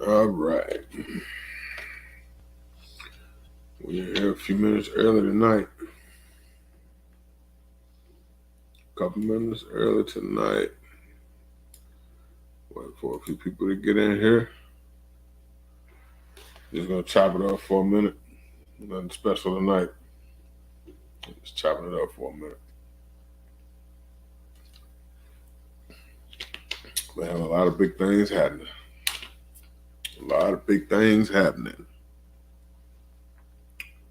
All right. We're here a few minutes early tonight. A couple minutes early tonight. Wait for a few people to get in here. Just gonna chop it up for a minute. Nothing special tonight. Just chopping it up for a minute. We have a lot of big things happening. A lot of big things happening.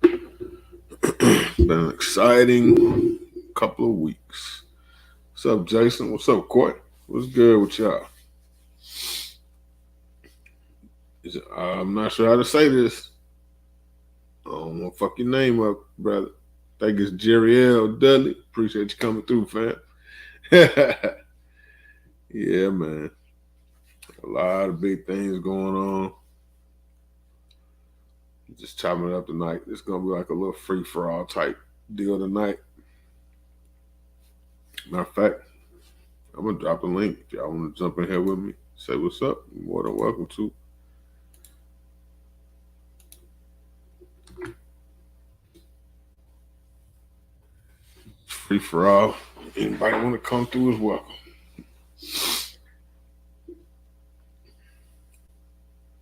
Been an exciting couple of weeks. What's up, Jason? What's up, Coy? What's good with y'all? I'm not sure how to say this. I don't want to fuck your name up, brother. Think it's Jerry L. Dudley. Appreciate you coming through, fam. Yeah, man. A lot of big things going on. Just chopping it up tonight. It's gonna be like a little free for all type deal tonight. Matter of fact, I'm gonna drop a link. If y'all want to jump in here with me, say what's up, you're more than welcome to. It's free for all. Anybody want to come through is welcome.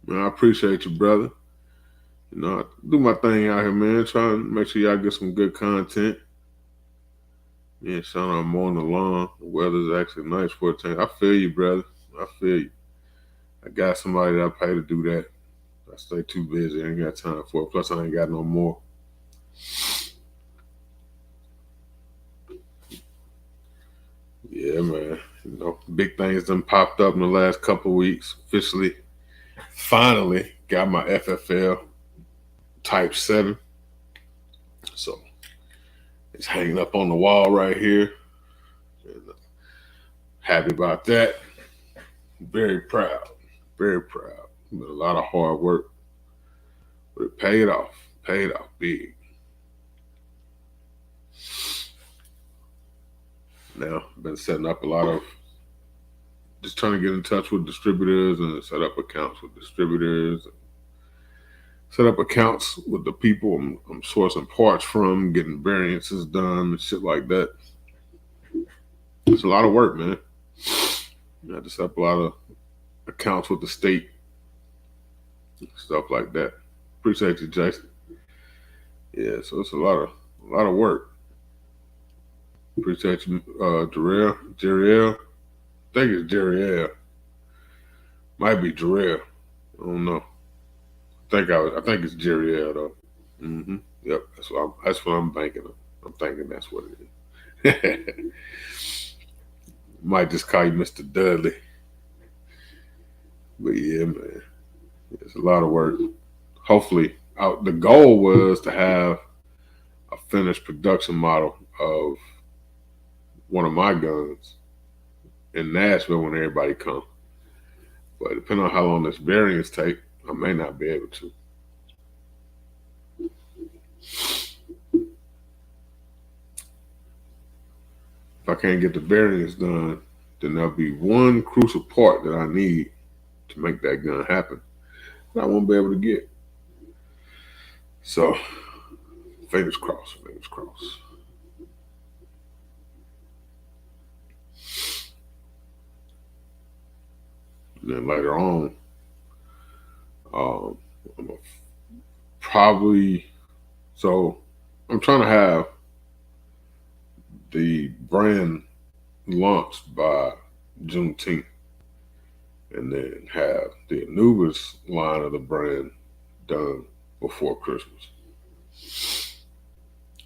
Man, I appreciate you, brother. You know, I do my thing out here, man. Trying to make sure y'all get some good content. Yeah, Sean, I'm mowing the lawn. The weather's actually nice for a change. I feel you, brother. I feel you. I got somebody that I pay to do that. I stay too busy. I ain't got time for it. Plus, I ain't got no more. Yeah, man. You know, big things done popped up in the last couple of weeks. Officially, finally got my FFL Type 7. So it's hanging up on the wall right here. And, happy about that. Very proud. Very proud. Been a lot of hard work. But it paid off. Paid off big. Now, been setting up a lot of just trying to get in touch with distributors and set up accounts with distributors. Set up accounts with the people I'm sourcing parts from, getting variances done and shit like that. It's a lot of work, man. I had to set up a lot of accounts with the state, stuff like that. Appreciate you, Jason. Yeah, so it's a lot of work. Appreciate you, Jerry L. I think it's Jerry L. Might be Jarrell. I don't know. I think it's Jerry L though. Yep, that's what I'm banking on. I'm thinking that's what it is. Might just call you Mr. Dudley. But yeah, man. It's a lot of work. Hopefully, the goal was to have a finished production model of one of my guns in Nashville when everybody comes. But depending on how long this variance take, I may not be able to. If I can't get the variance done, then there'll be one crucial part that I need to make that gun happen that I won't be able to get. So, fingers crossed, fingers crossed. And then later on, I'm probably, so I'm trying to have the brand launched by Juneteenth, and then have the Anubis line of the brand done before Christmas.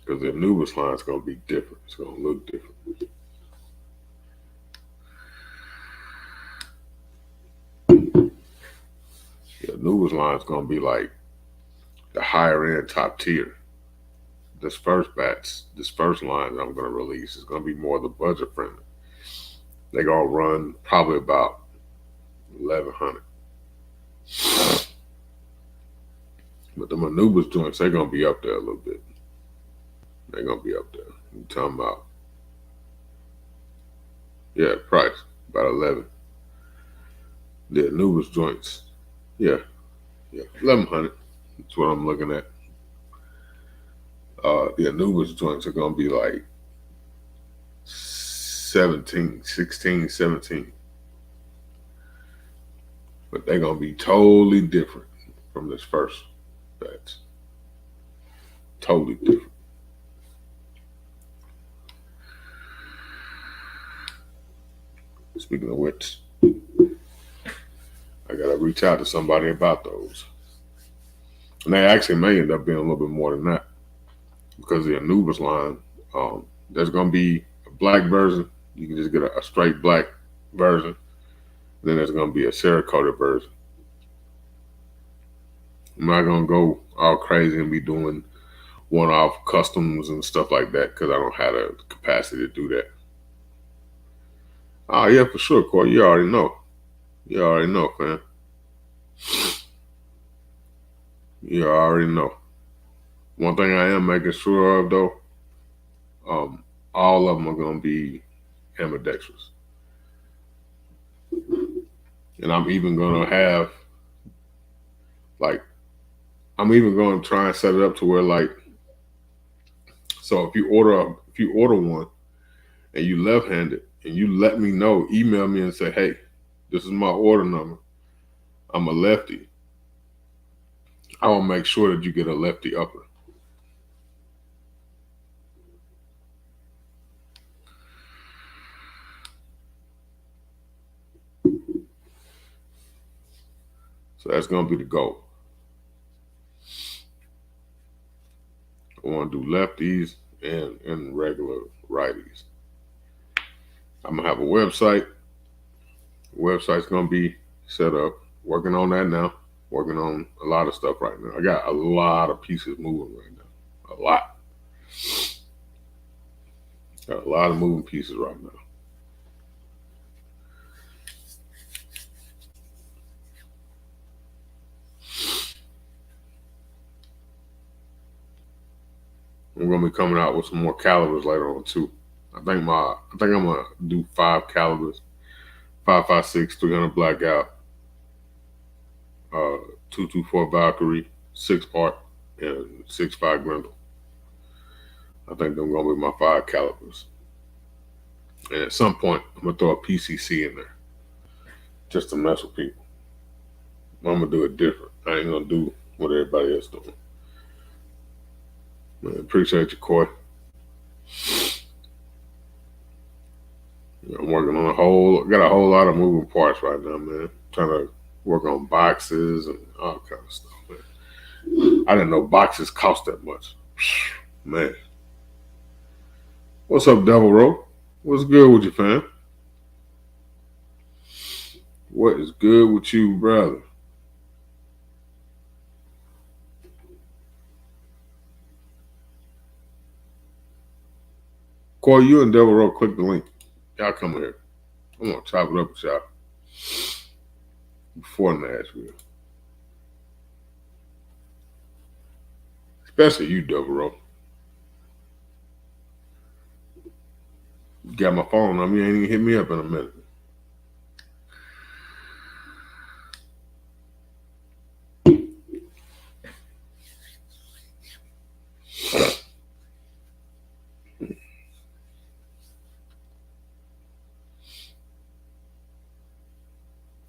Because the Anubis line is going to be different. It's going to look different. The Anubis line is going to be like the higher end top tier. This first line that I'm going to release is going to be more the budget friendly. They're going to run probably about 1,100. But the Anubis joints, they're going to be up there a little bit. They're going to be up there. I'm talking about, yeah, price, about 11. The Anubis joints, Yeah, 1100. That's what I'm looking at. The Anubis joints are gonna be like 17, 16, 17, but they're gonna be totally different from this first batch. Totally different. Speaking of which, I gotta reach out to somebody about those. And they actually may end up being a little bit more than that because the Anubis line, there's gonna be a black version. You can just get a straight black version. Then there's gonna be a Cerakoted version. I'm not gonna go all crazy and be doing one-off customs and stuff like that because I don't have the capacity to do that. Oh yeah, for sure, Corey. You already know. You already know, fam. You already know. One thing I am making sure of though, all of them are gonna be ambidextrous, and I'm even gonna have like I'm even gonna try and set it up to where like so if you order one and you left-handed and you let me know, email me and say, hey, this is my order number. I'm a lefty. I will make sure that you get a lefty upper. So that's gonna be the goal. I want to do lefties and regular righties. I'm gonna have a website. The website's gonna be set up. Working on that now. Working on a lot of stuff right now. I got a lot of pieces moving right now. A lot. Got a lot of moving pieces right now. I'm gonna be coming out with some more calibers later on too. I think I'm gonna do 5 calibers, 5.56, 300 blackout, 224 Valkyrie, 6-part, and 6.5 Grendel. I think them gonna be my 5 calibers. And at some point, I'm gonna throw a PCC in there just to mess with people. I'm gonna do it different. I ain't gonna do what everybody else doing. Man, appreciate you, Coy. I'm working on got a whole lot of moving parts right now, man. Trying to work on boxes and all kind of stuff, man. I didn't know boxes cost that much. Man. What's up, Devil Row? What's good with you, fam? What is good with you, brother? Corey, you and Devil Row, click the link. Y'all come here. I'm gonna chop it up with y'all before Nashville. Especially you, Devil Row. You got my phone on me. You ain't even hit me up in a minute.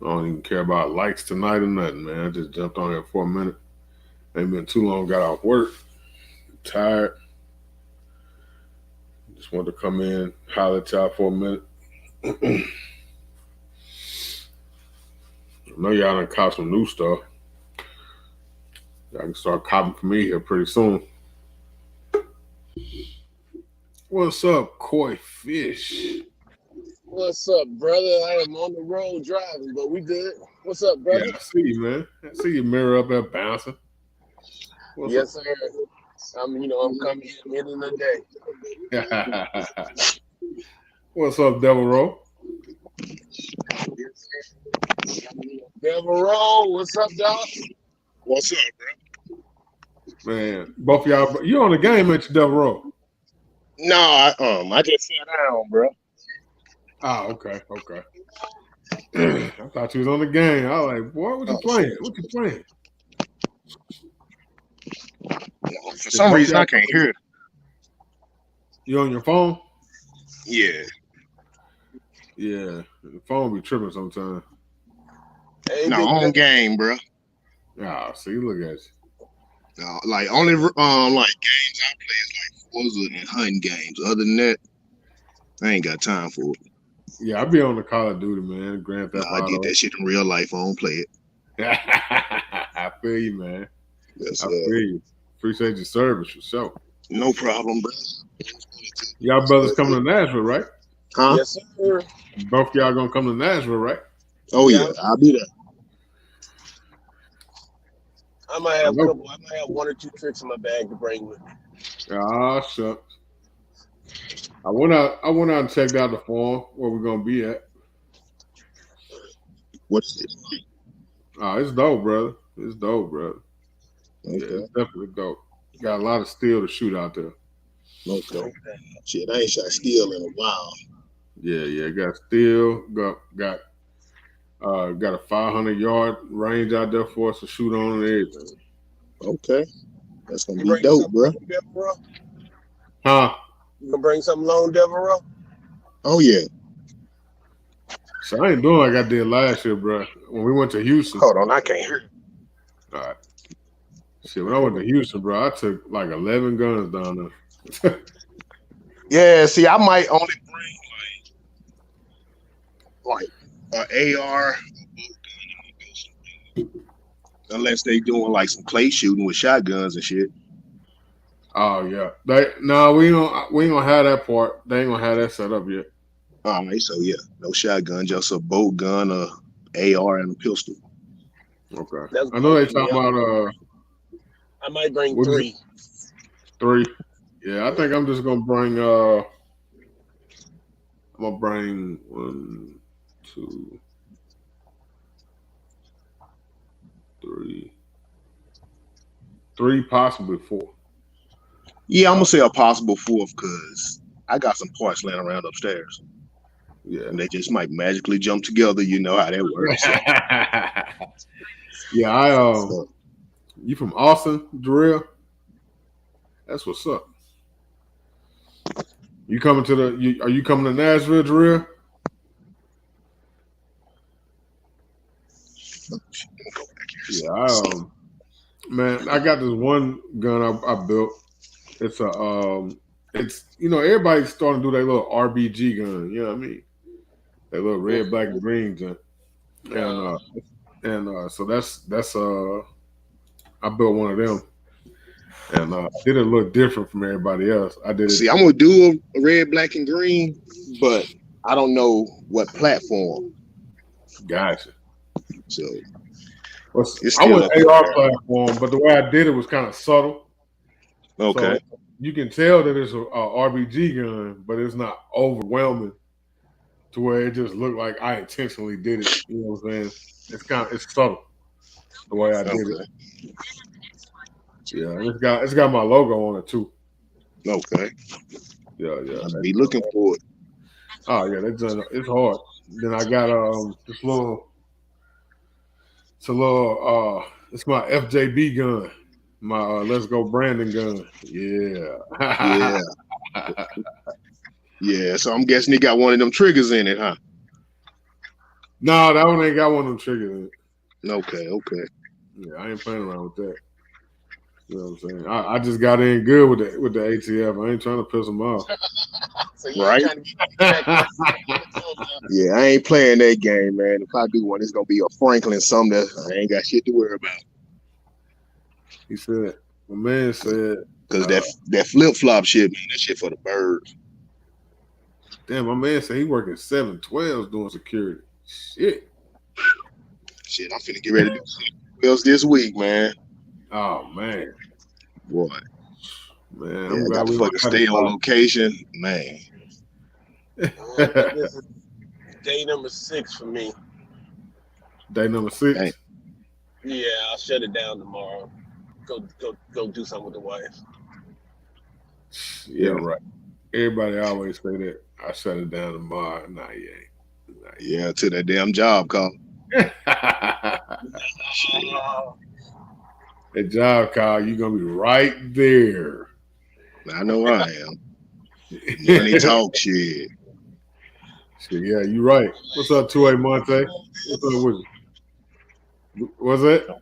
I don't even care about likes tonight or nothing, man. I just jumped on here for a minute. Ain't been too long, got off work. Tired. Just wanted to come in, holler at y'all for a minute. I know y'all done caught some new stuff. Y'all can start copying from me here pretty soon. What's up, Koi Fish? What's up, brother? I am on the road driving, but we good. What's up, brother? Yeah, I see you, man. I see your mirror up there bouncing. What's yes, sir. I'm coming in the middle of the day. up? What's up, Devil Row? Devereaux, what's up, dog? What's up, bro? Man, both y'all, you on the game, ain't you, Devil Row? No, I just sat down, bro. Ah, okay. I thought you was on the game. I was like, boy, what you Oh, playing? shit. What you playing? For some reason, I can't hear it. You on your phone? Yeah. Yeah, the phone be tripping sometimes. Hey, No, big on brother. game, bro. Ah, see, look at you. Like only like games I play is like Forza and hunting games. Other than that, I ain't got time for it. Yeah, I be on the Call of Duty, man. Grand Theft I did Auto. that shit in real life. I don't play it. I feel you, man. That's, I feel you. Appreciate your service for sure. no problem, bro. Y'all brothers coming to Nashville, right? Huh? Yes, sir. Both y'all gonna come to Nashville, right? Oh Yeah. yeah, I'll be there. I might have one or two tricks in my bag to bring with me. Ah, shucks. I went out and checked out the farm where we're gonna be at. What's it? It's dope, brother. It's dope, brother. Okay. Yeah, it's definitely dope. Got a lot of steel to shoot out there. Okay. Shit, I ain't shot steel in a while. Yeah. Got steel. Got a 500-yard range out there for us to shoot on and everything. Okay. That's gonna You be bring dope, something bro. Lone Devereaux? Huh? You gonna bring something Lone Devereaux? Oh yeah. So I ain't doing like I did last year, bro. When we went to Houston. Hold on, I can't hear. All right. Shit, when I went to Houston, bro, I took like 11 guns down there. Yeah, see, I might only bring like an AR, unless they doing like some clay shooting with shotguns and shit. Oh yeah. We ain't gonna have that part. They ain't gonna have that set up yet. All right, so yeah, no shotgun, just a bolt gun, a AR, and a pistol. Okay. That's I know they cool. talking about I might bring what is three. 3. Yeah, I think I'm just gonna bring I'm gonna bring 1, 2, 3, 3, possibly 4. Yeah, I'm gonna say a possible 4th because I got some parts laying around upstairs, Yeah. and they just might magically jump together. You know how that works. Yeah, So, you from Austin, Drill? That's what's up. You coming to are you coming to Nashville, Drill? Yeah, man, I got this one gun I built. It's it's everybody's starting to do their little RBG gun. You know what I mean? Their little red, black, and green gun. And so that's I built one of them, and I did it a little different from everybody else. I did it. see, I'm gonna do a red, black, and green, but I don't know what platform. Gotcha. So I went AR platform, but the way I did it was kind of subtle. okay. So you can tell that it's a RBG gun, but it's not overwhelming to where it just looked like I intentionally did it. You know what I'm saying? It's subtle the way I did it. Yeah, and it's got my logo on it too. Okay. Yeah. I'll be looking for it. Oh yeah, it's hard. Then I got this little. It's my FJB gun, my Let's Go Brandon gun. Yeah. Yeah. So I'm guessing he got one of them triggers in it, huh? No, that one ain't got one of them triggers in it. Okay. Yeah, I ain't playing around with that. You know what I'm saying? I just got in good with the ATF. I ain't trying to piss them off. So right? Yeah, I ain't playing that game, man. If I do one, it's gonna be a Franklin something that I ain't got shit to worry about. He said, my man said, because that flip flop shit, man, that shit for the birds. Damn, my man said he working 712s doing security. Shit, I'm finna get ready to do 712s this week, man. Oh man, boy, man, yeah, I'm glad got to we fucking stay on location, man. This is day number 6 for me. Day number 6. Dang. Yeah, I'll shut it down tomorrow. Go do something with the wife. Yeah, right. Everybody always say that. I shut it down tomorrow. Nah, you ain't. Yeah, to that damn job call. Shit. That job call, you gonna be right there. I know I am. Money talk shit. Shit, yeah, you right. What's up, 2A Monte? What's up with you? What's that?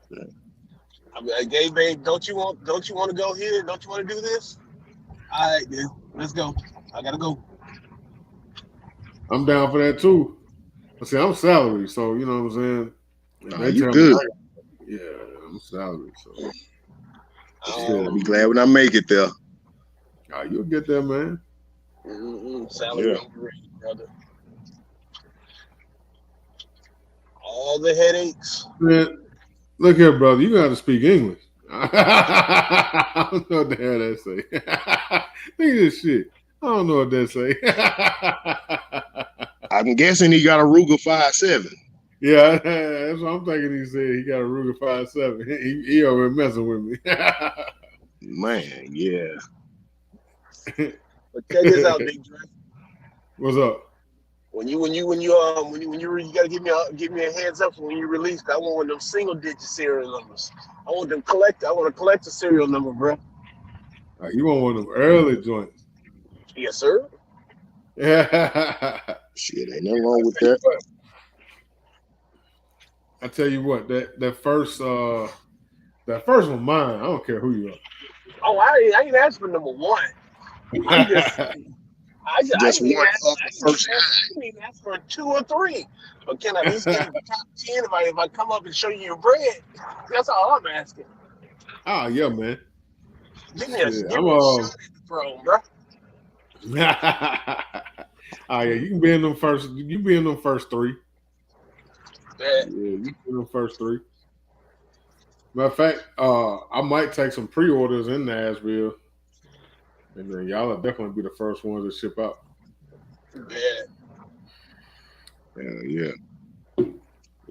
I'm like, hey, babe, don't you want to go here? Don't you want to do this? All right, then, let's go. I gotta go. I'm down for that too. But see, I'm salary, so you know what I'm saying. If Oh, they you tell me, good. yeah, I'm salary, so Shit, I'll be glad when I make it there. you'll get there, man. Salary Yeah. overrated, brother. All the headaches. Man, look here, brother. You got to speak English. I don't know what the hell that say. Think of this shit. I don't know what that say. I'm guessing he got a Ruger 5.7. Yeah, that's what I'm thinking. He said he got a Ruger 5.7. He over there messing with me. Man, yeah. But check this out, Big Dre. What's up? When you gotta give me a heads up when you release. I want one of them single digit serial numbers. I want to collect a serial number, bro. You want one of them early joints? Yes, sir. Yeah. Shit, ain't nothing wrong with that. I tell you what, that first one mine. I don't care who you are. Oh, I ain't asked for number one. I'm just I Just didn't even one ask, of the first I didn't even ask for 2 or 3. But can I at least get the top 10 if I come up and show you your bread? That's all I'm asking. Oh yeah, man. Give me a Shit, shot at the throne, bro. Oh yeah, you can be in them first. You be in them first 3. Yeah. You be in them first 3. Matter of fact, I might take some pre-orders in Nashville, and then y'all will definitely be the first ones to ship out. Yeah.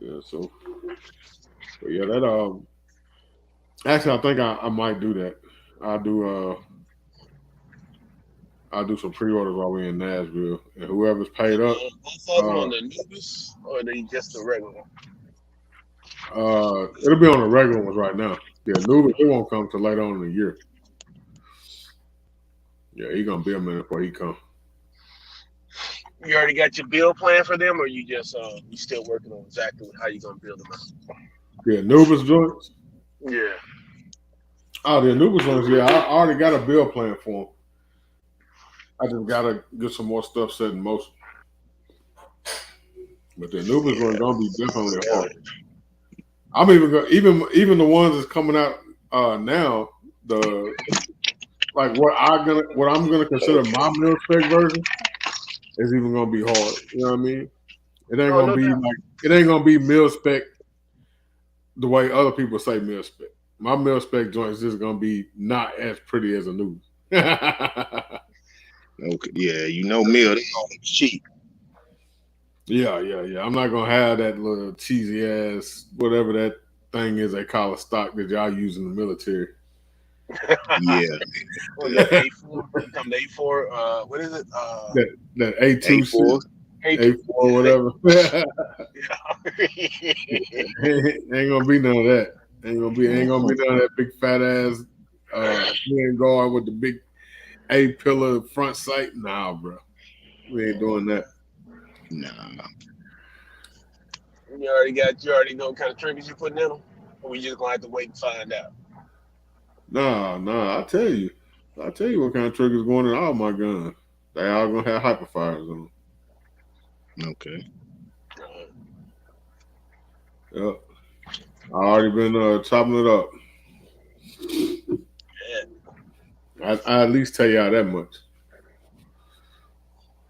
Yeah. So, but yeah, that actually, I think I might do that. I'll do some pre-orders while we're in Nashville, and whoever's paid up. Both of them on the Nubis, or are they just the regular one? It'll be on the regular ones right now. Yeah, Nubis, it won't come till later on in the year. Yeah, he gonna be a minute before he come. You already got your build plan for them, or you just you still working on exactly how you gonna build them out? Yeah, Nubis joints. Yeah. Oh, the Anubis ones, yeah, I already got a bill plan for them. I just gotta get some more stuff set in motion. But the Anubis one's gonna be definitely hard. I'm even the ones that's coming out now. What I'm gonna consider my mil spec version is even gonna be hard. You know what I mean? It ain't gonna be mil spec the way other people say mil spec. My mil spec joint is just gonna be not as pretty as a Anubis. Okay. Yeah, you know Mill, they always cheap. Yeah. I'm not gonna have that little cheesy ass whatever that thing is they call a stock that y'all use in the military. Yeah. What is that, A4? Come to A4. What is it? That A2 A4. A4 whatever. Ain't gonna be none of that. Ain't gonna be none of that big fat ass hand guard with the big A pillar front sight. Nah, bro. We ain't doing that. Nah. You already know what kind of triggers you're putting in them? Or we just gonna have to wait and find out? Nah, I'll tell you what kind of triggers going in all my guns. They all gonna have hyperfires on them. Okay. Yep. I already been chopping it up. I at least tell y'all that much.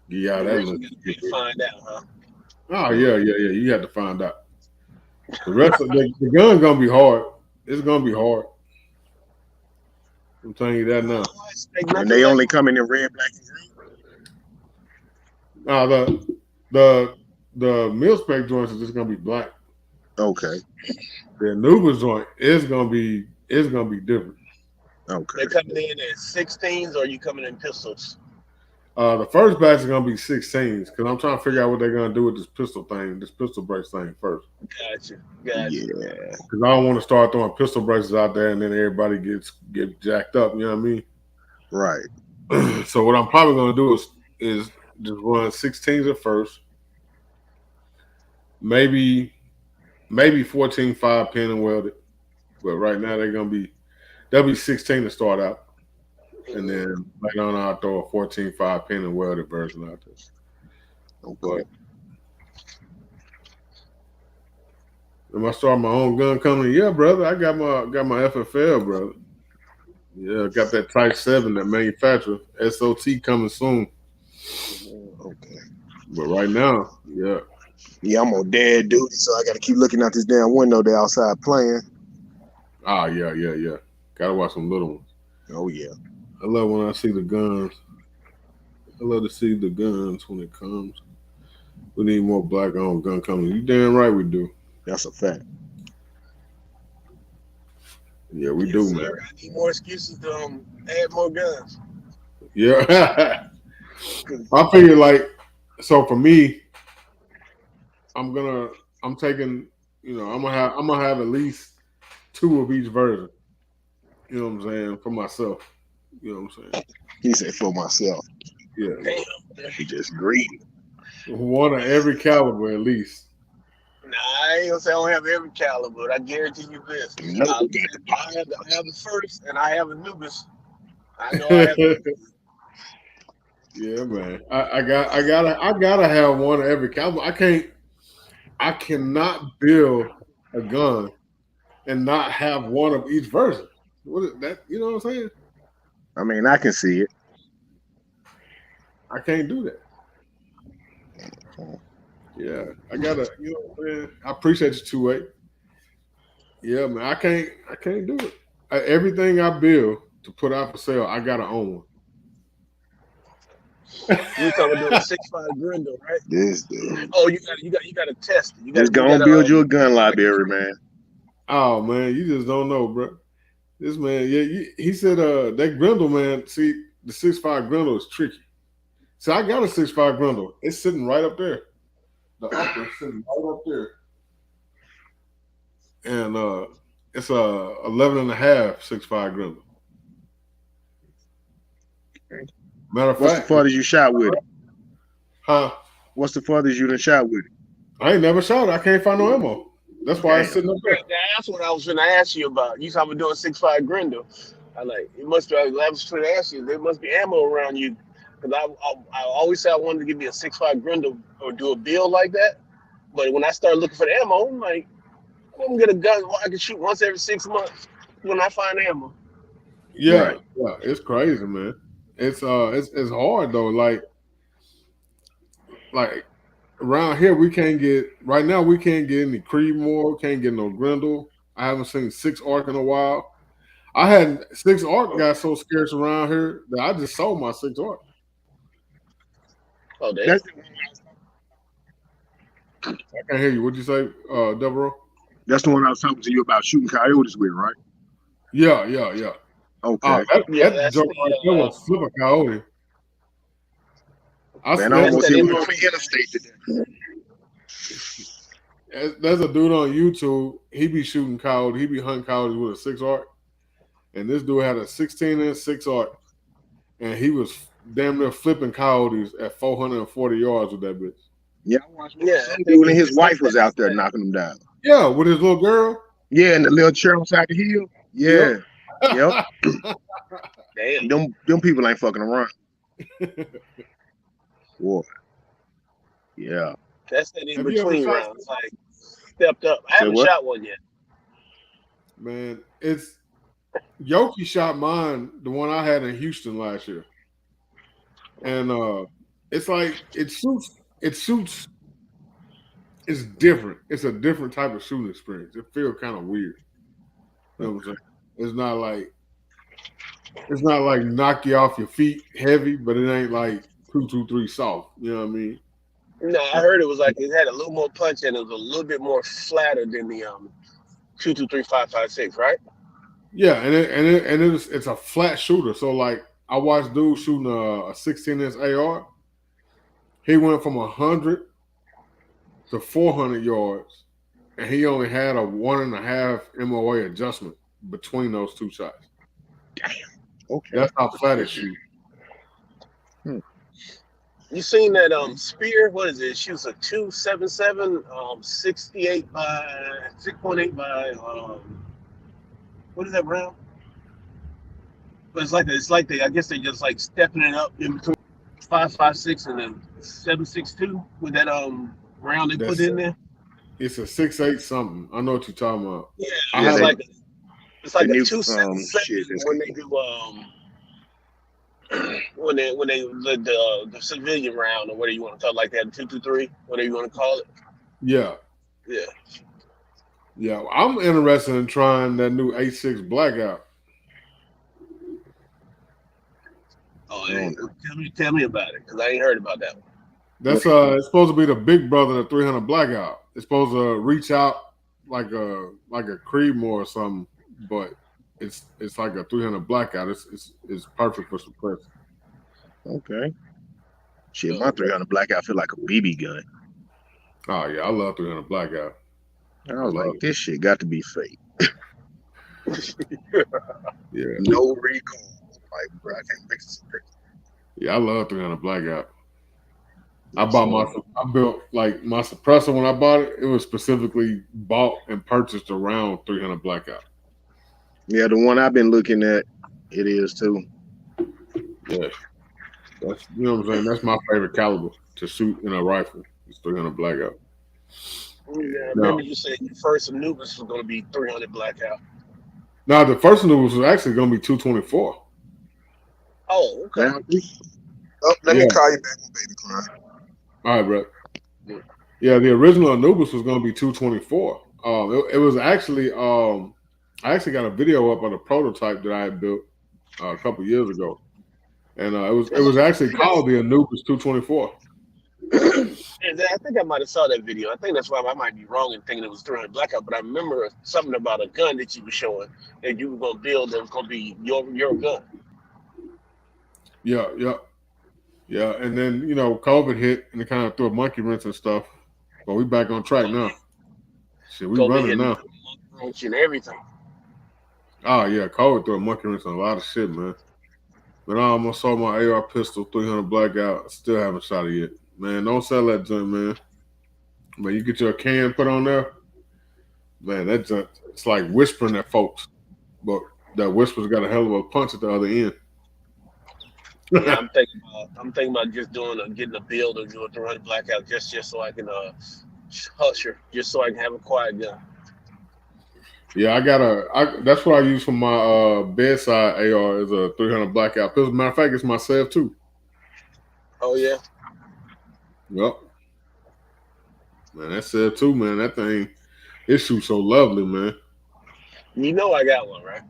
Give y'all that much. You gotta find out, huh? Oh yeah. You have to find out. The rest of the gun's gonna be hard. It's gonna be hard. I'm telling you that now. And they only coming in red, black, and green? The mil spec joints is just gonna be black. Okay. The Anubis joint is gonna be different. Okay. They're coming in at 16s, or are you coming in pistols? The first batch is gonna be 16s because I'm trying to figure out what they're gonna do with this pistol thing, this pistol brace thing first. Gotcha. Yeah. Because I don't want to start throwing pistol braces out there and then everybody get jacked up. You know what Right. I mean? So what I'm probably gonna do is just run 16s at first, maybe 14 5 pin and welded. But right now they'll be 16 to start out. And then later on, I'll throw a 14 5 pin and welded version out there. Okay. Am I starting my own gun company? Yeah, brother. I got my FFL, brother. Yeah, got that Type 7 that manufacturer. SOT coming soon. Okay. But right now, yeah. Yeah, I'm on dad duty, so I got to keep looking out this damn window. They outside playing. Ah, yeah. Gotta watch some little ones. Oh yeah. I love when I see the guns. I love to see the guns when it comes. We need more black-owned gun companies. You damn right we do. That's a fact. Yeah, we Yes, do, sir. man. I need more excuses to add more guns. Yeah. I figure like so for me, I'm taking, I'm gonna have at least 2 of each version. You know what I'm saying? For myself. You know what I'm saying? He said for myself. Yeah. Damn. He just greedy. One of every caliber at least. Nah, I ain't gonna say I don't have every caliber, but I guarantee you this. No, I we got the have the first and I have Anubis. I know I have Yeah, man. I gotta have one of every caliber. I cannot build a gun and not have one of each version. What is that? You know what I'm saying? I mean, I can see it. I can't do that. Yeah, I gotta. You know what I'm saying? I appreciate you 2-8. Yeah, man. I can't do it. Everything I build to put out for sale, I gotta own one. You were talking about doing a 6.5 Grindle, right? This dude. Oh, you got to test it. Just go and build you a gun library, man. Oh man, you just don't know, bro. This man, yeah, he said that Grindle, man. See, the 6.5 Grindle is tricky. So I got a 6.5 Grindle. It's sitting right up there. The upper is sitting right up there. And it's a 11 and a half 6.5 Grindle. Matter of What's fact, the farthest you shot with it? Huh? What's the farthest you done shot with it? I ain't never shot it. I can't find no ammo. That's why it's sitting up there. That's what I was going to ask you about. You talking about doing 6.5 Grindle. I like it must be. I was trying to ask you. There must be ammo around you, because I always said I wanted to give me a 6.5 Grindle or do a build like that. But when I started looking for the ammo, I'm like, I'm gonna get a gun I can shoot once every 6 months when I find ammo. Yeah, Right. yeah, it's crazy, man. It's hard though. Like around here, we can't get right now. We can't get any Creedmoor. Can't get no Grindle. I haven't seen 6 ARC in a while. I had 6 ARC got so scarce around here that I just sold my 6 ARC. Oh, damn. That's, I can't hear you. What'd you say, Devereaux? that's the one I was talking to you about shooting coyotes with, right? Yeah. Okay. That joke right there was flip a coyote. Man, I almost hit me on the interstate today. There's a dude on YouTube. He be shooting coyotes. He be hunting coyotes with a 6 ARC. And this dude had a 16-inch 6 ARC. And he was damn near flipping coyotes at 440 yards with that bitch. Yeah, I watched some dude and his wife was out there knocking them down. Yeah, with his little girl. Yeah, and the little chair on side the hill. Yeah. Yep. Damn. Them people ain't fucking around. Boy. Yeah. That's that in Have you ever between shot- rounds. Like stepped up. I haven't what? shot one yet. Man, it's Yoki shot mine, the one I had in Houston last year. And it's like it shoots it's different. It's a different type of shooting experience. It feels kind of weird. You know what I'm saying? It's not like knock you off your feet heavy, but it ain't like 223 soft. You know what I mean? No, I heard it was like it had a little more punch and it was a little bit more flatter than the 223 5.56, right? Yeah, and it's a flat shooter. So like I watched dude shooting a 16-inch AR. He went from 100 to 400 yards, and he only had a 1.5 MOA adjustment between those two shots. Damn. Okay. That's how flat it shoots. You seen that spear? What is it? It shoots a 277, 68 by 6.8 by what is that round? But it's like they I guess they just like stepping it up in between 5.56 and then 7.62 with that round they put in there. It's a 6.8 something. I know what you're talking about. Yeah, Yeah, it's like a new, 277 when they do when they the civilian round or whatever you want to call it, like that 223, whatever you want to call it. Yeah. Yeah. Yeah. I'm interested in trying that new 8.6 Blackout. Oh, tell me about it, because I ain't heard about that one. That's it's supposed to be the big brother of the 300 Blackout. It's supposed to reach out like a Creedmoor or something, but it's like a 300 Blackout. It's perfect for suppressing. Okay. Shit, my 300 Blackout feel like a BB gun. Oh yeah, I love 300 Blackout. I was like, this shit got to be fake. Yeah. No recoil. Like, bro, I can't make this crazy. Yeah, I love 300 Blackout. I built like my suppressor when I bought it. It was specifically bought and purchased around 300 Blackout. Yeah, the one I've been looking at, it is too. Yeah, that's you know what I'm saying. That's my favorite caliber to shoot in a rifle. It's 300 Blackout. Yeah, I remember you said your first Anubis was going to be 300 Blackout. Now the first Anubis was actually going to be 224. Oh, okay. Let me call you back on Baby Climb. All right, bro. Yeah, the original Anubis was going to be 224. It was actually I actually got a video up on a prototype that I had built a couple years ago, and it was actually called the Anubis 224. And I think I might have saw that video. I think that's why I might be wrong in thinking it was 300 Blackout, but I remember something about a gun that you were showing that you were going to build that was going to be your gun. Yeah. And then COVID hit and it kind of threw a monkey wrench and stuff, but we back on track now. Shit, we running now. And everything. Oh yeah, COVID threw a monkey wrench on a lot of shit, man. But I almost saw my AR pistol 300 Blackout. Still haven't shot it yet. Man, don't sell that joint, man. Man, you get your can put on there. Man, that joint, it's like whispering at folks. But that whisper's got a hell of a punch at the other end. Yeah, I'm thinking about just getting a build or do a 300 Blackout just so I can hush her, just so I can have a quiet gun. Yeah, that's what I use for my bedside AR is a 300 Blackout pistol. Matter of fact, it's myself too. Oh yeah. Yep. Man, that's it too, man. That thing, it shoots so lovely, man. You know I got one, right?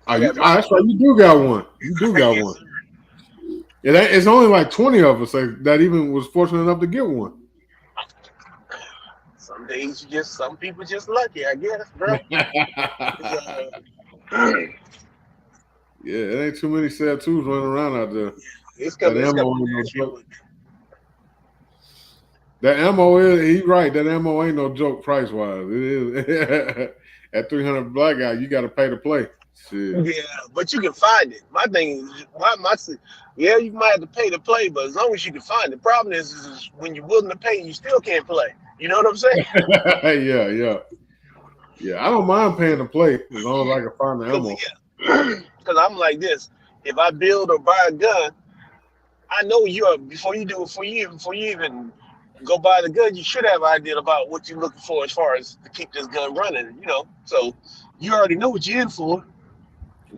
That's right. You do got one. You do got one. It's only like 20 of us that even was fortunate enough to get one. Some days some people just lucky, I guess, bro. Yeah, it ain't too many set twos running around out there. That ammo is, he's right. That ammo ain't no joke price wise. It is at 300 Blackout, you got to pay to play. Shit. Yeah, but you can find it. My thing is, you might have to pay to play, but as long as you can find it. The problem is when you're willing to pay, you still can't play. You know what I'm saying? Yeah. I don't mind paying to play as long as I can find the ammo. Because I'm like this: if I build or buy a gun, I know before you even go buy the gun, you should have an idea about what you're looking for as far as to keep this gun running. So you already know what you're in for.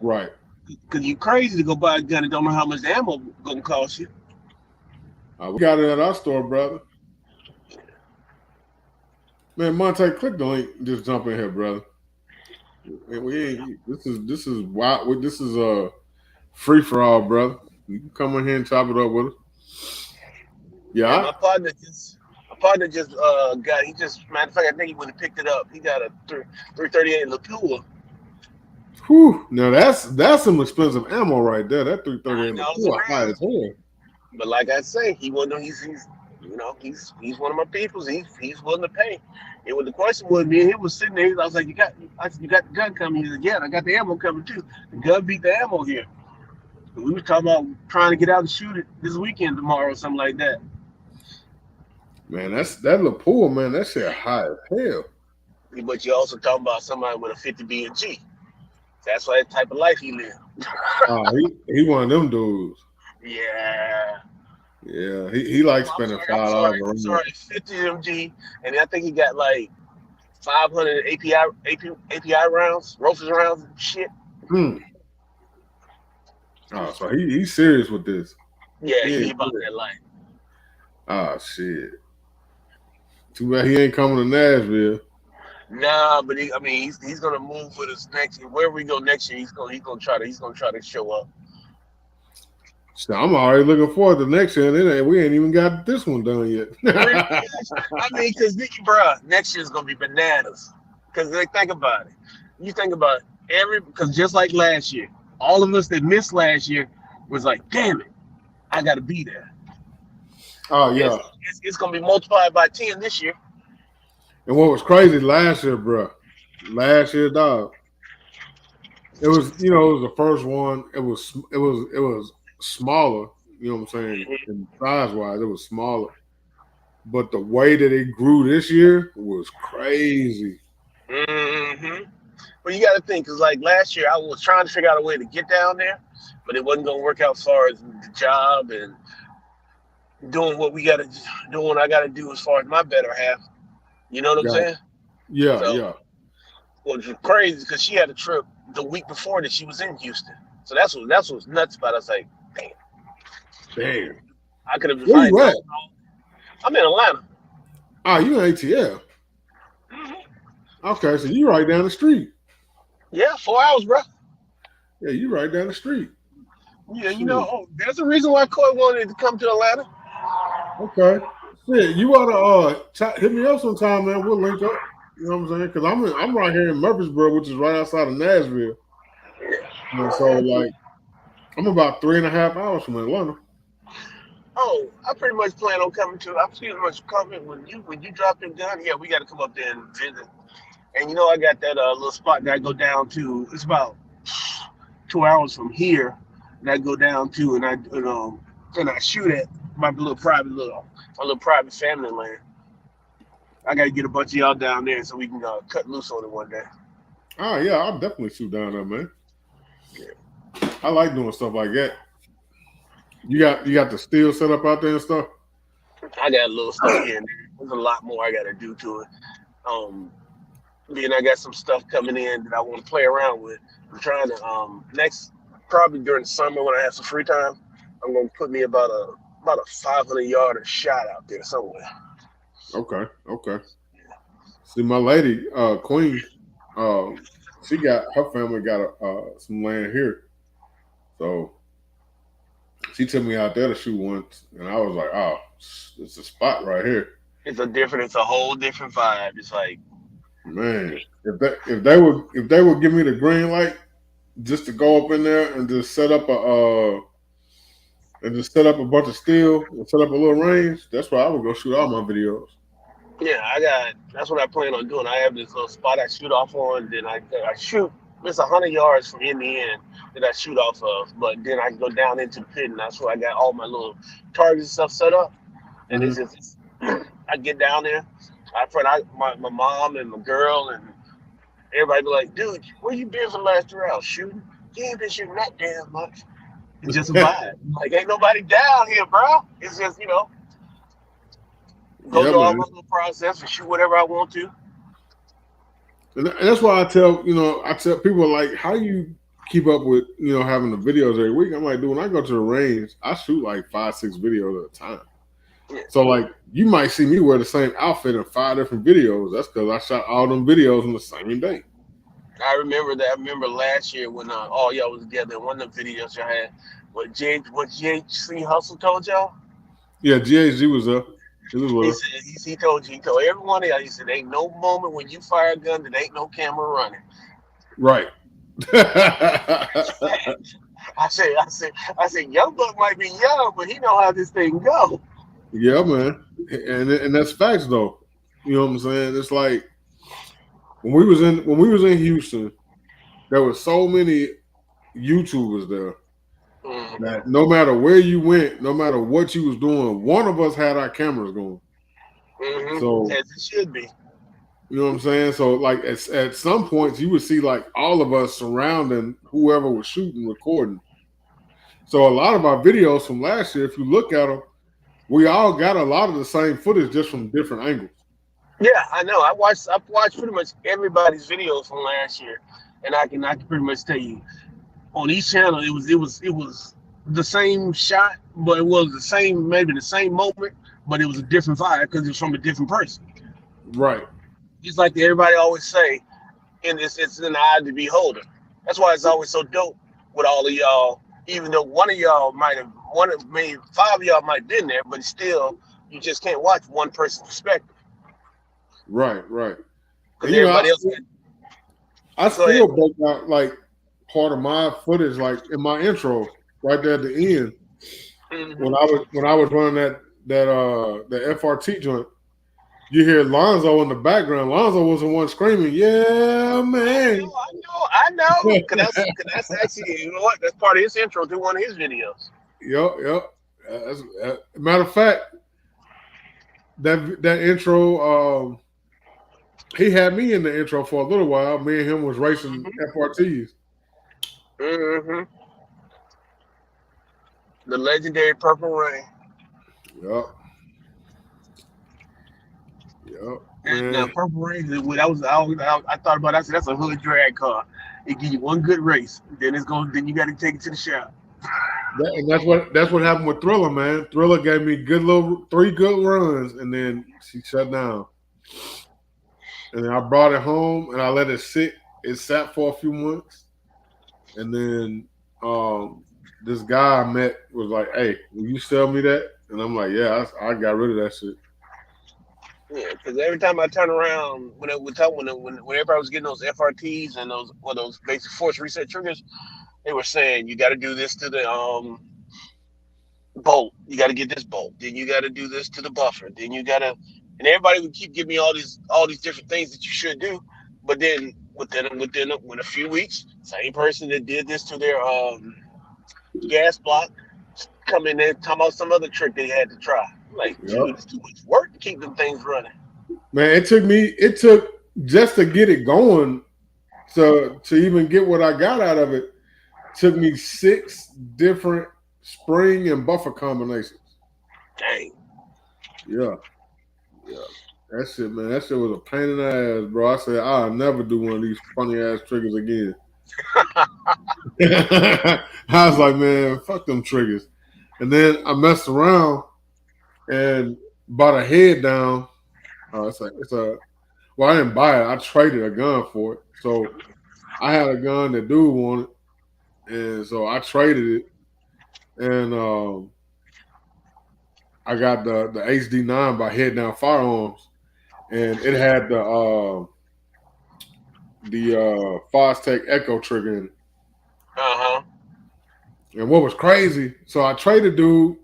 Right. Because you're crazy to go buy a gun and don't know how much the ammo gonna cost you. We got it at our store, brother. Man, Monte, click the link. Just jump in here, brother. Man, this is wild. This is a free for all, brother. You can come in here and chop it up with us. Yeah. My partner just got. He just matter of fact, I think he went and picked it up. He got a 338 Lapua. Whew. Now that's some expensive ammo right there. That 330 and the $9 a poor high round. as hell. But like I say, he wasn't. He's you know he's one of my peoples. He's willing to pay. And when the question was, me and he was sitting there. I was like, I said, you got the gun coming? He said, yeah, I got the ammo coming too. The gun beat the ammo here. And we were talking about trying to get out and shoot it this weekend tomorrow or something like that. Man, that little pool, man, that shit high as hell. But you're also talking about somebody with a 50 BG. That's why that type of life he lived. He one of them dudes. Yeah. Yeah, he likes spending $5 I'm around. sorry, 50 MG, and I think he got like 500 API rounds, Rofus rounds and shit. Hmm. Oh, so he's serious with this. Yeah, Yeah. he about that life. Oh shit. Too bad he ain't coming to Nashville. Nah, but he's gonna move with us next year. Wherever we go next year, he's gonna try to show up. So I'm already looking forward to next year. And we ain't even got this one done yet. Because bruh, next year's gonna be bananas. Because think about it. You think about because just like last year, all of us that missed last year was like, damn it, I gotta be there. Oh yeah. It's gonna be multiplied by 10 this year. And what was crazy last year, bro? Last year, dog. It was it was the first one. It was smaller. You know what I'm saying? And size wise, it was smaller. But the way that it grew this year was crazy. Mm-hmm. But you got to think, because like last year, I was trying to figure out a way to get down there, but it wasn't gonna work out as far as the job and doing what I got to do as far as my better half. You know what I'm Yeah, saying? yeah, So, yeah. which was crazy because she had a trip the week before that she was in Houston. So that's what's nuts about it. I was like, damn, Damn. I could have been Where fine. you at? I'm in Atlanta. Oh, you in ATL. Okay, so you right down the street. Yeah, 4 hours, bro. Yeah, you right down the street. Yeah, Shoot. there's a reason why Coy wanted to come to Atlanta. Okay. Shit, you oughta hit me up sometime, man. We'll link up. You know what I'm saying? Because I'm right here in Murfreesboro, which is right outside of Nashville. And so like I'm about 3.5 hours from Atlanta. Oh, I pretty much plan on coming to. I'm pretty much coming when you drop your gun. Yeah, we got to come up there and visit. And I got that little spot that I go down to. It's about 2 hours from here. And I go down to and I shoot at my little private family land. I got to get a bunch of y'all down there so we can cut loose on it one day. Oh yeah, I'll definitely shoot down there, man. Yeah. I like doing stuff like that. You got the steel set up out there and stuff. I got a little stuff here and there. There's a lot more I got to do to it. Then I got some stuff coming in that I want to play around with. I'm trying to probably during the summer when I have some free time, I'm gonna put me about a 500-yard shot out there somewhere. Okay. See, my lady, Queen, she got her family got some land here, so she took me out there to shoot once, and I was like, "Oh, it's a spot right here." It's a whole different vibe. It's like, man, if they would give me the green light just to go up in there and just set up a bunch of steel and set up a little range, that's where I would go shoot all my videos. yeah, that's what I plan on doing. I have this little spot I shoot off on, then I shoot. It's 100 yards from end to end that I shoot off of, but then I go down into the pit, and that's where I got all my little targets and stuff set up. And it's just, I get down there. My mom and my girl and everybody be like, dude, where you been for the last 3 hours? Shooting? You ain't been shooting that damn much. It's just a vibe. Like, ain't nobody down here, bro. It's just, go through all my little process and shoot whatever I want to. And that's why I tell people, like, how do you keep up with, having the videos every week? I'm like, dude, when I go to the range, I shoot like 5-6 videos at a time. Yeah. So like, you might see me wear the same outfit in 5 different videos. That's because I shot all them videos on the same day. I remember that. I remember last year when all y'all was together in one of the videos y'all had. What GHC Hustle told y'all? Yeah, GHG was up. He told everyone else, he said, ain't no moment when you fire a gun that ain't no camera running. Right. I said, young buck might be young, but he know how this thing go. Yeah, man, and that's facts though. You know what I'm saying? It's like when we was in Houston, there were so many YouTubers there Mm-hmm. that no matter where you went, no matter what you was doing, one of us had our cameras going. Mm-hmm. So As it should be. you know what I'm saying? So like at some points you would see like all of us surrounding whoever was shooting, recording. So a lot of our videos from last year, if you look at them, we all got a lot of the same footage just from different angles. Yeah, I know. I've watched pretty much everybody's videos from last year, and I can pretty much tell you on each channel it was the same shot, but it was the same maybe the same moment, but it was a different vibe because it's from a different person. Right. Just like everybody always say, and it's in the eye of the beholder. That's why it's always so dope with all of y'all. Even though one of y'all might have one of maybe five of y'all might have been there, but still you just can't watch one person's perspective Right. Right. And because everybody else. I Go ahead. still broke out like part of my footage, like in my intro, right there at the end, Hmm. when I was running the FRT joint. You hear Lonzo in the background. Lonzo was the one screaming, "Yeah, man!" I know. Cause that's actually, you know what? That's part of his intro to one of his videos. Yep, yep. Matter of fact, that intro, he had me in the intro for a little while. Me and him was racing Hmm. FRTs. Hmm. The legendary Purple Rain. Yep, yep, And now man. Purple Rain, I thought about it. I said that's a hood drag car. It give you one good race, then you got to take it to the shop. And that's what happened with Thriller, man. Thriller gave me good little three good runs, and then she shut down. And then I brought it home and I let it sit. It sat for a few months, and then this guy I met was like, "Hey, will you sell me that?" And I'm like, "Yeah, I got rid of that shit." Yeah, because every time I turn around, when it would tell whenever I was getting those FRTs and those basic force reset triggers, they were saying you got to do this to the bolt. You got to get this bolt. Then you got to do this to the buffer. Then you got to, and everybody would keep giving me all these different things that you should do. But then within a few weeks, same person that did this to their gas block come in there talking about some other trick they had to try. I'm like, dude, Yep. it's too much work to keep them things running. Man, it took just to get it going to even get what I got out of it. Took me 6 different spring and buffer combinations. Dang. Yeah, yeah. That shit, man. That shit was a pain in the ass, bro. I said I'll never do one of these funny ass triggers again. I was like, man, fuck them triggers. And then I messed around and bought a head down. It's a well, I didn't buy it. I traded a gun for it. So I had a gun that dude wanted, and so I traded it, and I got the HD9 by Head Down Firearms, and it had the Fostech Echo trigger in it. Uh huh. And what was crazy, so I traded dude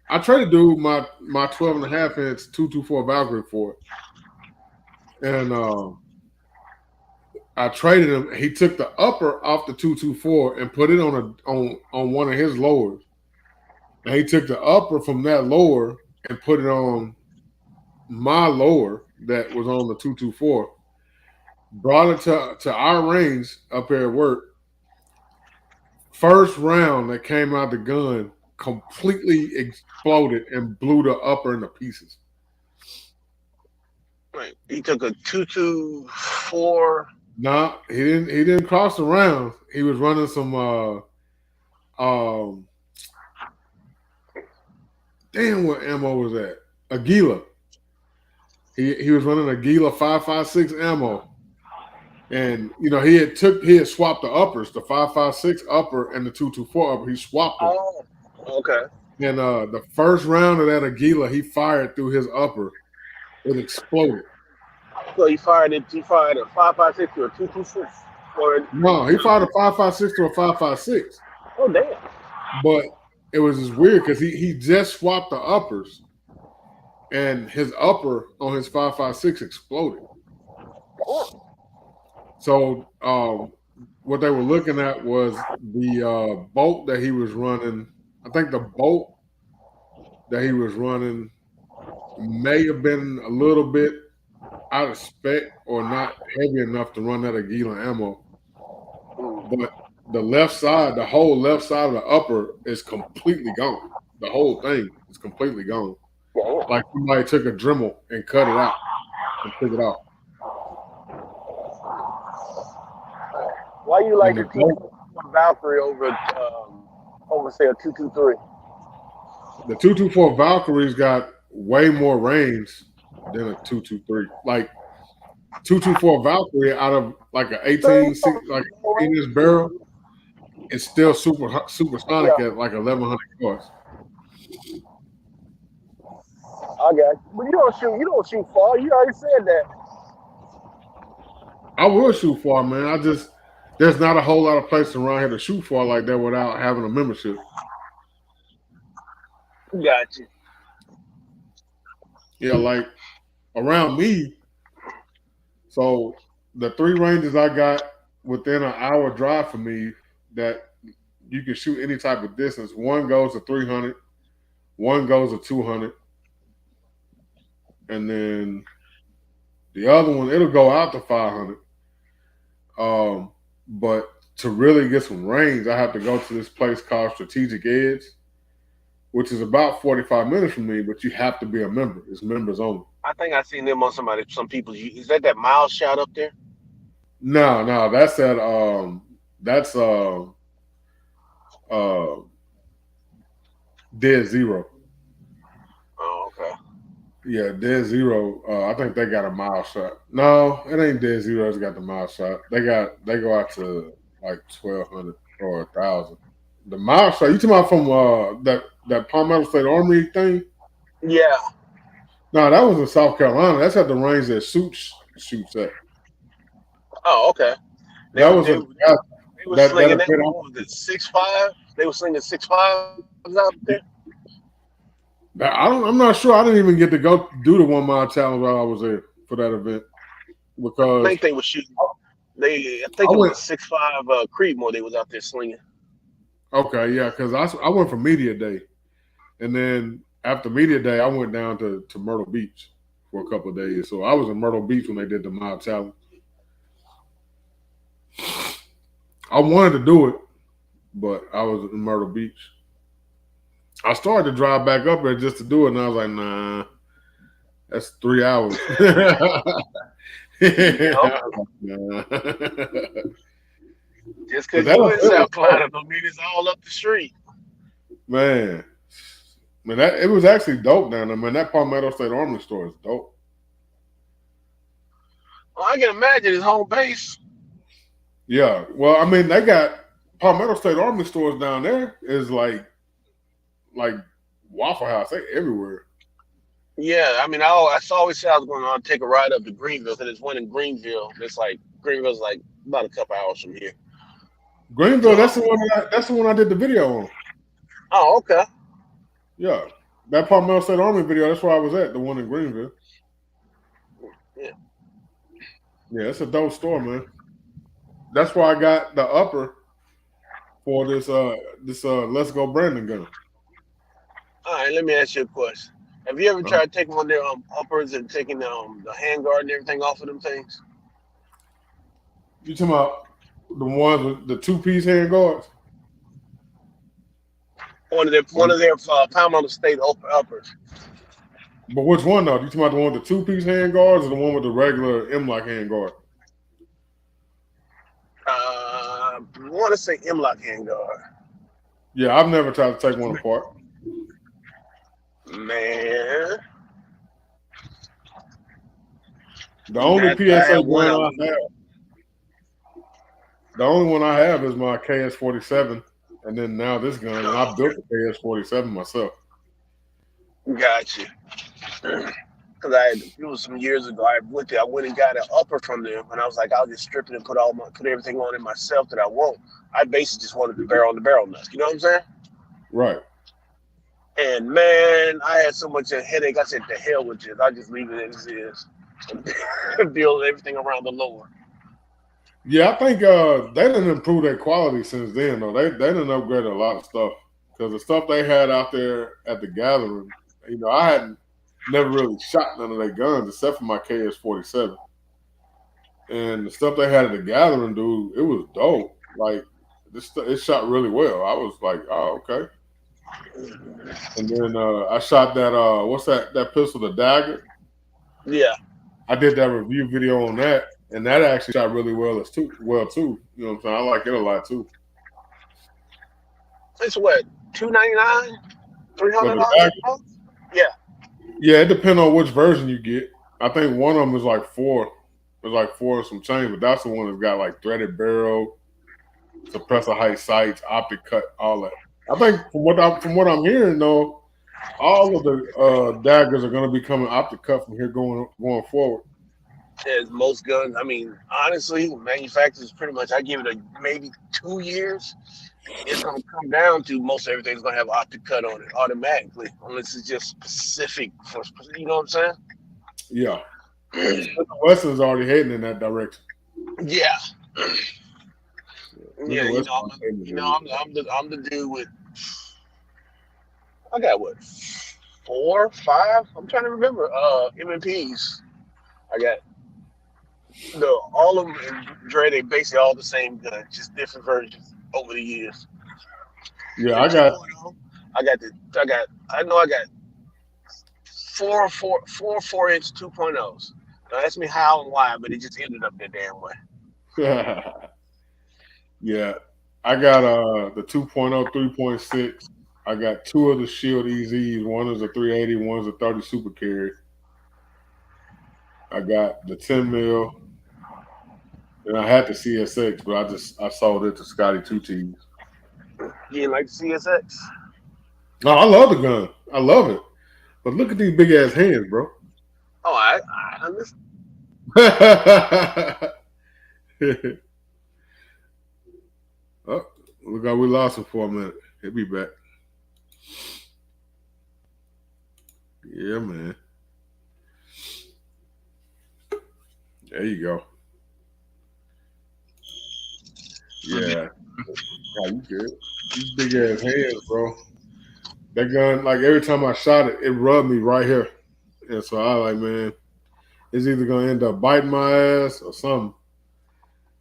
my 12.5 inch 224 Valkyrie for it, and I traded him. He took the upper off the 224 and put it on one of his lowers. And he took the upper from that lower and put it on my lower that was on the 224. Brought it to our range up here at work. First round that came out the gun completely exploded and blew the upper into pieces. Right. He took a 224. No, he didn't cross the rounds. He was running some um damn, what ammo was that? Aguila. He was running a Gila 5.56 ammo. And he had swapped the uppers, the 5.56 upper and the 224 upper. He swapped them. Oh, okay. And the first round of that Aguila, he fired through his upper. It exploded. So he fired a 5.56 or a 226. Or No, he fired a 5.56 to a 5.56. oh damn. But it was just weird because he just swapped the uppers, and his upper on his 5.56 exploded. So what they were looking at was the bolt that he was running. I think the bolt that he was running may have been a little bit out of spec or not heavy enough to run that Aguila ammo. But the left side, the whole left side of the upper is completely gone. The whole thing is completely gone. Damn. Like somebody took a Dremel and cut it out and took it off. Why you like And the the bolt, 224 Valkyrie over say a 223? the 224 Valkyrie's got way more range than a 223. Like 224 Valkyrie out of like an 18-inch barrel, it's still supersonic Yeah, at like 1,100 yards. I got you. But you don't shoot far. You already said that. I will shoot far, man. There's not a whole lot of places around here to shoot far like that without having a membership. Got you. Yeah, like around me. So the three ranges I got within an hour drive from me that you can shoot any type of distance. One goes to 300, one goes to 200, and then the other one it'll go out to 500. But to really get some range, I have to go to this place called Strategic Edge, which is about 45 minutes from me. But you have to be a member. It's members only. I think I seen them on some people's. Is that mile shot up there? No, that's at that's uh Dead Zero. Oh, okay. Yeah, Dead Zero. I think they got a mile shot. No, it ain't Dead Zero's got the mile shot. They go out to like 1,200 or 1,000. The mile shot. You talking about from that Palmetto State Armory thing? Yeah. No, that was in South Carolina. That's at the range that shoots at. Oh, okay. They That were was they, a they were that slinging that. event. What was it? 6.5. They were slinging 6.5s out there. I'm not sure. I didn't even get to go do the 1 mile challenge while I was there for that event I because think they were shooting. I I think it was went. a 6.5 Creedmoor they was out there slinging. Okay, yeah, because I went for media day, and then after media day, I went down to Myrtle Beach for a couple of days. So I was in Myrtle Beach when they did the mile challenge. I wanted to do it, but I was in Myrtle Beach. I started to drive back up there just to do it, and I was like, nah, that's 3 hours. Yep. Nah. Just But because you in it was South Carolina don't mean it's all up the street. man, it was actually dope down there, man. That Palmetto State Armory store is dope. Well, I can imagine his home base. Yeah, well, I mean, they got Palmetto State Army stores down there is like Waffle House. They everywhere. Yeah, I mean, I always say I was going to take a ride up to Greenville because there's one in Greenville. It's like Greenville's like about a couple hours from here. Greenville, So, that's the one I did the video on. oh, okay. Yeah, that Palmetto State Army video. That's where I was at, the one in Greenville. Yeah. Yeah, it's a dope store, man. That's why I got the upper for this Let's Go Brandon gun. All right, let me ask you a question. Have you ever tried taking one of their uppers and taking the handguard and everything off of them things? You talking about the ones with the 2-piece hand guards? One of their Palmetto State uppers. But which one though? You talking about the one with the 2-piece hand guards or the one with the regular M-lock hand guard? I want to say M-lock handguard. Yeah, I've never tried to take one apart. Man, The only I PSA have one. gun I have, the only one I have is my KS-47, and then now this gun, and I built the KS-47 myself. Got you. because it was some years ago. I went and got an upper from them, and I was like, I'll just strip it and put everything on it myself that I want. I basically just wanted the barrel nut. You know what I'm saying? Right. And man, I had so much a headache. I said, "The hell with this! I just leave it as is and build everything around the lower." Yeah, I think they didn't improve their quality since then though. They didn't upgrade a lot of stuff because the stuff they had out there at the gathering, I hadn't never really shot none of their guns except for my KS-47, and the stuff they had at the gathering, dude, it was dope. Like it shot really well. I was like, oh okay. And then I shot that what's that pistol, the dagger. Yeah, I did that review video on that, and that actually shot really well too. You know what I'm saying? I like it a lot too. it's what, $299, three But hundred the dagger, dollars. Yeah, yeah, it depends on which version you get. I think one of them is like four. It's like four and some change, but that's the one that's got like threaded barrel, suppressor height sights, optic cut, all that. I think from what I'm hearing though, all of the daggers are going to be coming optic cut from here going forward. as most guns. I mean, honestly, manufacturers pretty much. I give it a maybe 2 years. It's gonna come down to most everything's gonna have optic cut on it automatically, unless it's just specific for. You know what I'm Yeah, saying? Weston's already heading in that direction. Yeah, yeah. Weston's already heading in that I'm the dude with. I got what, 4, 5? I'm trying to remember. MMPs. I got all of them in Dre. They basically all the same gun, just different versions over the years. Yeah, The I got 2.0. I got four 4-inch 2.0s. Don't ask me how and why, but it just ended up that damn way. yeah. I got the 2.0, 3.6. I got two of the Shield EZs. One is a 380, one's a 30 Super Carry. I got the 10 mil, and I had the CSX, but I sold it to Scotty 2Ts. You didn't like the CSX? No, I love the gun. I love it. But look at these big ass hands, bro. Oh, I understand. Oh, look how we lost him for a minute. He'll be back. Yeah, man. There you go. Yeah. Oh, you good. These big ass hands, bro. That gun, like every time I shot it, it rubbed me right here. And so I like, man, it's either gonna end up biting my ass or something.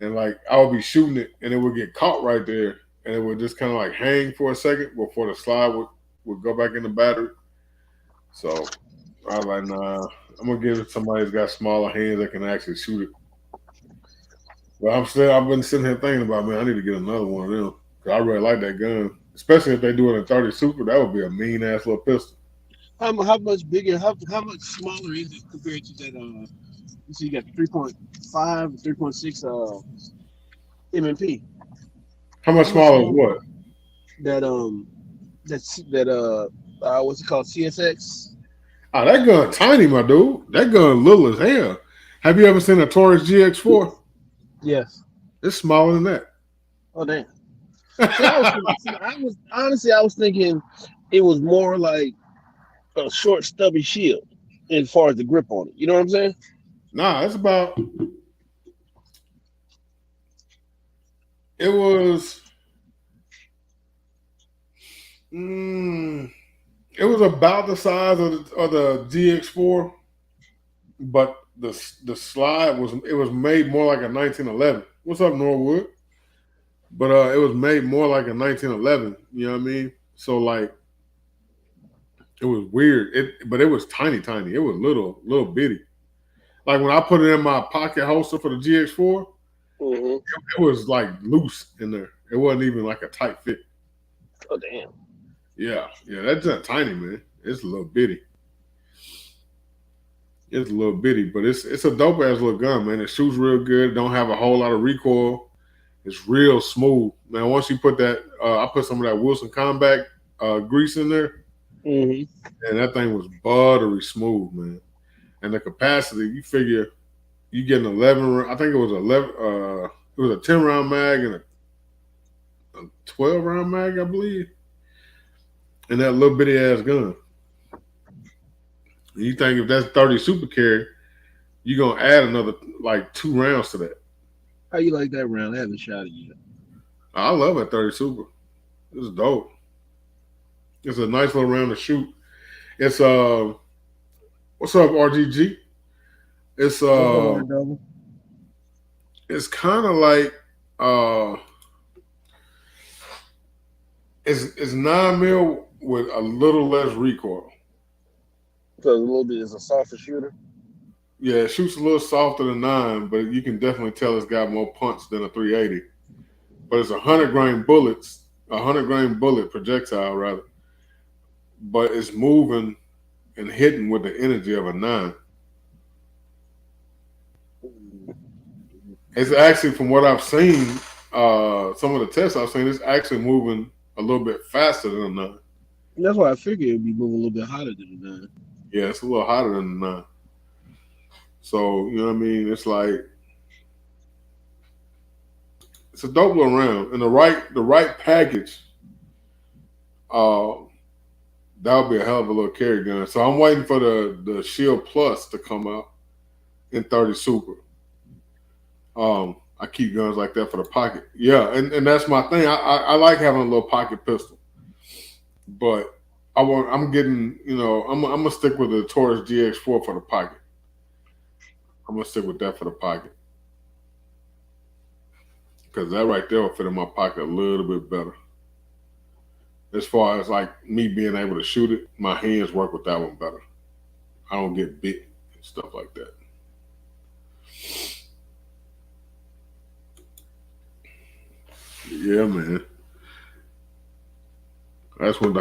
And like I would be shooting it and it would get caught right there. And it would just kind of like hang for a second before the slide would go back in the battery. So I was like, nah, I'm gonna give it to somebody that's got smaller hands that can actually shoot it. But I've been sitting here thinking about, man, I need to get another one of them. Cause I really like that gun. Especially if they do it in 30 Super, that would be a mean ass little pistol. How much bigger? How much smaller is it compared to that? You see, you got 3.5, 3.6 MMP. How much How much smaller is smaller? what? That what's it called? CSX. Oh, that gun tiny, my dude. That gun little as hell. Have you ever seen a Taurus GX4? Yes. It's smaller than that. Oh damn. See, I was thinking it was more like a short, stubby shield as far as the grip on it. You know what I'm saying? Nah, it's about. It was. It was about the size of the GX4, but the slide was made more like a 1911. What's up, Norwood? But it was made more like a 1911. You know what I mean? So like, it was weird. But it was tiny. It was little bitty. Like when I put it in my pocket holster for the GX4, Mm-hmm. it was like loose in there. It wasn't even like a tight fit. Oh damn. Yeah, that's not tiny, man. It's a little bitty. It's a little bitty, but it's a dope ass little gun, man. It shoots real good. Don't have a whole lot of recoil. It's real smooth, man. Once you put that, I put some of that Wilson Combat grease in there, Mm-hmm. and that thing was buttery smooth, man. and the capacity, you figure you get an 11. I think it was 11. It was a 10-round mag and a 12-round mag, I believe, and that little bitty ass gun. And you think if that's 30 super carry, you're gonna add another like 2 rounds to that. How you like that round? I haven't shot it yet. I love a 30 super. It's dope. It's a nice little round to shoot. It's what's up, RGG? It's Double. it's kind of like it's 9 mil with a little less recoil. So a little bit is a softer shooter. Yeah, it shoots a little softer than 9, but you can definitely tell it's got more punch than a 380. But it's 100-grain bullets, 100-grain bullet projectile rather. But it's moving and hitting with the energy of a 9. It's actually, from what I've seen, some of the tests I've seen, it's actually moving a little bit faster than a 9. That's why I figured it'd be moving a little bit hotter than the 9. Yeah, it's a little hotter than the 9. So, you know what I mean? It's like, it's a dope little round. And the right package, that would be a hell of a little carry gun. So I'm waiting for the Shield Plus to come out in 30 Super. I keep guns like that for the pocket. Yeah, and that's my thing. I like having a little pocket pistol. But I'm getting, I'm gonna stick with the Taurus GX4 for the pocket. I'm gonna stick with that for the pocket. Because that right there will fit in my pocket a little bit better. As far as like me being able to shoot it, my hands work with that one better. I don't get bit and stuff like that. Yeah, man. That's when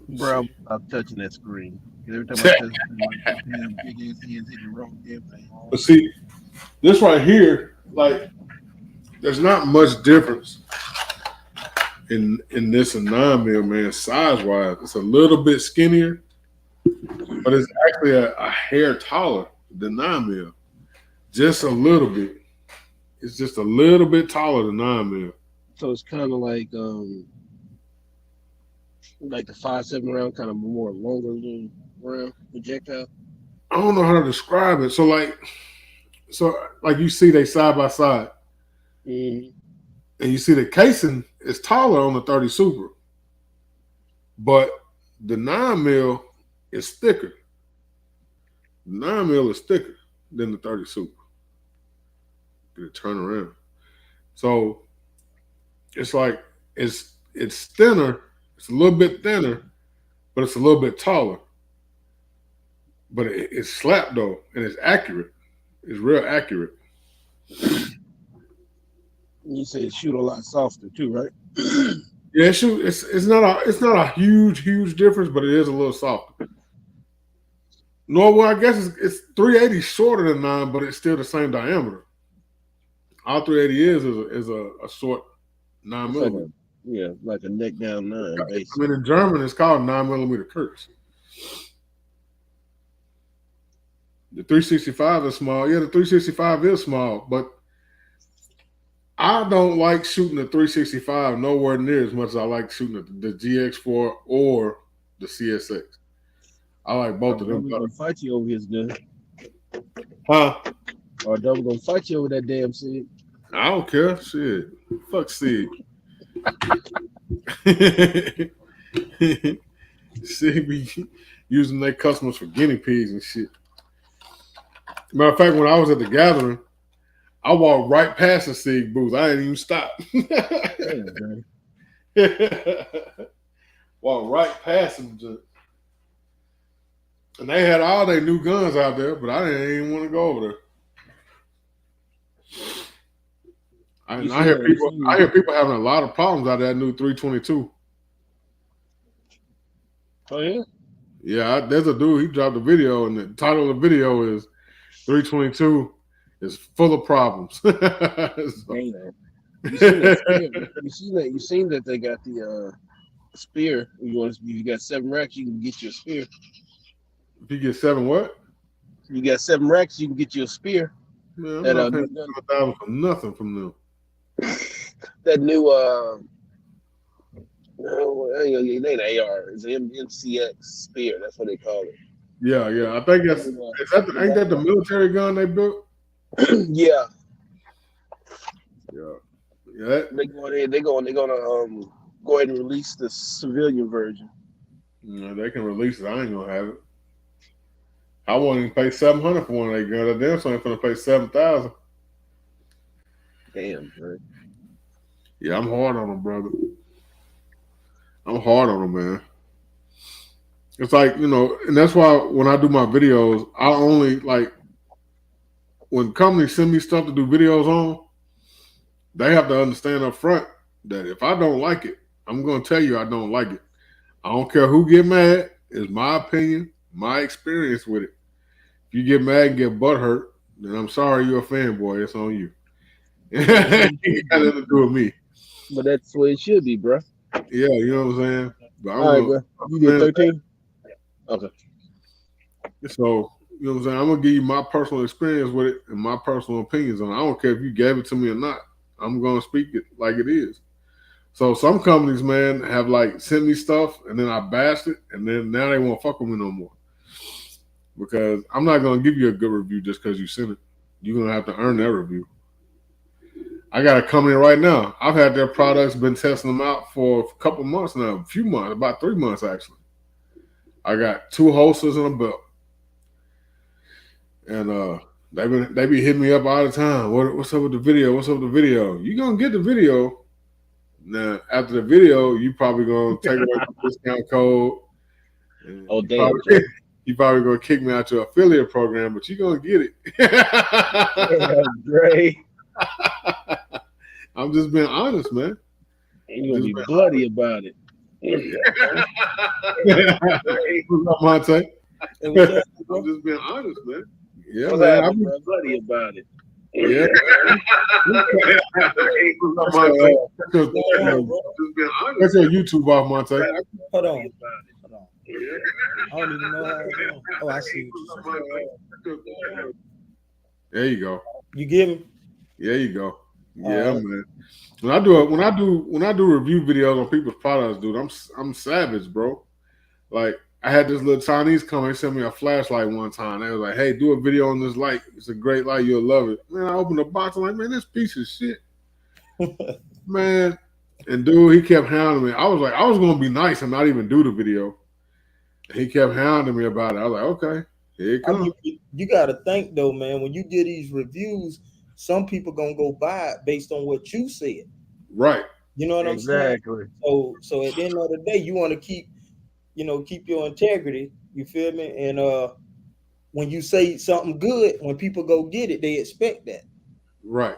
Bro, I'm touching that screen. Every time I touch it, my damn big ass hands hit the wrong damn thing. But see, this right here, like, there's not much difference in this and 9 mil, man, size wise. It's a little bit skinnier, but it's actually a hair taller than 9 mil. Just a little bit. It's just a little bit taller than 9 mil. So it's kind of like the 5.7 round, kind of more longer little round projectile. I don't know how to describe it. So like you see they side by side. Mm-hmm. And you see the casing is taller on the 30 Super. But the 9 mil is thicker. The 9 mil is thicker than the 30 Super. Get it turn around. So it's like it's thinner. It's a little bit thinner, but it's a little bit taller. But it's slapped though, and it's accurate. It's real accurate. You say it shoot a lot softer too, right? Yeah, it's not a huge difference, but it is a little softer. No, well, I guess it's 380 shorter than 9, but it's still the same diameter. All 380 is a short 9 millimeter. Like a neck down 9. Basically. I mean, in German, it's called 9mm Kurz. The 365 is small. Yeah, the 365 is small, but I don't like shooting the 365 nowhere near as much as I like shooting the GX4 or the CSX. I like both of them. Double gonna fight you over his gun. Huh? Or Double gonna fight you over that damn Sig. I don't care. Shit. Fuck Sig. Sig be using their customers for guinea pigs and shit. Matter of fact, when I was at the gathering, I walked right past the Sig booth. I didn't even stop. Walked right past them. And they had all their new guns out there, but I didn't even want to go over there. I hear people having a lot of problems out of that new 322. Oh yeah? Yeah, there's a dude, he dropped a video, and the title of the video is 322 is full of problems. So, You seen that? You seen that they got the spear. If you got 7 racks, you can get your spear. If you get 7 what? You got 7 racks, you can get you a spear. Man, I'm That not paying 7,000 for nothing from them. that new no, it ain't AR. It's an MCX spear. That's what they call it. Yeah, I think that's ain't that the military gun they built? Yeah, Yeah. That, they're gonna go ahead and release the civilian version. they can release it. I ain't gonna have it. I won't even pay 700 for one of their guns. Damn, so I'm gonna pay 7,000. Damn, bro. Yeah, I'm hard on them, brother. I'm hard on them, man. It's like, and that's why when I do my videos, I only like when companies send me stuff to do videos on, they have to understand up front that if I don't like it, I'm gonna tell you I don't like it. I don't care who get mad. It's my opinion, my experience with it. If you get mad and get butthurt, then I'm sorry you're a fanboy. It's on you. It got nothing to do with me. But that's the way it should be, bro. Yeah, you know what I'm saying? But All right, bro. You did 13? Okay. So, you know what I'm saying? I'm going to give you my personal experience with it and my personal opinions on it. I don't care if you gave it to me or not. I'm going to speak it like it is. So some companies, man, have like sent me stuff and then I bashed it and then now they won't fuck with me no more. Because I'm not going to give you a good review just because you sent it. You're going to have to earn that review. I got a company right now. I've had their products, been testing them out for a couple months now, a few months, about 3 months actually. I got 2 holsters and a belt. And they be hitting me up all the time. What's up with the video? What's up with the video? You gonna get the video. Now after the video, you probably gonna take away the discount code. Oh damn! You probably gonna kick me out your affiliate program, but you gonna get it. Damn, Dre. I'm just being honest, man. You gonna be bloody about it. What's up, Monte? I'm just being honest, man. Yeah, man. I'm bloody about it. Yeah. That's your YouTube off, Monte. Hold on. I don't even know how it's going. Oh, I see what you're saying. There you go. You get me? There you go. Yeah, man. When I do review videos on people's products, dude, I'm savage, bro. Like I had this little Chinese company send me a flashlight one time. They was like, "Hey, do a video on this light. It's a great light. You'll love it." Man, I opened the box. I'm like, "Man, this piece of shit, man." And dude, he kept hounding me. I was like, I was gonna be nice and not even do the video. He kept hounding me about it. I was like, okay, here it comes. You gotta think though, man. When you get these reviews, some people gonna go buy it based on what you said. Right. You know what I'm saying? Exactly. So at the end of the day, you want to keep your integrity. You feel me? And when you say something good, when people go get it, they expect that. Right.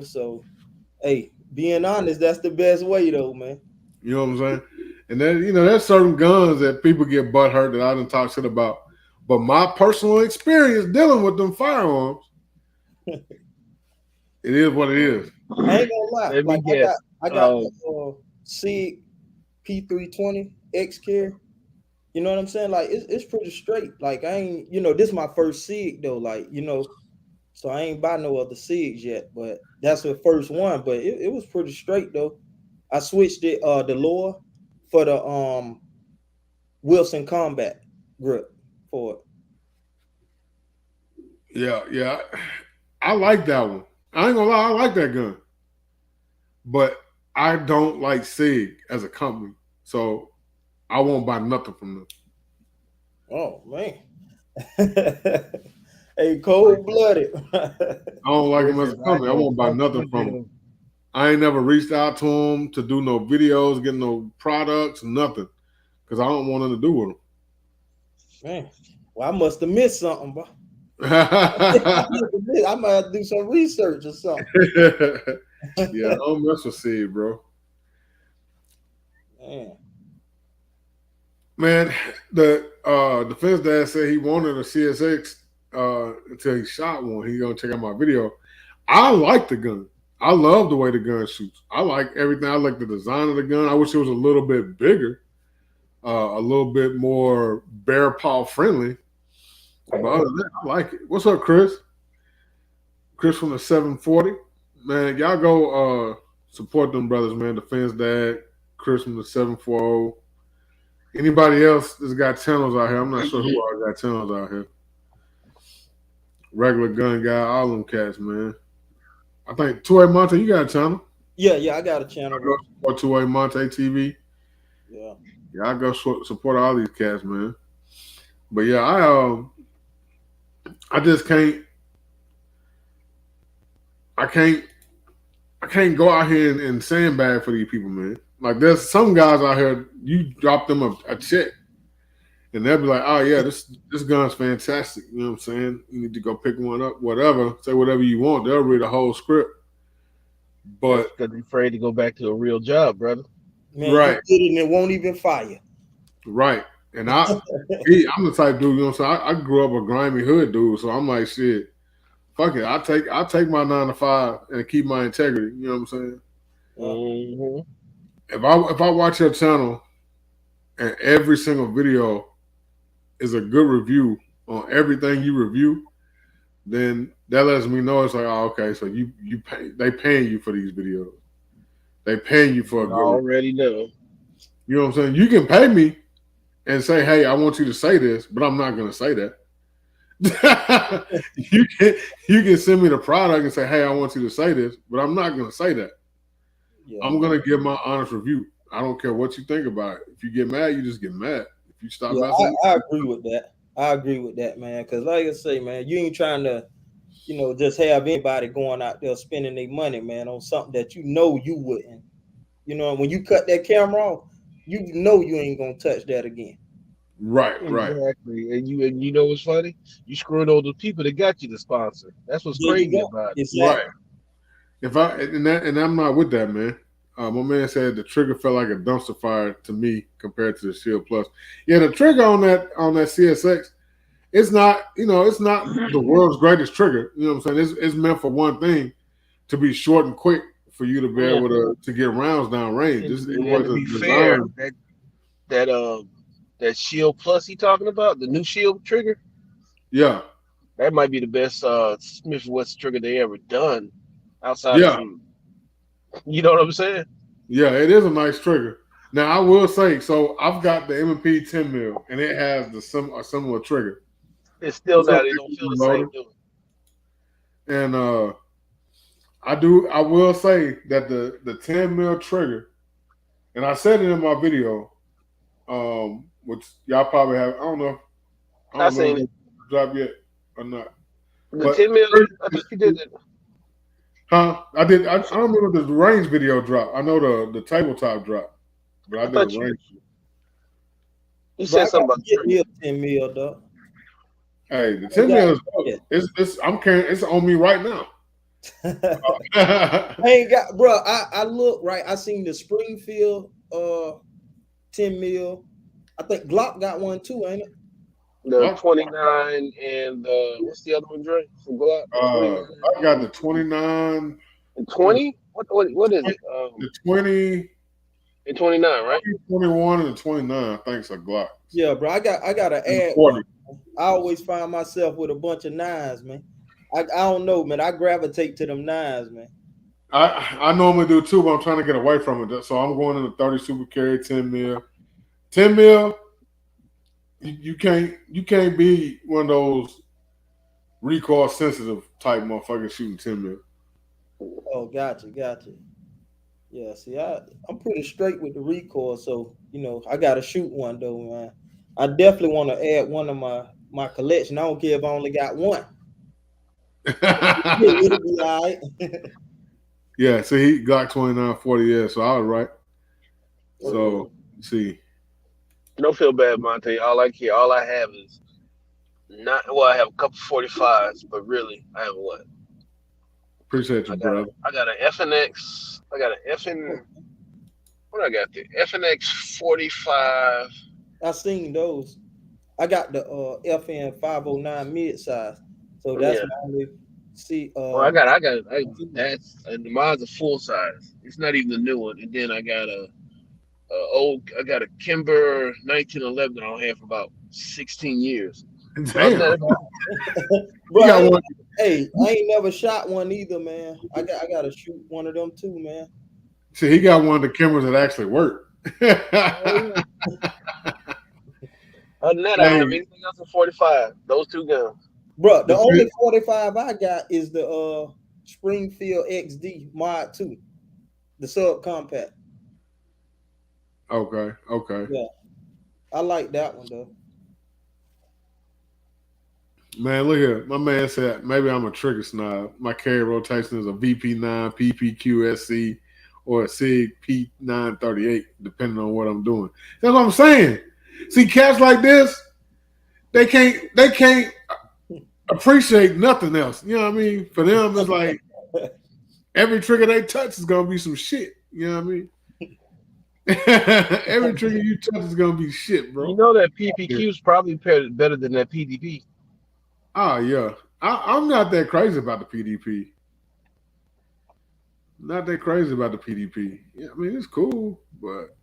So hey, being honest, that's the best way though, man. You know what I'm saying? And then, there's certain guns that people get butthurt that I didn't talk shit about. But my personal experience dealing with them firearms, it is what it is. I ain't gonna lie. Like I got the SIG P320 X Care. You know what I'm saying? Like it's pretty straight. Like I ain't, this is my first SIG though. Like, so I ain't buy no other SIGs yet, but that's the first one. But it was pretty straight though. I switched it the lower for the Wilson Combat grip for it. Yeah. I like that one. I ain't gonna lie, I like that gun. But I don't like SIG as a company. So I won't buy nothing from them. Oh man. Hey, cold-blooded. I don't like them as a company. I won't buy nothing from them. I ain't never reached out to them to do no videos, get no products, nothing. Because I don't want nothing to do with them. Man, well, I must have missed something, bro. I might have to do some research or something. Yeah, don't mess with SIG, bro. Man, the defense dad said he wanted a CSX until he shot one. He's gonna check out my video. I like the gun. I love the way the gun shoots. I like everything. I like the design of the gun. I wish it was a little bit bigger. a little bit more bear paw friendly. But other than that, I like it. What's up, Chris? Chris from the 740. Man, y'all go support them brothers, man. The Fans Dad, Chris from the 740. Anybody else that's got channels out here? I'm not sure who all got channels out here. Regular Gun Guy, all them cats, man. I think 2A Monte, you got a channel. Yeah, I got a channel. Go support 2A Monte TV. Yeah, I go support all these cats, man. But yeah, I just can't. I can't go out here and sandbag for these people, man. Like there's some guys out here, you drop them a check, and they'll be like, "Oh yeah, this gun's fantastic." You know what I'm saying? You need to go pick one up, whatever. Say whatever you want. They'll read the whole script. But because they're afraid to go back to a real job, brother. man, right, you get it and it won't even fire. Right, and I'm the type dude. You know what I'm saying? I grew up a grimy hood dude, so I'm like, shit. Fuck it, I'll take my 9 to 5 and keep my integrity. You know what I'm saying? Mm-hmm. If I watch your channel and every single video is a good review on everything you review, then that lets me know it's like, oh, okay, so you pay, they paying you for these videos. They paying you for a good already know. You know what I'm saying? You can pay me and say, hey, I want you to say this, but I'm not gonna say that. you can send me the product and say, hey, I want you to say this, but I'm not gonna say that. Yeah. I'm gonna give my honest review. I don't care what you think about it. If you get mad, you just get mad. If you stop messing, I agree with that. I agree with that, man. Because like I say, man, you ain't trying to, just have anybody going out there spending their money, man, on something that you wouldn't. When you cut that camera off, you ain't gonna touch that again. Right. Exactly. And you know what's funny? You screwing over the people that got you the sponsor. That's what's crazy about it. Exactly. Right. And I'm not with that, man. My man said the trigger felt like a dumpster fire to me compared to the Shield Plus. Yeah, the trigger on that CSX, it's not the world's greatest trigger. You know what I'm saying? It's meant for one thing, to be short and quick for you to be able to get rounds down range. To be fair, that Shield Plus he talking about, the new Shield trigger. Yeah, that might be the best Smith & Wesson trigger they ever done. Outside of some, you know what I'm saying? Yeah, it is a nice trigger. Now I will say, so I've got the M&P 10 mil, and it has a similar trigger. It's still not. It don't feel the same, do it? And I will say that the 10 mil trigger, and I said it in my video, which y'all probably have. I don't know if it dropped yet or not. The 10 mil, I think you did it. Huh? I did. I don't remember the range video drop. I know the tabletop drop, but I did the range. You said something about the 10 mil, though. Hey, the 10 mil is I'm carrying. It's on me right now. I ain't got, bro. I look right. I seen the Springfield 10 mil. I think Glock got one too, ain't it? The 29 and what's the other one, Dre? From Glock. I got the 29 and 20. What is it? The 20 and 29, right? 21 and the 29. I think it's a Glock. Yeah, bro. I got to add 40. I always find myself with a bunch of nines, man. I don't know, man. I gravitate to them nines, man. I normally do too, but I'm trying to get away from it. So I'm going in the 30 super carry 10 mil. 10 mil. You can't be one of those recoil sensitive type motherfuckers shooting 10 mil. Oh, gotcha. Yeah, see, I'm pretty straight with the recoil, so I gotta shoot one though, man. I definitely want to add one of my collection. I don't care if I only got one. It'll be all right. Yeah, so he got 2940, yeah, so I was right. So see. Don't feel bad, Monte. All I have is I have a couple 45s, but really I have what? Appreciate you, brother. I got an FNX. I got an what I got there? FNX 45. I seen those. I got the FN 509 mid size. So that's my only see. I got that's and mine's a full size. It's not even the new one. And then I got I got a Kimber 1911 I don't have for about 16 years. But other Damn. than that, You Bro, got one. hey, I ain't never shot one either, man. I gotta shoot one of them too, man. See, he got one of the cameras that actually work. other than that, I don't have Hey, anything else in 45. Those two guns. Bro, the the only 45 I got is the Springfield XD Mod 2, the subcompact. okay. Yeah, I like that one though. Man, look here. My man said maybe I'm a trigger snob. My carry rotation is a VP9, PPQSC, or a SIG P938, depending on what I'm doing. That's what I'm saying. See, cats like this, they can't appreciate nothing else. You know what I mean? For them, it's like every trigger they touch is gonna be some shit. You know what I mean? Every trigger you touch is gonna be shit, bro. You know that PPQ is probably better than that PDP. Oh yeah. I'm not that crazy about the PDP. Not that crazy about the PDP. Yeah, I mean it's cool, but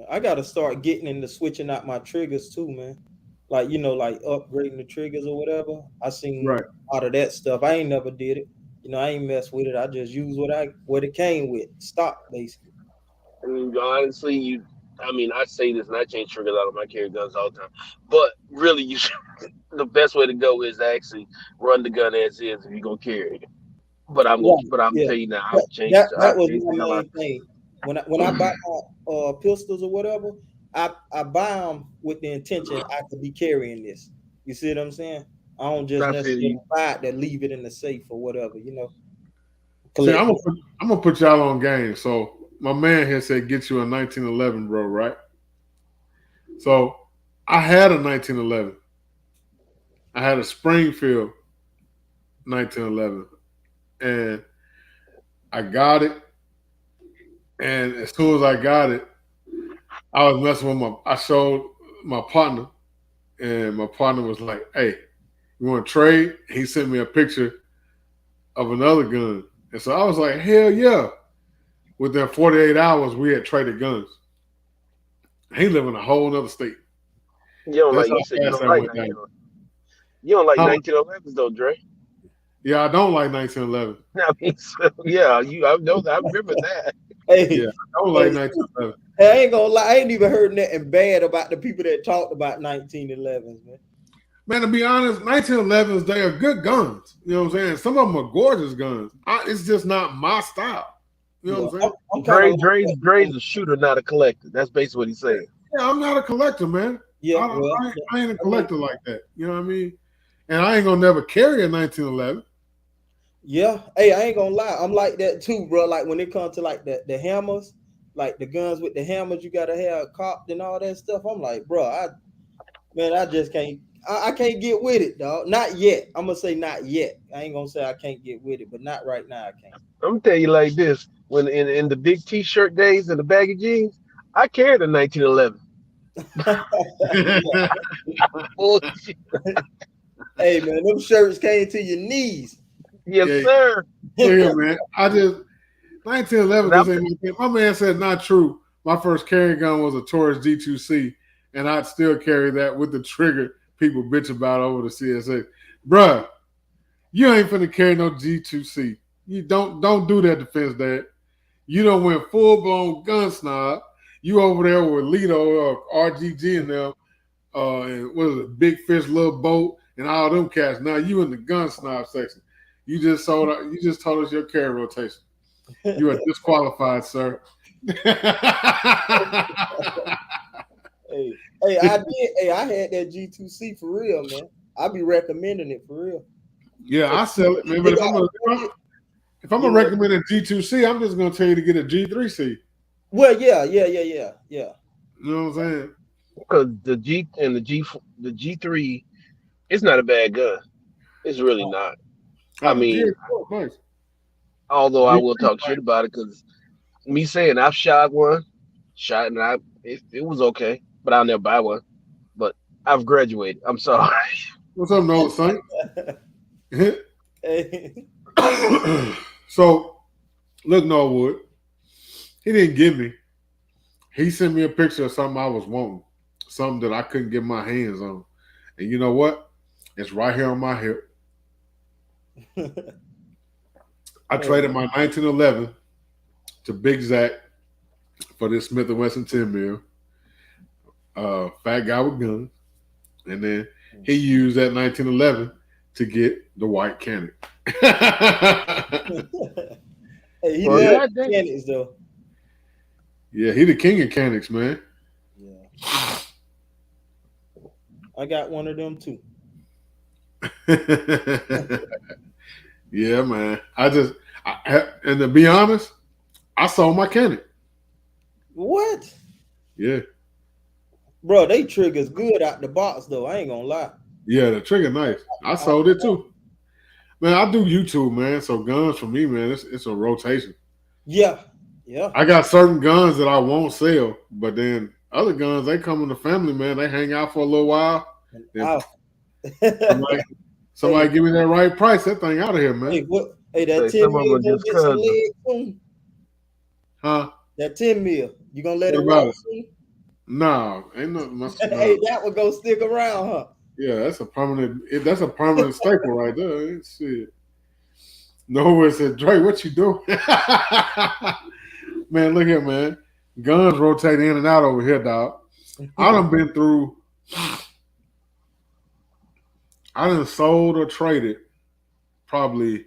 I gotta start getting into switching out my triggers too, man. Like like upgrading the triggers or whatever. I seen right. out of that stuff. I ain't never did it. I ain't mess with it. I just use what it came with, stock basically. I mean, honestly, I say this and I change triggers out of my carry guns all the time. But really, the best way to go is to actually run the gun as is if you're gonna carry it. But I'm Right. gonna Yeah. tell you now, That I've was changed my the hell out. main thing. When I buy my pistols or whatever, I buy them with the intention I could be carrying this. You see what I'm saying? I don't just I feel necessarily you. buy it to leave it in the safe or whatever. See, Collect. I'm gonna put y'all on game. So my man here said get you a 1911, bro, right? So I had a 1911. I had a Springfield 1911, and I got it. And as soon as I got it, I was messing with I showed my partner, and my partner was like, "Hey, you want to trade?" He sent me a picture of another gun, and so I was like, "Hell yeah!" Within 48 hours, we had traded guns. He live in a whole other state. That's You said how you fast don't that like went down. 1911. You don't like Huh? 1911s though, Dre. Yeah, I don't like 1911. I mean, so, yeah, I know that. I remember that. Yeah, Hey, I don't like hey, 1911. I ain't gonna lie. I ain't even heard nothing bad about the people that talked about 1911s, man. Man, to be honest, 1911s, they are good guns. You know what I'm saying? Some of them are gorgeous guns. It's just not my style. You know Yeah, what I'm saying? I'm kind of Dre's a shooter, not a collector. That's basically what he's saying. Yeah, I'm not a collector, man. yeah. I, Well, I, I ain't a I mean, collector like that. You know what I mean? And I ain't gonna never carry a 1911. yeah. Hey, I ain't gonna lie. I'm like that too, bro. Like when it comes to like the hammers, like the guns with the hammers, you gotta have cocked and all that stuff. I'm like, bro, I just can't. I can't get with it, dog. Not yet. I'm gonna say not yet. I ain't gonna say I can't get with it, but not right now. I can't. I'm gonna tell you like this: when in the big T-shirt days and the baggy jeans, I carried a 1911. Yeah. Bullshit. Hey man, them shirts came to your knees. Yes, Yeah, sir. look here, man. 1911 And just I'm, ain't my thing. My man said not true. My first carry gun was a Taurus G2C, and I'd still carry that with the trigger people bitch about over the CSA. Bruh, you ain't finna carry no G2C. You don't do that, Defense Dad. You don't went full blown gun snob. You over there with Lido or RGG and them, and what is it, Big Fish, Little Boat, and all them cats. Now you in the gun snob section. You just told us your carry rotation. You are disqualified, sir. Hey, I did. Hey, I had that G2C for real, man. I be recommending it for real. Yeah, I sell it, man. But if I'm gonna recommend a G2C, I'm just gonna tell you to get a G3C. Well, yeah. You know what I'm saying? because the G and the G3, it's not a bad gun. It's really not. I The mean, G4 is nice. although I will G3 talk shit about it because me saying I've shot and it was okay, but I'll never buy one. But I've graduated. I'm sorry. What's up, Noah Saint? Hey. So, look, Norwood, he didn't give me. he sent me a picture of something I was wanting, something that I couldn't get my hands on. And you know what? It's right here on my hip. I traded my 1911 to Big Zach for this Smith & Wesson 10 mil. Fat guy with guns. And then he used that 1911 to get the white cannon. Hey, he loves mechanics though. Yeah, he the king of mechanics, man. Yeah. I got one of them too. Yeah, man. And to be honest, I sold my cannon. What? Yeah. Bro, they triggers good out the box though. I ain't gonna lie. Yeah, the trigger nice. I sold it too. Man, I do YouTube, man. So guns for me, man, it's a rotation. Yeah. Yeah. I got certain guns that I won't sell, but then other guns, they come in the family, man. They hang out for a little while. Then somebody give me that right price. That thing out of here, man. Hey, what? Hey, that 10 mil gonna get some legs soon. Huh? That 10 mil. You gonna let what it roll soon? No, ain't nothing. Hey, that one gonna stick around, huh? Yeah, that's a permanent. That's a permanent staple right there. Shit. Nowhere said, Dre, what you doing? Man, look here, man. Guns rotate in and out over here, dog. I done been through. I done sold or traded probably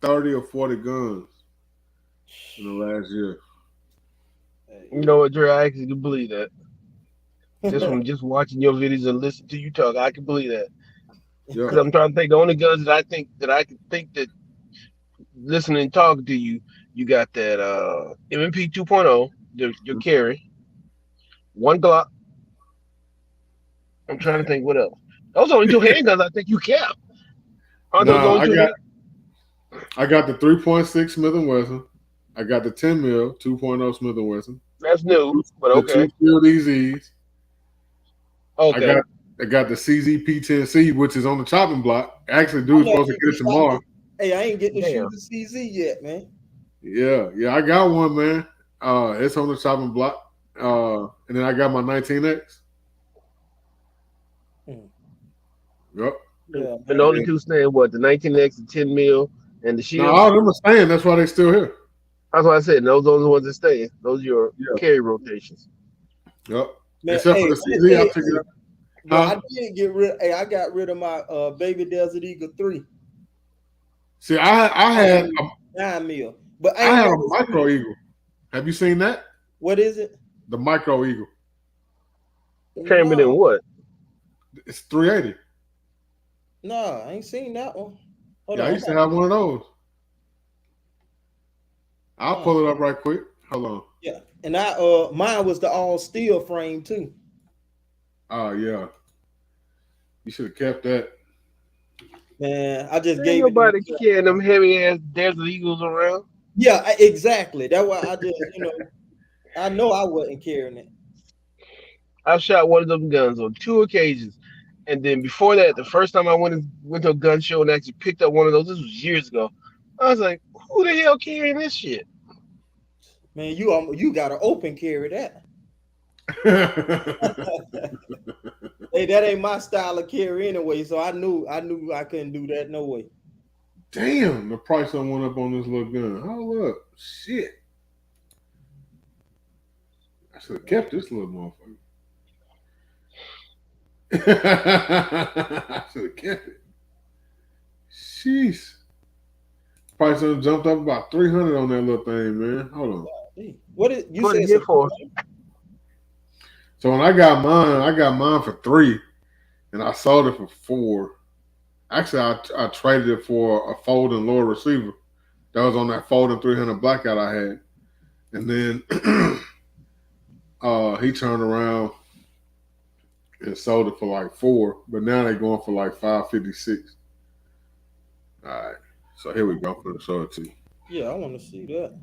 30 or 40 guns in the last year. You know what, Dre? I actually can believe that. Just from just watching your videos and listening to you talk, I can believe that. Because I'm trying to think. The only guns that I can think that listening and talking to you, you got that M&P 2.0, your carry, one Glock. I'm trying to think what else. Those are only two handguns I think you kept. Aren't those only two? I got the 3.6 Smith & Wesson. I got the 10 mil 2.0 Smith & Wesson. That's new, but okay. The 2 field EZs. Okay. I got the CZ-P10C, which is on the chopping block. Actually, dude's supposed to get it tomorrow. Hey, I ain't getting to shoot the CZ yet, man. Yeah, I got one, man. It's on the chopping block. And then I got my 19X. Yep. Yeah, and the only two staying what? The 19X, the 10 mil, and the shield. No, all of them are staying. That's why they're still here. That's what I said. Those are the ones that stay. Those are your carry rotations. Yep. Man, except for the CZ, I took it up. I did get rid. Hey, I got rid of my Baby Desert Eagle 3. See, I had 9 mil, but I had a Micro Eagle. Have you seen that? What is it? The Micro Eagle. Came in what? It's 380. No, I ain't seen that one. I used to have one of those. I'll pull it up right quick. Hold on. Yeah, and mine was the all steel frame too. Oh yeah. You should have kept that. Man, I just gave nobody carrying them heavy ass Desert Eagles around. Yeah, exactly. That's why I just, I know I wasn't carrying it. I shot one of them guns on 2 occasions. And then before that, the first time I went to a gun show and actually picked up one of those, this was years ago. I was like, who the hell carrying this shit? Man, you gotta open carry that. Hey, that ain't my style of carry anyway, so I knew I couldn't do that no way. Damn, the price on went up on this little gun. Hold up. Shit. I should have kept this little motherfucker. I should have kept it. Jeez. Price done jumped up about 300 on that little thing, man. Hold on. What did you say for? So when I got mine for 3, and I sold it for 4. Actually, I traded it for a folding lower receiver that was on that folding 300 blackout I had, and then he turned around and sold it for like 4, but now they're going for like 556. All right, so here we go for the show it to you. Yeah, I want to see that.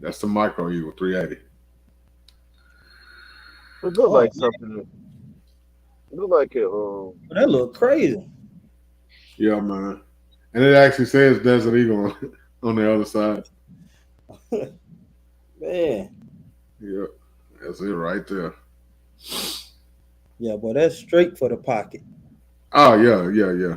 That's the Micro Eagle 380. It looked Oh, like something. It looked like a that look crazy. Yeah, man. And it actually says Desert Eagle on the other side. Man. Yeah, that's it right there. Yeah, but that's straight for the pocket. Oh yeah.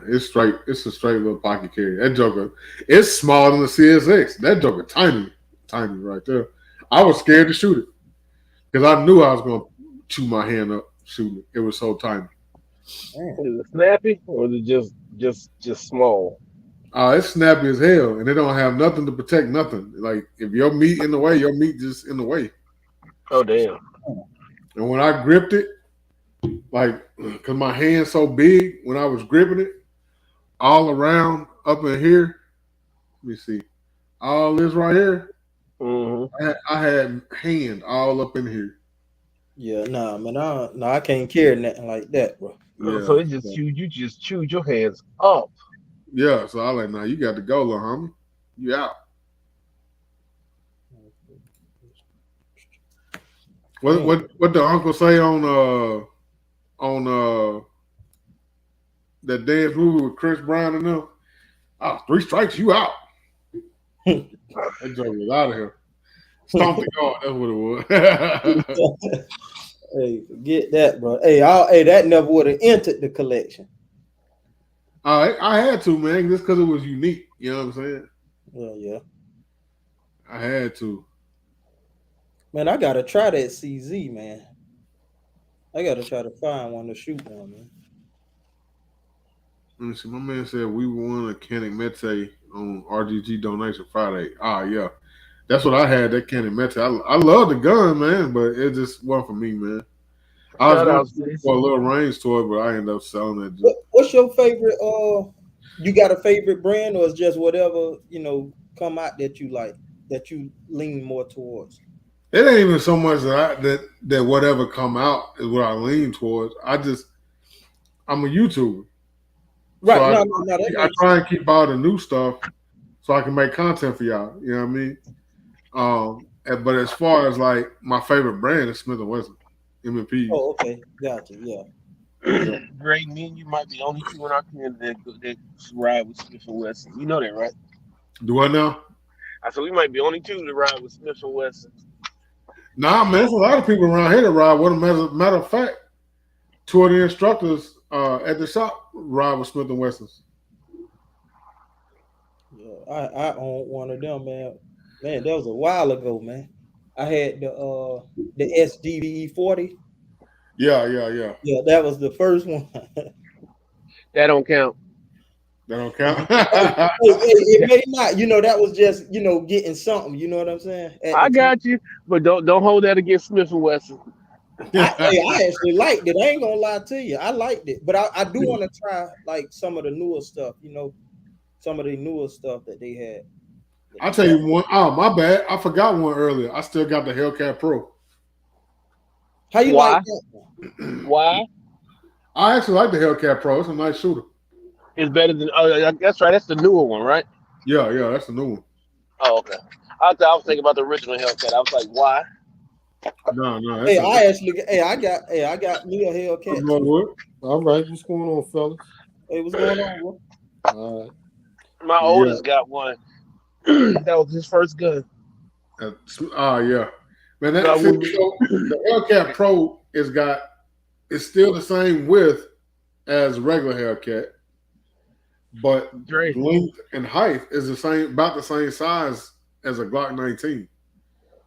It's straight. It's a straight little pocket carry. That Joker, it's smaller than the CSX. That Joker, tiny right there. I was scared to shoot it because I knew I was going to chew my hand up shooting it. It was so tiny. Man. is it snappy or is it just small? It's snappy as hell, and they don't have nothing to protect nothing. Like if your meat in the way, your meat just in the way. Oh damn. And when I gripped it, like because my hand's so big, when I was gripping it, all around up in here. Let me see. All this right here, Mm-hmm. I had hand all up in here. Yeah, nah, man. I can't carry nothing like that, bro. So Yeah, it just chewed. You just chewed your hands up. yeah. So I like, nah, you got to go, little homie. You out. What Man. what the uncle say on that dance movie with Chris Brown and them? Oh, 3 strikes, you out. That joke was out of here. Stomp the guard. That's what it was. Hey, forget that, bro. Hey, that never would have entered the collection. I had to, man, just because it was unique. You know what I'm saying? Yeah. I had to. Man, I gotta try that CZ, man. I gotta try to find one to shoot on, man. Let me see. My man said we won a Canik Mete on RGG donation Friday. Ah, yeah. That's what I had, that Canik Mete. I love the gun, man, but it just wasn't for me, man. I was Shout going out, to shoot for a Jason. little range toy, but I ended up selling it. Just, What's your favorite? You got a favorite brand, or it's just whatever come out that you like, that you lean more towards? it ain't even so much that whatever come out is what I lean towards. I'm a YouTuber. So Right? No. That I makes try and keep all the new stuff so I can make content for y'all. You know what I mean? But as far as like my favorite brand is Smith and Wesson, M&P. Oh, okay, gotcha. Yeah. Yeah. Great, me and you might be the only two in our community that ride with Smith and Wesson. You know that, right? Do I now? I said we might be only two to ride with Smith and Wesson. Nah, man, there's a lot of people around here that ride with them. As a matter of fact, two of the instructors at the shop ride with Smith and Wessons. Yeah, I own one of them, man. Man, that was a while ago, man. I had the SDVE 40. Yeah. Yeah, that was the first one. That don't count. That don't count. It may not. That was just getting something. You know what I'm saying? At the I time, got you, but don't hold that against Smith and Wesson. I actually liked it. I ain't gonna lie to you. I liked it, but I do want to try like some of the newer stuff. Some of the newer stuff that they had. I'll tell you one. Oh, my bad. I forgot one earlier. I still got the Hellcat Pro. How you Why? like that one? Why? I actually like the Hellcat Pro. It's a nice shooter. It's better than. Oh, that's right. That's the newer one, right? Yeah, that's the new one. Oh, okay. I thought I was thinking about the original Hellcat. I was like, why? No. Hey, I got me a Hellcat. All right, what's going on, fellas? Hey, what's going on, bro? All right. My oldest got one. That was his first gun. Yeah. Man, So I wouldn't- the Hellcat Pro it's still the same width as regular Hellcat, but Dre. length and height is about the same size as a Glock 19.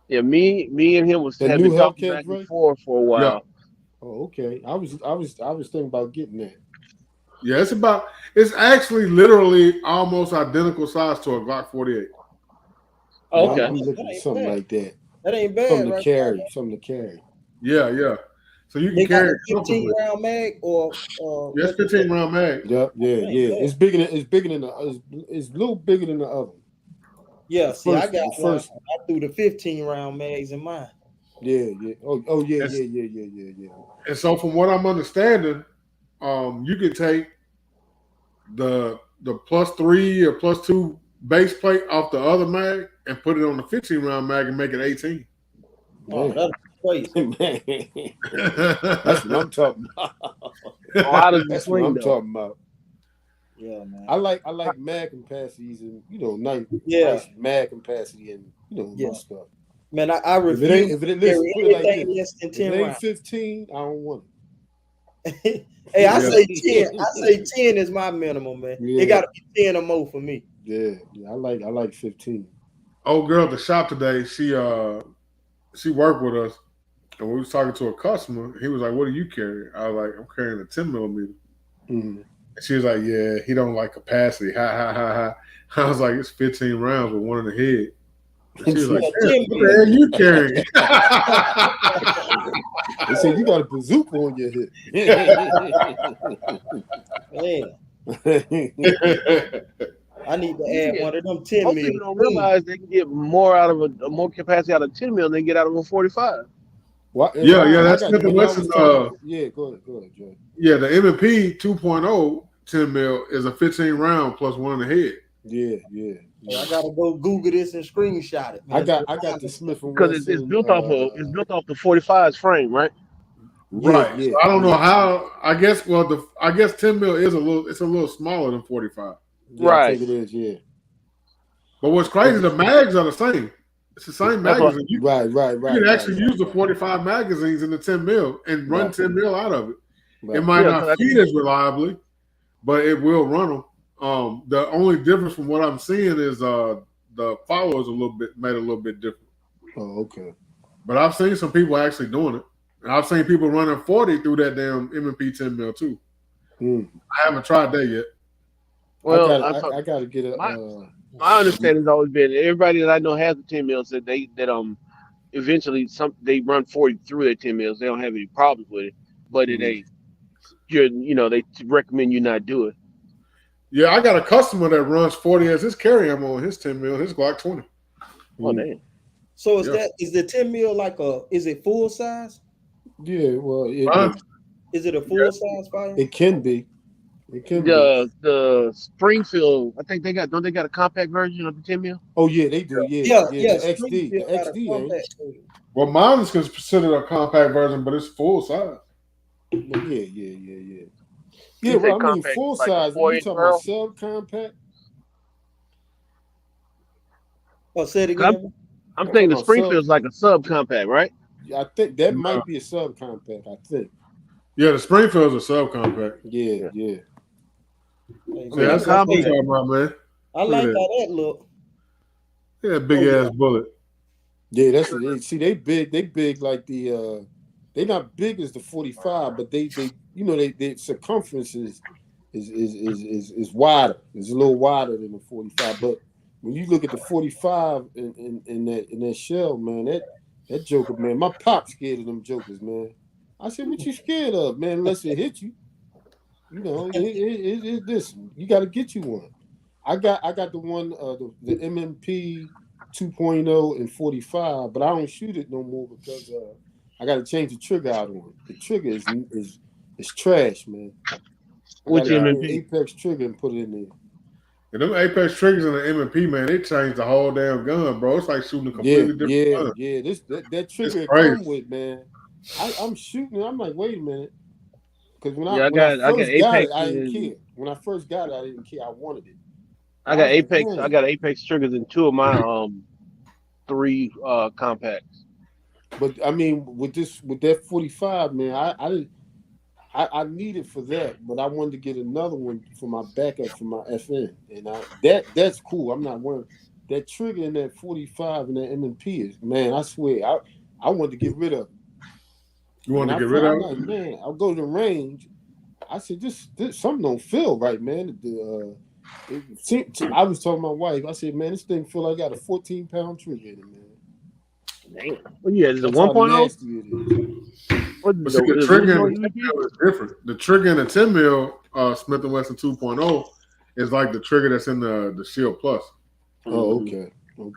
Yeah, me and him The have new been talking Hellcat, back and Dre? forth for a while. Oh, okay. I was thinking about getting that. Yeah, it's actually literally almost identical size to a Glock 48. Yeah, Okay. I'm looking at something like that. That ain't bad, Something to right? carry. Something to carry. Yeah. So you They can got carry the it 15 comfortably. round mag or Yes, 15 round mag. Yeah. Ain't bad. It's bigger than it's a little bigger than the other. Yeah, The see, I first got one, the one. first one. I threw the 15 round mags in mine. Yeah. Oh yeah. It's- And so from what I'm understanding, you can take the +3 or +2 base plate off the other mag and put it on the 15 round mag and make it 18. Oh, crazy. Man, that's what I'm talking about. How does it That's what swing I'm though? talking about. Yeah, man. I like mag capacities and nice mag capacity and my stuff. Man, I If it refuse ain't, to carry put it like anything this. less than If 10 it ain't rounds. 15, I don't want Hey, I Yeah. say 10. I say 10 is my minimum, man. Yeah. It gotta be 10 or more for me. Yeah. I like 15. Old girl at the shop today, she worked with us, and we was talking to a customer. He was like, "What do you carry?" I was like, "I'm carrying a 10 millimeter." Mm-hmm. And she was like, "Yeah, he don't like capacity." Ha ha ha ha. I was like, "It's 15 rounds with one in the head." And she was like, "Damn, what the hell you carrying?" They say you got a bazooka on your Man, I need to add one of them 10 Most mil. people don't realize they can get more out of a more capacity out of 10 mil than they get out of a 45. Yeah, that's Smith & Wesson. Yeah, go ahead, Joe. Yeah, the M&P 2.0 10 mil is a 15 round plus one in the head. Yeah. So I gotta go Google this and screenshot it. Man. I got the Smith & Wesson Because it's built off the 45's frame, right? Right. Yeah, so I don't know how. I guess 10 mil is a little smaller than 45. Yeah, Right. I think it is. Yeah. But what's crazy, the mags are the same. It's the same magazine. You can actually use the 45 magazines in the 10 mil and run 10 mil out of it. Right. It might not feed as reliably, but it will run them. The only difference from what I'm seeing is the follow is made a little bit different. Oh, okay. But I've seen some people actually doing it. And I've seen people running 40 through that damn M&P 10 mil too. I haven't tried that yet. Well, I got to get a. My understanding has always been everybody that I know has the 10 mils that eventually they run 40 through their 10 mils. They don't have any problems with it, but it ain't. They recommend you not do it. Yeah, I got a customer that runs 40 as his carry ammo on his 10 mil, his Glock 20. Oh damn. So is the 10 mil is it full size? Yeah, well, is it a full size fire? It can be. It can be. The Springfield, I think don't they got a compact version of the 10 mil? Oh yeah, they do. Yeah. The XD. The XD. Well, mine is considered a compact version, but it's full size. Yeah. Yeah, well, I mean, full size. You talking about subcompact? Oh, say it again. I'm thinking the Springfield's like a subcompact, right? I think that might be a subcompact. I think. Yeah, the Springfield's a subcompact. Yeah. That's what I'm talking about, man. I like how that look. Yeah, big ass bullet. Yeah, that's it. See, they big. They big like the. They not big as the 45, but they their circumference is wider. It's a little wider than the 45. But when you look at the 45 in that shell, man, that joker, man, my pop scared of them jokers, man. I said, what you scared of, man? Unless it hit you. Listen, you got to get you one. I got the one, the MMP 2.0 and 45, but I don't shoot it no more because I got to change the trigger out on it. The trigger is trash, man. Which MMP? Apex trigger and put it in there. And them Apex triggers in the M&P, man, they changed the whole damn gun, bro. It's like shooting a completely different gun. Yeah. That trigger it come with, man. I'm shooting. I'm like, wait a minute, because when I first got it, I didn't care. When I first got it, I didn't care. I wanted it. I got Apex. I got Apex triggers in 2 of my 3 compacts. But I mean, with that 45, man, I need it for that, but I wanted to get another one for my backup for my FN, and that's cool. I'm not worried. That trigger in that 45 and that M&P is, man, I swear, I wanted to get rid of it. You want to get rid of it? Like, man, I'll go to the range. I said, this something don't feel right, man. I was talking to my wife. I said, man, this thing feel like I got a 14-pound trigger in it, man. Damn. Well, yeah, is it 1.0? But see, the trigger in the 10 mil is different. The trigger in the 10 mil Smith & Wesson 2.0 is like the trigger that's in the Shield Plus. Oh, okay. And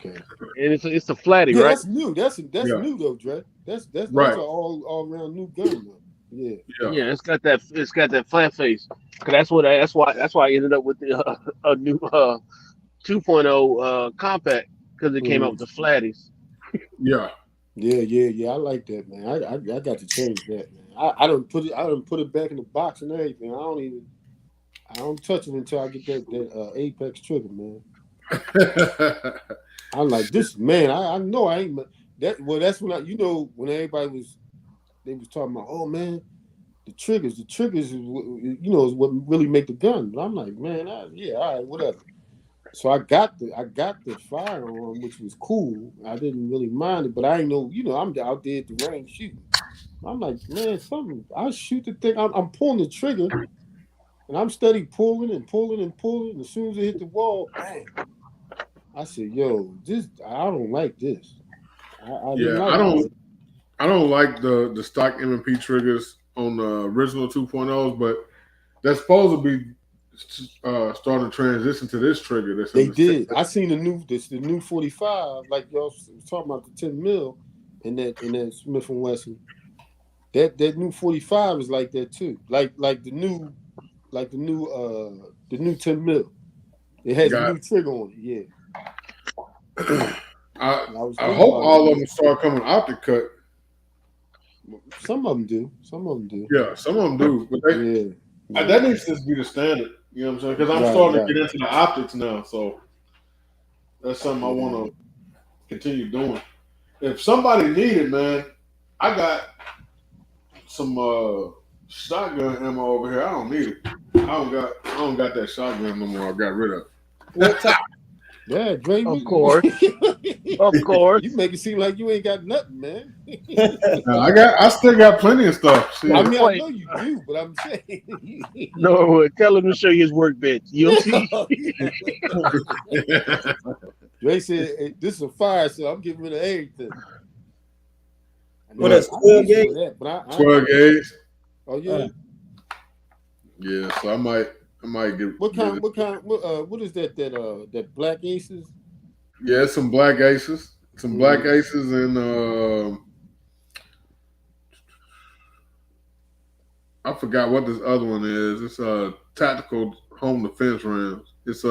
it's a flatty, right? That's new. That's new though, Dre. That's right. An all around new gun though. Yeah. It's got that flat face. Cause that's why I ended up with a new 2.0 compact because it came out with the flatties. Yeah. Yeah. I like that, man. I got to change that, man. I don't put it back in the box and everything. I don't touch it until I get that Apex trigger, man. I'm like this, man. I know I ain't that. Well, that's when when everybody was talking about, oh man, the triggers is is what really make the gun. But I'm like, man, all right, whatever. So I got the firearm, which was cool. I didn't really mind it, but I ain't know, I'm out there at the range shooting. I'm like, man, I shoot the thing. I'm pulling the trigger, and I'm steady pulling and pulling and pulling. And as soon as it hit the wall, bang! I said, yo, I don't like this. I didn't like it. I don't like the stock M&P triggers on the original 2.0s, but they're supposed to be starting to transition to this trigger. They did. I seen the new 45, like y'all was talking about the 10 mil, and that Smith and Wesson. That new 45 is like that too. Like the new 10 mil. It has a new trigger on it. Yeah. I hope all of them start coming optic cut. Some of them do. Yeah, some of them do. But that needs to be the standard. You know what I'm saying? Because I'm starting to get into the optics now. So that's something I want to continue doing. If somebody needed, man, I got some shotgun ammo over here. I don't need it. I don't got that shotgun no more. I got rid of it. Yeah, Dre. Of course. Of course. You make it seem like you ain't got nothing, man. I still got plenty of stuff. I mean, I know you do, but I'm saying. No, tell him to show you his workbench. You'll see. Dre said, hey, this is a fire, so I'm getting rid of everything. What is 12 gauge? 12 gauge. Oh yeah. Yeah, so I might get. What is that black aces? Yeah, some black aces, black aces, and I forgot what this other one is. It's tactical home defense rounds. It's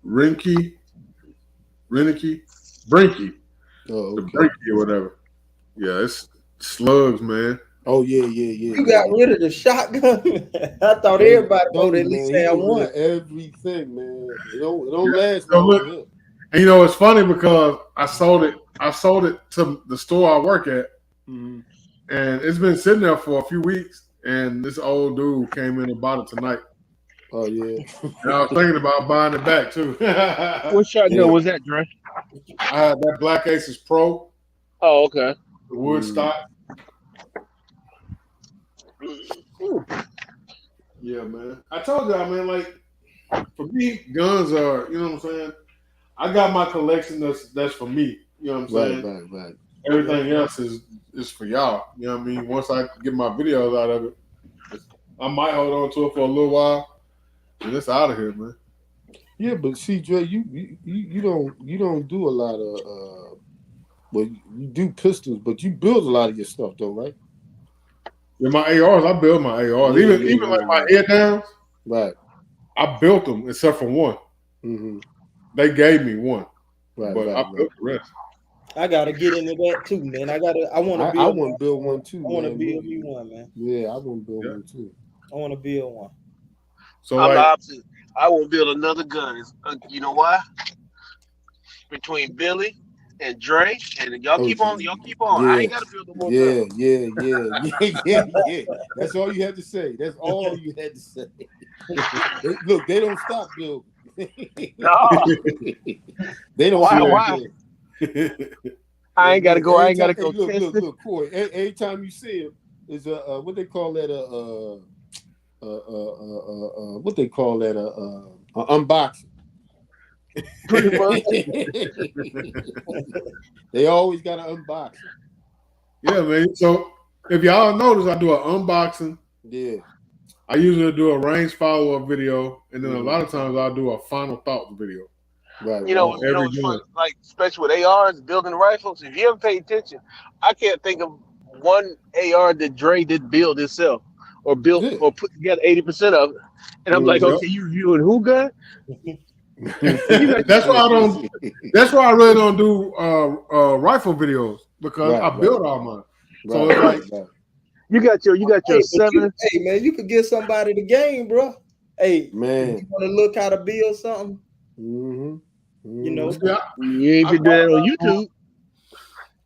Brinky. Oh, okay. The Brinky or whatever. Yeah, it's slugs, man. Oh yeah. You got rid of the shotgun. I thought everybody would at least have one. Everything, man. It don't last long. And it's funny because I sold it to the store I work at, and it's been sitting there for a few weeks. And this old dude came in and bought it tonight. Oh yeah. And I was thinking about buying it back too. What shotgun was that, Dre? I had that Black Aces Pro. Oh, okay. The wood stock. Yeah, man. I told y'all, man, like, for me, guns are, you know what I'm saying? I got my collection that's for me. You know what I'm saying? Right. Everything else is for y'all. You know what I mean? Once I get my videos out of it, I might hold on to it for a little while, and it's out of here, man. Yeah, but see, Dre, you don't do a lot of well, you do pistols, but you build a lot of your stuff though, right? Yeah, my ARs, I build my ARs. Even like my head downs, right? I built them except for one. Mm-hmm. They gave me one, right? But I built the rest. I gotta get into that too, man. I want to build one too. I want to build me one, man. Yeah, I want to build one too. I want to build one. So I'm the opposite. I won't build another gun. You know why? Between Billy and Dre, and y'all keep on. Yeah. I ain't gotta build no more guns. Yeah. That's all you had to say. That's all you had to say. Look, they don't stop building. No. They don't. Why? I ain't gotta go. Look, Corey. Every time you see him, is what they call that what they call that unboxing. Pretty much. They always got an unboxing. Yeah, man. So if y'all notice, I do an unboxing. Yeah. I usually do a range follow-up video, and then a lot of times I'll do a final thoughts video. Right. You know what's fun, like especially with ARs, building rifles. If you ever pay attention, I can't think of one AR that Dre did build himself or built or put together 80% of it. And I'm like, okay, you reviewing who gun? That's why I don't. That's why I really don't do rifle videos because I build all mine. So it's like you got your hey, 7. Hey man, you could give somebody the game, bro. Hey man, you want to look how to build something? You know, see, You ain't been doing that on YouTube.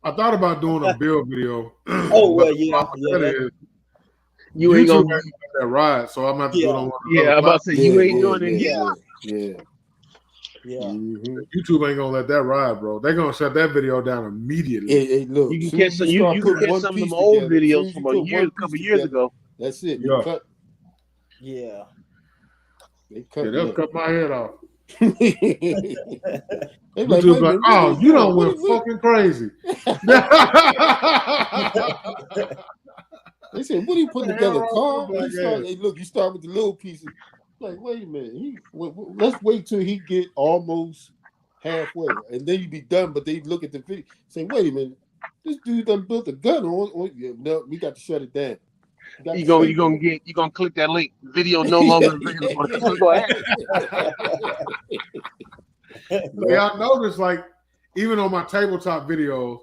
I thought about doing a build video. oh well, yeah. You ain't YouTube gonna. ain't got that ride, so I'm gonna have to do it on one of the Yeah, other I'm about to say you ain't doing it. Yeah. YouTube ain't gonna let that ride, bro. They're gonna shut that video down immediately. Hey, look, You can catch some. You can catch some of them old videos from a couple years ago. That's it. Yeah. They cut. Yeah. They cut. They'll cut my head off. YouTube's like, oh, you don't went fucking crazy. They said, "What are you putting together, car?" You start with the little pieces. Like, wait a minute. Let's wait till he get almost halfway, and then you be done. But they look at the video, say, "Wait a minute, this dude done built a gun on no, we got to shut it down." You gonna click that link. Video no longer available. That's what's gonna happen. I noticed, like, even on my tabletop videos,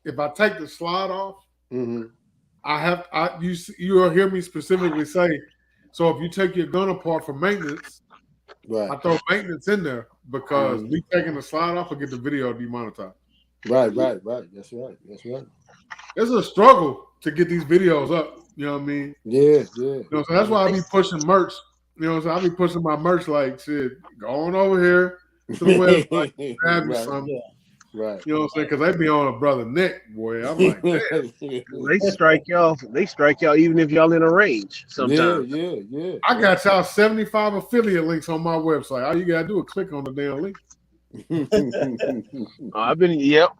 if I take the slide off, you'll hear me specifically say, so if you take your gun apart for maintenance, I throw maintenance in there because me taking the slide off will get the video demonetized. Right. That's right. It's a struggle to get these videos up. You know what I mean? Yeah. You know, so that's why I be pushing merch. You know what I'm saying? I be pushing my merch like, shit, go on over here to the website, grab you something. Right. You know what I'm saying? Because they be on a brother neck, boy. I'm like, damn. They strike y'all. They strike y'all even if y'all in a range sometimes. Yeah. I got y'all 75 affiliate links on my website. All you gotta do is click on the damn link. I've been, yep.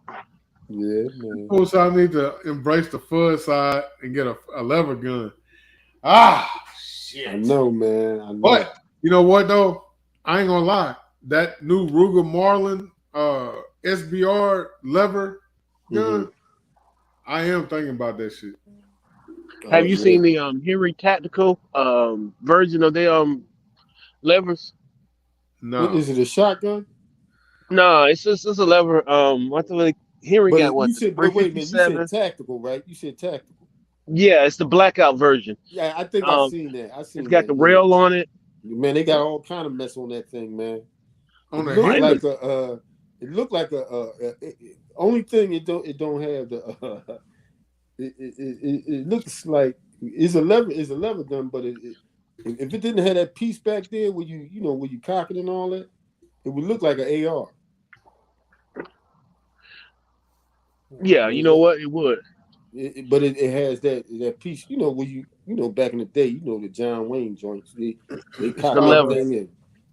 Yeah, man. So I need to embrace the fun side and get a lever gun. Ah, shit. I know, man. I know. But you know what though? I ain't gonna lie. That new Ruger Marlin SBR lever gun, I am thinking about that shit. Have you seen the Henry Tactical version of their levers? No. Is it a shotgun? No, it's a lever. What's the Henry but got? What? You said, but wait a minute, you said tactical, right? You said tactical. Yeah, it's the blackout version. Yeah, I think I've seen that. It's got the rail on it. Man, they got all kind of mess on that thing, man. On it the looked like only thing it don't have the it looks like it's a lever gun, but if it didn't have that piece back there where where you cock it and all that, it would look like an AR. Yeah, you know what? It would. But it has that piece, where you back in the day, the John Wayne joints, they cock everything in.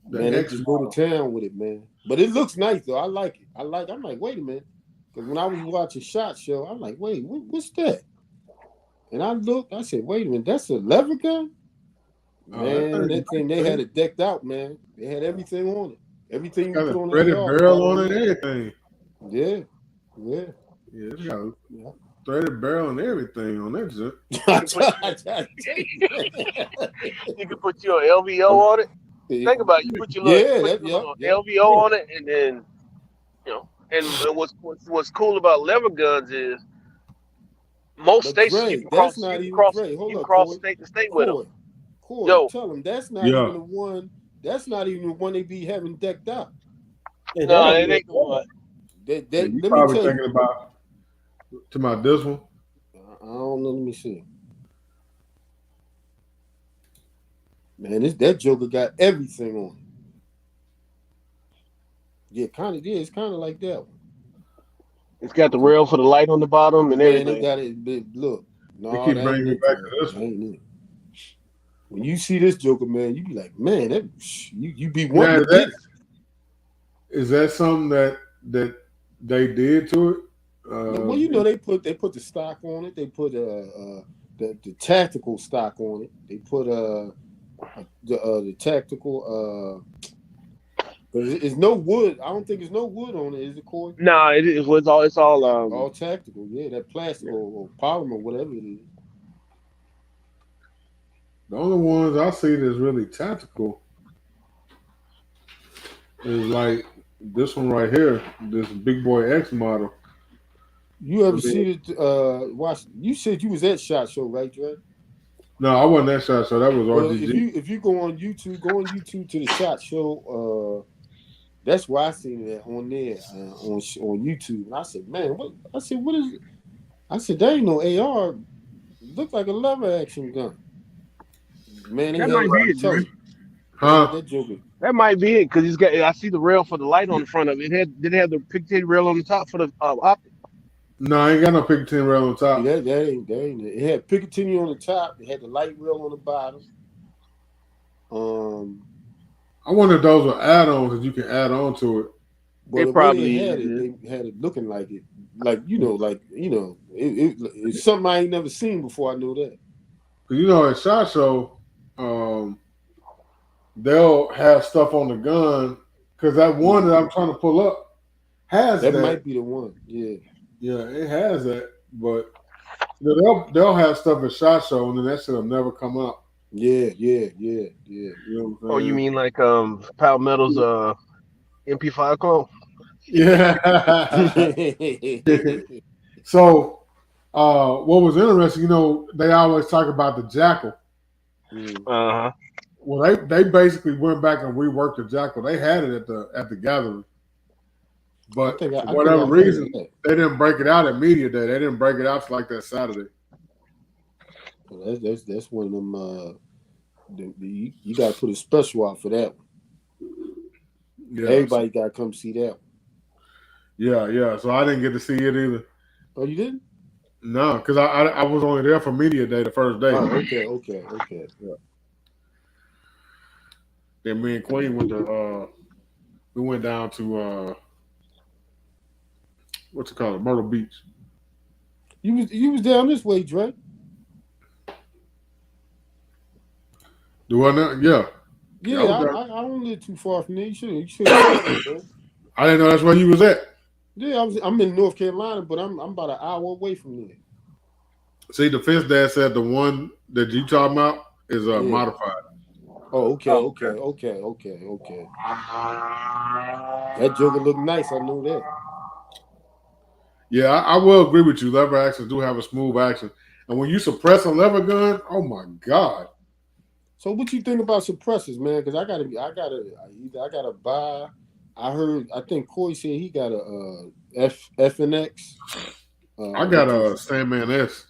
Man, they just go to town with it, man. But it looks nice though. I like it. I'm like, wait a minute. Because when I was watching SHOT Show, I'm like, wait, what's that? And I looked, I said, wait a minute, that's a lever gun? Man, that thing, they had it decked out, man. They had everything on it. Everything you put on the threaded barrel on it and everything. Yeah. Yeah, it's got a threaded barrel and everything on that shit. You can put your LVO on it. Think about it. You put your little LVO on it, and then and what's cool about lever guns is most states you can cross state to state with them. Corey, tell them that's not even the one. That's not even the one they be having decked out. No, it ain't the one. You probably thinking about this one. I don't know. Let me see. Man, that Joker got everything on it. Yeah, kind of. Yeah, it's kind of like that one. It's got the rail for the light on the bottom and everything. They got it. Look, no, they keep bringing it back to this one. When you see this Joker, man, you be like, man, you be wanting to get it. Is that something that they did to it? Well, they put the stock on it. They put the tactical stock on it. They put the tactical. But it's no wood. I don't think there's no wood on it. Is it, Corey? No, it's all tactical. Yeah, that plastic or polymer, whatever it is. The only ones I see that's really tactical is like this one right here, this Big Boy X model. You ever I mean, see it? Watch. You said you was at SHOT Show, right, Dre? no, I wasn't that shot, so that was Well, RGG. if you go on YouTube to the SHOT Show. That's where I seen it on there on YouTube. And I said, man, what? I said, what is it? I said, there ain't no AR. Look like a lever action gun. Man, they That held might it be like it, Dre. tough. Huh? That joker. That might be it because he's got. I see the rail for the light on the front of it. Did it have the pigtail rail on the top for the optic? No, I ain't got no Picatinny rail on top. Yeah, that ain't it. It had Picatinny on the top. It had the light rail on the bottom. I wonder if those are add-ons that you can add on to it. Well, the way probably they had it looking like it, it's something I ain't never seen before. I knew that. Cause at SHOT Show, they'll have stuff on the gun. Cause that one that I'm trying to pull up has that. That might be the one. Yeah. Yeah, it has that. But they'll have stuff at SHOT Show, and then that shit'll never come out. Yeah. You know what I'm Oh, you saying? mean like Palmetto's MP5 clone? Yeah. So, what was interesting, they always talk about the Jackal. Uh-huh. Well, they basically went back and reworked the Jackal. They had it at the gathering, but for whatever reason, they didn't break it out at Media Day. They didn't break it out till like that Saturday. Well, that's one of them. You got to put a special out for that one. Yeah, everybody got to come see that one. Yeah. So I didn't get to see it either. Oh, you didn't? No, because I was only there for Media Day the first day. Oh, okay. Yeah. Then me and Queen we went down to what's it called, Myrtle Beach. You was down this way, Dre. Do I know? Yeah. Yeah, I don't live too far from there. You should. I didn't know that's where you was at. Yeah, I'm in North Carolina, but I'm about an hour away from there. See, the fence dad said the one that you talking about is modified. Oh, okay. That joker look nice. I know that. Yeah, I will agree with you. Lever actions do have a smooth action, and when you suppress a lever gun, oh my god. So what you think about suppressors, man? Because I gotta buy. I think Corey said he got a FNX. I got a Sandman S,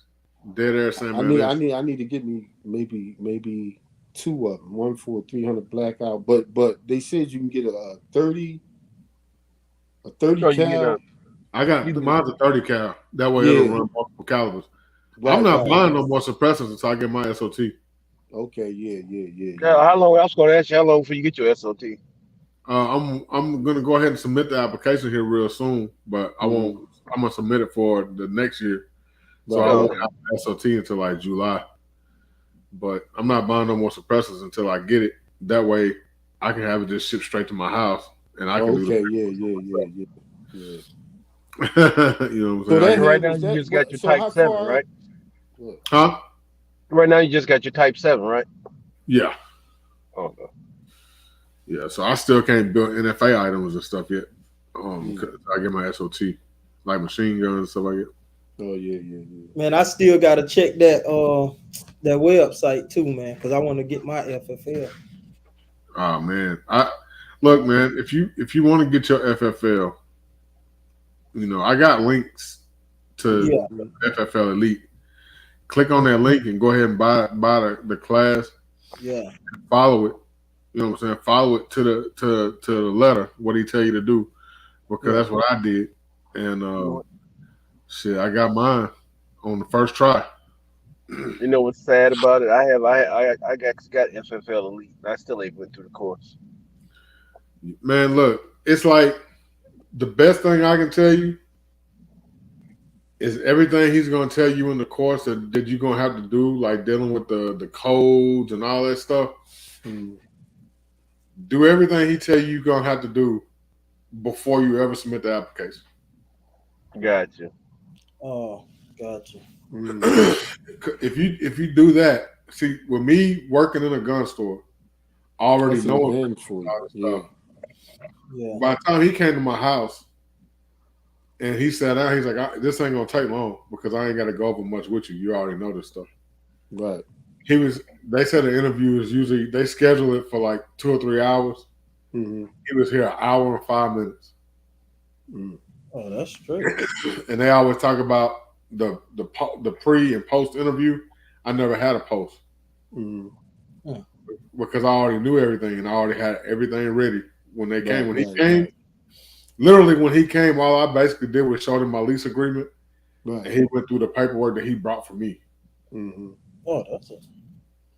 Dead Air Sandman S. I need to get me maybe two of them. One for 300 blackout, but they said you can get a 30 cal. I got mine's a 30 cal. That way it'll run multiple calibers. Right, I'm not buying no more suppressors until I get my SOT. Okay, yeah. How long? I was going to ask you how long before you get your SOT. I'm gonna go ahead and submit the application here real soon, but I won't. I'm gonna submit it for the next year, so I won't have SOT until like July. But I'm not buying no more suppressors until I get it. That way, I can have it just shipped straight to my house, and I can do yeah. You know what I'm saying? So right now you just got your Type 7, right? Huh? Right now you just got your Type 7, right? Yeah. Okay. Yeah, so I still can't build NFA items and stuff yet. Cause I get my SOT, like machine guns and stuff like that. Oh yeah. Man, I still gotta check that website too, man, because I want to get my FFL. Oh man, look, man. If you want to get your FFL, I got links to FFL Elite. Click on that link and go ahead and buy the class. Yeah. Follow it. You know what I'm saying? Follow it to the letter. What he tell you to do, because that's what I did. And shit, I got mine on the first try. You know what's sad about it? I got FFL Elite. I still ain't went through the course. Man, look, it's like the best thing I can tell you is everything he's going to tell you in the course that you're going to have to do, like dealing with the codes and all that stuff. Do everything he tell you you're going to have to do before you ever submit the application. Gotcha. Oh, gotcha. If you do that, see, with me working in a gun store, already knowing all this stuff, Yeah. By the time he came to my house and he sat down, he's like, "This ain't gonna take long because I ain't got to go over much with you. You already know this stuff." Right. They said the interview is usually they schedule it for like 2 or 3 hours. Mm-hmm. He was here an hour and 5 minutes. Mm. Oh, that's straight. And they always talk about the pre and post interview. I never had a post because I already knew everything and I already had everything ready when they came. When he came, literally when he came, all I basically did was show him my lease agreement, and he went through the paperwork that he brought for me. Mm-hmm. Oh, that's it.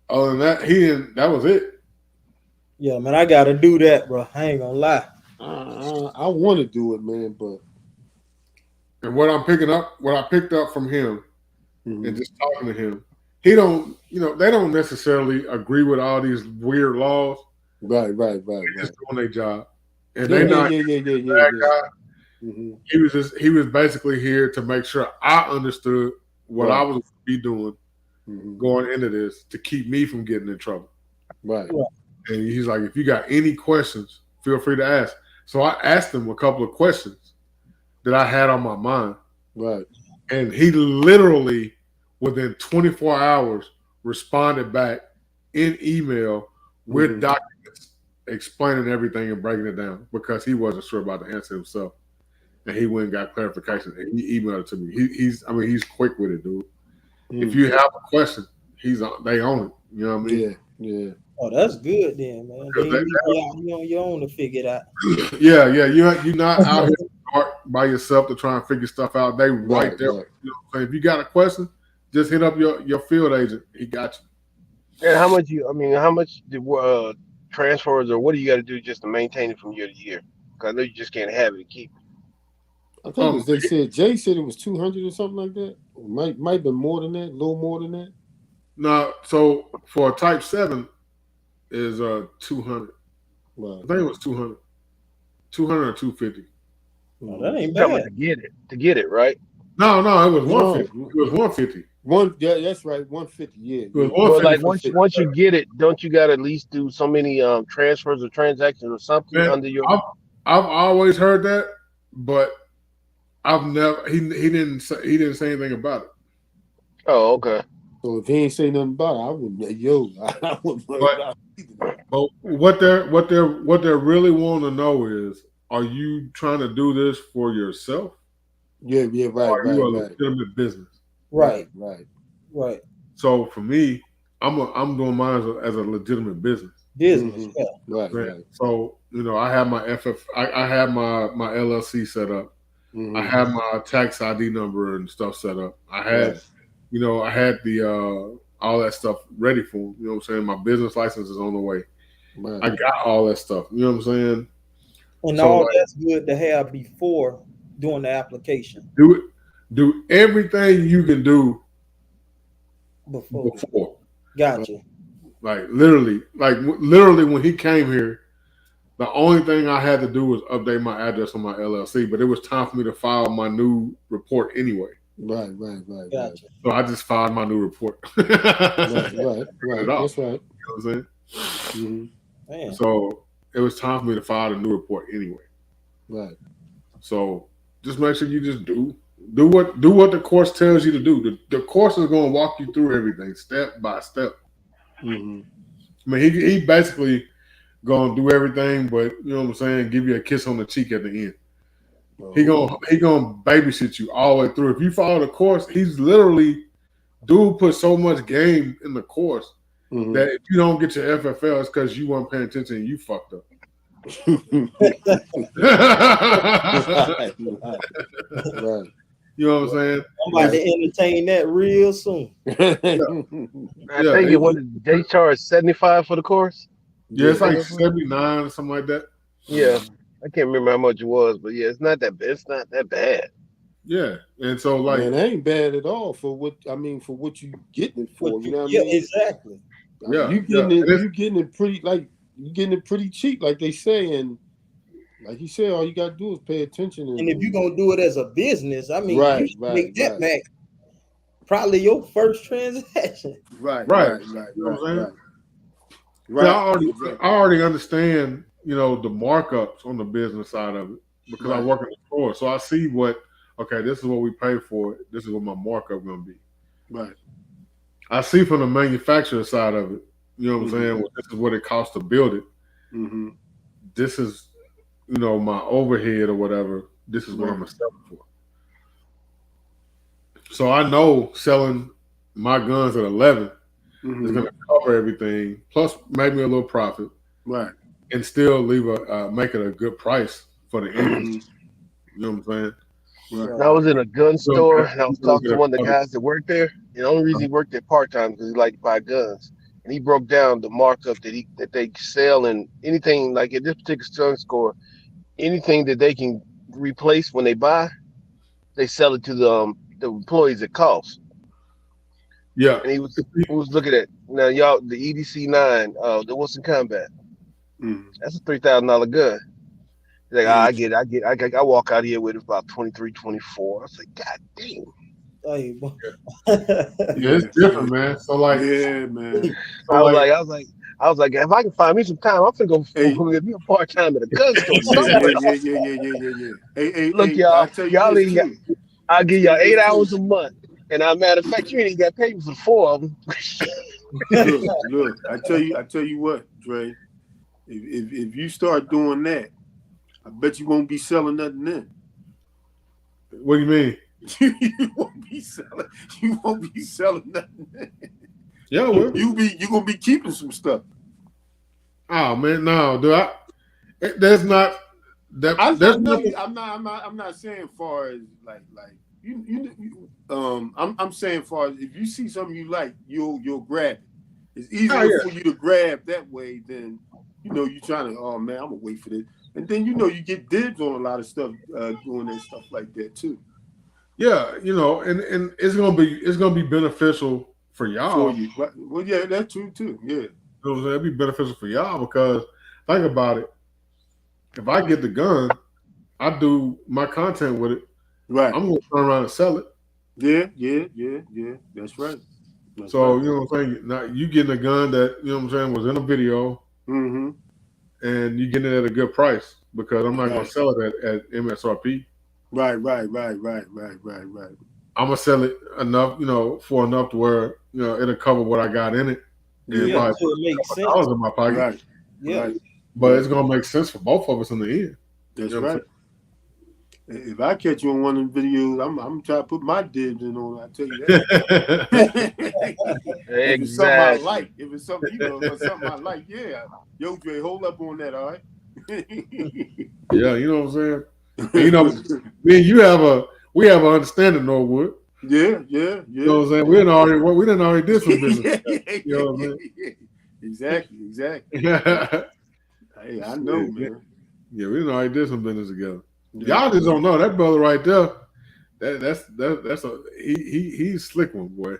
Other than that, he didn't. That was it. Yeah, man, I gotta do that, bro. I ain't gonna lie. I want to do it, man, but and what I picked up from him, and just talking to him, he don't. They don't necessarily agree with all these weird laws. Right. They're just doing their job, and yeah. guy. Mm-hmm. He was basically here to make sure I understood what I was going to be doing going into this to keep me from getting in trouble. Right. And he's like, if you got any questions, feel free to ask. So I asked him a couple of questions that I had on my mind. Right. And he literally, within 24 hours, responded back in email with documents explaining everything and breaking it down because he wasn't sure about the answer himself. And he went and got clarification and he emailed it to me. He's quick with it, dude. If you have a question, they own it. You know what I mean? Yeah. Oh, that's good then, man. Then you on your own to figure it out. Yeah. You're not out here by yourself to try and figure stuff out. They right there. Right. You know what I'm saying? If you got a question, just hit up your field agent. He got you. And how much the transfers or what do you got to do just to maintain it from year to year? Because I know you just can't have it and keep it. I think Jay said it was 200 or something like that. Might have been more than that, a little more than that. No, so for a Type 7 is 200. Right. I think it was 200. 200 or 250. No, that ain't bad. To get it, right? No, it was 150. It was 150. Yeah, that's right, 150. Yeah. It was 150. Well, like once you get it, don't you got to at least do so many transfers or transactions or something under your? I've always heard that, but I've never. He didn't say anything about it. Oh, okay. So if he ain't say nothing about it, I wouldn't. I wouldn't. But what they're really wanting to know is, are you trying to do this for yourself? Yeah, right. Or are you a legitimate business? Right. So for me, I'm doing mine as a legitimate business. Yeah. Right. So I have my I have my LLC set up. I have my tax ID number and stuff set up. I had I had the all that stuff ready for them. You know what I'm saying? My business license is on the way. Right. I got all that stuff. You know what I'm saying? And so, that's good to have before doing the application. Do everything you can do before. Gotcha. Like literally when he came here, the only thing I had to do was update my address on my LLC, but it was time for me to file my new report anyway. Right. Gotcha. So I just filed my new report. Right. That's right. You know what I'm saying? Man. So it was time for me to file the new report anyway. Right. So just make sure you just do what the course tells you to do. The course is going to walk you through everything step by step. I mean, he basically going to do everything, but you know what I'm saying, give you a kiss on the cheek at the end. He gonna babysit you all the way through. If you follow the course, he's literally put so much game in the course that if you don't get your FFL, it's because you weren't paying attention and you fucked up. Right. You know what I'm saying? I'm about to entertain that real soon. I think they charge $75 for the course. Yeah, it's like 79 or something like that. Yeah, I can't remember how much it was, but yeah, it's not that bad. Yeah, and so like it ain't bad at all for what you getting it for. You know what I mean? Exactly. You getting it pretty cheap, like they say, and like you said, all you gotta do is pay attention. And if you're gonna do it as a business, I mean, you make that back probably your first transaction. Right. I already understand you know, the markups on the business side of it because I Right. work in the store. So I see okay, this is what we pay for it. This is what my markup going to be. Right. I see from the manufacturer side of it, you know what I'm saying? Well, this is what it costs to build it. Mm-hmm. This is, you know, my overhead or whatever. This is what I'm going to sell it for. So I know selling my guns at 11 is going to cover everything, plus maybe a little profit, right, and still leave make it a good price for the end. You know what I'm saying? Right. I was in a gun store and I was talking to one of the guys that worked there. And the only reason he worked there part time because he liked to buy guns. And he broke down the markup that they sell and anything like at this particular gun store, anything that they can replace when they buy, they sell it to the employees at cost. Yeah. And he was looking at now y'all the EDC 9, the Wilson Combat. That's a $3,000 gun. He's like, I walk out here with about 23, 24. I was like, God damn. Hey, yeah, it's different, man. So like, yeah, man. So I was like, if I can find me some time, I'm finna go get me a part time at a gun store somewhere. Yeah. Hey, look, y'all, I tell you y'all this ain't got, too. I'll give y'all 8 hours a month. And matter of fact, you ain't even got paid for 4 of them. look, I tell you what, Dre. If you start doing that, I bet you won't be selling nothing then. What do you mean? you won't be selling nothing then. Yeah, you gonna be keeping some stuff. Oh man, no, dude. There's not that. I'm not saying far as like I'm saying far as if you see something you like, you'll grab it. It's easier for you to grab that way than you trying to. Oh man, I'm gonna wait for this, and then you get dibs on a lot of stuff, doing that stuff like that too. Yeah, and it's gonna be beneficial for y'all. For you. Well, yeah, that's true too. Yeah, it'd be beneficial for y'all because think about it. If I get the gun, I do my content with it. Right. I'm gonna turn around and sell it. Yeah. That's right. So you know what I'm saying. Now you getting a gun that what I'm saying was in a video, and you getting it at a good price because I'm not gonna sell it at MSRP. Right. I'm gonna sell it enough, for enough to where it'll cover what I got in it, and probably so it makes sense. $2 in my pocket. Right. Yeah. Right. But it's gonna make sense for both of us in the end. That's right. If I catch you on one of the videos, I'm trying to put my dibs in on it. I tell you that. If it's something I like, if it's something something I like, yeah. Yo, Dre, hold up on that, all right? Yeah, you know what I'm saying. And, me and you we have an understanding, Norwood. Yeah. You know what I'm saying. We didn't already did some business. You know what I'm saying. Exactly. Hey, I know, man. Yeah, we didn't already did some business together. Yeah. Y'all just don't know that brother right there. That's he's slick one, boy.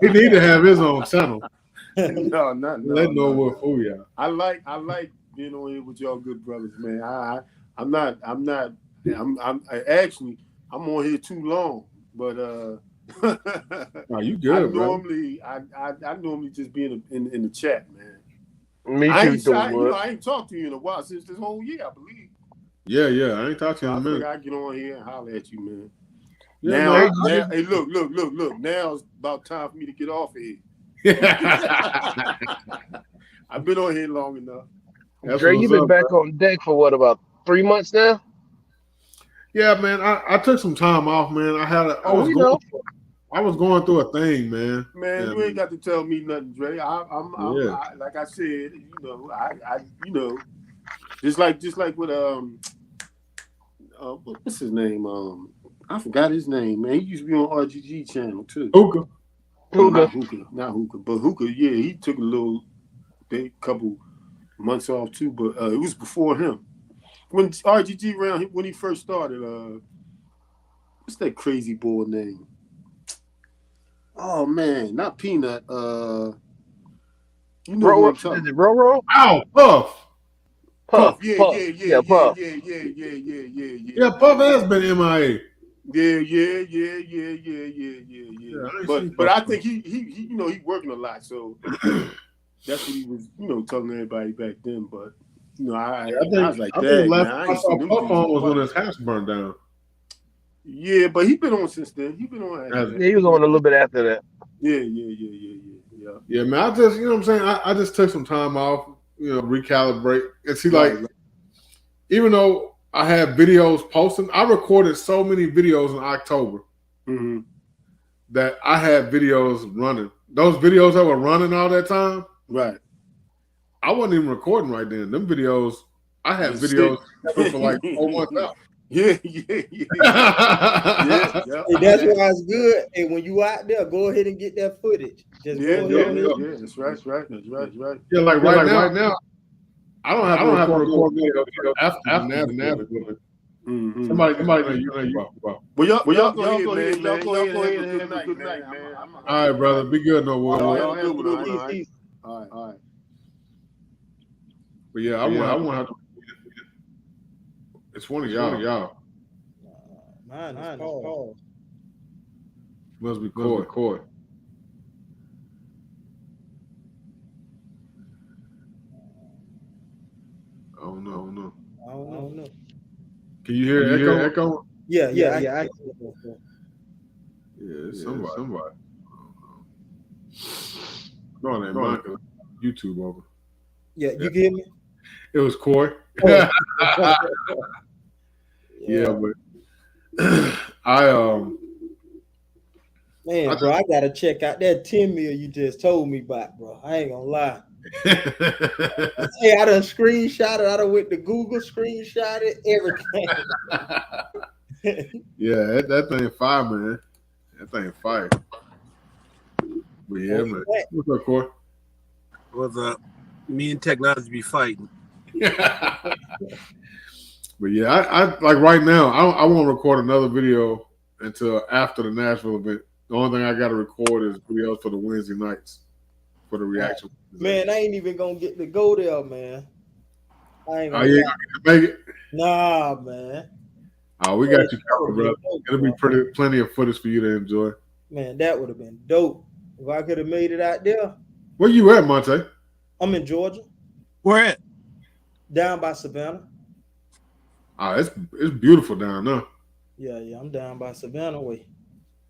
He need to have his own channel. No. Let Norwood fool y'all. I like being on here with y'all good brothers, man. I'm actually on here too long, but you good, I normally just be in the chat, man. Me too, I ain't talked to you in a while since this whole year, I believe. Yeah, I ain't talked to you in a minute. I get on here and holler at you, man. Yeah, hey, look. Now it's about time for me to get off of here. I've been on here long enough. Dre, you've been back on deck for what, about 3 months now? Yeah, man. I took some time off, man. I was going through a thing, man. Man, you ain't got to tell me nothing, Dre. I'm like I said, just like with what's his name? I forgot his name, man. He used to be on RGG channel too. Hookah. Not Hookah, but Hookah. Yeah, he took a couple months off too, but it was before him. When RGG round, when he first started, what's that crazy boy name? Oh man, not Peanut. Is it Roro? Ow, Puff. Yeah. Puff. Yeah, Puff has been MIA. Yeah. But I think he working a lot, so that's what he was, telling everybody back then. But I was like, I think dang, last man, I time I ain't saw seen them Puff dudes on in was when quite- his house burned down. Yeah, but he been on since then. He been on after that. Yeah, he was on a little bit after that. Yeah. Yeah, man. I just, you know what I'm saying? I just took some time off, recalibrate and see, Right. even though I had videos posting, I recorded so many videos in October that I had videos running. Those videos that were running all that time, Right. I wasn't even recording right then. Them videos, I had Just videos sit. for like 4 months out. Yeah. Hey, that's why it's good. Hey, when you out there, go ahead and get that footage. Just go ahead. Yeah. That's right. Yeah, like right now, I don't have I to don't have to record record videos videos after the nav. Somebody, Well, y'all go ahead, man. Y'all go ahead and have a good night, man. all right, brother. Be good, no Y'all worries. have a good one. All right. But yeah, I want to have to. It's one of y'all. Mine is Paul. Must be Coy. I don't know. I don't know. Can you hear echo? Yeah. Yeah, it's somebody. No, that mine. YouTube over. Yeah, you get me? It was Coy. Oh. Yeah, but man, bro, I gotta check out that 10 mil you just told me about, bro. I ain't gonna lie. Hey, I done screenshot it. I done went to Google, screenshot it, everything. Yeah, that thing fire, man. That thing fire. But yeah, man. What's up, Coy? What's up? Me and technology be fighting. But yeah, I like right now. I won't record another video until after the Nashville event. The only thing I got to record is videos for the Wednesday nights for the reaction. Man, I ain't even gonna get to go there, man. I ain't Oh, gonna you ain't gonna make it? Nah, man. Oh, we got you covered, brother. It'll be plenty of footage for you to enjoy. Man, that would have been dope if I could have made it out there. Where you at, Monte? I'm in Georgia. Where at? Down by Savannah. Oh, it's beautiful down there. Yeah, I'm down by Savannah way.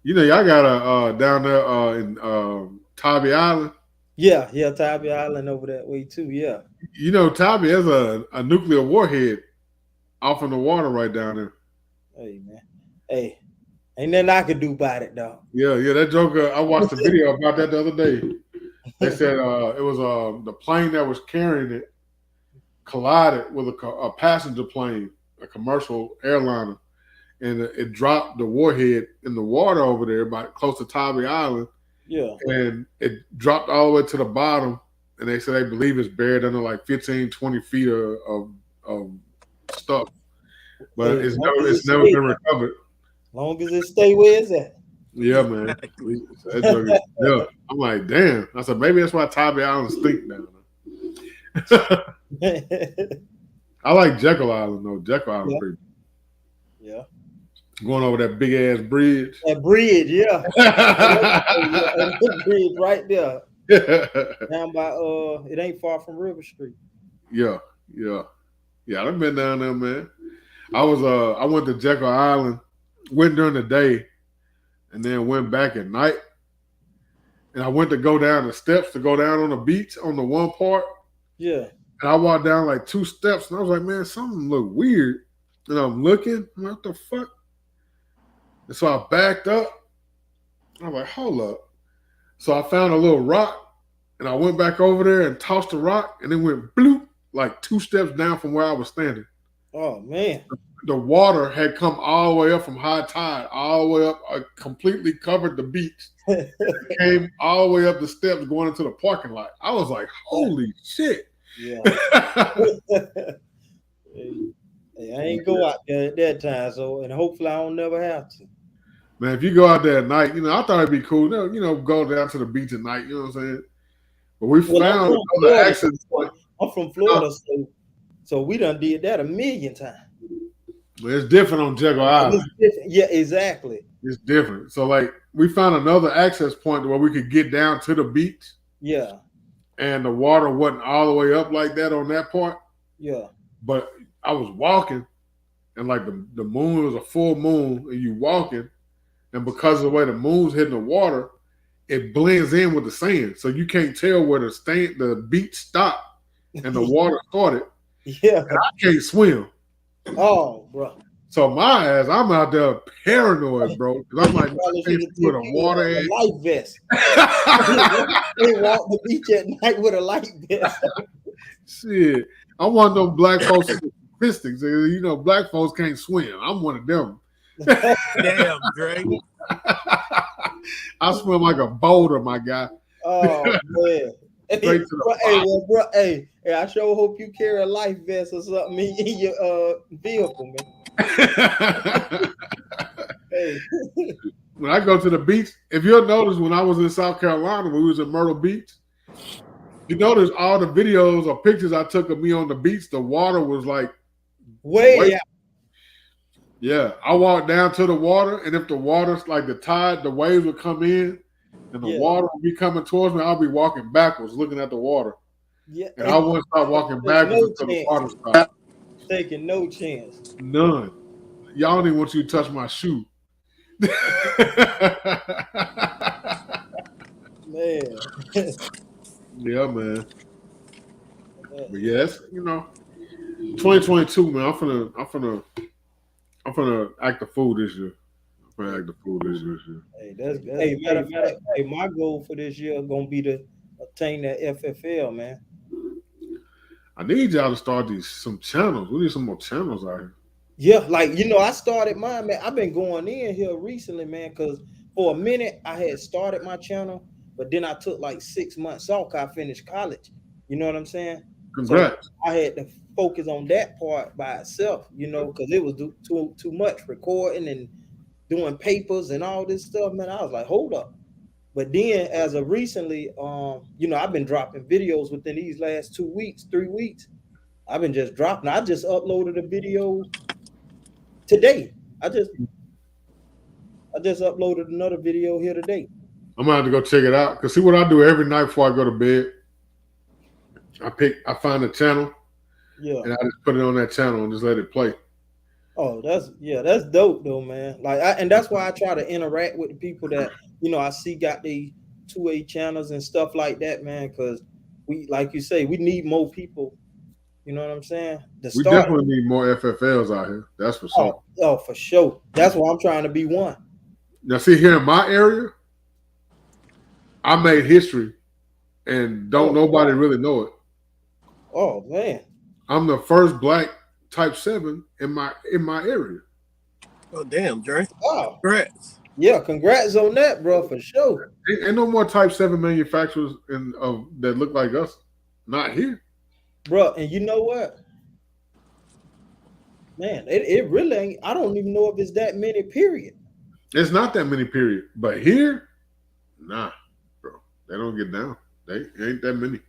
You know, y'all got a down there in Tybee Island. Yeah, Tybee Island over that way too. Yeah. You know, Tybee has a nuclear warhead off in the water right down there. Hey, man. Hey, ain't nothing I could do about it, though. Yeah, that joker. I watched a video about that the other day. They said it was the plane that was carrying it collided with a passenger plane, a commercial airliner, and it dropped the warhead in the water over there, about close to Tybee Island. Yeah. And it dropped all the way to the bottom, and they said they believe it's buried under like 15, 20 feet of stuff. But it's never been recovered. Long as it stay where it's at. Yeah, man. Yeah. I'm like, damn. I said, maybe that's why Tybee Island stink down there. I like Jekyll Island, though. Jekyll Island pretty. Yeah. Going over that big ass bridge. That bridge, yeah. That bridge right there. Down by it ain't far from River Street. Yeah. I've been down there, man. I went to Jekyll Island, went during the day, and then went back at night. And I went to go down the steps to go down on the beach on the one part. Yeah. And I walked down like 2 steps, and I was like, man, something look weird. And I'm looking, I'm like, what the fuck? And so I backed up. I was like, hold up. So I found a little rock, and I went back over there and tossed the rock, and it went bloop, like 2 steps down from where I was standing. Oh, man. The water had come all the way up from high tide, all the way up, completely covered the beach. Came all the way up the steps going into the parking lot. I was like, holy shit. Yeah. Hey, I ain't go out there at that time, and hopefully I don't never have to. Man, if you go out there at night, I thought it'd be cool. Go down to the beach at night, you know what I'm saying? But we found another access point. I'm from Florida, so we done did that a million times. It's different on Jekyll Island. Yeah, exactly. It's different. So, like, we found another access point where we could get down to the beach. Yeah. And the water wasn't all the way up like that on that part. Yeah. But I was walking, and like the moon was a full moon, and you walking, and because of the way the moon's hitting the water, it blends in with the sand, so you can't tell where the beach stopped and the water started. Yeah. And I can't swim. Oh, bro. So my ass, I'm out there paranoid, bro. Because I'm like, I can't see where the water is. Life vest. They walk the beach at night with a life vest. Shit. I'm one of them black folks statistics. You know, black folks can't swim. I'm one of them. Damn, Dre. I swim like a boulder, my guy. Oh, man. Straight to the bro, hey, I sure hope you carry a life vest or something in your vehicle, man. Hey. When I go to the beach, if you'll notice, when I was in South Carolina, when we was in Myrtle Beach, you notice all the videos or pictures I took of me on the beach, the water was like way out. Yeah, I walked down to the water, and if the water's like the tide, the waves would come in, and the water would be coming towards me, I'll be walking backwards, looking at the water. Yeah. And I wouldn't start walking backwards until the water stopped. Taking no chance. None. Y'all don't even want you to touch my shoe. Man. Yeah, man. But yes, you know, 2022, man. I'm finna act the fool this year. Hey, that's good. Hey, matter of fact, my goal for this year is gonna be to attain that FFL, man. I need y'all to start some channels. We need some more channels out here. Yeah, like, you know, I started mine, man. I've been going in here recently, man, because for a minute I had started my channel, but then I took like 6 months off. I finished college. You know what I'm saying? Congrats. So I had to focus on that part by itself, you know, because it was too much recording and doing papers and all this stuff, man. I was like, hold up. But then as of recently, you know, I've been dropping videos within these last 2 weeks, 3 weeks. I've been just dropping. I just uploaded a video today. I just uploaded another video here today. I'm gonna have to go check it out. Cause see what I do every night before I go to bed. I find a channel, and I just put it on that channel and just let it play. Oh, that's dope though, man. Like, and that's why I try to interact with the people that, you know, I see got the 2A channels and stuff like that, man. Because we, like you say, we need more people. You know what I'm saying? We definitely need more FFLs out here. That's for sure. Oh, for sure. That's why I'm trying to be one. Now, see, here in my area, I made history, and don't nobody really know it. Oh man, I'm the first black Type 7 in my area. Oh damn, Dre! Wow, congrats! Yeah, congrats on that, bro, for sure. Ain't no more Type 7 manufacturers that look like us. Not here, bro. And you know what, man? It really ain't. I don't even know if it's that many. Period. It's not that many. Period. But here, nah, bro. They don't get down. They ain't that many.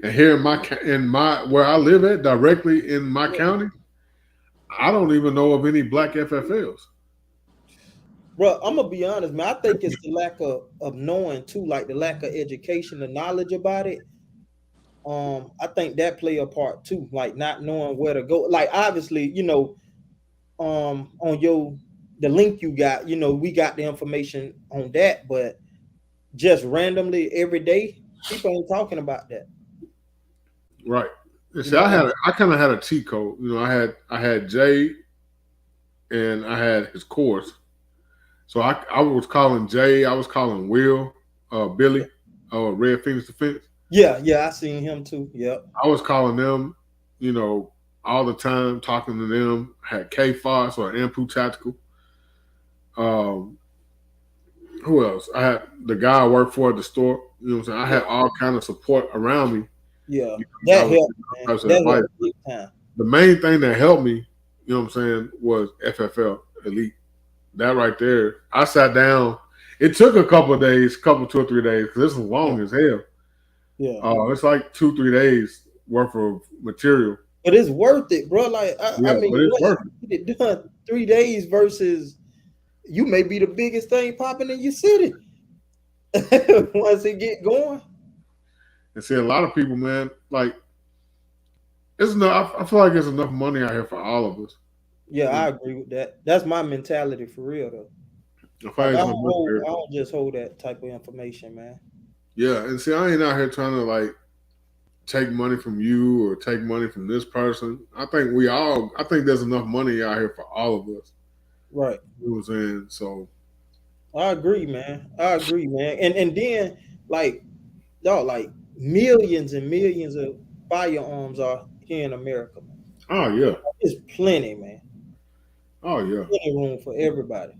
And here in my where I live at, directly in my county, I don't even know of any black FFLs. Bro, I'm gonna be honest, man. I think it's the lack of knowing too, like the lack of education and knowledge about it. I think that play a part too, like not knowing where to go. Like obviously, you know, on the link you got, you know, we got the information on that, but just randomly every day, people ain't talking about that. Right. See, I kind of had a cheat code. You know, I had Jay, and I had his course. So I was calling Jay. I was calling Will, Billy, Red Phoenix Defense. Yeah, I seen him too. Yep. I was calling them, you know, all the time, talking to them. I had K Fox or Ampu Tactical. Who else? I had the guy I worked for at the store. You know what I'm saying? I had all kind of support around me. Yeah, that helped. The main thing that helped me, you know what I'm saying, was FFL Elite. That right there. I sat down. It took a couple of days, 2 or 3 days, because this is long as hell. Yeah. It's like 2-3 days worth of material. But it's worth it, bro. Like I mean, but it's worth it done 3 days versus you may be the biggest thing popping in your city once it get going. And see, a lot of people, man, like It's enough. I feel like there's enough money out here for all of us. Yeah, I agree with that. That's my mentality for real though. I feel Like like there's enough money here. I don't just hold that type of information, man. Yeah, and see, I ain't out here trying to like take money from you or take money from this person. I think there's enough money out here for all of us. Right. You know what I'm saying? So I agree, man. I agree, man. And then like dog, like millions and millions of firearms are here in America, man. oh yeah. There's plenty, man. Oh yeah. Plenty room for everybody.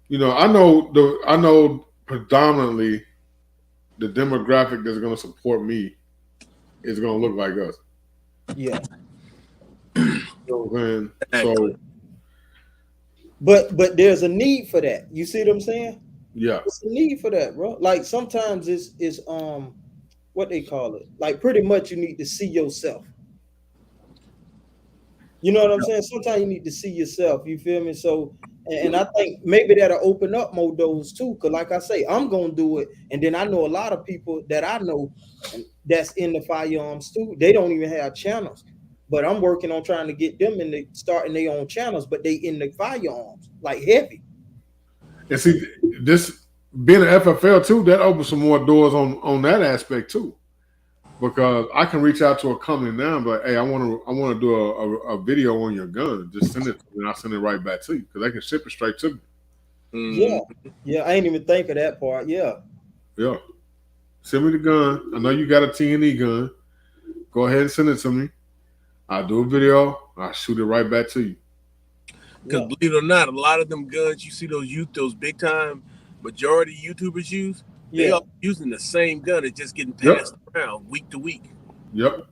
You know, I know predominantly the demographic that's gonna support me is gonna look like us. Yeah. You know what I'm saying? So But there's a need for that. You see what I'm saying? yeah. There's a need for that, bro. Like sometimes it's what they call it. Like pretty much you need to see yourself. You know what I'm saying? Sometimes you need to see yourself. You feel me? So, and I think maybe that'll open up more doors too. Cause like I say, I'm gonna do it, and then I know a lot of people that I know that's in the firearms too. They don't even have channels, but I'm working on trying to get them starting their own channels. But they in the firearms like heavy. And see, this being an FFL too, that opens some more doors on that aspect too. Because I can reach out to a company now, but hey, I want to do a video on your gun. Just send it to me, and I'll send it right back to you because they can ship it straight to me. Yeah. I ain't even think of that part. Yeah. Send me the gun. I know you got a T&E gun. Go ahead and send it to me. I'll do a video. I'll shoot it right back to you. Because believe it or not, a lot of them guns you see those big time majority YouTubers use. They are using the same gun. It's just getting passed around week to week. Yep.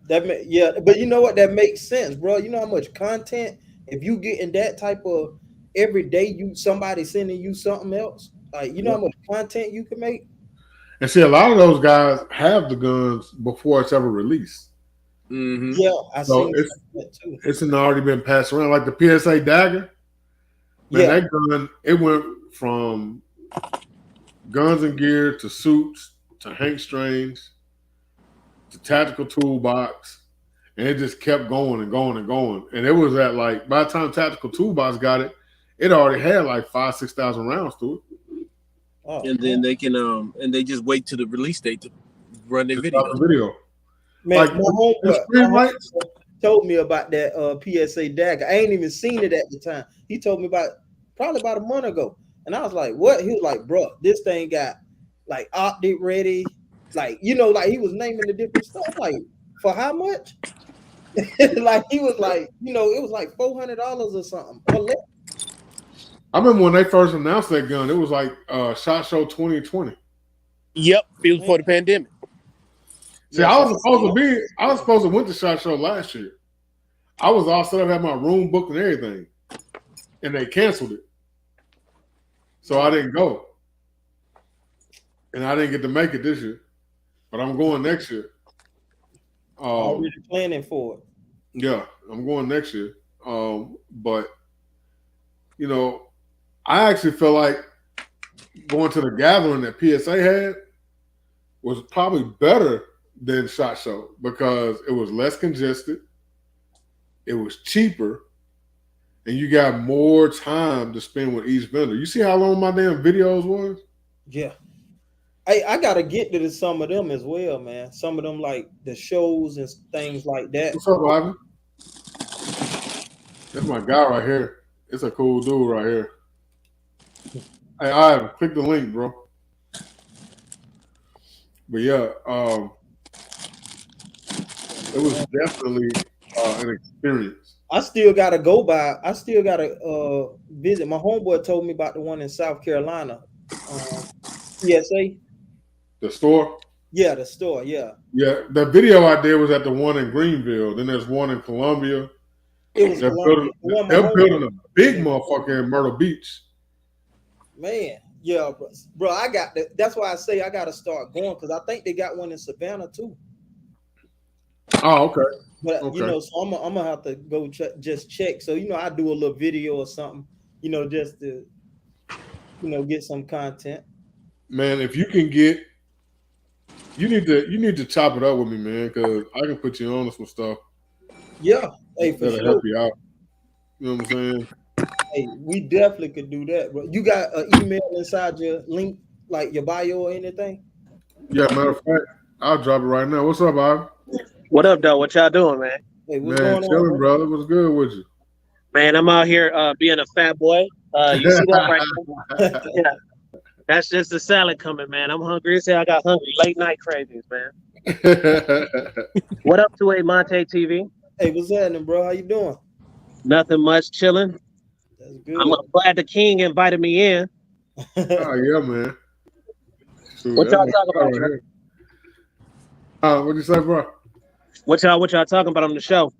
But you know what? That makes sense, bro. You know how much content if you getting that type of every day, somebody sending you something else. Like you know how much content you can make. And see, a lot of those guys have the guns before it's ever released. Mm-hmm. Yeah, I seen that too. It's already been passed around, like the PSA dagger. Man, that gun, it went from guns and gear to suits to Hank Strange to tactical toolbox, and it just kept going and going and going. And it was at like by the time tactical toolbox got it, it already had like 5,000-6,000 rounds to it. Oh, and then they can and they just wait to the release date to run their video. Man, like, my homeboy told me about that PSA dagger. I ain't even seen it at the time. He told me probably about a month ago. And I was like, what? He was like, bro, this thing got like optic ready. Like, you know, like he was naming the different stuff. Like, for how much? Like he was like, you know, it was like $400 or something. I remember when they first announced that gun, it was like SHOT Show 2020. Yep, it was before the pandemic. See, I was supposed to went to SHOT Show last year. I was all set up, had my room booked and everything. And they canceled it. So I didn't go. And I didn't get to make it this year. But I'm going next year. Already planning for it. Yeah, I'm going next year. But, you know, I actually feel like going to the gathering that PSA had was probably better than SHOT Show because it was less congested, it was cheaper, and you got more time to spend with each vendor. You see how long my damn videos was? Yeah. I gotta get to some of them as well, man. Some of them like the shows and things like that. What's up, Ivan? That's my guy right here. It's a cool dude right here. Hey, Ivan, click the link, bro. But yeah, it was definitely an experience. I still gotta go by. I still gotta visit. My homeboy told me about the one in South Carolina. PSA. The store? Yeah, the store, yeah. Yeah, the video I did was at the one in Greenville. Then there's one in Columbia. They're building a big motherfucker in Myrtle Beach. Man, yeah, bro, that's why I say I gotta start going because I think they got one in Savannah too. Oh, okay. But you know, so I'm gonna have to go just check. So you know, I do a little video or something, you know, just to get some content. Man, if you can get, you need to chop it up with me, man, because I can put you on some stuff. Yeah, hey, for That'll sure. help you out. You know what I'm saying? Hey, we definitely could do that, bro. You got an email inside your link, like your bio or anything? Yeah, matter of fact, I'll drop it right now. What's up, Bob? What up, though? What y'all doing, man? Hey, what's Man, going on, chilling, bro? brother. What's good with you? Man, I'm out here being a fat boy. You see that right now? Yeah. That's just the salad coming, man. I'm hungry as hell. I got hungry. Late night cravings, man. What up to a Monte TV? Hey, what's happening, bro? How you doing? Nothing much, chilling. That's good. I'm glad the king invited me in. Oh yeah, man. Shoot, What y'all that's talking about, right bro? here. What'd you say, bro? What y'all talking about on the show?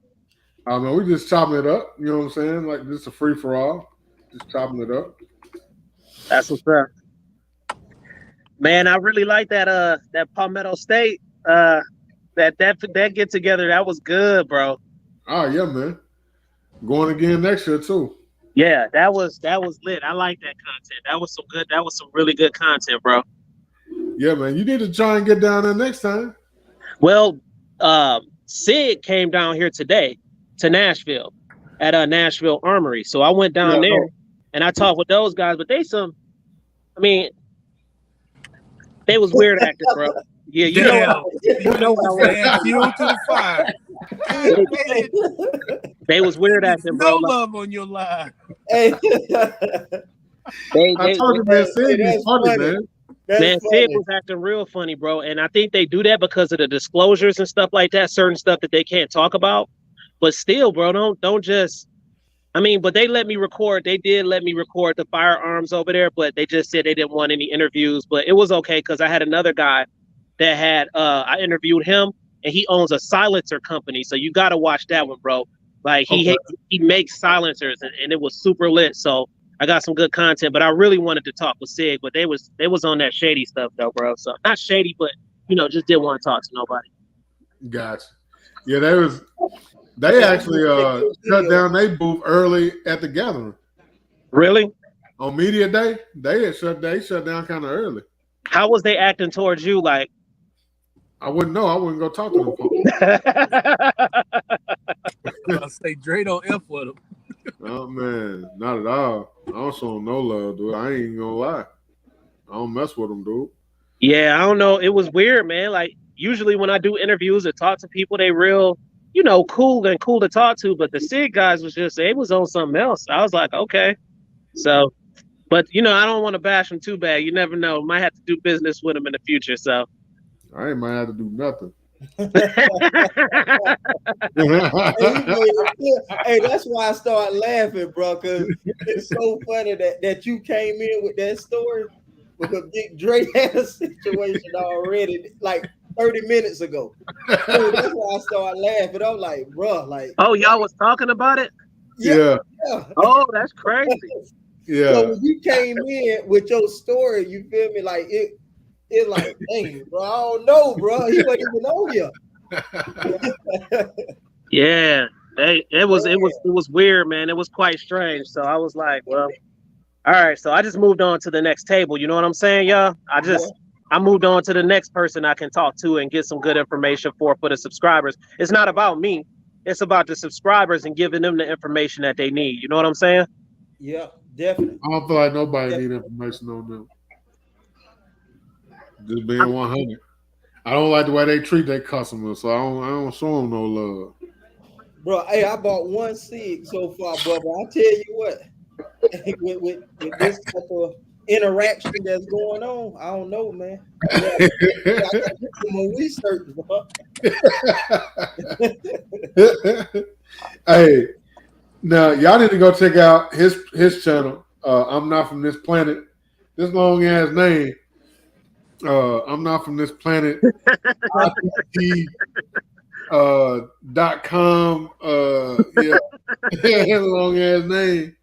Man, we just chopping it up. You know what I'm saying? Like just a free for all. Just chopping it up. That's what's up. Man, I really like that Palmetto State that get together. That was good, bro. Oh yeah, man. Going again next year too. Yeah, that was lit. I like that content. That was some really good content, bro. Yeah, man. You need to try and get down there next time. Well, Sid came down here today to Nashville at Nashville Armory. So I went down there and I talked with those guys, but they was weird acting, bro. Yeah, you know what? Add fuel to the fire. They was weird acting, bro. No love on your line. Hey, I told you, man. Sid is funny, man. Man, Sid was acting real funny, bro. And I think they do that because of the disclosures and stuff like that, certain stuff that they can't talk about. But still, bro, don't just but they let me record. They did let me record the firearms over there, but they just said they didn't want any interviews. But it was okay because I had another guy that had I interviewed him and he owns a silencer company. So you gotta watch that one, bro. Like he makes silencers and it was super lit. So I got some good content, but I really wanted to talk with Sig, but they was on that shady stuff though, bro. So not shady, but just didn't want to talk to nobody. Gotcha. Yeah, they actually shut down their booth early at the gathering. Really? On media day, they shut down kind of early. How was they acting towards you? Like, I wouldn't know. I wouldn't go talk to them folks. I'll say Dre don't F with them. Oh man, not at all. I don't show them no love, dude. I ain't gonna lie. I don't mess with them, dude. Yeah, I don't know. It was weird, man. Like usually when I do interviews or talk to people, they real, cool to talk to. But the Sig guys they was on something else. I was like, okay. So, but I don't want to bash them too bad. You never know. Might have to do business with them in the future. So I ain't might have to do nothing. Hey, that's why I started laughing, bro, because it's so funny that you came in with that story because Big Dre had a situation already like 30 minutes ago. So that's why I started laughing. I'm like, bro, like, oh, y'all was talking about it? Yeah. Oh, that's crazy. Yeah. So when you came in with your story, you feel me? Like it's like, dang, bro, I don't know, bro. He wasn't even on here. Yeah, it was weird, man. It was quite strange. So I was like, well, all right. So I just moved on to the next table. You know what I'm saying, y'all? I moved on to the next person I can talk to and get some good information for the subscribers. It's not about me. It's about the subscribers and giving them the information that they need. You know what I'm saying? Yeah, definitely. I don't feel like nobody need information on them. Just being 100. I don't like the way they treat their customers, so I don't show them no love. Bro, hey, I bought one Sig so far, brother. I tell you what, with this type of interaction that's going on, I don't know, man. I got to do some more research, bro. Hey, now y'all need to go check out his channel. I'm Not From This Planet. This long ass name. I'm Not From This Planet. .com. Yeah, long ass name.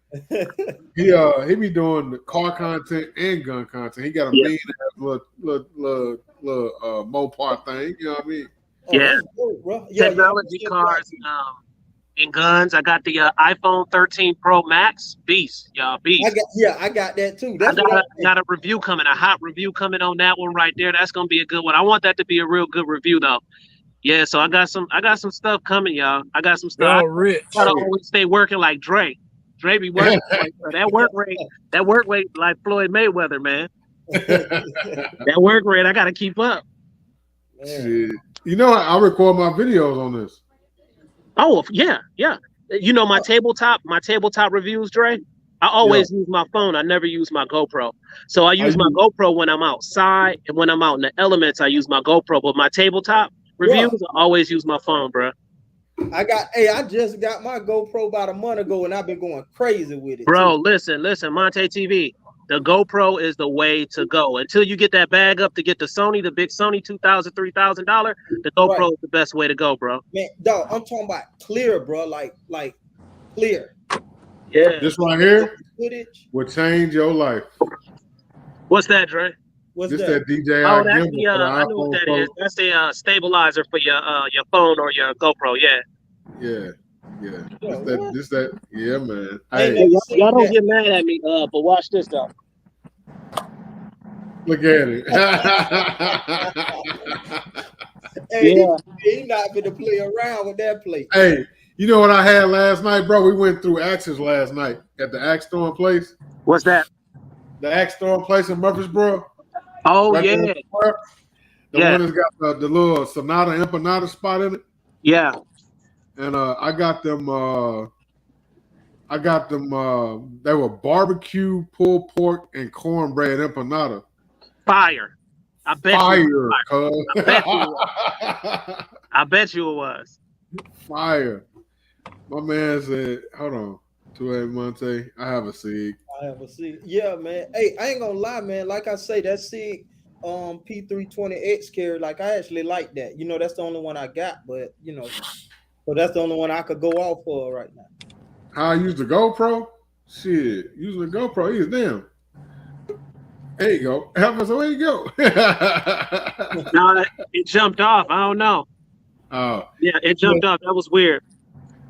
He be doing the car content and gun content. He got a mean ass little Mopar thing. You know what I mean? Yeah. Technology, cars, and guns. I got the iPhone 13 Pro Max. Beast, y'all. Beast. I got that too. I got a review coming, a hot review coming on that one right there. That's gonna be a good one. I want that to be a real good review though. Yeah, so I got some stuff coming, y'all. I got some stuff. Y'all rich. I gotta always stay working like Dre. Dre be working like that work rate like Floyd Mayweather, man. That work rate, I gotta keep up. Shit. You know, I record my videos on this. Oh yeah. You know my tabletop reviews, Dre. I always use my phone. I never use my GoPro. So I use my GoPro when I'm outside, and when I'm out in the elements, I use my GoPro. But my tabletop reviews, I always use my phone, bro. I just got my GoPro about a month ago, and I've been going crazy with it. Bro, listen, Monte TV. The GoPro is the way to go. Until you get that bag up to get the big Sony $2,000, $3,000, the GoPro is the best way to go, bro. Man, dog, I'm talking about clear, bro. Like clear. Yeah. This right here will change your life. What's that, Dre? What's that DJI Oh, that's gimbal I know what that is. That's the stabilizer for your phone or your GoPro. Yeah, yeah, man. Hey, y'all don't get mad at me, but watch this though. Look at it. He not gonna play around with that plate. Hey, you know what I had last night, bro? We went through Axes last night at the Axe Throwing place. What's that? The Axe Throwing place in Murfreesboro. Oh, right yeah. The one that's got the little Sonata Empanada spot in it. Yeah. And I got them. They were barbecue, pulled pork, and cornbread empanada. Fire. I bet Fire, you. I bet you it was. Fire. My man said, hold on. 2A Monte, I have a SIG. Yeah, man. Hey, I ain't gonna lie, man. Like I say, that SIG P320X carry, like I actually like that. You know, that's the only one I got, but you know, so that's the only one I could go off for right now. How I use the GoPro? Shit, using the GoPro, he's damn. There you go. Help us, where you go? No, it jumped off. I don't know. Oh. Yeah, it jumped off. That was weird.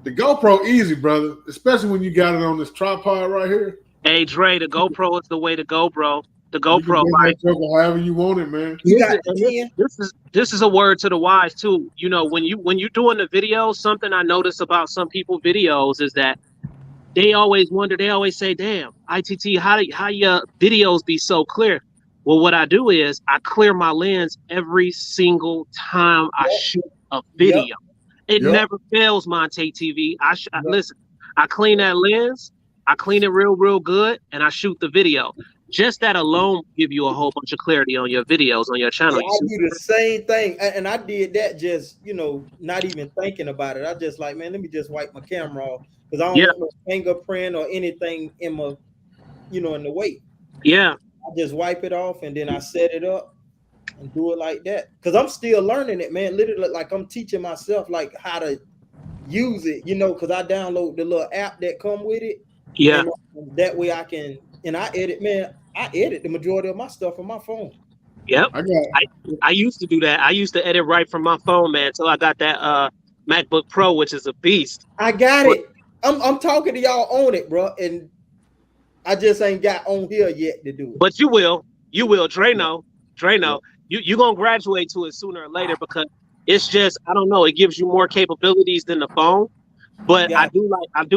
The GoPro easy, brother, especially when you got it on this tripod right here. Hey, Dre, the GoPro is the way to go, bro. The GoPro, however you want it, man. This is a word to the wise too. You know, when you're doing the videos, something I notice about some people videos is that they always wonder. They always say, "Damn, ITT, how your videos be so clear?" Well, what I do is I clear my lens every single time I shoot a video. It never fails, Monte TV. Listen, I clean that lens, I clean it real good, and I shoot the video. Just that alone give you a whole bunch of clarity on your videos on your channel. I do the same thing, and I did that just, you know, not even thinking about it. I just like, man, let me just wipe my camera off because I don't want no fingerprint or anything in my, you know, in the way. Yeah, I just wipe it off and then I set it up and do it like that because I'm still learning it, man. Literally, like I'm teaching myself like how to use it, you know, because I download the little app that come with it. Yeah, and that way I can. And I edit the majority of my stuff on my phone. Yep. I used to do that. I used to edit right from my phone, man, until I got that MacBook Pro, which is a beast. I got it. I'm talking to y'all on it, bro, and I just ain't got on here yet to do it. But you will. Dre know. You're gonna graduate to it sooner or later because it's just, I don't know, it gives you more capabilities than the phone. But I do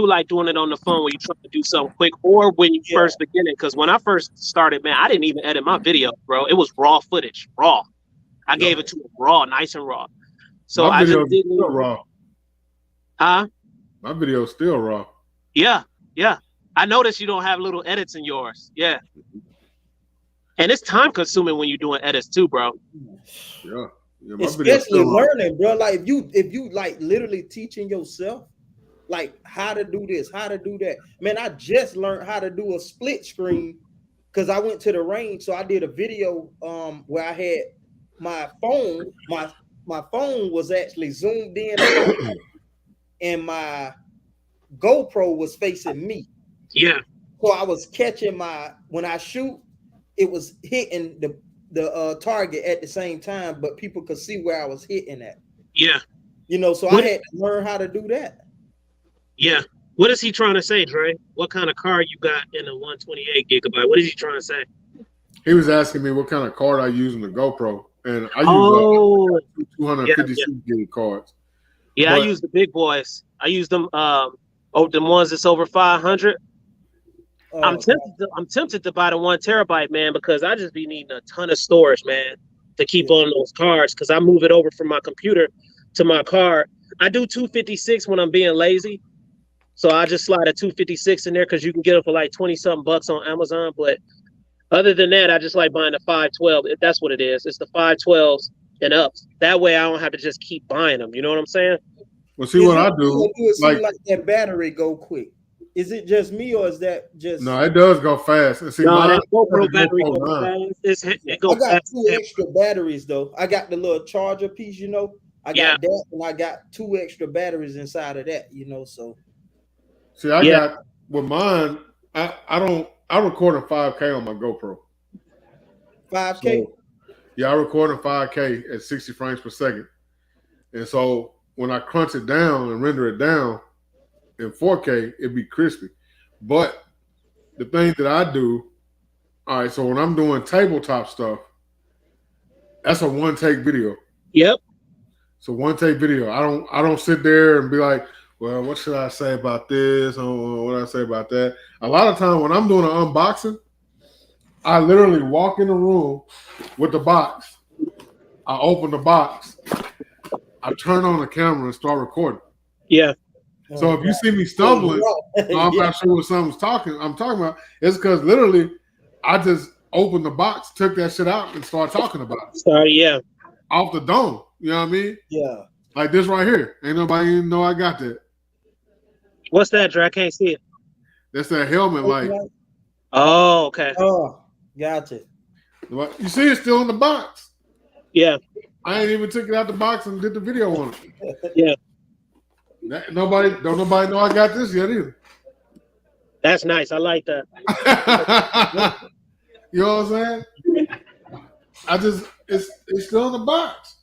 like doing it on the phone when you try to do something quick or when you first begin it. Because when I first started, man, I didn't even edit my video, bro. It was raw footage, raw. I gave it to it raw, nice and raw. So I just didn't. Still raw. Huh? My video's still raw. Yeah. I noticed you don't have little edits in yours. Yeah. And it's time consuming when you're doing edits too, bro. Yeah. Especially learning, bro. Like if you like literally teaching yourself. Like how to do this, how to do that. Man, I just learned how to do a split screen because I went to the range. So I did a video where I had my phone, my phone was actually zoomed in and my GoPro was facing me. Yeah. So I was catching when I shoot, it was hitting the target at the same time, but people could see where I was hitting at. Yeah. You know, so I had to learn how to do that. Yeah. What is he trying to say, Dre? What kind of card you got in a 128 gigabyte? What is he trying to say? He was asking me what kind of card I use in the GoPro. and I use 256 yeah. gig cards. Yeah, But I use the big boys. I use them. The ones that's over 500. I'm tempted to buy the 1 terabyte, man, because I just be needing a ton of storage, man, to keep on those cards. Because I move it over from my computer to my card. I do 256 when I'm being lazy, so I just slide a 256 in there because you can get them for like 20-something bucks on Amazon. But other than that, I just like buying the 512. If that's what it is, it's the 512s and ups. That way, I don't have to just keep buying them. You know what I'm saying? Well, see what I do. It seems like that battery go quick. Is it just me, or is that just? No, it does go fast. And see, that GoPro battery goes fast. I got 2 extra batteries though. I got the little charger piece, I got that, and I got 2 extra batteries inside of that, So, see, I got with mine. I record in 5K on my GoPro. 5K. So, I record in 5K at 60 frames per second, and so when I crunch it down and render it down in 4K, it'd be crispy. But the thing that I do, all right, so when I'm doing tabletop stuff, that's a 1-take video. Yep. So 1-take video. I don't sit there and be like, well, what should I say about this? Or what I say about that? A lot of time when I'm doing an unboxing, I literally walk in the room with the box. I open the box. I turn on the camera and start recording. Yeah. So if you see me stumbling, I'm not sure what I'm talking about. It's because literally I just opened the box, took that shit out, and started talking about it. Sorry, Off the dome. You know what I mean? Yeah. Like this right here. Ain't nobody even know I got that. What's that, Dre? I can't see it. That's that helmet light. Oh, okay. Oh, gotcha. You see it's still in the box. Yeah. I ain't even took it out the box and did the video on it. Yeah. Don't nobody know I got this yet either. That's nice. I like that. You know what I'm saying? It's still in the box.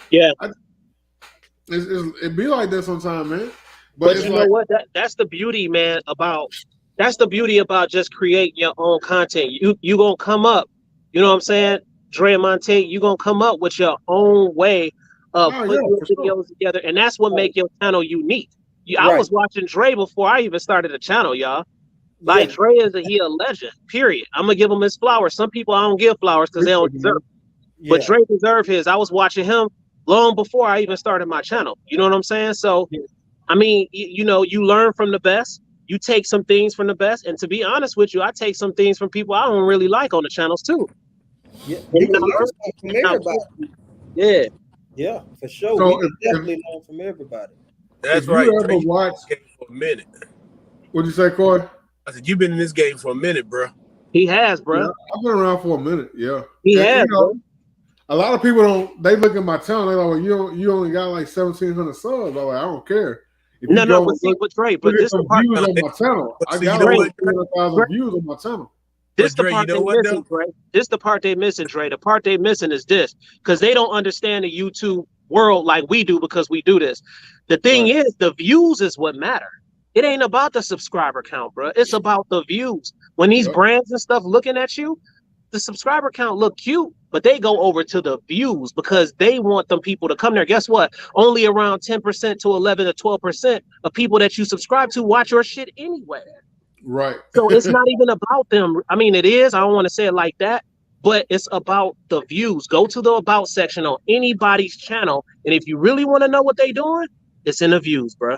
Yeah. It be like that sometimes, man. But you know what? That's the beauty, man, that's the beauty about just creating your own content. You gonna come up, you know what I'm saying? Dre and Monte, you gonna come up with your own way of putting your videos together, and that's what make your channel unique. I was watching Dre before I even started the channel, y'all. Like Dre he a legend. Period. I'm gonna give him his flowers. Some people I don't give flowers because they don't deserve it. But Dre deserved his. I was watching him long before I even started my channel. You know what I'm saying? So, I mean, you learn from the best. You take some things from the best, and to be honest with you, I take some things from people I don't really like on the channels too. Yeah, yeah, for sure. So we definitely learn from everybody. That's right. You ever watch for a minute? What'd you say, Corey? I said you've been in this game for a minute, bro. He has, bro. Yeah, I've been around for a minute. Yeah, he has. Bro. A lot of people they look at my channel. They're like, well, you only got like 1,700 subs. I'm like, I don't care. But Dre, but this the part on my channel. I got over 300,000 views on my channel. This the part they missing, Dre. This the part they missing, Dre. The part they missing is this, because they don't understand the YouTube world like we do because we do this. The thing is, the views is what matter. It ain't about the subscriber count, bro. It's about the views. When these brands and stuff looking at you, the subscriber count look cute, but they go over to the views because they want them people to come there. Guess what? Only around 10% to 11 to 12% of people that you subscribe to watch your shit anyway. Right. So it's not even about them. I mean, it is. I don't want to say it like that, but it's about the views. Go to the about section on anybody's channel, and if you really want to know what they doing, it's in the views, bro.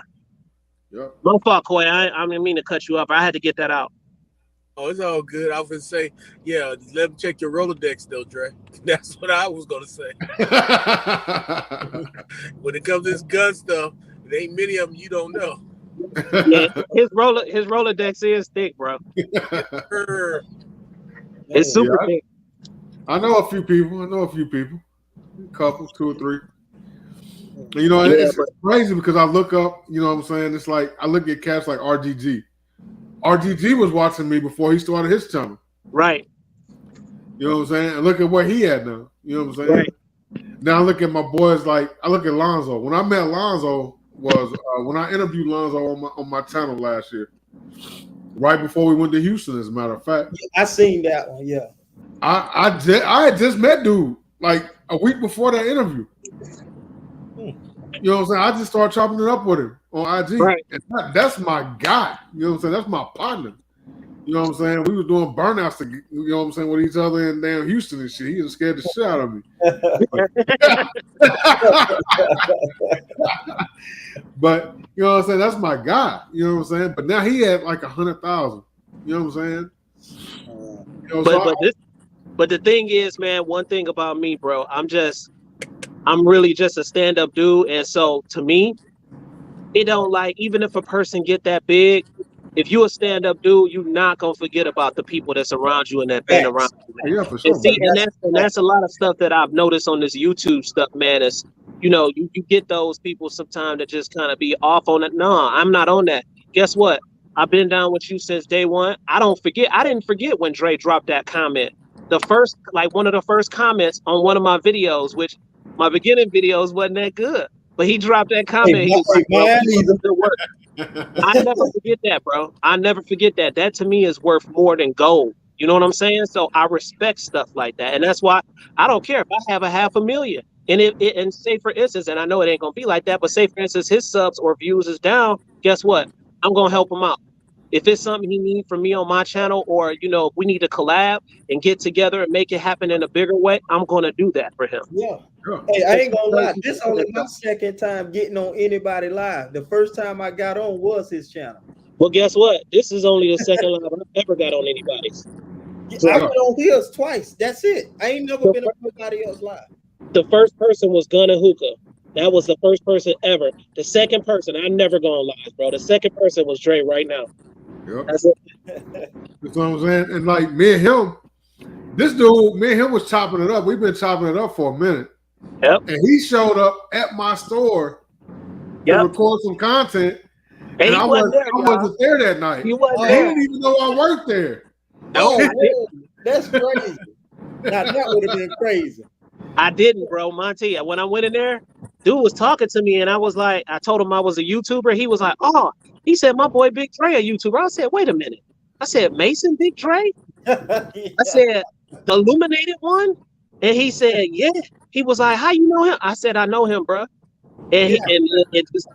Yeah. My fault, Coy. I didn't mean to cut you up. I had to get that out. Oh, it's all good. I was gonna say, yeah, let me check your Rolodex though, Dre. That's what I was gonna say. When it comes to this gun stuff, there ain't many of them you don't know. Yeah, his Rolodex is thick, bro. It's super thick. I know a few people. A couple, 2 or 3. You know, it's crazy because I look up, you know what I'm saying? It's like I look at cats like RGG. RGG was watching me before he started his channel. Right. You know what I'm saying? And look at where he at now. You know what I'm saying? Right. Now I look at my boys like I look at Lonzo. When I met Lonzo was when I interviewed Lonzo on my channel last year. Right before we went to Houston, as a matter of fact. I seen that one, yeah. I had just met dude like a week before that interview. You know what I'm saying? I just started chopping it up with him on IG. Right. And that's my guy. You know what I'm saying? That's my partner. You know what I'm saying? We was doing burnouts, you know what I'm saying, with each other in damn Houston and shit. He was scared the shit out of me. But you know what I'm saying? That's my guy. You know what I'm saying? But now he had like 100,000. You know what I'm saying? You know, but the thing is, man, one thing about me, bro, I'm really just a stand-up dude. And so to me, it don't like, even if a person get that big, if you a stand-up dude, you're not gonna forget about the people that's around you and that been around you, man. Yeah, for sure. And see, and that's a lot of stuff that I've noticed on this YouTube stuff, man. Is, you know, you get those people sometimes that just kind of be off on it. No, I'm not on that. Guess what? I've been down with you since day one. I didn't forget when Dre dropped that comment. The first, like one of the first comments on one of my videos, which my beginning videos wasn't that good. But he dropped that comment. He was like, bro, good work. I never forget that, bro. I never forget that. That to me is worth more than gold. You know what I'm saying? So I respect stuff like that. And that's why I don't care if I have 500,000. And say for instance, and I know it ain't gonna be like that, but say for instance his subs or views is down, guess what? I'm gonna help him out. If it's something he needs from me on my channel, or you know, if we need to collab and get together and make it happen in a bigger way, I'm gonna do that for him. Yeah. Hey, I ain't gonna lie. This only my second time getting on anybody live. The first time I got on was his channel. Well, guess what? This is only the second live I've ever got on anybody's. So, I went on his twice. That's it. I ain't never been on nobody else live. The first person was Gunna Hookah. That was the first person ever. The second person, I never gone live, bro. The second person was Dre right now. Yep. That's it. That's what I'm saying. And like me and him, this dude, me and him was chopping it up. We've been chopping it up for a minute. Yep. And he showed up at my store to record some content. And I wasn't there that night. He didn't even know I worked there. Oh, that's crazy. Now that would have been crazy. I didn't, bro. Monty, when I went in there, dude was talking to me, and I was like, I told him I was a YouTuber. He was like, oh, he said, my boy Big Dre a YouTuber. I said, wait a minute. I said, Mason Big Dre? I said, the illuminated one? And he said, yeah. He was like, how you know him? I said, I know him, bro. And,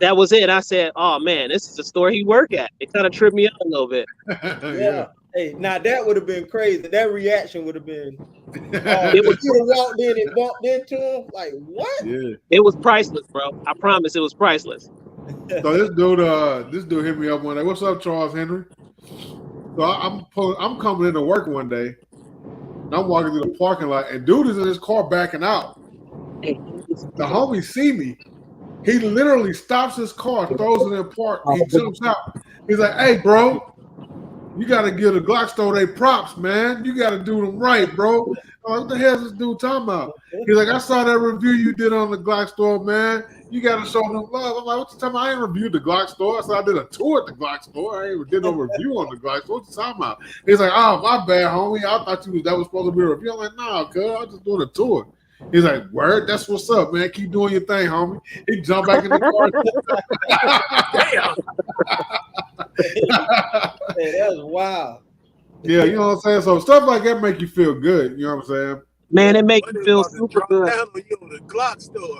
that was it. I said, oh, man, this is the store he work at. It kind of tripped me out a little bit. Yeah. Hey, now that would have been crazy. That reaction would have been. It was, you would have walked in and bumped into him. Like, what? Yeah. It was priceless, bro. I promise it was priceless. So this dude hit me up one day. What's up, Charles Henry? So I'm coming into work one day. And I'm walking through the parking lot, and dude is in his car backing out. The homie see me. He literally stops his car, throws it in park. He jumps out. He's like, "Hey, bro, you got to give the Glock store they props, man. You got to do them right, bro." I'm like, what the hell is this dude talking about? He's like, "I saw that review you did on the Glock store, man. You got to show them love." I'm like, "What you talking about? I ain't reviewed the Glock store. I said I did a tour at the Glock store. I ain't did no review on the Glock store. What you talking about?" He's like, "Oh, my bad, homie. I thought that was supposed to be a review." I'm like, "Nah, cuz I'm just doing a tour." He's like, "Word, that's what's up, man. Keep doing your thing, homie." He jumped back in the car. Damn. Hey, that was wild. Yeah, you know what I'm saying? So stuff like that make you feel good. You know what I'm saying? Man, it make you feel super good.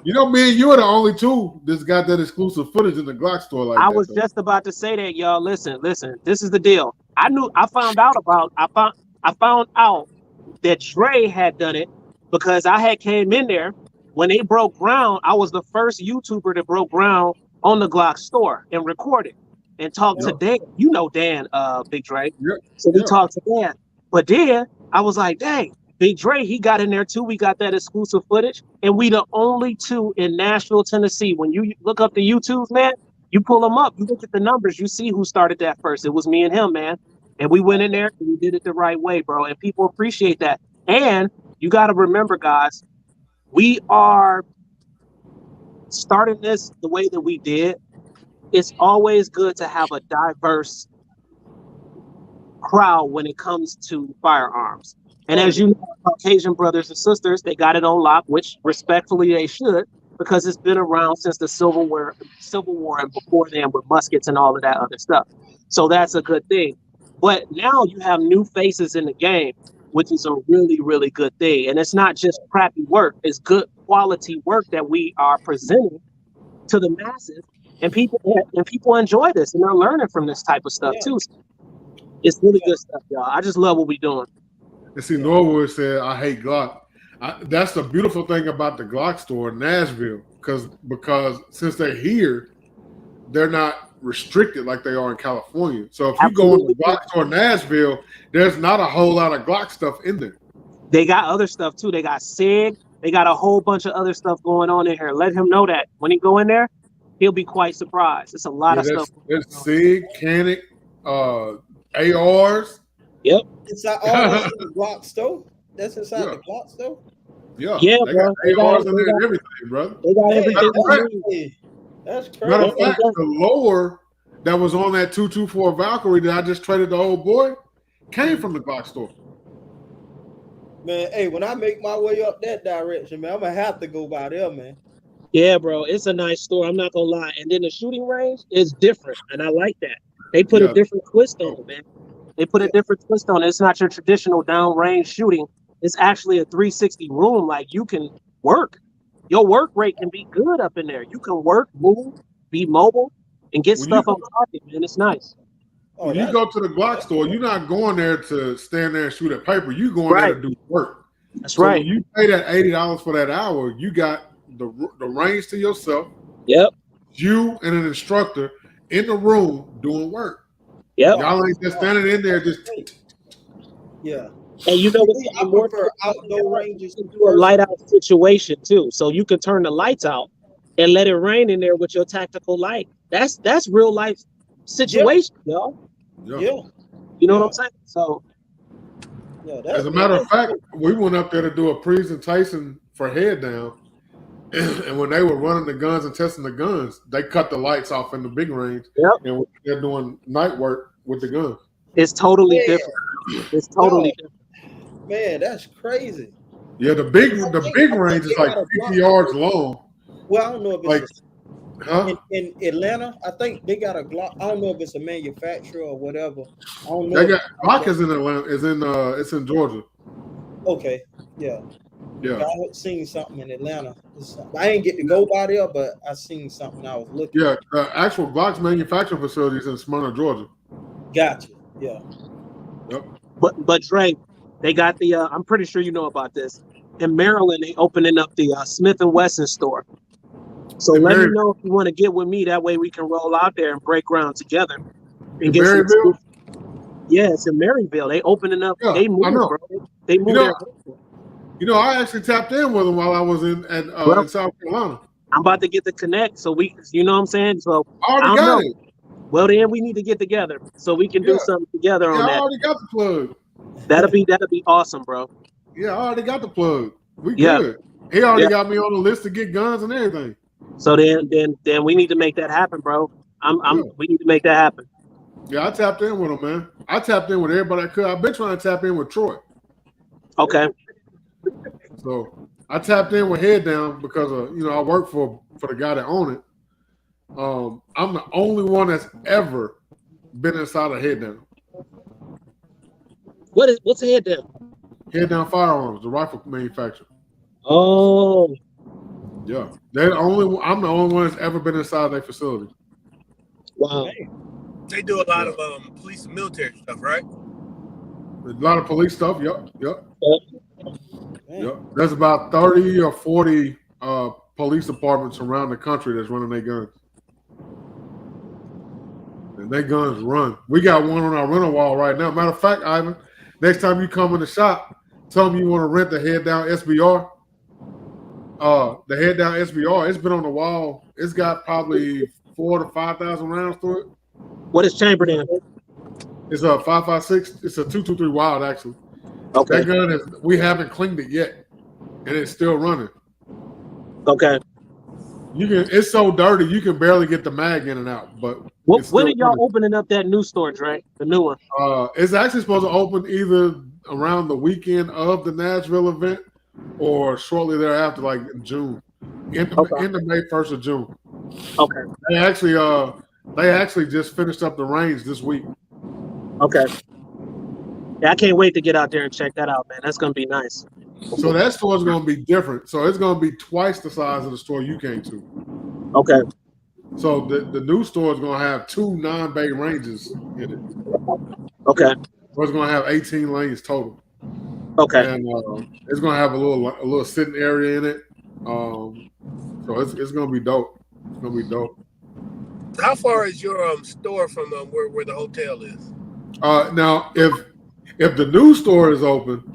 You know, me and you are the only two that's got that exclusive footage in the Glock store like that. I was just about to say that, y'all. Listen. This is the deal. I found out that Dre had done it because I had came in there when they broke ground. I was the first YouTuber that broke ground on the Glock store and recorded and talked to Dan. You know Dan, Big Dre. Yep. So we talked to Dan. But then I was like, dang, Big Dre, he got in there too. We got that exclusive footage. And we the only two in Nashville, Tennessee. When you look up the YouTubes, man, you pull them up, you look at the numbers, you see who started that first. It was me and him, man. And we went in there and we did it the right way, bro. And people appreciate that. And you got to remember, guys, we are starting this the way that we did. It's always good to have a diverse crowd when it comes to firearms. And as you know, Caucasian brothers and sisters, they got it on lock, which respectfully they should, because it's been around since the Civil War and before then with muskets and all of that other stuff. So that's a good thing. But now you have new faces in the game. which is a really, really good thing. And it's not just crappy work; it's good quality work that we are presenting to the masses, and people enjoy this, and they're learning from this type of stuff too. So it's really good stuff, y'all. I just love what we're doing. And see, Norwood said, "I hate Glock." That's the beautiful thing about the Glock store in Nashville, because since they're here, they're not restricted like they are in California. So if you go in the Glock store in Nashville, there's not a whole lot of Glock stuff in there. They got other stuff too. They got SIG. They got a whole bunch of other stuff going on in here. Let him know that when he go in there, he'll be quite surprised. It's a lot of stuff. There's SIG, Canic, ARs. Yep. It's all in the Glock store. That's inside the Glock store. Yeah, they bro. Got ARs in there and everything, brother. They got everything. That's crazy. Matter of fact, the lower that was on that 224 Valkyrie that I just traded the old boy came from the Glock store. Man, hey, when I make my way up that direction, man, I'm gonna have to go by there, man. Yeah, bro, it's a nice store. I'm not gonna lie. And then the shooting range is different, and I like that. They put a different twist on it, man. They put a different twist on it. It's not your traditional downrange shooting. It's actually a 360 room. Like, you can work. Your work rate can be good up in there. You can work, move, be mobile, and get stuff on target, man. It's nice. When you go to the Glock store, you're not going there to stand there and shoot at paper. You're going there to do work. That's right. When you pay that $80 for that hour, you got the range to yourself. Yep. You and an instructor in the room doing work. Yep. Y'all ain't just standing in there just. Yeah. And you know what's I prefer outdoor ranges to do a light out situation too. So you can turn the lights out and let it rain in there with your tactical light. That's real life situation, y'all. Yeah. You know what I'm saying? So as a matter of fact, we went up there to do a presentation for Head Down. And when they were running the guns and testing the guns, they cut the lights off in the big range. Yep. And they're doing night work with the guns. It's totally different. It's totally different. Man, that's crazy. Yeah, the big range is like 50 yards long. Well, I don't know if it's in Atlanta. I think they got a Glock. I don't know if it's a manufacturer or whatever. I don't know. Glock is in Atlanta. It's in Georgia. Okay. Yeah. Yeah. I seen something in Atlanta. I didn't get to go by there, but I seen something. I was looking. Yeah, the actual Glock's manufacturing facility is in Smyrna, Georgia. Gotcha. Yeah. Yep. But Dre, they got the. I'm pretty sure you know about this. In Maryland, they opening up the Smith & Wesson store. So let me know if you want to get with me. That way we can roll out there and break ground together. And get Maryville? Yeah, it's in Maryville. They opening up. Yeah, they moved, bro. They moved there. You know, I actually tapped in with them while I was in South Carolina. I'm about to get the connect, so we, you know what I'm saying? So I already got it. Well, then we need to get together so we can do something together on that. I already got the plug. That'll be awesome, bro. Yeah, I already got the plug. We good. He already got me on the list to get guns and everything. So then we need to make that happen, bro. We need to make that happen. Yeah, I tapped in with him, man. I tapped in with everybody I could. I've been trying to tap in with Troy. Okay. So I tapped in with Head Down because I work for the guy that owned it. I'm the only one that's ever been inside a Head Down. What's a Head Down? Head Down Firearms, the rifle manufacturer. Oh. Yeah. I'm the only one that's ever been inside their facility. Wow. They do a lot of police and military stuff, right? A lot of police stuff. Yep. There's about 30 or 40 police departments around the country that's running their guns. And their guns run. We got one on our rental wall right now. Matter of fact, Ivan, next time you come in the shop, tell them you want to rent the Head Down SBR. The Head Down SBR, it's been on the wall. It's got probably 4,000 to 5,000 rounds through it. What is chambered in? It's a 5.56. It's a 223 Wild, actually. Okay. That gun we haven't cleaned it yet, and it's still running. Okay. It's so dirty you can barely get the mag in and out. But when are y'all opening up that new store, Dre? The new one? It's actually supposed to open either around the weekend of the Nashville event or shortly thereafter, like in June. In the May 1st of June. Okay. They actually just finished up the range this week. Okay. Yeah, I can't wait to get out there and check that out, man. That's gonna be nice. So that store is going to be different. So it's going to be twice the size of the store you came to. Okay. So the new store is going to have 2 non-bay ranges in it. Okay. So it's going to have 18 lanes total. Okay. And it's going to have a little sitting area in it. So it's going to be dope. It's going to be dope. How far is your store from where the hotel is? Now, if the new store is open,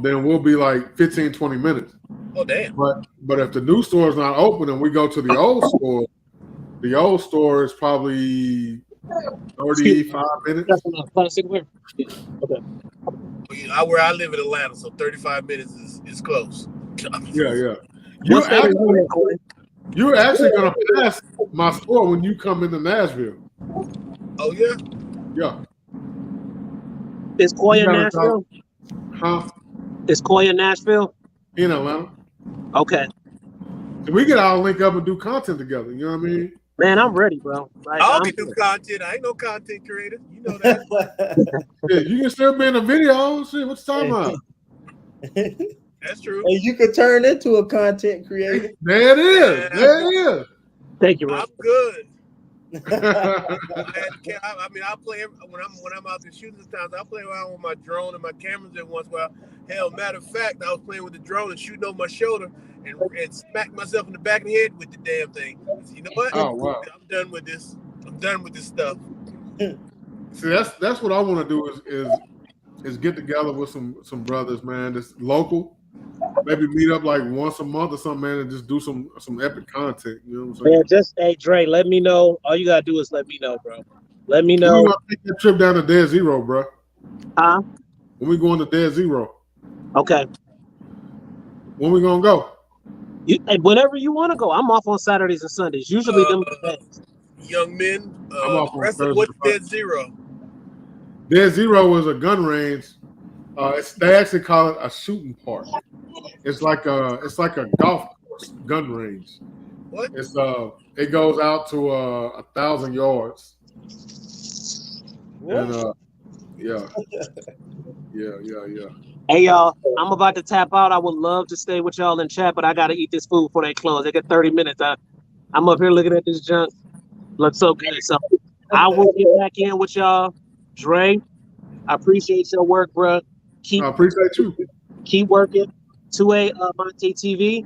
then we'll be like 15, 20 minutes. Oh, damn. But if the new store is not open and we go to the old store is probably 35 minutes. Okay. Where I live in Atlanta, so 35 minutes is close. Yeah. You're actually going to pass my store when you come into Nashville. Oh, yeah? Yeah. Is Koya in Nashville? Huh? Is Koya in Nashville? In Atlanta. Okay. So we could all link up and do content together. You know what I mean? Man, I'm ready, bro. Like, I can do content. I ain't no content creator. You know that. Yeah, you can still be in a video. Shit, what you talking about? That's true. And you could turn into a content creator. There it is. There it is. Thank you, bro. I'm good. I mean, I play when I'm out there shooting. Sometimes I play around with my drone and my cameras every once in a while. Hell, matter of fact, I was playing with the drone and shooting over my shoulder and smacked myself in the back of the head with the damn thing. So, you know what? Oh wow! I'm done with this. I'm done with this stuff. See, that's what I want to do is get together with some brothers, man. Just local. Maybe meet up like once a month or something, man, and just do some epic content. You know what I'm saying? Man, hey Dre, let me know. All you gotta do is let me know, bro. Let me know. We're gonna take that trip down to Dead Zero, bro. Huh? When we going to Dead Zero? Okay. When we gonna go? Whenever you want to go. I'm off on Saturdays and Sundays. Usually them days. Young men. I'm off on Thursday. What's Dead Zero? Dead Zero is a gun range. They actually call it a shooting park. It's like a golf course gun range. What? It goes out to 1,000 yards. What? And yeah. Hey y'all, I'm about to tap out. I would love to stay with y'all in chat, but I gotta eat this food before they close. They get 30 minutes. I'm up here looking at this junk. Looks so good. So I will get back in with y'all. Dre, I appreciate your work, bro. I appreciate you. Keep working. 2A Monte TV.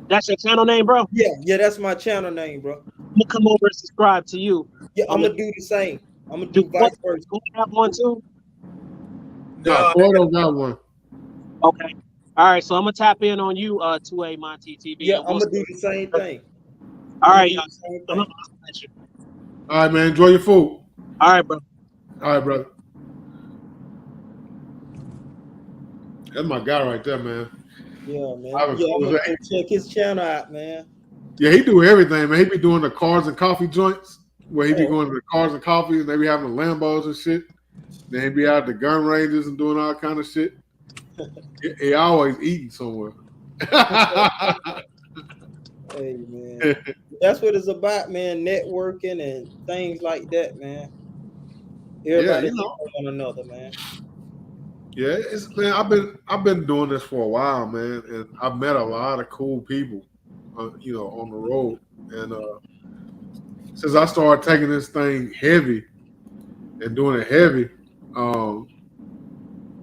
That's your channel name, bro? Yeah, that's my channel name, bro. I'm gonna come over and subscribe to you. Yeah, I'm gonna do the same. I'm gonna do vice versa. Do you have one too? No, Corey don't got one. Okay. All right, so I'm gonna tap in on you, 2A Monte TV. Yeah, I'm gonna do the same thing. All right, y'all. All right, man. Enjoy your food. All right, bro. All right, brother. That's my guy right there, man. Yeah, man. I'm gonna check his channel out, man. Yeah, he do everything, man. He be doing the cars and coffee joints where he be going to the cars and coffee and they be having the Lambos and shit. Then he be out at the gun ranges and doing all kind of shit. He always eating somewhere. Hey, man. That's what it's about, man. Networking and things like that, man. Everybody one another, man. Yeah, man. I've been doing this for a while, man, and I've met a lot of cool people, on the road. And since I started taking this thing heavy and doing it heavy,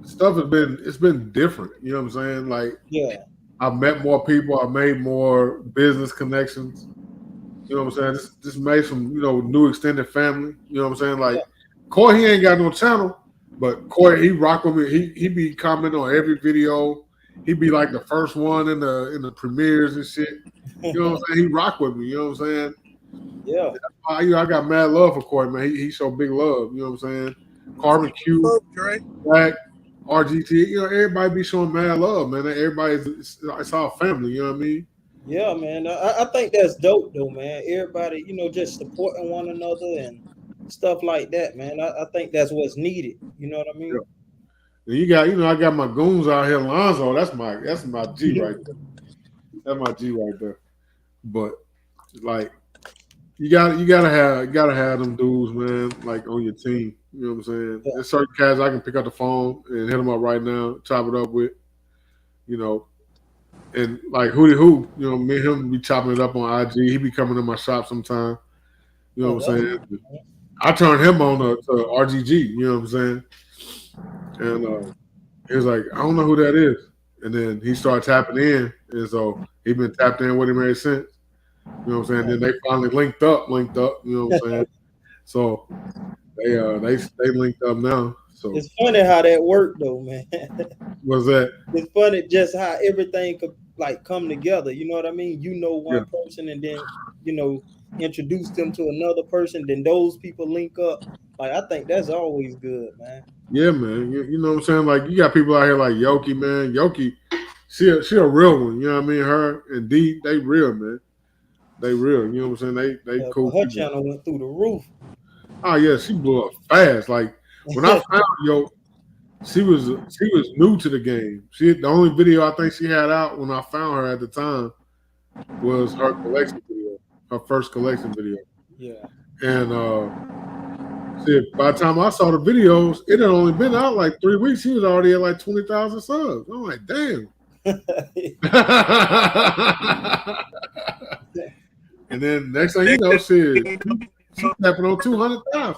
stuff it's been different. You know what I'm saying? Like, yeah, I've met more people. I made more business connections. You know what I'm saying? Just made some, new extended family. You know what I'm saying? Like, Corey, he ain't got no channel. But Corey, he rock with me. He be commenting on every video. He be like the first one in the premieres and shit. You know what I'm saying? He rock with me. You know what I'm saying? Yeah. I got mad love for Corey, man. He showed big love. You know what I'm saying? Carbon Q, Black, RGT. Everybody be showing mad love, man. It's our family. You know what I mean? Yeah, man. I think that's dope, though, man. Everybody, just supporting one another and stuff like that, man. I think that's what's needed. You know what I mean? Yeah. You got, I got my goons out here, Lonzo. That's my G right there. That's my G right there. But like, you gotta have them dudes, man, like on your team. You know what I'm saying? Yeah. There's certain guys I can pick up the phone and hit them up right now, chop it up with, you know. And like who, you know, me and him be chopping it up on IG. He be coming to my shop sometime. You know Oh, what I'm that's saying? good. I turned him on to RGG. You know what I'm saying? And he was like, I don't know who that is. And then he started tapping in, and so he been tapped in with him ever since. You know what I'm saying? Then they finally linked up. You know what I'm saying? So they linked up now. So It's funny how that worked though, man. what's that? It's funny just how everything could like come together. You know what I mean? You know Yeah. one person, and then introduce them to another person. Then those people link up. Like I think that's always good, man. Yeah, man. You know what I'm saying? Like you got people out here like Yoki, man. Yoki, she a real one. You know what I mean? Her and D, they real, man. They real. You know what I'm saying? They cool Her people. channel went through the roof. Oh yeah, she blew up fast. Like when I found Yo, she was new to the game. The only video I think she had out when I found her at the time was her collection video, her first collection video. Yeah. And by the time I saw the videos, it had only been out like 3 weeks. She was already at like 20,000 subs. I'm like, damn. And then next thing you know, she's tapping on 200,000.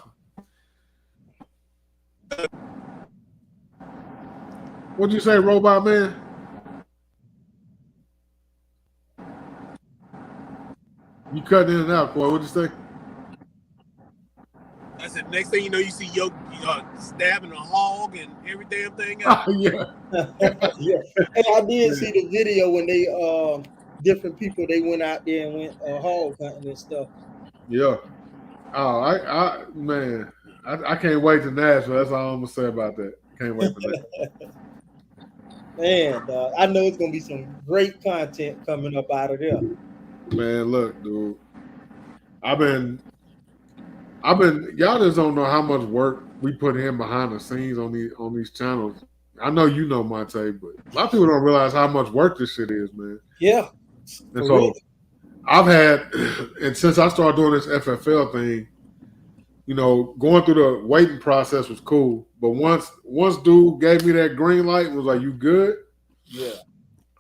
What'd you say, Robot Man? You cutting in and out, boy. What'd you say? I said, next thing you know, you see Yo stabbing a hog and every damn thing else. Oh, yeah. Yeah. Hey, I did see the video when they different people they went out there and went hog hunting and stuff. Yeah. Oh, man, I can't wait to Nashville. That's all I'm gonna say about that. Can't wait for that. Man, I know it's gonna be some great content coming up out of there. Man, look, dude. I've been y'all just don't know how much work we put in behind the scenes on these channels. I know you know, Monte, but a lot of people don't realize how much work this shit is, man. Yeah. And so I've had, and since I started doing this FFL thing, going through the waiting process was cool. But once dude gave me that green light and was like, "You good?" Yeah.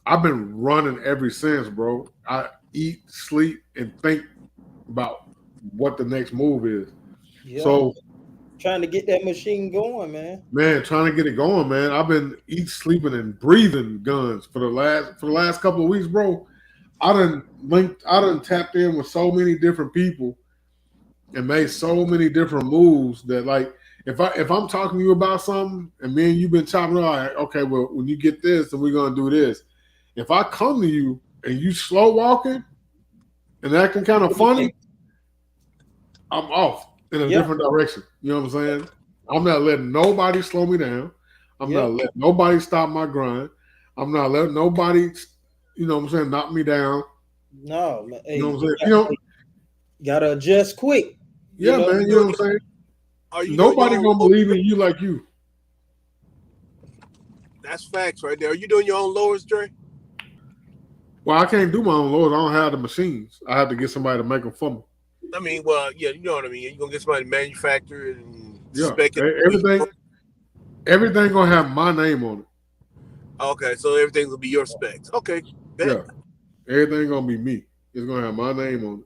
I've been running ever since, bro. I eat, sleep, and think about what the next move is. Yeah. So trying to get that machine going, man. Man, trying to get it going, man. I've been sleeping, and breathing guns for the last couple of weeks, bro. I done tapped in with so many different people and made so many different moves that, like, if I'm talking to you about something and me and you've been chopping, like, okay, well, when you get this, then we're gonna do this. If I come to you and you slow walking and acting kind of funny, I'm off in a different direction. You know what I'm saying? I'm not letting nobody slow me down. I'm not letting nobody stop my grind. I'm not letting nobody, you know what I'm saying, knock me down. No, man. Hey, you know what I'm saying? Gotta adjust quick. Yeah, man. You know what I'm saying? Nobody gonna believe in you like you. That's facts right there. Are you doing your own lowers, Dre? Well, I can't do my own lowers. I don't have the machines. I have to get somebody to make them for me. I mean, well, yeah, you know what I mean. You're gonna get somebody to manufacture it and spec it. Everything gonna have my name on it. Okay, so everything will be your specs. Okay, bet. Yeah, everything gonna be me. It's gonna have my name on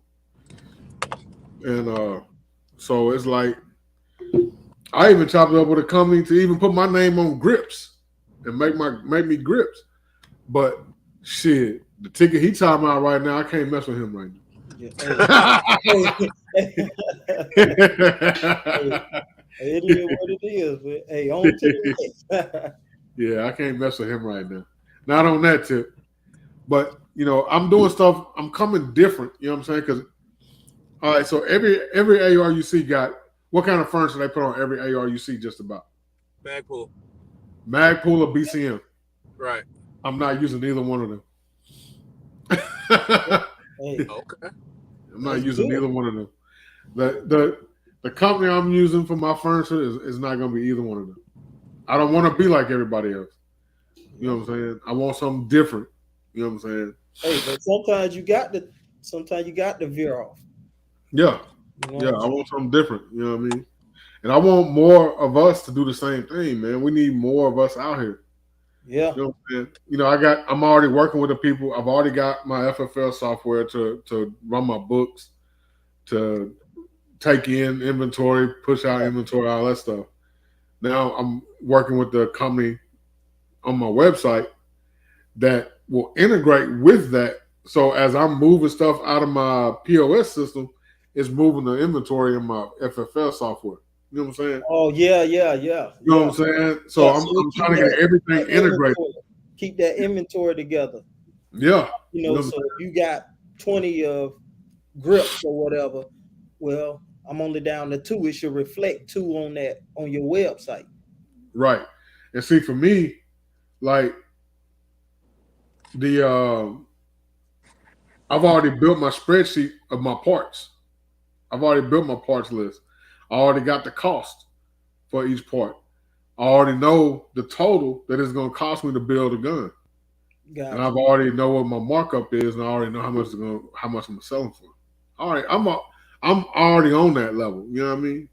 it, and so it's like I even chopped it up with a company to even put my name on grips and make me grips. But shit, the ticket he talking about right now, I can't mess with him right now. It is what it is, but hey, on to the next. Yeah, I can't mess with him right now. Not on that tip. But I'm doing stuff. I'm coming different. You know what I'm saying? Because all right, so every AR you see got what kind of furniture they put on every AR you see? Just about Magpul or BCM. Right. I'm not using either one of them. Hey, okay. I'm not using either one of them. The company I'm using for my furniture is not going to be either one of them. I don't want to be like everybody else. You know what I'm saying? I want something different. You know what I'm saying? Hey, but sometimes you got to veer off. Yeah, You know yeah. what I'm I saying? want something different. You know what I mean? And I want more of us to do the same thing, man. We need more of us out here. Yeah. You know what I'm saying? You know, I'm already working with the people. I've already got my FFL software to run my books, to take in inventory, push out inventory, all that stuff. Now I'm working with the company on my website that will integrate with that. So as I'm moving stuff out of my POS system, it's moving the inventory in my FFL software. You know what I'm saying? Oh yeah, yeah, yeah, You know what yeah. I'm saying? So Yeah. I'm, So we I'm keep trying to get everything that integrated. keep that inventory together. Yeah. You You know know, what I'm so if you got 20 of grips or whatever, well, I'm only down to 2. It should reflect 2 on that on your website. Right. And see, for me, like the I've already built my spreadsheet of my parts. I've already built my parts list. I already got the cost for each part. I already know the total that it's going to cost me to build a gun, and Gotcha. I've already know what my markup is, and I already know how much I'm selling for. All right, I'm already on that level. You know what I mean?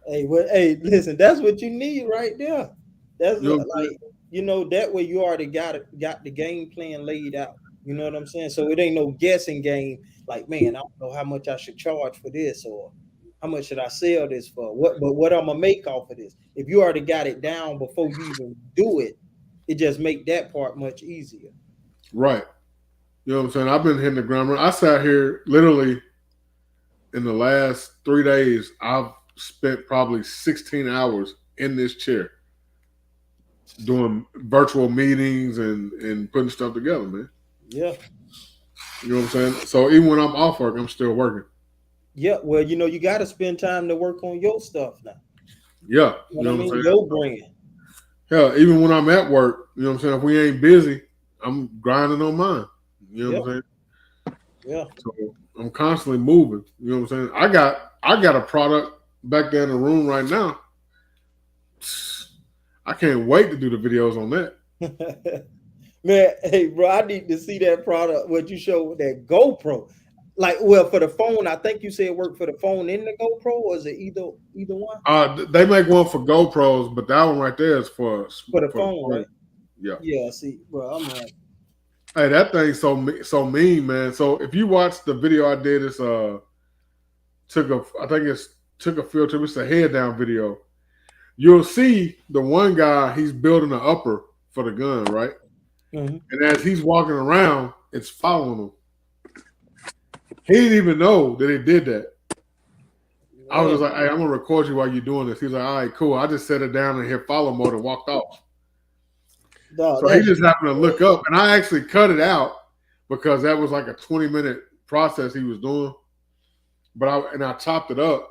Hey, listen, that's what you need right there. That's You know what I'm like, that way you already got the game plan laid out. You know what I'm saying? So it ain't no guessing game. Like, man, I don't know how much I should charge for this, or how much should I sell this for? What I'm gonna make off of this? If you already got it down before you even do it, it just make that part much easier. Right. You know what I'm saying? I've been hitting the ground running. I sat here literally in the last 3 days. I've spent probably 16 hours in this chair doing virtual meetings and putting stuff together, man. Yeah. You know what I'm saying? So even when I'm off work, I'm still working. Yeah. Well, you got to spend time to work on your stuff now. Yeah. You You know know what I what I'm mean? saying? Your brand. Hell, even when I'm at work, you know what I'm saying? If we ain't busy, I'm grinding on mine. You know Yeah. what I'm saying? Yeah. So I'm constantly moving. You know what I'm saying? I got a product back there in the room right now. I can't wait to do the videos on that. Man, hey, bro, I need to see that product. What you showed with that GoPro, like, well, for the phone, I think you said it worked for the phone in the GoPro, or is it either one They make one for GoPros, but that one right there is for for the the phone, phone. right? Yeah. Yeah. See, bro, I'm like, Hey, that thing's so mean, man. So if you watch the video I did, it's I think it's took a field trip. It's a head down video. You'll see the one guy, he's building an upper for the gun, right? mhm. And as he's walking around, it's following him. He didn't even know that it did that. I was Man, just like, hey, I'm gonna record you while you're doing this. He's like, all right, cool. I just set it down and hit follow mode and walked off. dog, So he that's just happened to look up, and I actually cut it out because that was like a 20-minute process he was doing. But I chopped it up.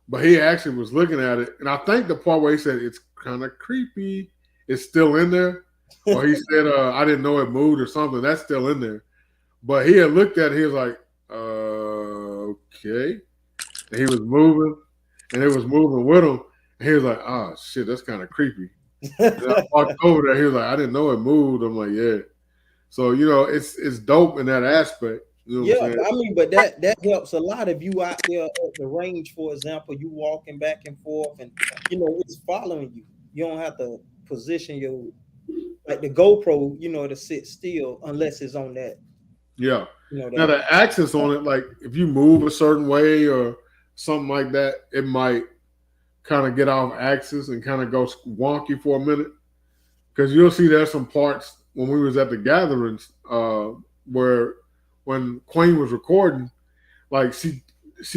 But he actually was looking at it, and I think the part where he said it's kind of creepy is still in there, or he said I didn't know it moved or something. That's still in there. But he had looked at it. He was like, okay. And he was moving, and it was moving with him. And he was like, oh shit, that's kind of creepy. And I walked over there. He was like, I didn't know it moved. I'm like, yeah. So it's dope in that aspect. You know what yeah. I'm saying? I mean, but that helps a lot if you out there at the range, for example, you walking back and forth, and it's following you. You don't have to position your like the GoPro, to sit still unless it's on that, Yeah. Now that. the axis on it, like if you move a certain way or something like that, it might kind of get off axis and kind of go wonky for a minute. Because you'll see there's some parts when we was at the gatherings where when Queen was recording, like she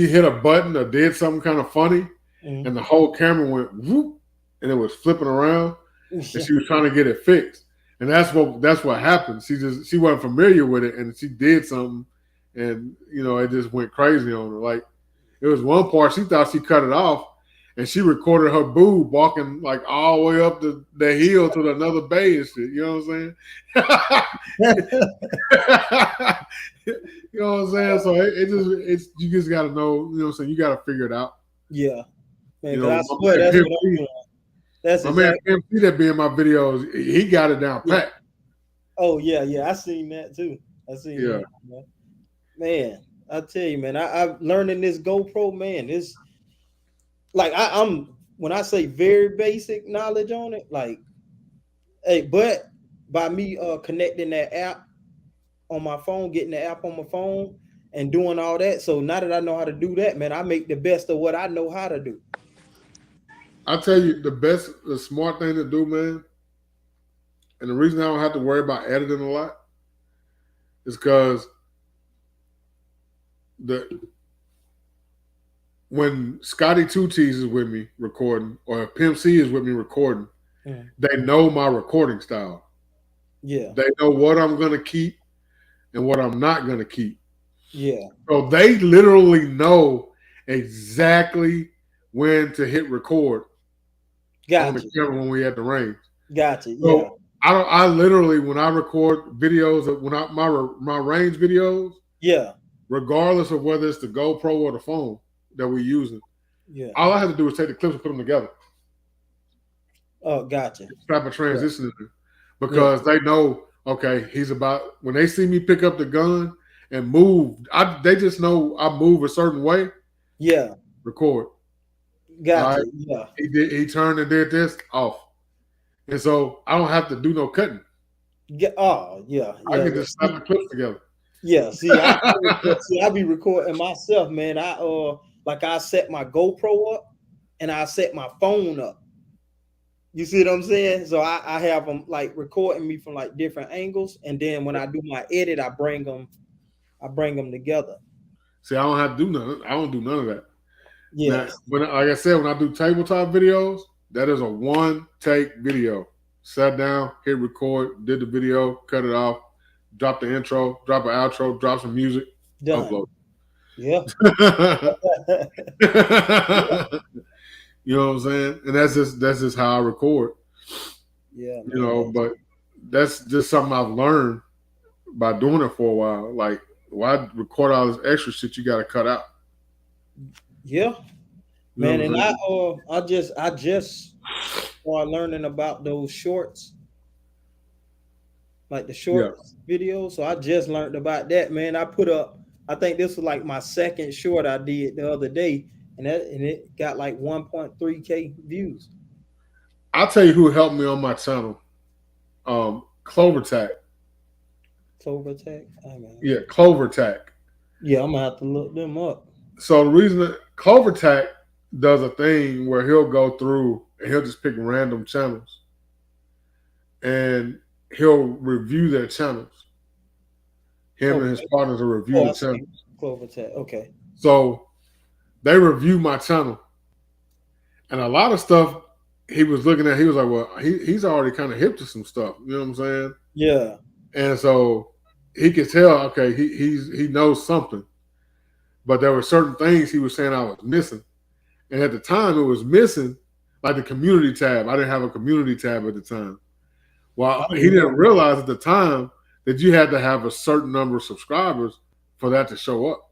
hit a button or did something kind of funny, Mhm. and the whole camera went whoop, and it was flipping around, and Yeah. she was trying to get it fixed. And that's what happened. She wasn't familiar with it, and she did something, and it just went crazy on her. Like it was one part she thought she cut it off, and she recorded her boob walking like all the way up the hill to another bay and shit. You know what I'm saying? You know what I'm saying? So it's you just gotta know, you know what I'm saying? You gotta figure it out. Yeah, man, You because know, I swear that's what I'm doing. That's my man exactly. MC that be in my videos, he got it down pat. Oh yeah, I seen that too. I seen Yeah. that, man. I tell you, man, I'm learning this GoPro, man. It's like I'm when I say very basic knowledge on it, like, hey, but by me connecting that app on my phone, getting the app on my phone, and doing all that. So now that I know how to do that, man, I make the best of what I know how to do. I tell you, the smart thing to do, man, and the reason I don't have to worry about editing a lot is because when Scotty Two T's is with me recording, or if Pimp C is with me recording, they know my recording style. Yeah. They know what I'm gonna keep and what I'm not gonna keep. Yeah. So they literally know exactly when to hit record on the camera when we at the range. Gotcha. So yeah. I literally, when I record videos, my range videos, yeah, regardless of whether it's the GoPro or the phone that we're using, yeah, all I have to do is take the clips and put them together. Oh, gotcha. Type of transition in there, because they know, okay, he's about, when they see me pick up the gun and move, they just know I move a certain way. Yeah. Record. Gotcha. Right? Yeah. He turned and did this off. And so I don't have to do no cutting. Oh, yeah. I can just snap the clips together. Yeah. See, I be recording myself, man. I set my GoPro up and I set my phone up. You see what I'm saying? So I have them like recording me from like different angles, and then when I do my edit, I bring them together. See, I don't have to do none. I don't do none of that. Yeah. When, like I said, when I do tabletop videos, that is a one take video. Sat down, hit record, did the video, cut it off, drop the intro, drop an outro, drop some music, Done. upload. Yeah. You know what I'm saying? And that's just how I record. Yeah. Man, you know, but that's just something I've learned by doing it for a while. Like, why record all this extra shit you got to cut out? Yeah, man. And I just started learning about those shorts, like the short videos. So I just learned about that, man. I put up, I think this was like my second short I did the other day, and it got like 1.3K views. I'll tell you who helped me on my channel. Clovertac. Clovertac? Yeah, Clovertac. Yeah, I'm gonna have to look them up. So the reason that Clovertac does a thing where he'll go through and he'll just pick random channels and he'll review their channels. Him and his partners will review the channel. Clovertac, okay. So they review my channel, and a lot of stuff he was looking at, he was like, well, he's already kind of hip to some stuff. You know what I'm saying? Yeah. And so he could tell, okay, he knows something. But there were certain things he was saying I was missing. And at the time, it was missing, like the community tab. I didn't have a community tab at the time. Well, he didn't realize at the time that you had to have a certain number of subscribers for that to show up.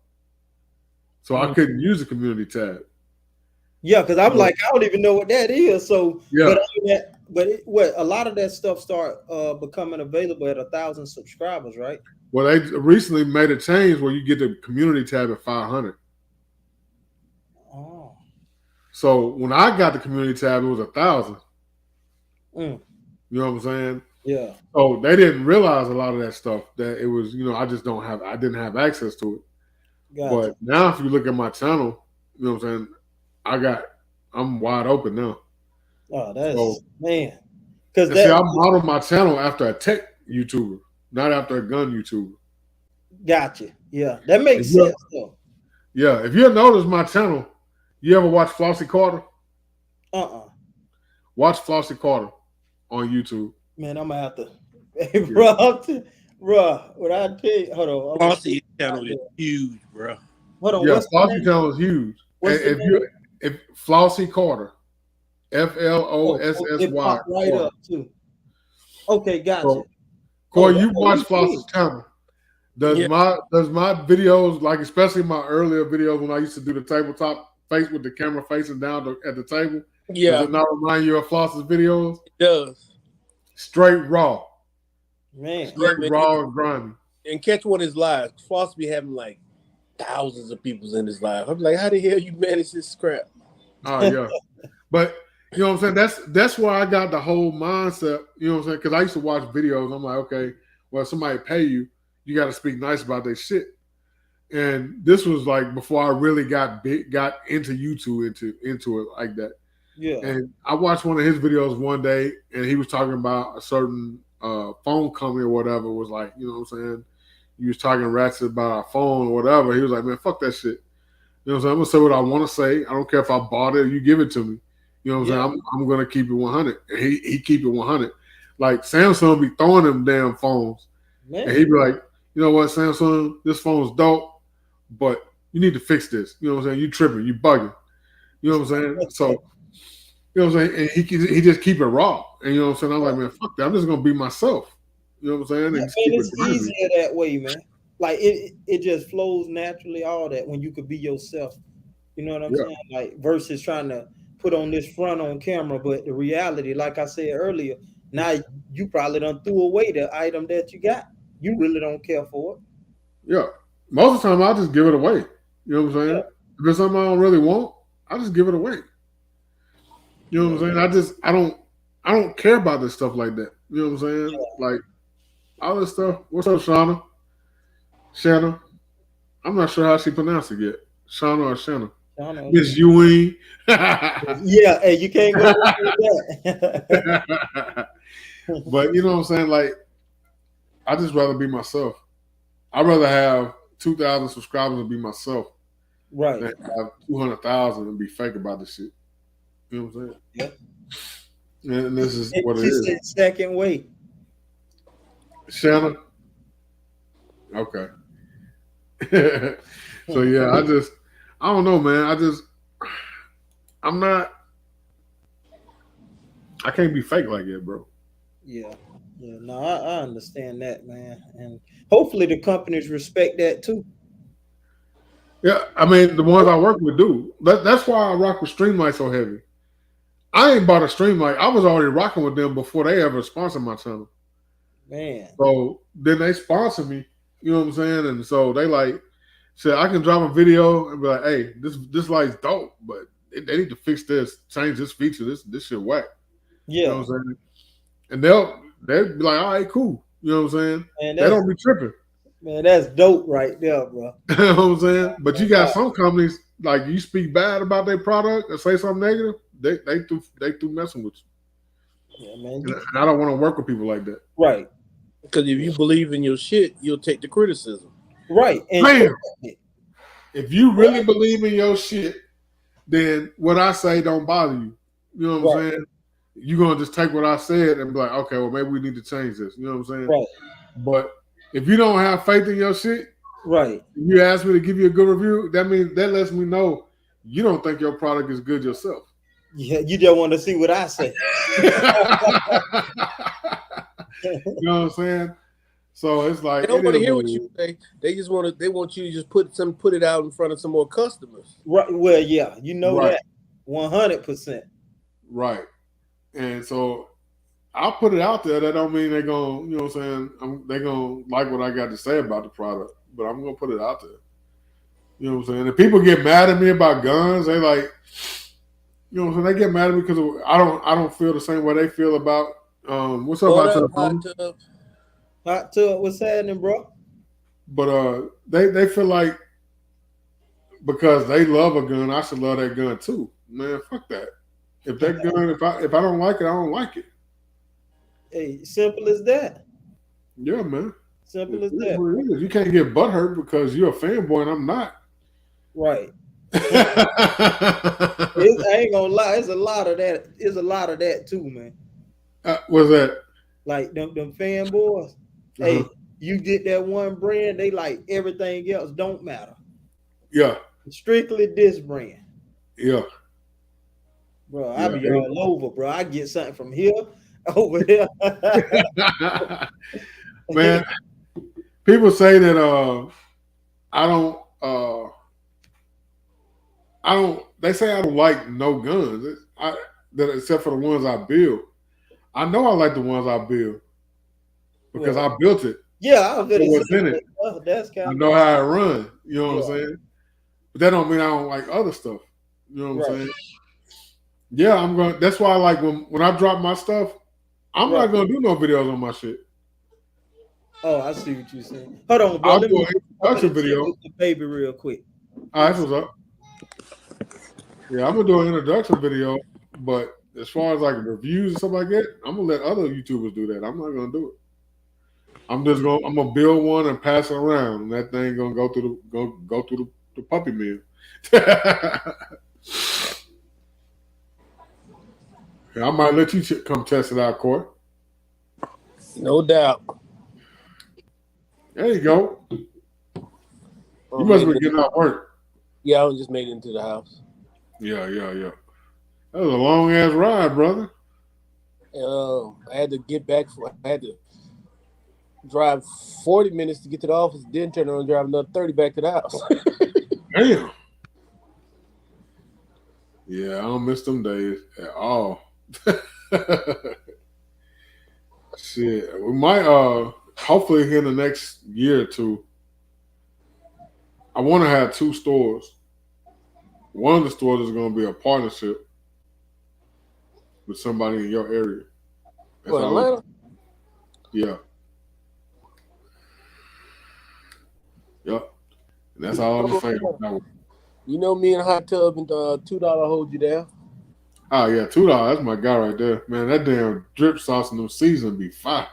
So I couldn't use the community tab. Yeah, because I'm like, I don't even know what that is. So, yeah. But a lot of that stuff start becoming available at 1,000 subscribers, right? Well, they recently made a change where you get the community tab at 500. Oh. So when I got the community tab, it was 1,000. You know what I'm saying? Yeah. So they didn't realize a lot of that stuff, that it was, I didn't have access to it. Gotcha. But now if you look at my channel, you know what I'm saying, I'm wide open now. Oh, that's man. Because I modeled my channel after a tech YouTuber, not after a gun YouTuber. Gotcha. Yeah, that makes sense though. Yeah, if you notice my channel, you ever watch Flossie Carter? Watch Flossie Carter on YouTube. Man, I'm gonna have to. Hey, bro, what I tell you? Hold on. Flossie channel is huge, bro. Hold on. Yeah, Flossie channel is huge. If Flossie Carter, FLOSSY. Right up too. Okay, gotcha. So, Corey, you watch Flossie's channel. Does my videos, like especially my earlier videos when I used to do the tabletop face with the camera facing down at the table? Yeah. Does it not remind you of Floss's videos? It does. Straight raw. Man. Straight raw and grimy. And catch one of his lives. Floss be having like thousands of people's in his life. I'm like, how the hell you manage this crap? Oh yeah, but you know what I'm saying. That's where I got the whole mindset. You know what I'm saying? Because I used to watch videos. I'm like, okay, well, somebody pay you, you got to speak nice about their shit. And this was like before I really got into YouTube into it like that. Yeah. And I watched one of his videos one day, and he was talking about a certain phone company or whatever. Was like, you know what I'm saying? He was talking ratchet about our phone or whatever. He was like, man, fuck that shit. You know what I'm saying? I'm gonna say what I want to say. I don't care if I bought it or you give it to me. You know what I'm saying? I'm gonna keep it 100. And he keep it 100. Like Samsung be throwing them damn phones, Man. and he be like, you know what, Samsung, this phone's dope, but you need to fix this. You know what I'm saying? You tripping, you bugging. You know what I'm saying? So, you know what I'm saying? And he just keep it raw. And you know what I'm saying? I'm like, man, fuck that. I'm just gonna be myself. You know what I'm saying? And just keep it's it grimy. easier that way, man. Like it just flows naturally, all that when you could be yourself. You know what I'm saying? Like versus trying to put on this front on camera, but the reality, like I said earlier, now you probably done threw away the item that you got. You really don't care for it. Yeah. Most of the time I'll just give it away. You know what I'm saying? If it's something I don't really want, I just give it away. You know what I'm saying? I don't care about this stuff like that. You know what I'm saying? Like all this stuff. What's up, Shauna? Shanna? I'm not sure how she pronounced it yet. Shauna or Shanna? Miss Ewing. Yeah, hey, you can't go wrong with that. But you know what I'm saying? Like, I just rather be myself. I'd rather have 2,000 subscribers and be myself. Right. Than have 200,000 and be fake about this shit. You know what I'm saying? Yeah. And this is what it she is. said second way. Shanna? Okay. So yeah, I don't know, man. I can't be fake like that, bro. Yeah. No, I understand that, man. And hopefully the companies respect that too. Yeah, I mean the ones I work with do. That's why I rock with Streamlight so heavy. I ain't bought a Streamlight. I was already rocking with them before they ever sponsored my channel. Man. So then they sponsor me. You know what I'm saying? And so they like said I can drop a video and be like, hey, this light's dope, but they need to fix this, change this feature. This shit whack. Yeah. You know what I'm saying? And they'll be like, all right, cool. You know what I'm saying? Man, they don't be tripping. Man, that's dope right there, bro. You know what I'm saying? But you got some companies like you speak bad about their product or say something negative, they through messing with you. Yeah, man. And I don't want to work with people like that. Right. Because if you believe in your shit, you'll take the criticism. Right. And bam. If you really believe in your shit, then what I say don't bother you. You know what I'm saying? You're gonna just take what I said and be like, okay, well maybe we need to change this. You know what I'm saying? Right. But if you don't have faith in your shit, right? You ask me to give you a good review, that means that lets me know you don't think your product is good yourself. Yeah, you just want to see what I say. You know what I'm saying? So it's like they don't want to hear what you say. They just want to. They want you to just put it out in front of some more customers. Right. Well, yeah, you know that 100%. Right. And so I'll put it out there. That don't mean they're gonna, you know what I'm saying? They're gonna like what I got to say about the product, but I'm gonna put it out there. You know what I'm saying? If people get mad at me about guns, they like, you know what I'm saying? They get mad at me because I don't feel the same way they feel about. What's up, Hot tub? What's happening, bro? But they feel like because they love a gun, I should love that gun too. Man, fuck that. If that gun, if I don't like it, I don't like it. Hey, simple as that. Yeah, man. Simple as that. You can't get butthurt because you're a fanboy and I'm not. Right. I ain't gonna lie. It's a lot of that. It's a lot of that too, man. What's that? Like them fanboys. Hey, you get that one brand, they like everything else don't matter. Yeah. Strictly this brand. Yeah. Bro, I be all over, bro. I get something from here over here. Man, people say that they say I don't like no guns. Except for the ones I build. I know I like the ones I build because I built it. Yeah, I was gonna what's say in it. that's I kind know of how it run. You know what I'm yeah, saying? But that don't mean I don't like other stuff. You know what I'm right, saying? Yeah, I'm going. That's why, like when I drop my stuff, I'm right. not gonna do no videos on my shit. Oh, I see what you're saying. Hold on, bro. I'll Let do me. an I'm introduction gonna check video. with the baby real quick. All right, that's what's up. Yeah, I'm gonna do an introduction video, but as far as like reviews and stuff like that, I'm gonna let other YouTubers do that. I'm not gonna do it. I'm gonna build one and pass it around, and that thing gonna go through the puppy mill. Yeah, I might let you come test it out, Court. No doubt. There you go. I You must made be it- getting out work. Yeah, I just made it into the house. Yeah. That was a long ass ride, brother. I had to get back. I had to drive 40 minutes to get to the office, then turn around and drive another 30 back to the house. Damn. Yeah, I don't miss them days at all. Shit, we might hopefully here in the next year or two. I want to have 2 stores. One of the stores is going to be a partnership with somebody in your area. That's all. Atlanta? Yeah. Yep. And that's all I'm saying. You know me and Hot Tub and $2 hold you down. Oh yeah, $2. That's my guy right there, man. That damn drip sauce and them season be fire,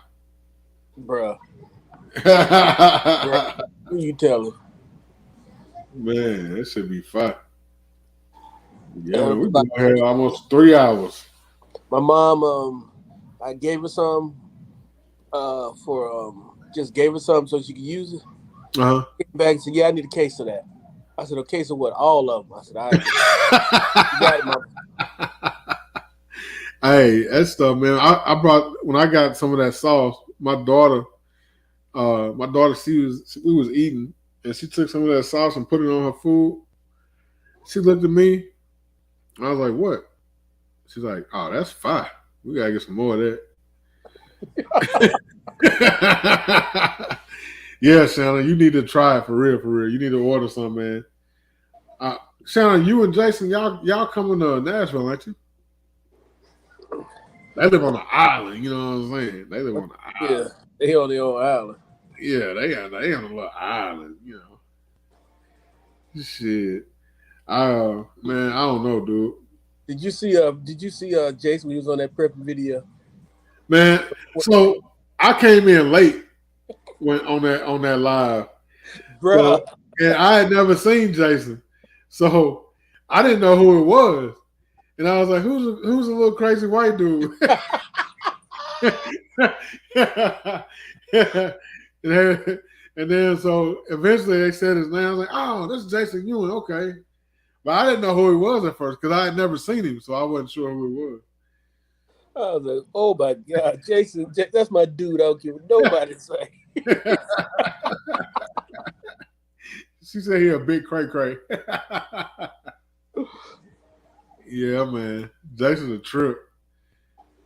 Bruh. man. Who you telling? That should be fire. Yeah, And man, we've been here almost 3 hours. my mom, I gave her some just gave her some so she could use it. Uh Came back and said, "Yeah, I need a case of that." I said, "A case of what? All of them." I said, "All right, you got it, Mom." Hey, that stuff, man. I brought when I got some of that sauce. My daughter, we was eating, and she took some of that sauce and put it on her food. She looked at me. I was like, "What?" She's like, "Oh, that's fire. We gotta get some more of that." Yeah, Shannon, you need to try it for real, for real. You need to order some, man. Shannon, you and Jason, y'all coming to Nashville, aren't you? They live on the island, you know what I'm saying? They live on the island. Yeah, they on their own island. Yeah, they on a little island, you know. Shit. Man, I don't know, dude. Did you see Jason when he was on that prepping video? Man, so I came in late when on that live. Bruh. So, and I had never seen Jason. So I didn't know who it was. And I was like, who's a little crazy white dude? and then so eventually they said his name. I was like, oh, this is Jason Ewing, okay. But I didn't know who he was at first because I had never seen him, so I wasn't sure who he was. I was like, oh my God, Jason, that's my dude. I don't care what nobody say. She said he a big cray. Yeah, man. Jason's a trip.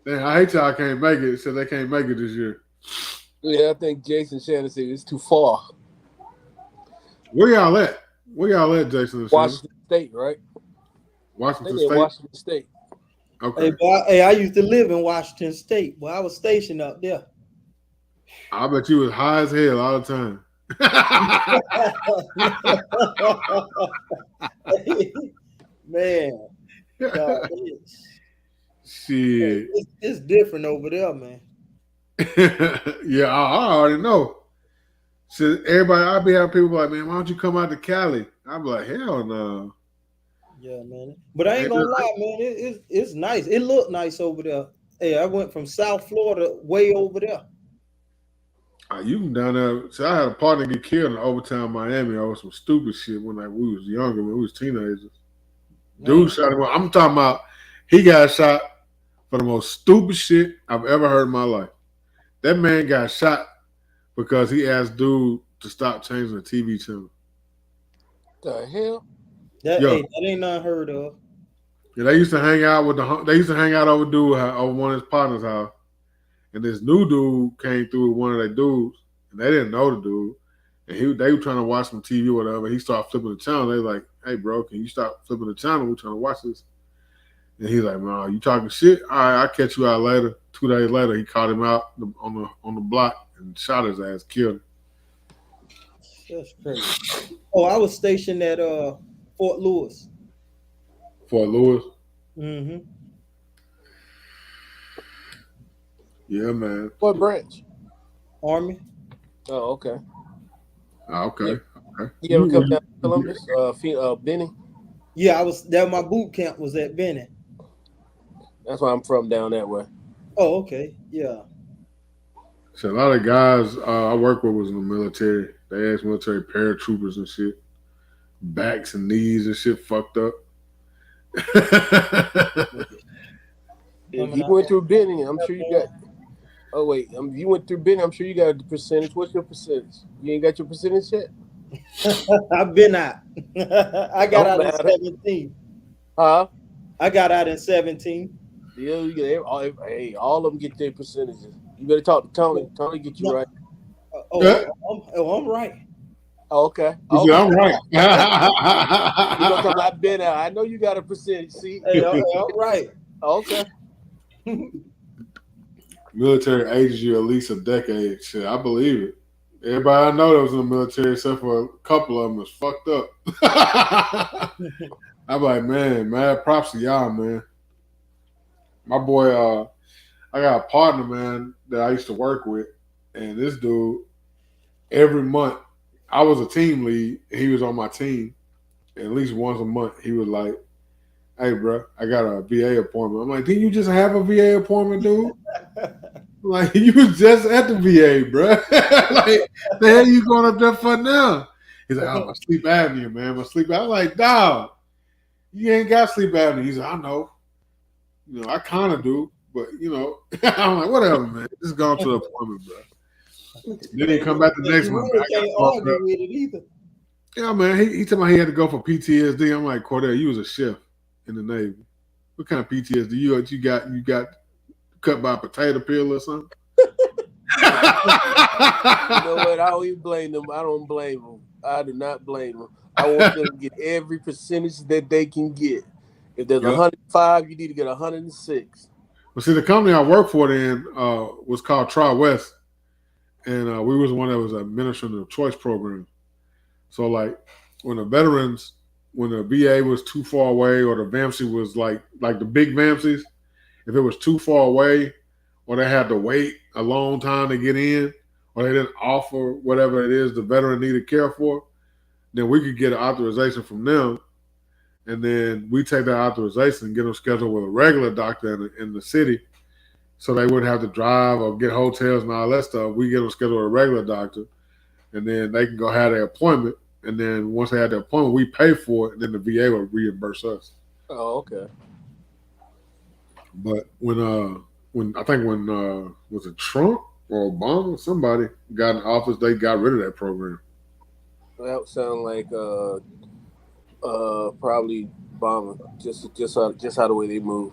Damn, I hate y'all can't make it. Said they can't make it this year. Yeah, I think Jason Shannon said it's too far. Where y'all at? Jason and Shannon? Washington State, right? Washington State? Washington State. Okay. Hey, I used to live in Washington State. Well, I was stationed up there. I bet you was high as hell all the time. Man. God, Shit. It's different over there, man. Yeah, I already know. So everybody, I be having people like, man, why don't you come out to Cali? I'm like, hell no. Yeah, man. But I ain't gonna lie, man. It's nice. It looked nice over there. Hey, I went from South Florida way over there. You can down there. So I had a partner get killed in overtime Miami over some stupid shit when we was younger, when we was teenagers. Dude shot him. I'm talking about he got shot for the most stupid shit I've ever heard in my life. That man got shot because he asked dude to stop changing the TV channel. The hell? That ain't unheard of. Yeah, they used to hang out over dude over one of his partners' house. And this new dude came through with one of their dudes and they didn't know the dude. And they were trying to watch some TV or whatever. He started flipping the channel. They like, hey, bro, can you stop flipping the channel? We're trying to watch this. And he's like, man, you talking shit? All right, I'll catch you out later. 2 days later, he caught him out on the block and shot his ass, killed him. That's crazy. Oh, I was stationed at Fort Lewis. Fort Lewis? Mm-hmm. Yeah, man. What branch? Army. Oh, okay. Okay. You ever come down to Columbus? Benny? Yeah, I was there. My boot camp was at Benny. That's why I'm from down that way. Oh, okay. Yeah. So a lot of guys I work with was in the military. They ex-military paratroopers and shit. Backs and knees and shit fucked up. If you went through Benny, I'm sure you got. Oh wait, you went through Benny. I'm sure you got the percentage. What's your percentage? You ain't got your percentage yet. I've been out. I got out in 17. Huh? I got out in 17. Yeah, you get all of them get their percentages. You better talk to Tony. Tony get you right. I'm right. Oh, okay. Yeah, I'm right. You know, because I've been out. I know you got a percentage. See, I'm right. Okay. Military ages you at least a decade. Shit, I believe it. Everybody I know that was in the military, except for a couple of them, is fucked up. I'm like, man, mad props to y'all, man. My boy, I got a partner, man, that I used to work with, and this dude, every month, I was a team lead, he was on my team, and at least once a month, he was like, hey, bro, I got a VA appointment. I'm like, didn't you just have a VA appointment, dude? Like, you was just at the VA, bro. Like, the hell you going up there for now? He's like, oh, my sleep apnea, man. My sleep apnea. I'm like, dog, you ain't got sleep apnea. He's like, I know. You know, I kind of do, but, you know, I'm like, whatever, man. Just go to the appointment, bro. Then he come back the next month. You can't argue with it either. Yeah, man. He told me he had to go for PTSD. I'm like, Cordell, you was a chef in the Navy. What kind of PTSD you got? You got cut by a potato peel or something? You know what? I don't even blame them. I don't blame them. I do not blame them. I want them to get every percentage that they can get. If there's 105, you need to get 106. Well, see, the company I worked for then was called Tri-West, and we was the one that was administering the choice program. So, like, when the VA was too far away, or the VAMC was like the big VAMCs, if it was too far away, or they had to wait a long time to get in, or they didn't offer whatever it is the veteran needed care for, then we could get an authorization from them, and then we take that authorization and get them scheduled with a regular doctor in the city, so they wouldn't have to drive or get hotels and all that stuff. We get them scheduled with a regular doctor, and then they can go have their appointment. And then once they had the appointment, we pay for it, and then the VA will reimburse us. Oh, okay. But when was it Trump or Obama, somebody got in office, they got rid of that program. That would sound like probably Obama, just how the way they move.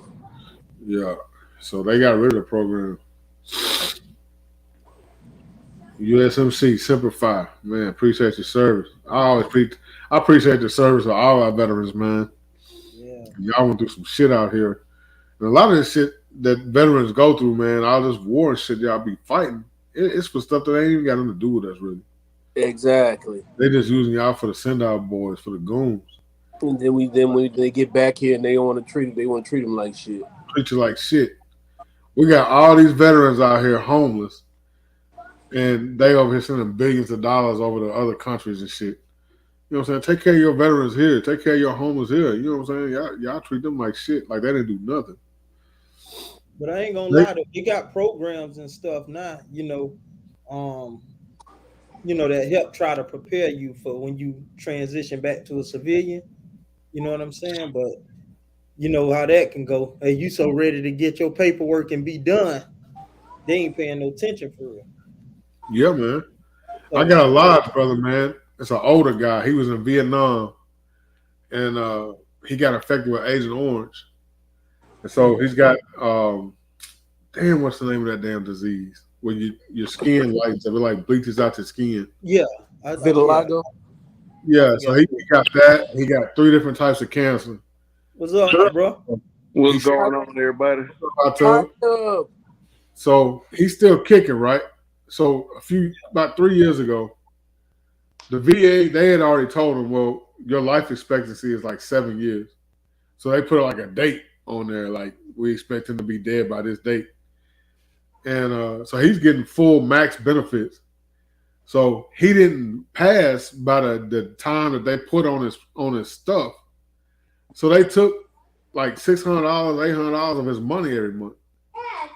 Yeah, so they got rid of the program. USMC, Simplify, man, appreciate your service. I appreciate the service of all our veterans, man. Yeah. Y'all went through some shit out here. And a lot of this shit that veterans go through, man, all this war and shit y'all be fighting, it's for stuff that ain't even got nothing to do with us, really. Exactly. They just using y'all for the send-out boys, for the goons. And then when they get back here and they want to treat them like shit. Treat you like shit. We got all these veterans out here homeless, and they over here sending billions of dollars over to other countries and shit. You know what I'm saying? Take care of your veterans here. Take care of your homeless here. You know what I'm saying? Y'all treat them like shit, like they didn't do nothing. But I ain't gonna lie, though, you got programs and stuff now, that help try to prepare you for when you transition back to a civilian. You know what I'm saying? But you know how that can go. Hey, you so ready to get your paperwork and be done, they ain't paying no attention for real. Yeah, man. I got a large brother, man. It's an older guy. He was in Vietnam, and he got affected with Agent Orange. And so he's got, what's the name of that damn disease? when your skin lights up, it like bleaches out your skin. Yeah. Vitiligo. Yeah, so he got that. He got 3 different types of cancer. What's up, bro? What's He's going on, everybody? So he's still kicking, right? So about 3 years ago, the VA, they had already told him, well, your life expectancy is like 7 years. So they put like a date on there, like we expect him to be dead by this date. And so he's getting full max benefits. So he didn't pass by the time that they put on his stuff. So they took like $600, $800 of his money every month.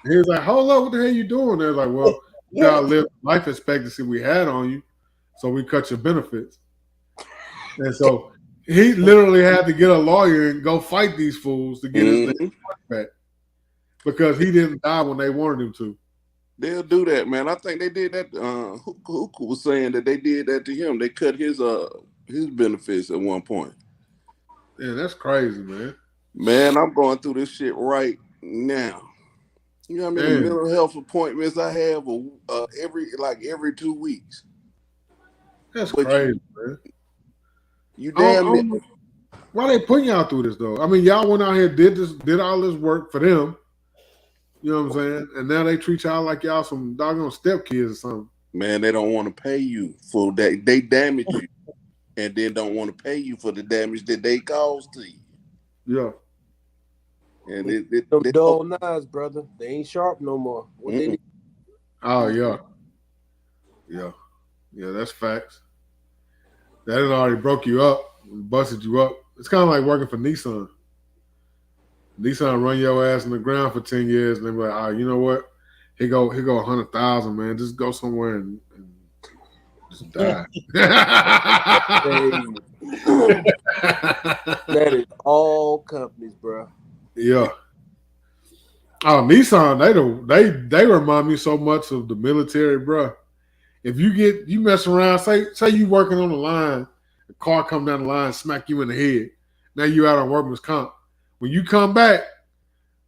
And he was like, hold up, what the hell you doing? They're like, well, you gotta live the life expectancy we had on you, so we cut your benefits. And so he literally had to get a lawyer and go fight these fools to get his money back because he didn't die when they wanted him to. They'll do that, man. I think they did that. Unkut was saying that they did that to him. They cut his benefits at one point. Yeah, that's crazy, man. Man, I'm going through this shit right now. You know how many mental health appointments I have every 2 weeks? That's crazy, man. You damn why they putting y'all through this though? I mean, y'all went out here, did all this work for them. You know what I'm saying? And now they treat y'all like y'all some doggone stepkids or something. Man, they don't want to pay you for that. They damage you and then don't want to pay you for the damage that they caused to you. Yeah. And they dull knives, brother. They ain't sharp no more. What they need? Oh, yeah. Yeah. Yeah, that's facts. That had already broke you up, busted you up. It's kind of like working for Nissan. Nissan run your ass in the ground for 10 years, and they be like, oh, you know what? Here go 100,000, man. Just go somewhere and just die. That is all companies, bro. Yeah. Oh, Nissan, they remind me so much of the military, bro. If you mess around, say you working on the line, a car come down the line, smack you in the head. Now you out on workman's comp. When you come back,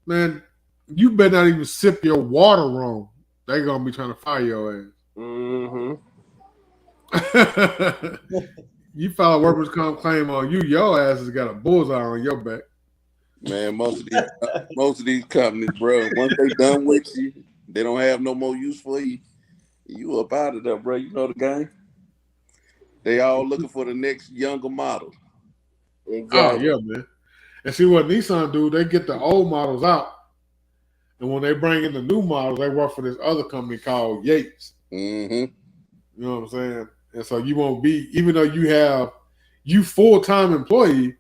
man, you better not even sip your water wrong. They gonna be trying to fire your ass. Mm-hmm. You file a workman's comp claim on you, your ass has got a bullseye on your back. Man, most of these companies, bro, once they done with you, they don't have no more use for you. You up out of there, bro. You know the game. They all looking for the next younger model. Exactly. Oh yeah, man. And see what Nissan do? They get the old models out, and when they bring in the new models, they work for this other company called Yates. Mm-hmm. You know what I'm saying? And so you won't be, even though you full-time employee,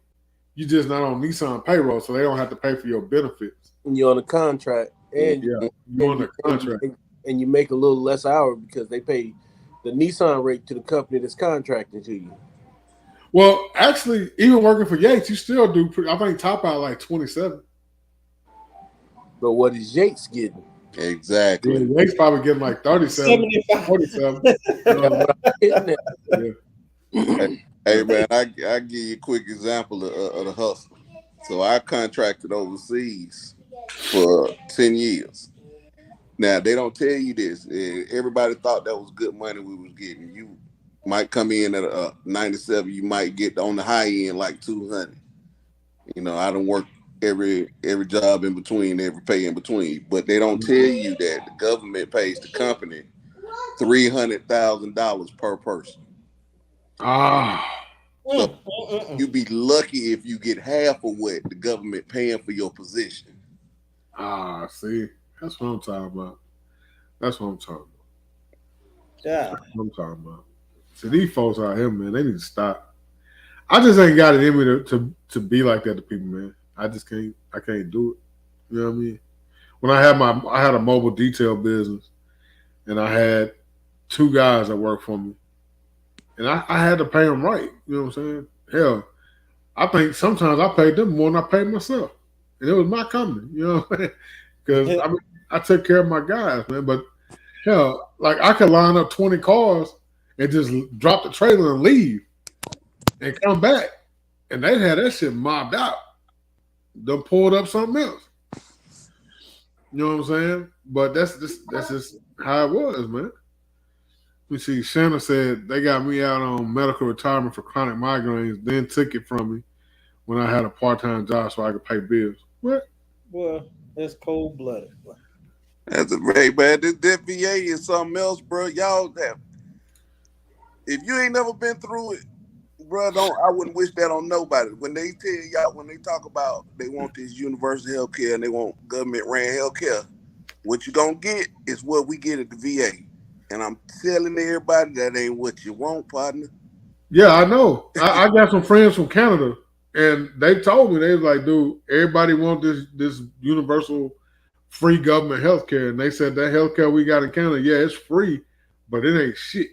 you just not on Nissan payroll, so they don't have to pay for your benefits. And you're on a contract, and you're on a contract, and you make a little less hour because they pay the Nissan rate to the company that's contracting to you. Well, actually, even working for Yates, you still do. I think top out like 27. But what is Yates getting? Exactly. Yeah, Yates probably getting like 37, 47. Hey man, I give you a quick example of the hustle. So I contracted overseas for 10 years. Now they don't tell you this. Everybody thought that was good money we was getting. You might come in at a 97. You might get on the high end like 200. You know, I don't work every job in between, every pay in between. But they don't tell you that the government pays the company $300,000 per person. So you'd be lucky if you get half of what the government paying for your position. See, that's what I'm talking about. Yeah. That's what I'm talking about. So these folks out here, man, they need to stop. I just ain't got it in me to be like that to people, man. I just can't. I can't do it. You know what I mean? When I had a mobile detail business, and I had 2 guys that worked for me, and I had to pay them right. You know what I'm saying? Hell, I think sometimes I paid them more than I paid myself, and it was my company. You know what I'm saying? Because I took care of my guys, man. But hell, like I could line up 20 cars and just drop the trailer and leave, and come back, and they'd had that shit mobbed out. Done pulled up something else. You know what I'm saying? But that's just how it was, man. You see, Shanna said they got me out on medical retirement for chronic migraines, then took it from me when I had a part-time job so I could pay bills. What? Well, that's cold blooded. That's a hey man. This VA is something else, bro. Y'all have, if you ain't never been through it, bro, I wouldn't wish that on nobody. When they tell y'all, when they talk about they want this universal health care and they want government ran health care, what you gonna get is what we get at the VA. And I'm telling everybody that ain't what you want, partner. Yeah, I know. I got some friends from Canada, and they told me they was like, dude, everybody want this universal free government health care, and they said that health care we got in Canada, yeah, it's free, but it ain't shit.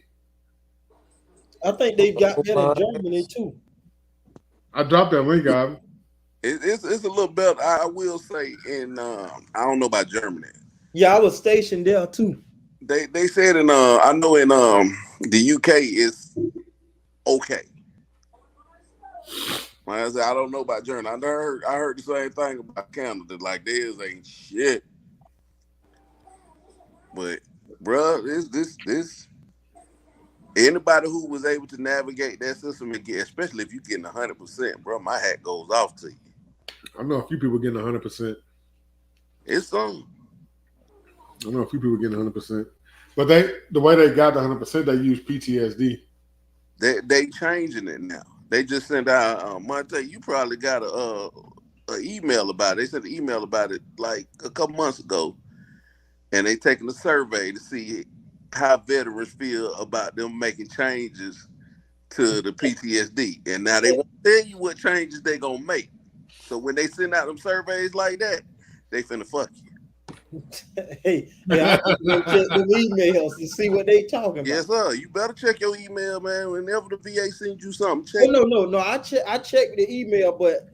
I think they got that in Germany too. I dropped that link, Ivan. It's a little better. I will say in I don't know about Germany. Yeah, I was stationed there too. They said in I know in the UK it's okay. Like I said, I don't know about Germany. I heard the same thing about Canada. Like theirs ain't shit. But bruh, this anybody who was able to navigate that system and get, especially if you're getting 100%, bro, my hat goes off to you. I know a few people getting 100%. It's some. I know a few people getting 100%, but the way they got the 100%, they use PTSD. They changing it now. They just sent out Monte. You probably got a email about it. They sent an email about it like a couple months ago, and they taking a survey to see how veterans feel about them making changes to the PTSD. And now they won't tell you what changes they gonna make. So when they send out them surveys like that, they finna fuck you. hey, I go check the emails to see what they talking about. Yes, sir. You better check your email, man. Whenever the VA sends you something, check. Oh, no. I checked the email, but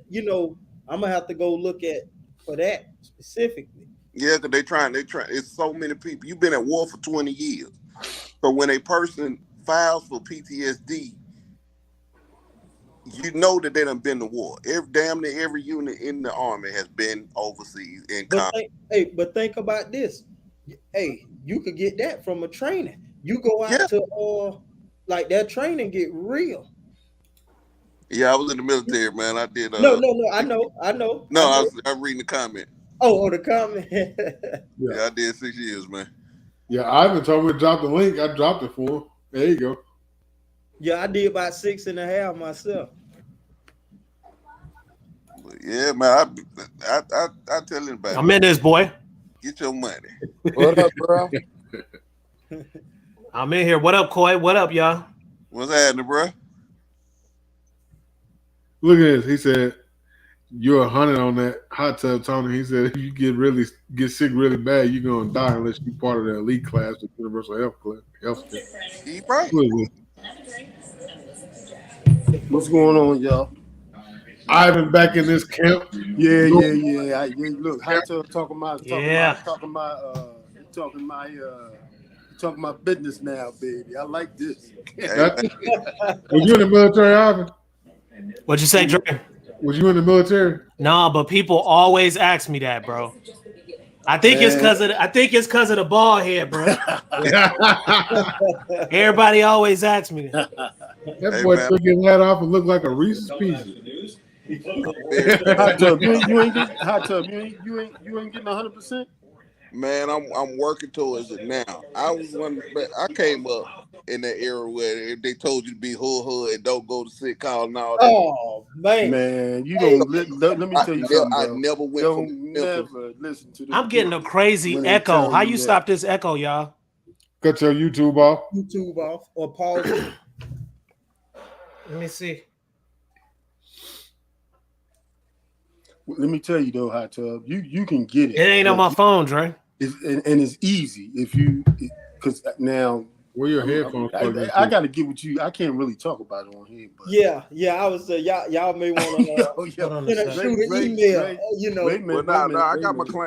I'm gonna have to go look at for that specifically. Yeah, because they trying. It's so many people. You've been at war for 20 years. So when a person files for PTSD, you know that they done been to war. Damn near every unit in the Army has been overseas in combat. But think about this. Hey, you could get that from a training. You go out to like that training get real. Yeah, I was in the military, man. I did. No. I know. No, I was reading the comment. Oh, the comment. Yeah, I did 6 years, man. Yeah, Ivan told me to drop the link. I dropped it for him. There you go. Yeah, I did about 6.5 myself. But yeah, man. I tell anybody. I'm in this, boy. Get your money. What up, bro? I'm in here. What up, Coy? What up, y'all? What's happening, bro? Look at this. He said, "You're 100 on that hot tub, Tony." He said, "If you get sick really bad, you're gonna die unless you're part of the elite class with universal health care." He right. What's going on, y'all? Ivan back in this camp. Yeah. Look, hot tub talking my business now, baby. I like this. Was you in the military, Ivan? What'd you say, Dre? Was you in the military? No, but people always ask me that, bro. I think it's because of the bald head, bro. Everybody always asks me that. That boy took his hat off and looked like a Reese's Pieces. Hot tub, you ain't getting 100%. Man, I'm working towards it now. I came up in that era where they told you to be hood and don't go to sick call and all that. Oh man, you don't let me tell you something. I never went from never listen to this. I'm getting a crazy echo. How you stop this echo, y'all? Cut your YouTube off. YouTube off or pause it. Let me see. Let me tell you though, hot tub, you can get it. It ain't on my phone, Dre. And it's easy because now where your headphones. I got to get with you. I can't really talk about it on here. But yeah. I was y'all may want to shoot an email.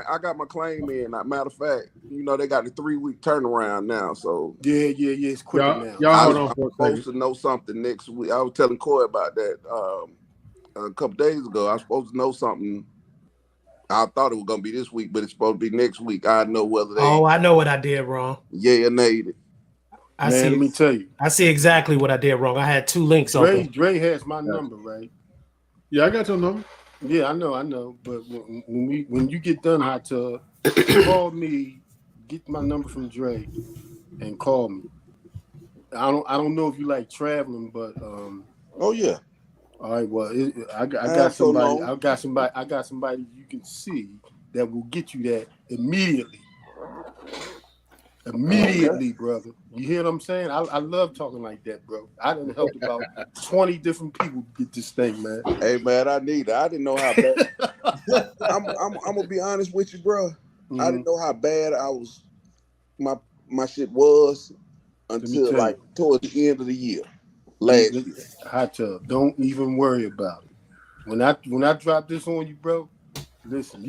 I got my claim in. Matter of fact, they got the 3-week turnaround now. So yeah, it's quick now. Y'all I'm supposed to know something next week. I was telling Coy about that a couple days ago. I was supposed to know something I thought it was gonna be this week, but it's supposed to be next week. I know whether they. Oh, I know what I did wrong. Yeah, nayed it. Let me tell you. I see exactly what I did wrong. I had 2 links open. Dre has my number, right? Yeah, I got your number. Yeah, I know. But when you get done, Hot Tub, call me, get my number from Dre, and call me. I don't know if you like traveling, but oh yeah. All right, well, I got somebody. I got somebody you can see that will get you that immediately. Immediately, brother. You hear what I'm saying? I love talking like that, bro. I done helped about 20 different people get this thing, man. Hey, man, I need it. I didn't know how bad. I'm gonna be honest with you, bro. Mm-hmm. I didn't know how bad I was. My shit was until like towards the end of the year. Last year. Hot Tub. Don't even worry about it. When I drop this on you, bro. Listen,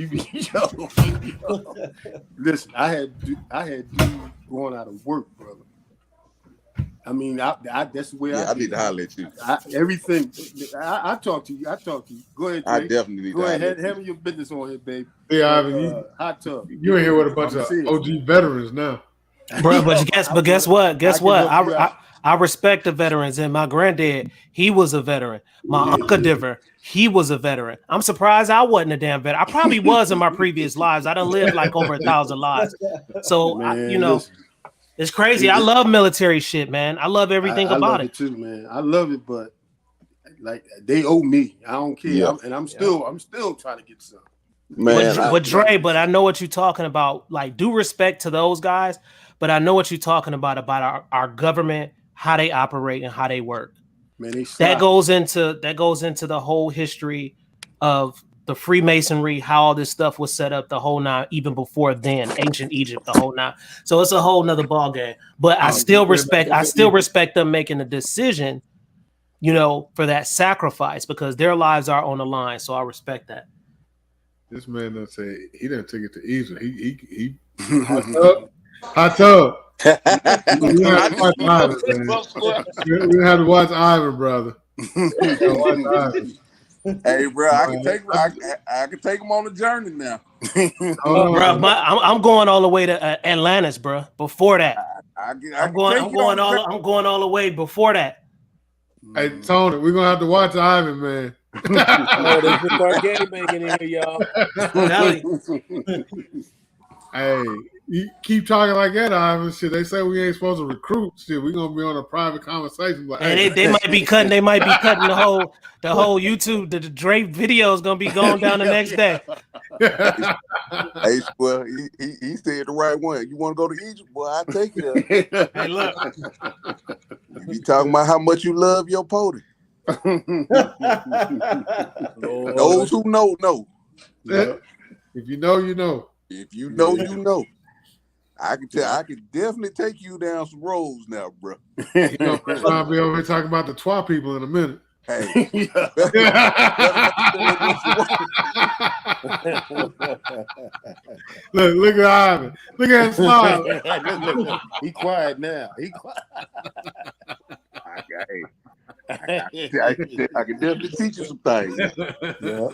listen. I had dudes going out of work, brother. I mean, that's the way I need to holler at you. Everything. I talk to you. Go ahead, Jay. I definitely need to holler at you. Have your business on here, babe. Yeah, Ivan, Hot Tub. You in here with a bunch of OG veterans now, bro. But guess what? I respect the veterans, and my granddad, he was a veteran. My Uncle Diver, he was a veteran. I'm surprised I wasn't a damn veteran. I probably was in my previous lives. I done lived like over 1,000 lives. So, man, it's crazy. I love military shit, man. I love everything about it. I love it too, man. I love it, but like they owe me. I don't care. Yeah. I'm still trying to get some. Man, Dre, but I know what you're talking about. Like, due respect to those guys, but I know what you're talking about our government, how they operate and how they work. Man, that goes into the whole history of the Freemasonry, how all this stuff was set up, the whole nine, even before then, ancient Egypt, the whole nine. So it's a whole nother ball game. But I still respect them making the decision, for that sacrifice because their lives are on the line. So I respect that. This man done say he didn't take it to Egypt. He hot tub. We have to watch Ivan, brother. Hey, bro, I can take him on a journey now. Bro, I'm going all the way to Atlantis, bro. Before that, I'm going all the way before that. Hey, Tony, we're gonna have to watch Ivan, man. They put our game making in here, y'all. Hey, you keep talking like that, Ivan. Shit, they say we ain't supposed to recruit. Shit, we're gonna be on a private conversation. Like, and they might be cutting. They might be cutting the whole YouTube. The Drake video is gonna be going down the next day. Hey, well, he said the right one. You want to go to Egypt? Boy, I'll take you there. Hey, look. You talking about how much you love your pony? Those who know. Yeah. If you know, you know. If you know, you know. I can definitely take you down some roads now, bro. I'll be over here talking about the Twa people in a minute. Hey. Look at Ivan. Look at him smile. Look. He quiet now. I can definitely teach you some things. Yeah.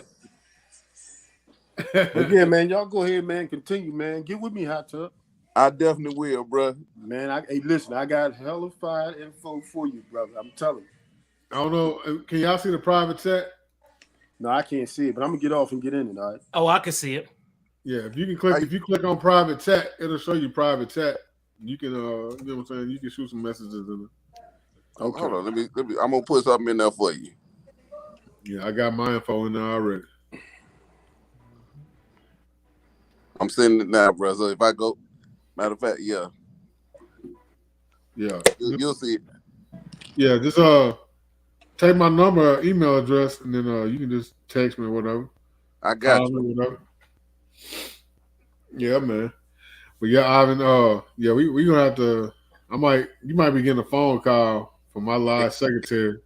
Again, man, y'all go ahead, man. Continue, man. Get with me, Hot Tub. I definitely will, bro. Man, listen, I got hella fire info for you, brother. I'm telling you. I don't know. Can y'all see the private chat? No, I can't see it, but I'm gonna get off and get in it, all right? Oh, I can see it. Yeah, if you click on private chat, it'll show you private chat. You can you know what I'm saying? You can shoot some messages in it. Okay. Hold on, let me I'm gonna put something in there for you. Yeah, I got my info in there already. I'm sending it now, bro. So if I go, matter of fact, yeah. You'll see it. Yeah, just take my number, email address, and then you can just text me or whatever. I got you. Whatever. Yeah, man. But yeah, Ivan, we gonna have to. You might be getting a phone call from my live secretary.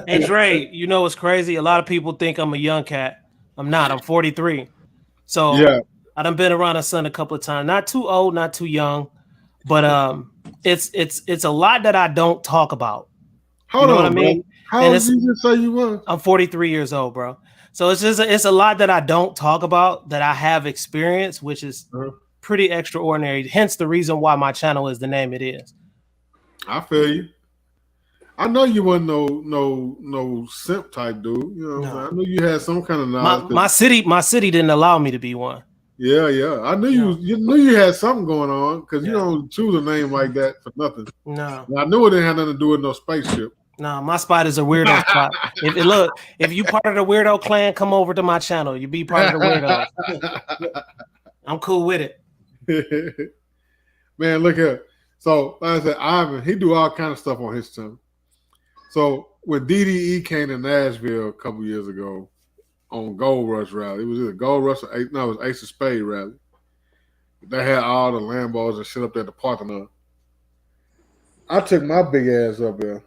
Hey Dre, you know what's crazy? A lot of people think I'm a young cat. I'm not. I'm 43. So yeah. I done been around the sun a couple of times. Not too old, not too young, but it's a lot that I don't talk about. Hold on, what I mean? How old did you just say you were? I'm 43 years old, bro. So it's a lot that I don't talk about that I have experienced, which is pretty extraordinary. Hence the reason why my channel is the name it is. I feel you. I know you wasn't no simp type dude. You know what I'm saying? I knew you had some kind of knowledge. My city didn't allow me to be one. Yeah. I knew you knew you had something going on because you don't choose a name like that for nothing. No. I knew it didn't have nothing to do with no spaceship. No, my spot is a weirdo spot. If you part of the weirdo clan, come over to my channel. You be part of the weirdos. I'm cool with it. Man, look here. So like I said, Ivan, he do all kind of stuff on his channel. So when DDE came to Nashville a couple years ago on Gold Rush rally, it was either Gold Rush or it was Ace of Spade rally. They had all the Lambos and shit up there at the parking lot. I took my big ass up there.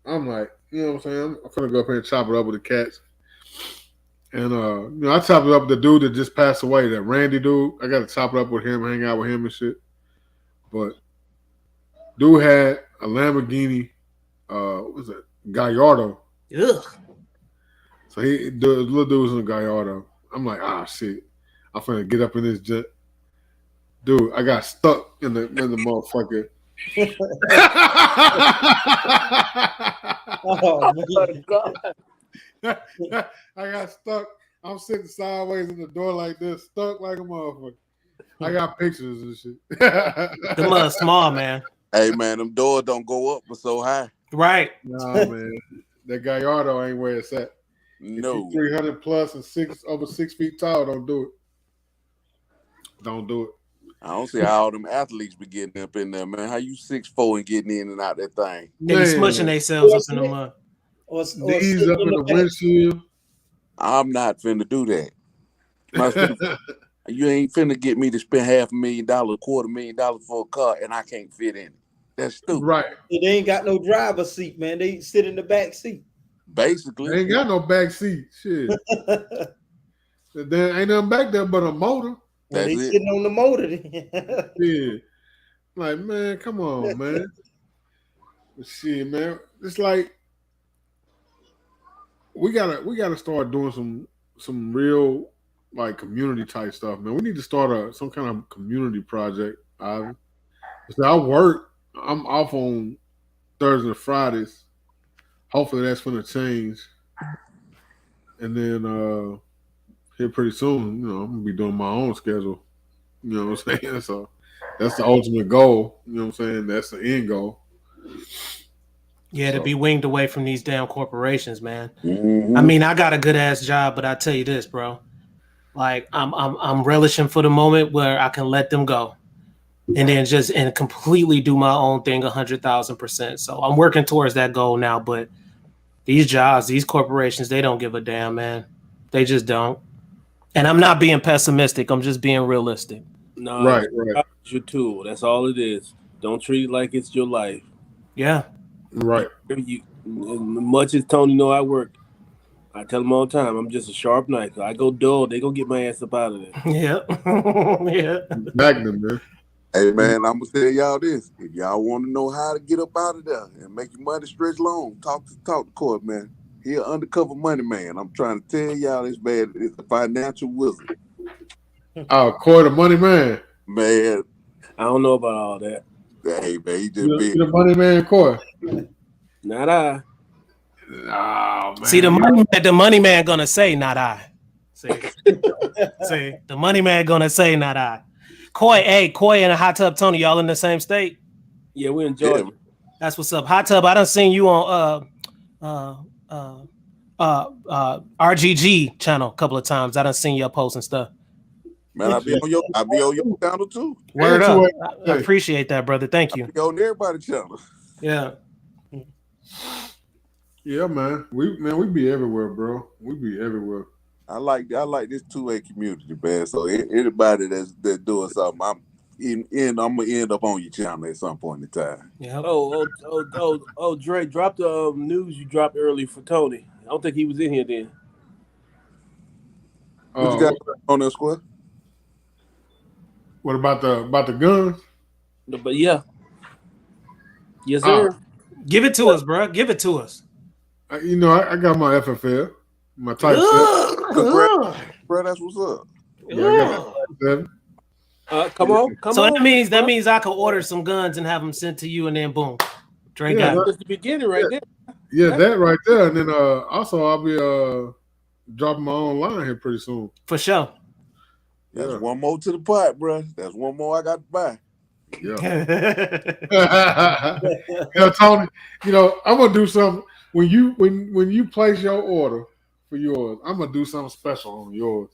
I'm like, you know what I'm saying? I'm gonna go up here and chop it up with the cats. And I chopped it up with the dude that just passed away, that Randy dude. I got to chop it up with him, hang out with him and shit. But dude had a Lamborghini, what was it? Gallardo. Ugh. So the little dude was in a Gallardo. I'm like, shit. I'm finna get up in this jet. Dude, I got stuck in the motherfucker. Oh man. I got stuck. I'm sitting sideways in the door like this, stuck like a motherfucker. I got pictures and shit. Them are small, man. Hey man, them doors don't go up but so high. Right. Nah, man. That Gallardo ain't where it's at. No. If you're 300 plus and over 6 feet tall, don't do it. Don't do it. I don't see how all them athletes be getting up in there, man. How you 6'4" and getting in and out that thing? They be smushing themselves up in the mud. Knees up in the windshield. I'm not finna do that. You ain't finna get me to spend $500,000, $250,000 for a car, and I can't fit in it. That's stupid. Right. They ain't got no driver's seat, man. They sit in the back seat. Basically. They ain't got no back seat. Shit. There ain't nothing back there but a motor. Well, they sitting on the motor. Yeah. Like, man, come on, man. Shit, man. It's like we gotta start doing some real like community type stuff, man. We need to start some kind of community project, Ivan. I work. I'm off on Thursdays and Fridays. Hopefully that's gonna change. And then here pretty soon, I'm gonna be doing my own schedule. You know what I'm saying? So that's the ultimate goal. You know what I'm saying? That's the end goal. Yeah, to be winged away from these damn corporations, man. Mm-hmm. I mean, I got a good ass job, but I tell you this, bro. Like I'm relishing for the moment where I can let them go, and then just completely do my own thing 100,000%. So I'm working towards that goal now. But these jobs, these corporations, they don't give a damn, man. They just don't. And I'm not being pessimistic. I'm just being realistic. No, right. It's your tool. That's all it is. Don't treat it like it's your life. Yeah. Right. Much as Tony know I work, I tell him all the time, I'm just a sharp knife. I go dull, they gonna get my ass up out of there. Yeah. Yeah. Magnum, man. Hey man, I'm gonna tell y'all this. If y'all want to know how to get up out of there and make your money stretch long, talk to Court, man. He an undercover money man. I'm trying to tell y'all this man is a financial wizard. Oh, Court, the money man. Man. I don't know about all that. Hey man, he just big. The money man, Court. Not I. Oh, man. See, the money man gonna say, not I. See, the money man gonna say, not I. Coy and Hot Tub Tony, y'all in the same state? Yeah, we in Georgia. Yeah. That's what's up. Hot Tub, I done seen you on RGG channel a couple of times. I done seen your posts and stuff. Man, I be on your channel too. Word up. I appreciate that, brother. Thank you. I be on everybody's channel. Yeah. Yeah, man. We be everywhere, bro. We be everywhere. I like this 2A community, man. So anybody that's doing something, I'm gonna end up on your channel at some point in time. Yeah. Oh, Dre, drop the news you dropped early for Tony. I don't think he was in here then. What you got on that squad? What about the guns? But yeah. Yes, sir. Give it to us, bro. Give it to us. I got my FFL, my Type 7. Bro, that's what's up. Yeah, I got the Type 7. Come on. So that means I can order some guns and have them sent to you, and then boom, Drake got it. That's the beginning right there. Yeah, that right there. And then also I'll be dropping my own line here pretty soon. For sure. That's one more to the pot, bro. That's one more I got to buy. Yeah. Tony, I'm gonna do something when you place your order for yours. I'm gonna do something special on yours.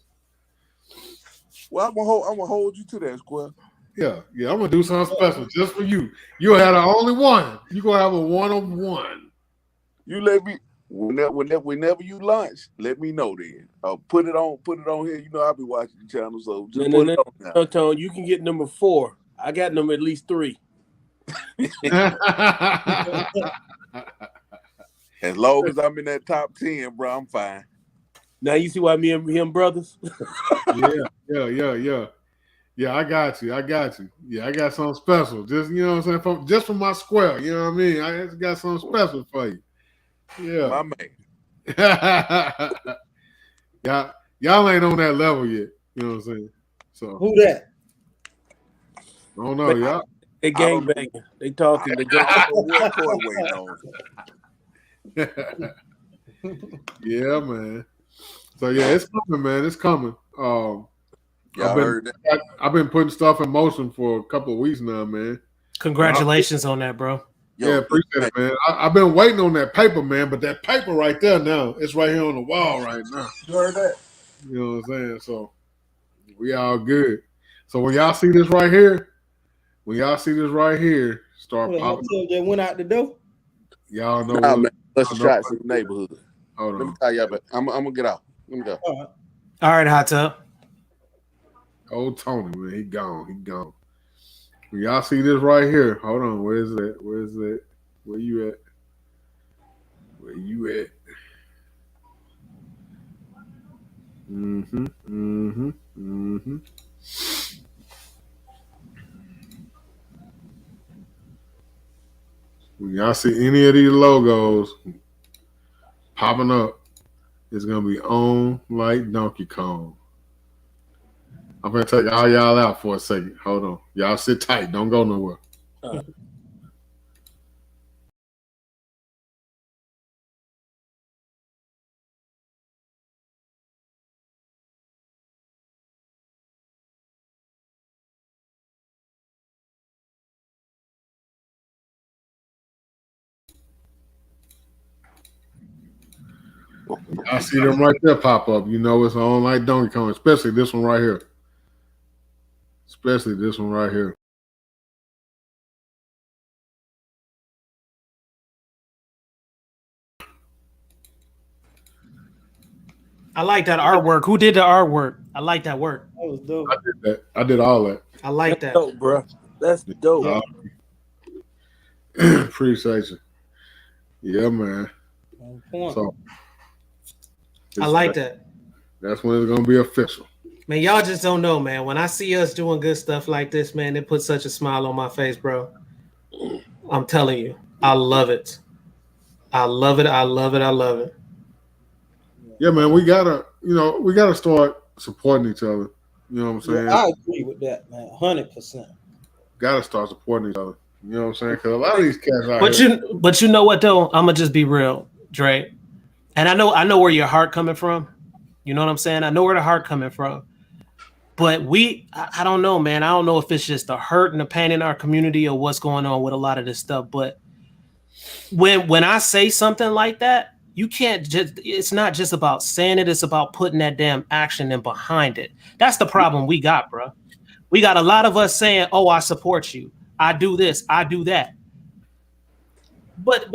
Well, I'm gonna hold you to that, Square. Yeah, I'm gonna do something special just for you. You'll have the only one. You're gonna have a one-on-one. You let me whenever you launch, let me know then. I'll put it on here. I'll be watching the channel, so just put it on now. Tone, you can get number 4. I got number at least 3. As long as I'm in that top 10, bro, I'm fine. Now you see why me and him brothers? Yeah. Yeah, I got you. Yeah, I got something special. Just what I'm saying, just for my square. You know what I mean? I just got something special for you. Yeah, my man. y'all ain't on that level yet. You know what I'm saying? So who that? I don't know, y'all. They gang banging. They talking. They Yeah, man. So yeah, it's coming, man. It's coming. I've been putting stuff in motion for a couple of weeks now, man. Congratulations on that, bro. Yeah, appreciate it, man. I've been waiting on that paper, man, but that paper right there now, it's right here on the wall right now. You heard that? You know what I'm saying? So we all good. So when y'all see this right here, start popping. That went out the door. Y'all know man. Let's shots in the neighborhood. Hold on. Let me tell y'all, but I'm gonna get out. Let me go. All right, Hot Tub. Old Tony, man, he gone. When y'all see this right here, hold on. Where's that? Where you at? Mm-hmm. When y'all see any of these logos popping up, it's gonna be on like Donkey Kong. I'm gonna take all y'all out for a second. Hold on. Y'all sit tight. Don't go nowhere. I see them right there pop up. It's on like Donkey Kong, especially this one right here. I like that artwork. Who did the artwork? I like that work. That was dope. I did that. I did all that. I like that. Dope, bro. That's dope. Appreciate you. Yeah, man. So I like that. That's when it's gonna be official. Man, y'all just don't know, man. When I see us doing good stuff like this, man, it puts such a smile on my face, bro. I'm telling you, I love it. I love it. Yeah, man, we gotta start supporting each other. You know what I'm saying? Yeah, I agree with that, man. 100%. Gotta start supporting each other. You know what I'm saying? Because a lot of these cats out But you know what though? I'm gonna just be real, Dre. And I know where your heart coming from. You know what I'm saying? I know where the heart coming from. But I don't know, man. I don't know if it's just the hurt and the pain in our community or what's going on with a lot of this stuff. But when I say something like that, you can't it's not just about saying it, it's about putting that damn action in behind it. That's the problem we got, bro. We got a lot of us saying, "Oh, I support you. I do this, I do that." But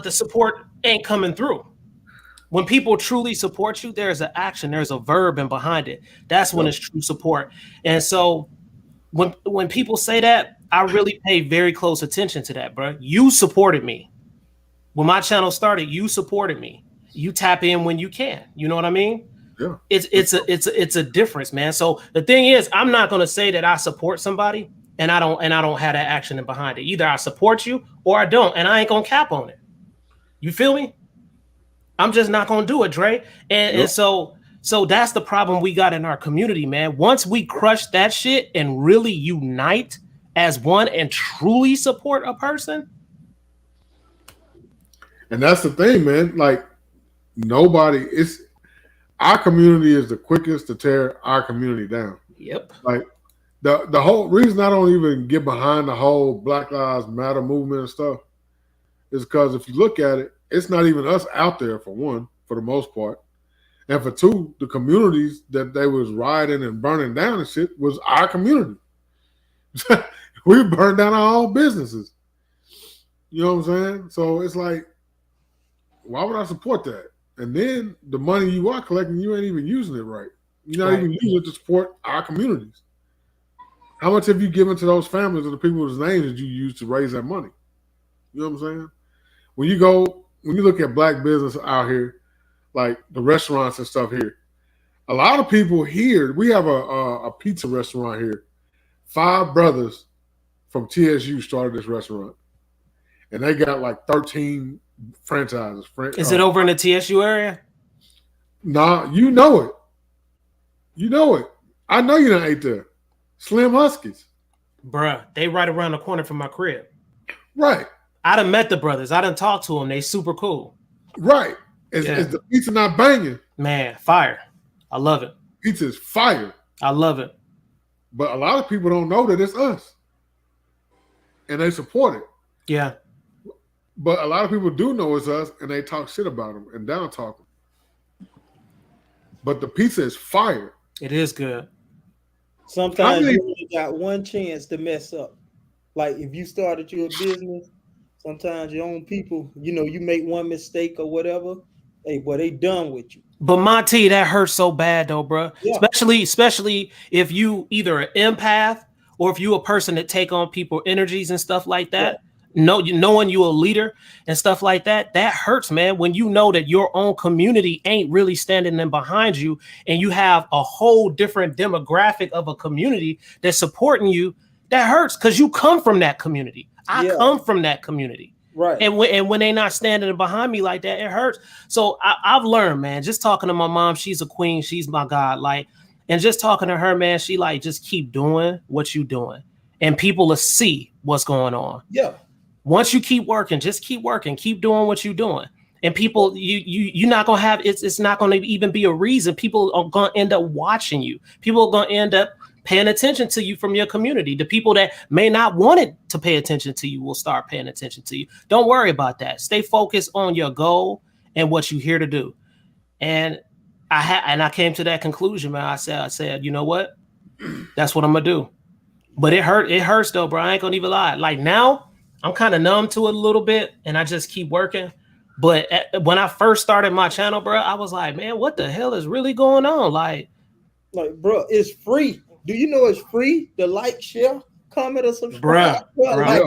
the support ain't coming through. When people truly support you, there's an action, there's a verb in behind it. That's when it's true support. And so when people say that, I really pay very close attention to that, bro. You supported me. When my channel started, you supported me. You tap in when you can. You know what I mean? Yeah. It's a difference, man. So the thing is, I'm not gonna say that I support somebody and I don't have that action in behind it. Either I support you or I don't, and I ain't gonna cap on it. You feel me? I'm just not gonna do it, Dre. And so that's the problem we got in our community, man. Once we crush that shit and really unite as one and truly support a person. And that's the thing, man. Like our community is the quickest to tear our community down. Yep. Like the whole reason I don't even get behind the whole Black Lives Matter movement and stuff is because if you look at it, it's not even us out there, for one, for the most part. And for two, the communities that they was rioting and burning down and shit was our community. We burned down our own businesses. You know what I'm saying? So it's like, why would I support that? And then the money you are collecting, you ain't even using it right. You're not even using it to support our communities. How much have you given to those families or the people whose names that you use to raise that money? You know what I'm saying? When you look at black business out here, like the restaurants and stuff here, a lot of people here, we have a pizza restaurant here. 5 brothers from TSU started this restaurant. And they got like 13 franchises. Is it over in the TSU area? Nah, you know it. You know it. I know you done ate there. Slim Huskies. Bruh, they right around the corner from my crib. Right. I done met the brothers. I done talked to them. They super cool. Right. Is the pizza not banging? Man, fire. I love it. Pizza is fire. I love it. But a lot of people don't know that it's us. And they support it. Yeah. But a lot of people do know it's us, and they talk shit about them and down talk them. But the pizza is fire. It is good. Sometimes you only got one chance to mess up. Like if you started your business, sometimes your own people, you make one mistake or whatever, hey, boy, they done with you. But Monty, that hurts so bad though, bro. Yeah. Especially if you either an empath or if you a person that take on people's energies and stuff like that. Yeah. Knowing you a leader and stuff like that, that hurts, man. When you know that your own community ain't really standing in behind you, and you have a whole different demographic of a community that's supporting you, that hurts because you come from that community. I come from that community. Right. And when they not standing behind me like that, it hurts. So I've learned, man, just talking to my mom, she's a queen, she's my God. Like, and just talking to her, man, she like, just keep doing what you doing. And people will see what's going on. Yeah. Once you keep working, just keep working, keep doing what you're doing. And people, you're not gonna have it's not gonna even be a reason. People are gonna end up watching you. People are gonna end up paying attention to you from your community. The people that may not want it to pay attention to you will start paying attention to you. Don't worry about that. Stay focused on your goal and what you're here to do. And I came to that conclusion, man. I said, you know what? That's what I'm gonna do. But it hurts though, bro. I ain't gonna even lie. Like now, I'm kind of numb to it a little bit, and I just keep working. But when I first started my channel, bro, I was like, man, what the hell is really going on? Like, bro, it's free. Do you know it's free to like, share, comment, or subscribe? Bro, like,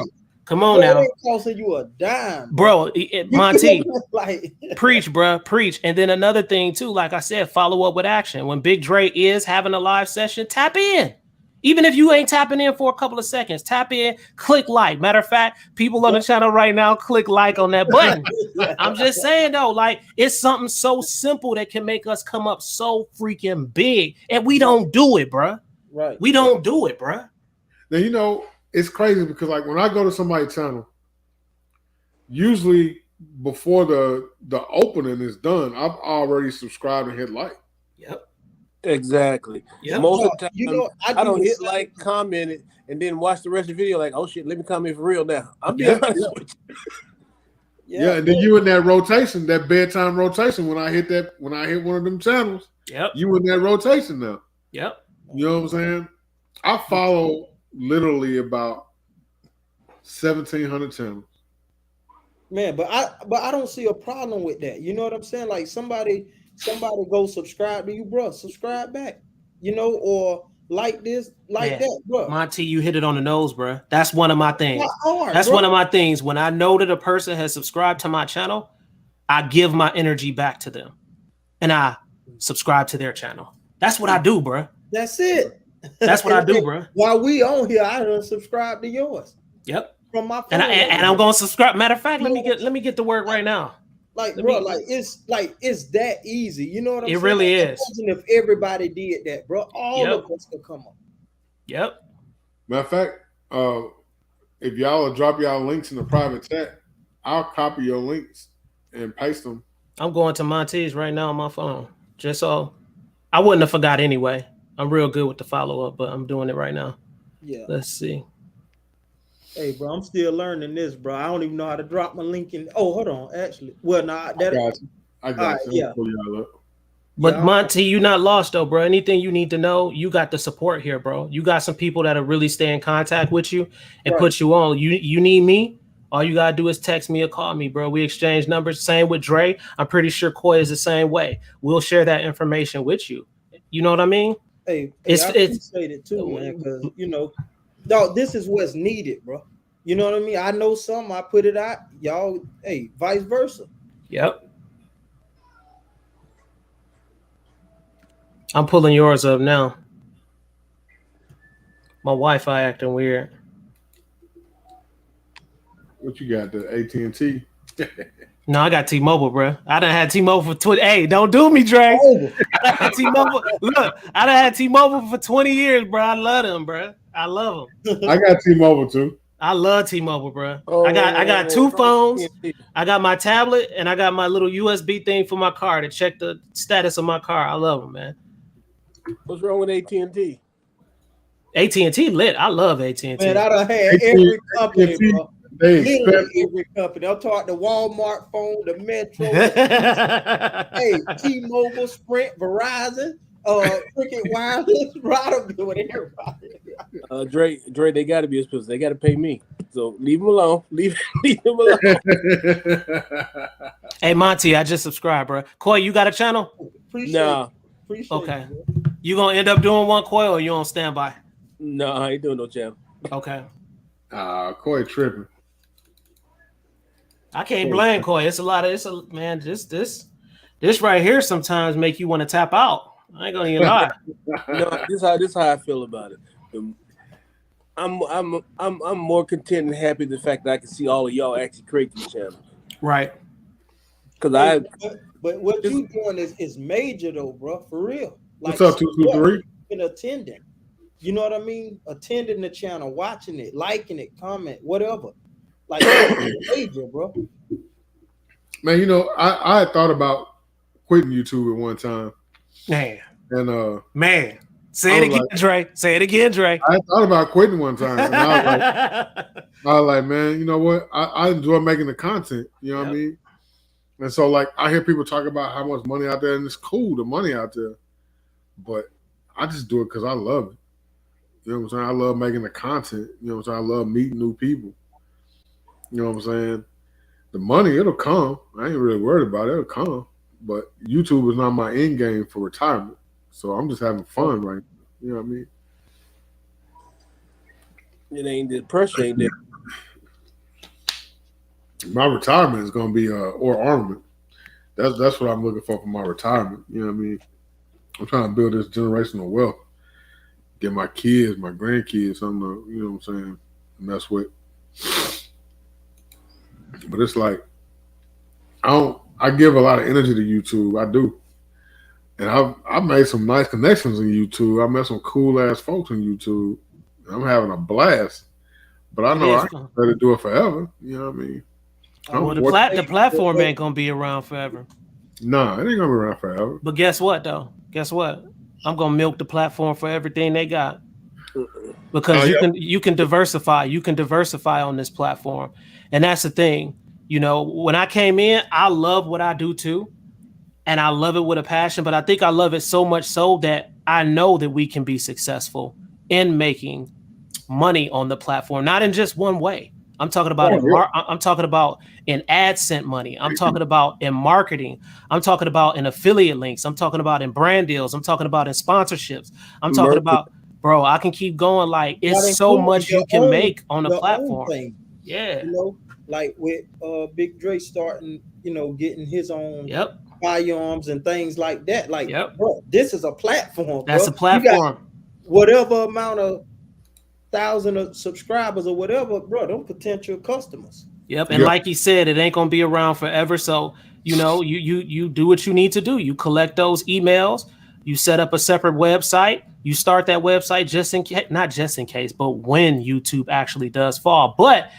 come on now. It ain't costing you a dime, bro. Monty, like, preach, bro, preach. And then another thing too, like I said, follow up with action. When Big Dre is having a live session, tap in. Even if you ain't tapping in for a couple of seconds, tap in, click like. Matter of fact, people on the channel right now, click like on that button. I'm just saying though, like it's something so simple that can make us come up so freaking big, and we don't do it, bro. Right? We don't do it, bro. Now it's crazy because like when I go to somebody's channel, usually before the opening is done, I've already subscribed and hit like. Yep. Exactly. Yep. Most of the time, I don't hit like, comment it, and then watch the rest of the video. Like, oh shit, let me comment for real now. I'm being honest with you. Yeah, and then you in that rotation, that bedtime rotation. When I hit one of them channels, yep, you in that rotation now. Yep. You know what I'm saying? I follow literally about 1,700 channels. Man, but I don't see a problem with that. You know what I'm saying? Like somebody go subscribe to you, bro. Subscribe back, or like this, like that, bro. Monty, you hit it on the nose, bro. That's one of my things. Hard, That's bro. one of my things. When I know that a person has subscribed to my channel, I give my energy back to them, and I subscribe to their channel. That's what I do, bro. That's it. That's what I do, bro. While we on here, I don't subscribe to yours. Yep. From my phone. And I'm gonna subscribe. Matter of fact, let me get to work right now. Like, bro, it's that easy. You know what I'm saying? It really like, is. Imagine if everybody did that, bro. All of us could come up. Yep. Matter of fact, if y'all will drop y'all links in the private chat, I'll copy your links and paste them. I'm going to Monty's right now on my phone. Just so I wouldn't have forgot anyway. I'm real good with the follow-up, but I'm doing it right now. Yeah. Let's see. Hey, bro, I'm still learning this, bro. I don't even know how to drop my link in. Oh, hold on. Actually, well, nah, that I got you. Yeah. Pull y'all up. But Monty, you're not lost though, bro. Anything you need to know, you got the support here, bro. You got some people that'll really stay in contact with you and put you on. You need me. All you gotta do is text me or call me, bro. We exchange numbers. Same with Dre. I'm pretty sure Coy is the same way. We'll share that information with you. You know what I mean? Hey, I appreciate it too, man. Because dog, this is what's needed, bro. You know what I mean? I know some. I put it out. Y'all, hey, vice versa. Yep. I'm pulling yours up now. My Wi-Fi acting weird. What you got? The AT&T? No, I got T-Mobile, bro. I done had T-Mobile for 20. Hey, don't do me, Dre. I done had T-Mobile. Look, I done had T-Mobile for 20 years, bro. I love them, bro. I love them. I got T-Mobile too. I love T-Mobile, bro. I got two phones. I got my tablet and I got my little USB thing for my car to check the status of my car. I love them, man. What's wrong with AT&T? AT&T lit. I love AT&T. Man, I done had every company, bro. Literally every company. I'm talking the Walmart phone, the Metro, hey, T-Mobile, Sprint, Verizon, Cricket Wireless, right up there with everybody. Dre, they got to be a sponsor. They got to pay me. So leave them alone. Leave them alone. Hey, Monty, I just subscribed, bro. Coy, you got a channel? No. Okay. You gonna end up doing one, Coy, or you on standby? No, I ain't doing no channel. Okay. Coy tripping. I can't blame Coy. It's man. This right here sometimes make you want to tap out. I ain't gonna even lie. No, this how I feel about it. I'm more content and happy with the fact that I can see all of y'all actually create the channel. Right. Because But what you doing is major though, bro. For real. Like, what's up, 223? Been attending. You know what I mean? Attending the channel, watching it, liking it, comment, whatever. Like major, bro. Man, you know, I had thought about quitting YouTube at one time. Man. And man. Say it again, Dre. Say it again, Dre. I thought about quitting one time. And I was like, man, you know what? I enjoy making the content. You know what I mean? And so, like, I hear people talk about how much money out there, and it's cool, the money out there. But I just do it because I love it. You know what I'm saying? I love making the content. You know what I'm saying? I love meeting new people. You know what I'm saying? The money, it'll come. I ain't really worried about it. It'll come. But YouTube is not my end game for retirement. So I'm just having fun right now. You know what I mean? It ain't the pressure ain't there. My retirement is going to be or armament. That's what I'm looking for my retirement. You know what I mean? I'm trying to build this generational wealth. Get my kids, my grandkids, something to, you know what I'm saying, mess with. But it's like, I give a lot of energy to YouTube. I do. And I've made some nice connections in YouTube. I met some cool ass folks in YouTube. I'm having a blast. But I know I can't better do it forever. You know what I mean? Well, the platform ain't gonna be around forever. Nah, it ain't gonna be around forever. But guess what though? Guess what? I'm gonna milk the platform for everything they got. Because you can diversify. You can diversify on this platform. And that's the thing. You know, when I came in, I love what I do too. And I love it with a passion, but I think I love it so much so that I know that we can be successful in making money on the platform, not in just one way. I'm talking about I'm talking about in AdSense money. I'm talking about in marketing. I'm talking about in affiliate links. I'm talking about in brand deals. I'm talking about in sponsorships. I'm talking about, bro, I can keep going. Like, it's so much you can make on the platform. Yeah. You know, like with Big Dre starting, you know, getting his own firearms and things like that. Like, bro, this is a platform. That's a platform. You got whatever amount of 1,000 of subscribers or whatever, bro, them potential customers. Yep. And like he said, it ain't gonna be around forever. So you know, you do what you need to do. You collect those emails. You set up a separate website. You start that website just in case, not just in case, but when YouTube actually does fall. But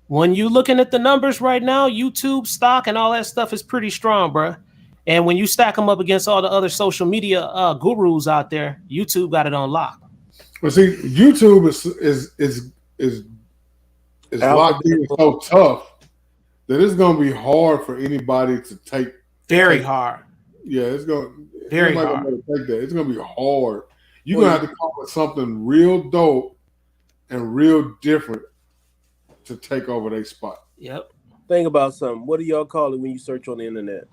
when you looking at the numbers right now, YouTube stock and all that stuff is pretty strong, bro. And when you stack them up against all the other social media gurus out there, YouTube got it on lock. Well, see, YouTube is locked in so tough that it's going to be hard for anybody to take. Very hard. Yeah, it's going very hard. To take that. It's going to be hard. You're going to have to come up with something real dope and real different to take over their spot. Yep. Think about something. What do y'all call it when you search on the internet?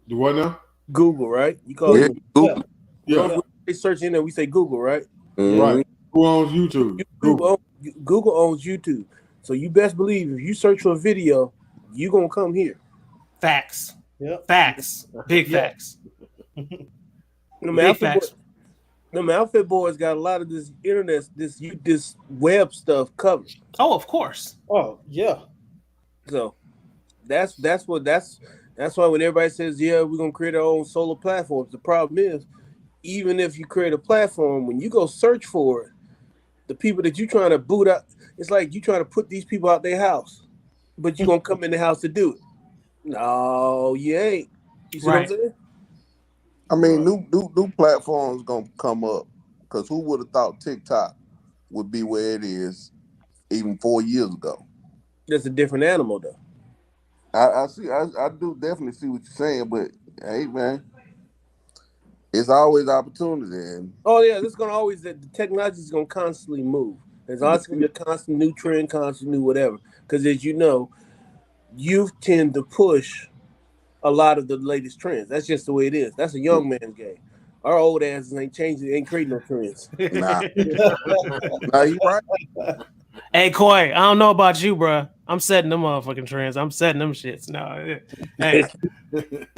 Do what now? Google, right? You call it Google. Yeah. They search in there, we say Google, right? Mm-hmm. Right. Who owns YouTube? Google owns YouTube. So you best believe if you search for a video, you're going to come here. Facts. Yep. Facts. Big facts. Them Outfit Boys got a lot of this internet, this web stuff covered. Oh, of course. Oh, yeah. So that's why when everybody says, yeah, we're gonna create our own solar platforms, the problem is, even if you create a platform, when you go search for it, the people that you're trying to boot out, it's like you trying to put these people out their house, but you're gonna come in the house to do it. No, you ain't. You see what I'm saying? I mean, new platforms gonna come up, because who would have thought TikTok would be where it is even 4 years ago? That's a different animal, though. I see. I do definitely see what you're saying, but hey, man, it's always opportunity. And oh yeah, the technology is gonna constantly move. There's always gonna be a constant new trend, constant new whatever. Because as you know, youth tend to push a lot of the latest trends. That's just the way it is. That's a young man's game. Our old asses ain't changing, ain't creating no trends. Nah, you right. Hey, Coy, I don't know about you, bro. I'm setting them motherfucking trends. I'm setting them shits. No, hey,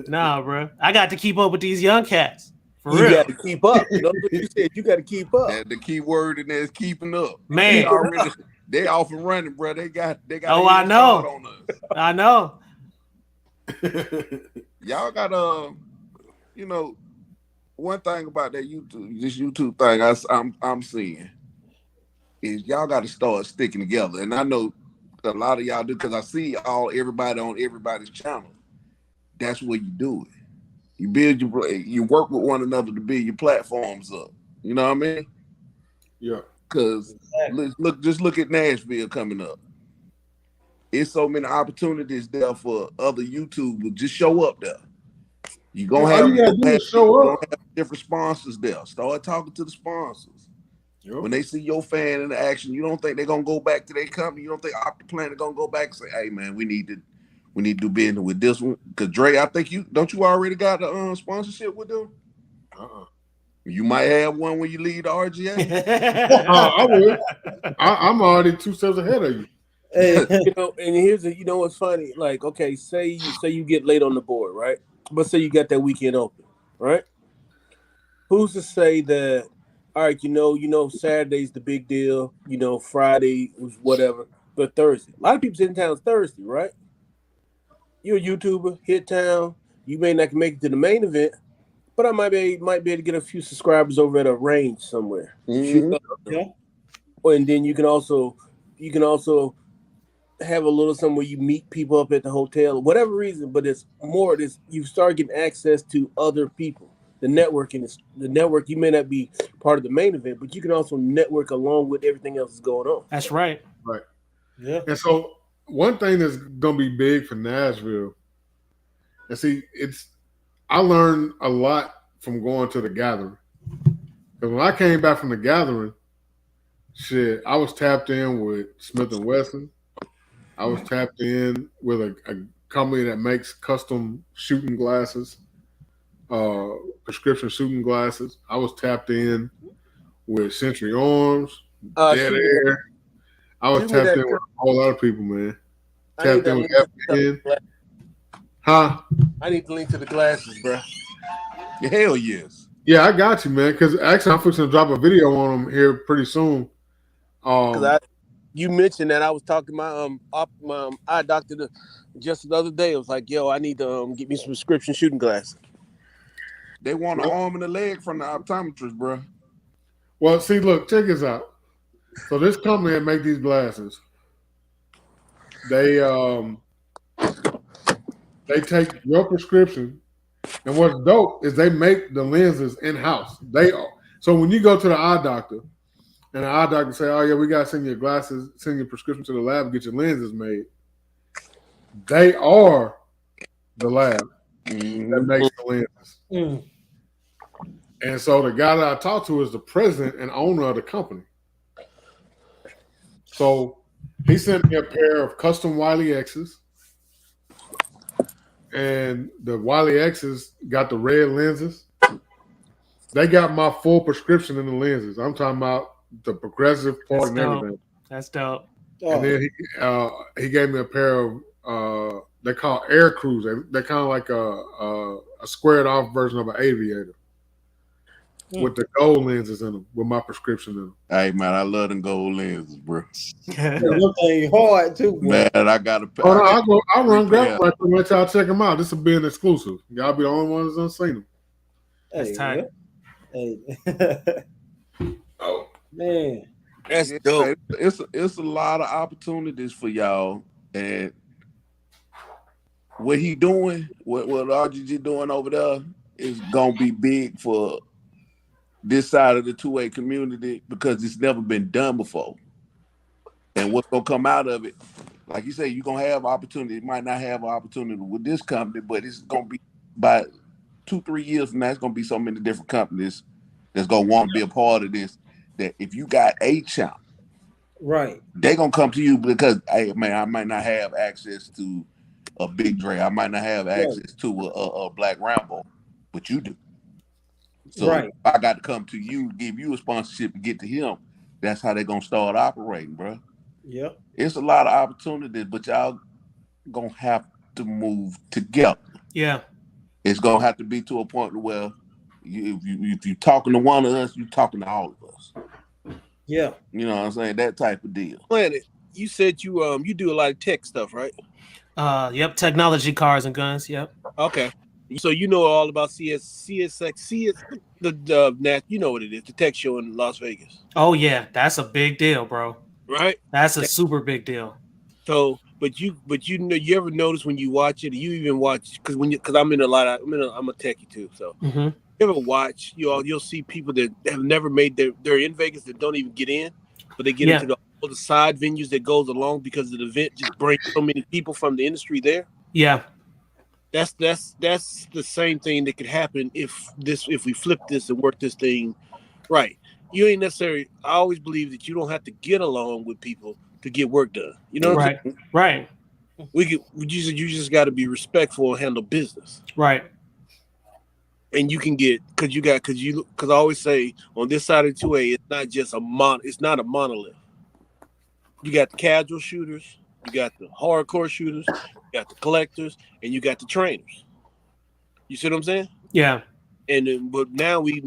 nah, bro. I got to keep up with these young cats. For real. You got to keep up. You know what you said? You got to keep up. And the key word in there is keeping up. Man, they off and running, bro. They got. Oh, I know. On us. I know. Y'all got you know, one thing about that YouTube thing I'm seeing is y'all got to start sticking together, and I know a lot of y'all do, because I see everybody on everybody's channel. That's where you do it. You work with one another to build your platforms up. You know what I mean? Yeah. Because look at Nashville coming up. It's so many opportunities there for other YouTubers. Just show up there. You're gonna have different sponsors there. Start talking to the sponsors. Yep. When they see your fan in the action, you don't think they're gonna go back to their company. You don't think Optiplanet gonna go back and say, "Hey, man, we need to do business with this one." Because Dre, I think you already got a sponsorship with them. You might have one when you leave the RGA. I would. I'm already 2 steps ahead of you. You know, and what's funny? Like, okay, say you get late on the board, right? But say you got that weekend open, right? Who's to say that? All right, you know, Saturday's the big deal. You know, Friday was whatever, but Thursday. A lot of people in town Thursday, right? You're a YouTuber, hit town. You may not make it to the main event, but I might be able to get a few subscribers over at a range somewhere. Mm-hmm. Yeah. And then you can also have a little somewhere you meet people up at the hotel, whatever reason. But it's more this: you start getting access to other people. The network, you may not be part of the main event, but you can also network along with everything else that's going on. That's right. Right. Yeah. And so one thing that's gonna be big for Nashville, and see, I learned a lot from going to the gathering. Because when I came back from the gathering, shit, I was tapped in with Smith & Wesson. I was tapped in with a company that makes custom shooting glasses, prescription shooting glasses. I was tapped in with Century Arms, Dead Air. I was tapped in with a whole lot of people, man. Tapped in with FN. Huh? I need the link to the glasses, bro. Hell yes. Yeah, I got you, man. Because actually, I'm fixing to drop a video on them here pretty soon. you mentioned that, I was talking to my eye doctor just the other day. I was like, yo, I need to get me some prescription shooting glasses. They want an arm and a leg from the optometrist, bro. Well, see, look, check this out. So this company that make these glasses, they take your prescription, and what's dope is they make the lenses in house. So when you go to the eye doctor, and the eye doctor say, "Oh yeah, we gotta send your glasses, send your prescription to the lab, and get your lenses made." They are the lab that makes the lenses. Mm. And so the guy that I talked to is the president and owner of the company. So he sent me a pair of custom Wiley X's. And the Wiley X's got the red lenses. They got my full prescription in the lenses. I'm talking about the progressive part and everything. That's dope. And then he gave me a pair of they call Air Cruise. They're kind of like a squared off version of an aviator with the gold lenses in them, with my prescription in them. Hey man, I love them gold lenses, bro. Look ain't hard too, man. I got to. I'll run grab right and let y'all check them out. This will be an exclusive. Y'all be the only ones that's unseen them. That's tight. Hey. Oh man, that's dope. It's a lot of opportunities for y'all, and what he doing, what RGG doing over there is gonna be big for this side of the 2A community because it's never been done before. And what's gonna come out of it, like you say, you're gonna have opportunity. You might not have an opportunity with this company, but it's gonna be by 2-3 years from now, it's gonna be so many different companies that's gonna want to be a part of this. That if you got a channel, right, they gonna come to you because, hey man, I might not have access to a Big Dre, I might not have access to a Black Rambo, but you do. So if I got to come to you, give you a sponsorship to get to him. That's how they're gonna start operating, bro. Yeah, it's a lot of opportunities, but y'all gonna have to together. Yeah. It's gonna have to be to a point where if you're talking to one of us, you're talking to all of us. Yeah. You know what I'm saying? That type of deal. Planet, you said you do a lot of tech stuff, right? Yep, technology, cars and guns. Yep. Okay. So you know all about CSX, you know what it is, the tech show in Las Vegas. Oh yeah, that's a big deal, bro. Right? That's a super big deal. So, but you know, you ever notice when you watch it, you even watch because I'm in a techie too. So you ever watch, you'll see people that have never made they're in Vegas that don't even get in, but they get into all the side venues that goes along because the event just brings so many people from the industry there. Yeah. That's the same thing that could happen if we flip this and work this thing right. You ain't necessarily. I always believe that you don't have to get along with people to get work done. You know what I'm saying? Right. You just got to be respectful and handle business. Right. And you can get because I always say on this side of 2A, it's not just it's not a monolith. You got the casual shooters, you got the hardcore shooters, you got the collectors, and you got the trainers. You see what I'm saying? Yeah. And then, but now we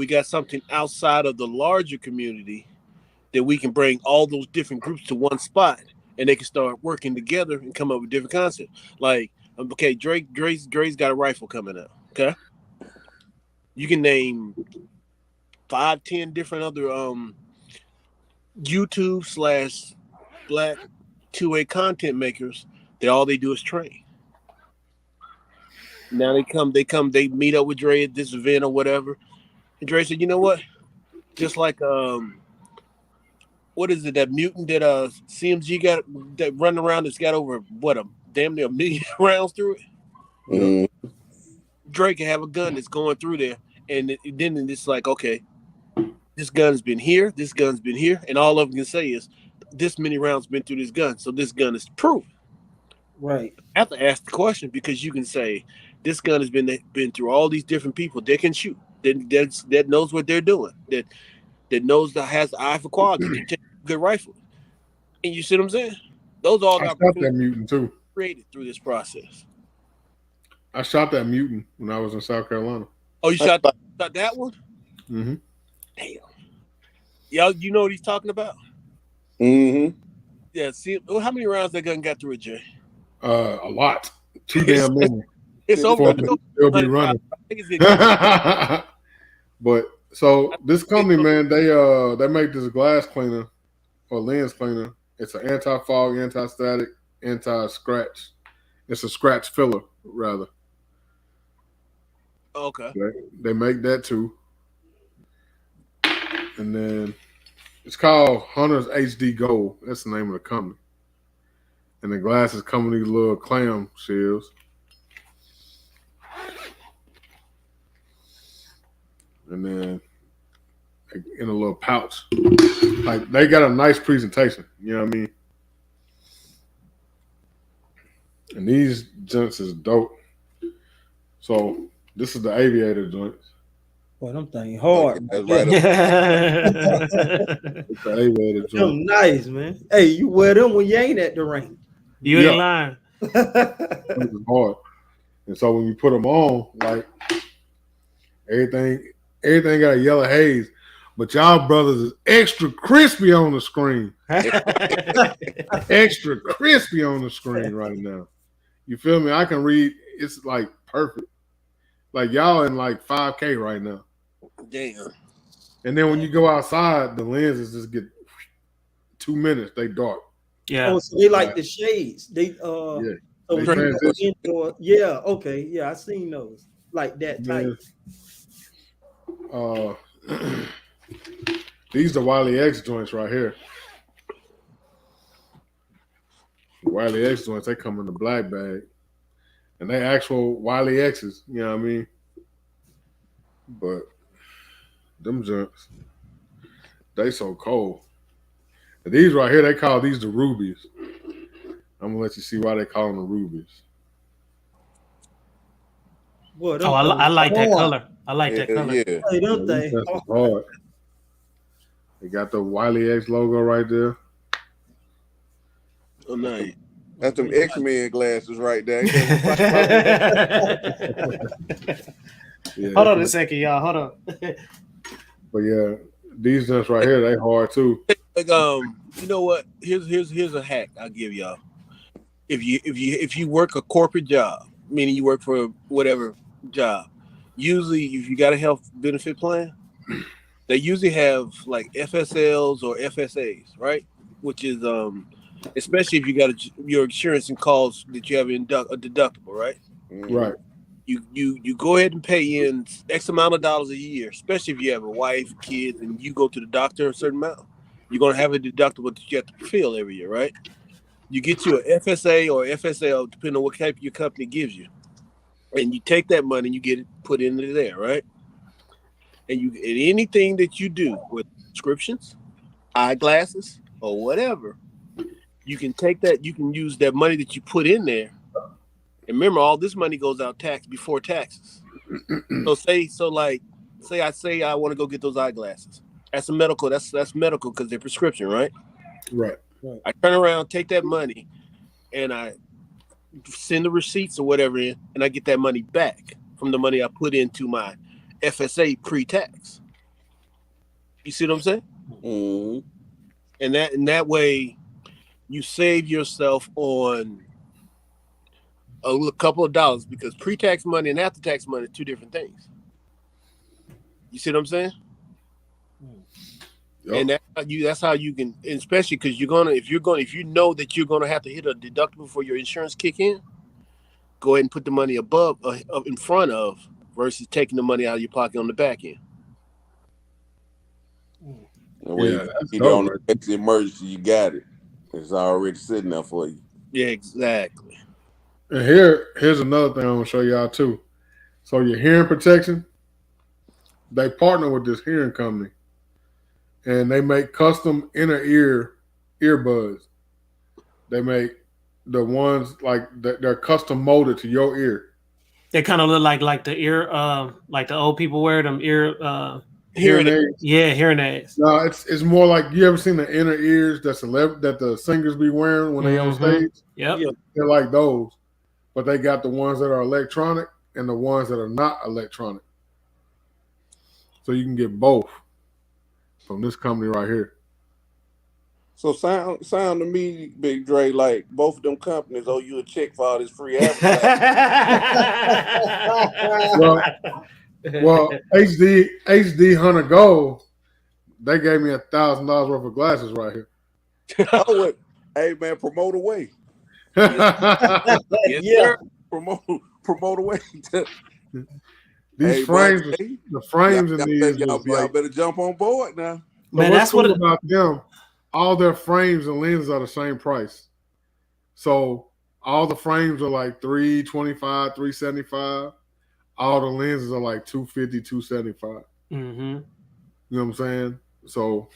got something outside of the larger community that we can bring all those different groups to one spot, and they can start working together and come up with different concepts. Like, okay, Dre's got a rifle coming out. Okay, you can name 5-10 different other YouTube/Black 2A content makers that all they do is train. Now they meet up with Dre at this event or whatever. And Dre said, you know what? Just like what is it, that mutant that CMG got that running around that's got over damn near 1 million rounds through it? Mm-hmm. Dre can have a gun that's going through there, and then it's like, okay, this gun's been here, this gun's been here, and all of them can say is this many rounds been through this gun, so this gun is proven. Right. I have to ask the question because you can say this gun has been through all these different people that can shoot, that knows what they're doing, that knows that has the eye for quality, can take a good rifle. And you see what I'm saying? Those all I got shot that mutant too. Created through this process. I shot that mutant when I was in South Carolina. Oh, you shot that one? Mm-hmm. Damn. Y'all, you know what he's talking about? Mm-hmm. Yeah. See, how many rounds that gun got through it, Jay? A lot. Too It's, damn many it's over. for I it know to still be 100,000. running. I think it's getting close. But so this It's company, man, they make this glass cleaner or lens cleaner. It's an anti-fog, anti-static, anti-scratch. It's a scratch filler, rather. okay. They make that too. And then it's called Hunter's HD Gold. That's the name of the company. And the glasses come with these little clam shells. And then in a little pouch. Like they got a nice presentation. You know what I mean? And these joints is dope. So this is the aviator joints. Boy, them things Oh, hard. yeah, that's Yeah. right up. It's the aviator joint. Them nice, man. Hey, you wear them when you ain't at the range. You ain't lying. This is hard. And so when you put them on, like everything got a yellow haze. But y'all brothers is extra crispy on the screen. Extra crispy on the screen right now. You feel me? I can read. It's like perfect. Like y'all in like 5K right now. Damn. And then when you go outside, the lenses just get 2 minutes. They dark. Yeah. Oh, so they like the shades. They Yeah. so They when you go transition. indoor, yeah, okay, yeah, I seen those like that type. These are Wiley X joints right here. Wiley X joints, they come in the black bag. And they actual Wiley X's, you know what I mean? But them joints, they so cold. And these right here, they call these the rubies. I'm gonna let you see why they call them the rubies. Boy, Oh, I like that hard. color. I like that color. Yeah. Hey, them These things joints is hard. They got the Wiley X logo right there. Oh, nice. That's them X-Men glasses right there. Ain't that Yeah. Hold on a second, y'all. Hold on. But yeah, these joints right here, they hard too. Like, you know what? Here's a hack I'll give y'all. If you work a corporate job, meaning you work for whatever job, usually if you got a health benefit plan, they usually have like FSLs or FSAs, right? Which is especially if you got your insurance and calls that you have a deductible, right? Right. You go ahead and pay in X amount of dollars a year, especially if you have a wife, kids, and you go to the doctor a certain amount. You're gonna have a deductible that you have to fulfill every year, right? You get you a FSA or FSL, depending on what type your company gives you, and you take that money and you get it put into there, right? And anything that you do with prescriptions, eyeglasses, or whatever, you can take that. You can use that money that you put in there. And remember, all this money goes out before taxes. Say I want to go get those eyeglasses. That's a medical. That's medical because they're prescription, right? Right. I turn around, take that money, and I send the receipts or whatever in, and I get that money back from the money I put into my FSA pre-tax. You see what I'm saying? Mm-hmm. And that way, you save yourself on a couple of dollars because pre-tax money and after-tax money are two different things. You see what I'm saying? Yep. And that's how you can, especially because if you know that you're gonna have to hit a deductible for your insurance kick in, go ahead and put the money above in front of versus taking the money out of your pocket on the back end. Yeah, you don't expect the emergency, you got it. It's already sitting there for you. Yeah, exactly. And here's another thing I'm gonna show y'all too. So your hearing protection, they partner with this hearing company, and they make custom inner ear earbuds. They make the ones like they're custom molded to your ear. They kind of look like the ear, like the old people wear them ear. Hearing aids. Yeah, hearing aids. No, it's more like you ever seen the inner ears that the singers be wearing when they on stage? Yep. They're like those, but they got the ones that are electronic and the ones that are not electronic. So you can get both from this company right here. So sound to me, Big Dre, like both of them companies owe you a check for all this free advertising. Well, HD Hunter Gold, they gave me $1,000 worth of glasses right here. Oh, wait. Hey man, promote away. Yes, Yeah. sir. Promote away. These Hey, frames, but, hey, the frames in these, y'all was like, better jump on board now. Man, what's that's cool what about them, all their frames and lenses are the same price. So all the frames are like $325, $375. All the lenses are like $250, $275. Mm-hmm. You know what I'm saying? So,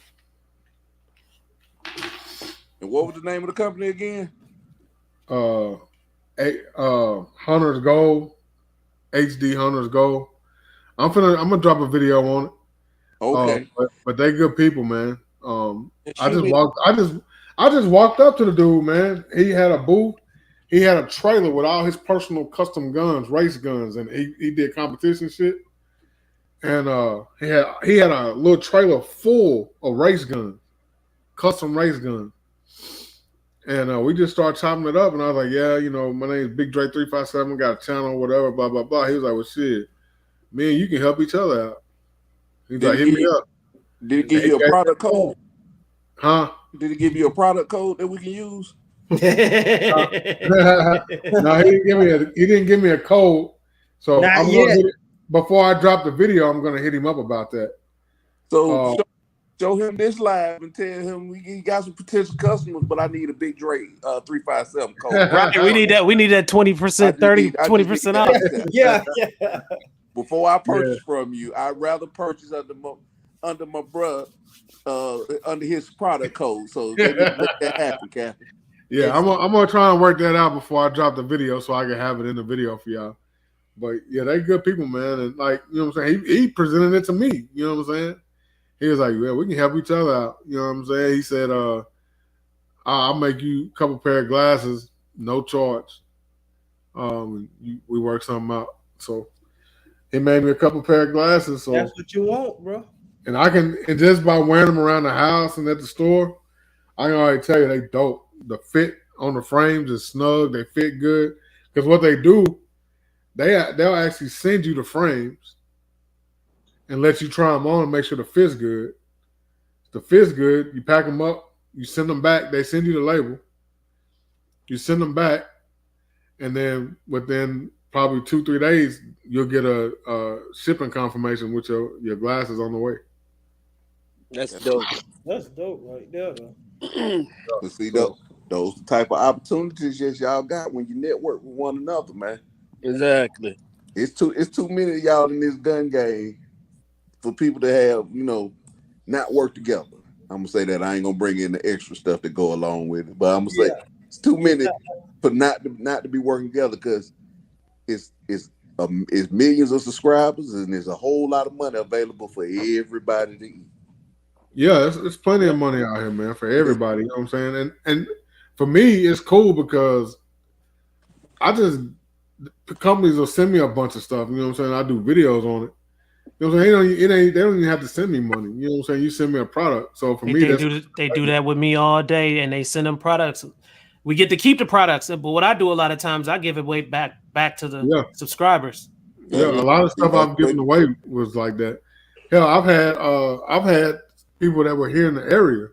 And what was the name of the company again? Hunter's Gold, HD Hunter's Gold. I'm gonna drop a video on it. Okay. But they good people, man. I Shoot me. just walked up to the dude, man. He had a booth. He had a trailer with all his personal custom guns, race guns, and he did competition shit. And he had a little trailer full of race guns, custom race guns. And we just started chopping it up, and I was like, yeah, my name's Big Dre 357, got a channel, whatever, blah blah blah. He was like, well, shit, me and you can help each other out. He's like, hit me up. Did he give you a product code? Huh? Did he give you a product code that we can use? No, he didn't give me a code. So Not I'm yet. gonna hit it before I drop the video. I'm gonna hit him up about that. So show him this live and tell him we got some potential customers, but I need a Big Dre 357 code. Right, we need that 20%, 20% off. Yeah. Before I purchase from you, I'd rather purchase under my bruh under his product code. So let that happen, Captain. Yeah, I'm gonna try and work that out before I drop the video so I can have it in the video for y'all. But yeah, they good people, man. And like, you know what I'm saying? He presented it to me. You know what I'm saying? He was like, yeah, we can help each other out. You know what I'm saying? He said, I'll make you a couple pair of glasses, no charge. We work something out. So he made me a couple pair of glasses. So that's what you want, bro. And just by wearing them around the house and at the store, I can already tell you they dope. The fit on the frames is snug. They fit good. Because what they do, they'll actually send you the frames and let you try them on and make sure the fit's good. If the fit's good, you pack them up, you send them back. They send you the label. You send them back, and then within probably 2-3 days, you'll get a shipping confirmation with your glasses on the way. That's dope. That's dope right there, though. But see, those type of opportunities that y'all got when you network with one another, man. Exactly. It's too many of y'all in this gun game for people to have, not work together. I'm gonna say that I ain't gonna bring in the extra stuff that go along with it, but I'm gonna say it's too many for not to be working together because it's millions of subscribers and there's a whole lot of money available for everybody to eat. Yeah, it's plenty of money out here, man, for everybody. You know what I'm saying? And for me, it's cool because companies will send me a bunch of stuff. You know what I'm saying? I do videos on it. You know what I'm saying? They don't even have to send me money. You know what I'm saying? You send me a product. So for me, they do that with me all day, and they send them products. We get to keep the products, but what I do a lot of times, I give it away back to the subscribers. Yeah, a lot of stuff I've given away was like that. Hell, I've had people that were here in the area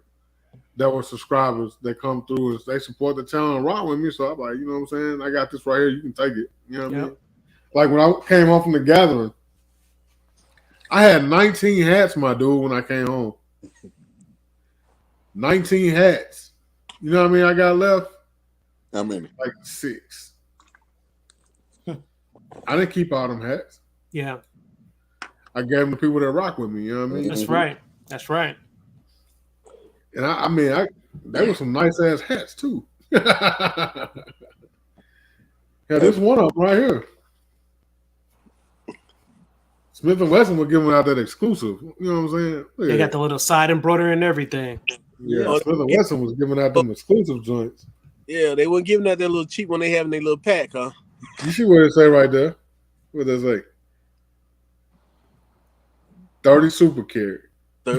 that were subscribers that come through and they support the channel and rock with me. So I'm like, you know what I'm saying? I got this right here. You can take it. You know what I mean? Like when I came home from the gathering, I had 19 hats, my dude, when I came home. 19 hats. You know what I mean? I got left. How many? Like 6. I didn't keep all them hats. Yeah. I gave them to people that rock with me. You know what I mean? That's right. That's right. And there were some nice ass hats too. Yeah, there's one of them right here. Smith & Wesson was giving out that exclusive. You know what I'm saying? They got the little side embroidery and everything. Yeah, Smith & Wesson was giving out them exclusive joints. Yeah, they weren't giving out that little cheap one they have in their little pack, huh? You see what it say right there? What does it say? 30 super carry. Yeah,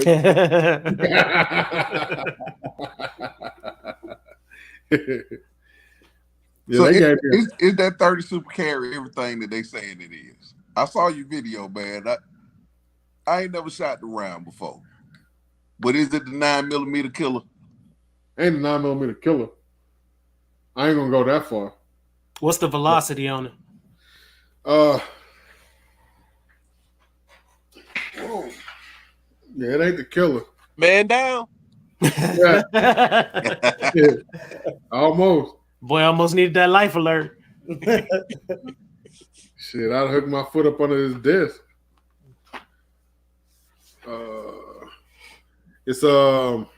they gave me is that 30 super carry everything that they saying it is? I saw your video, man. I ain't never shot the round before. But is it the 9mm killer? Ain't a 9mm killer. I ain't gonna go that far. What's the velocity on it? Yeah, it ain't the killer. Man down. Yeah. Yeah. Almost. Boy, I almost needed that life alert. Shit, I'd hook my foot up under this desk. It's all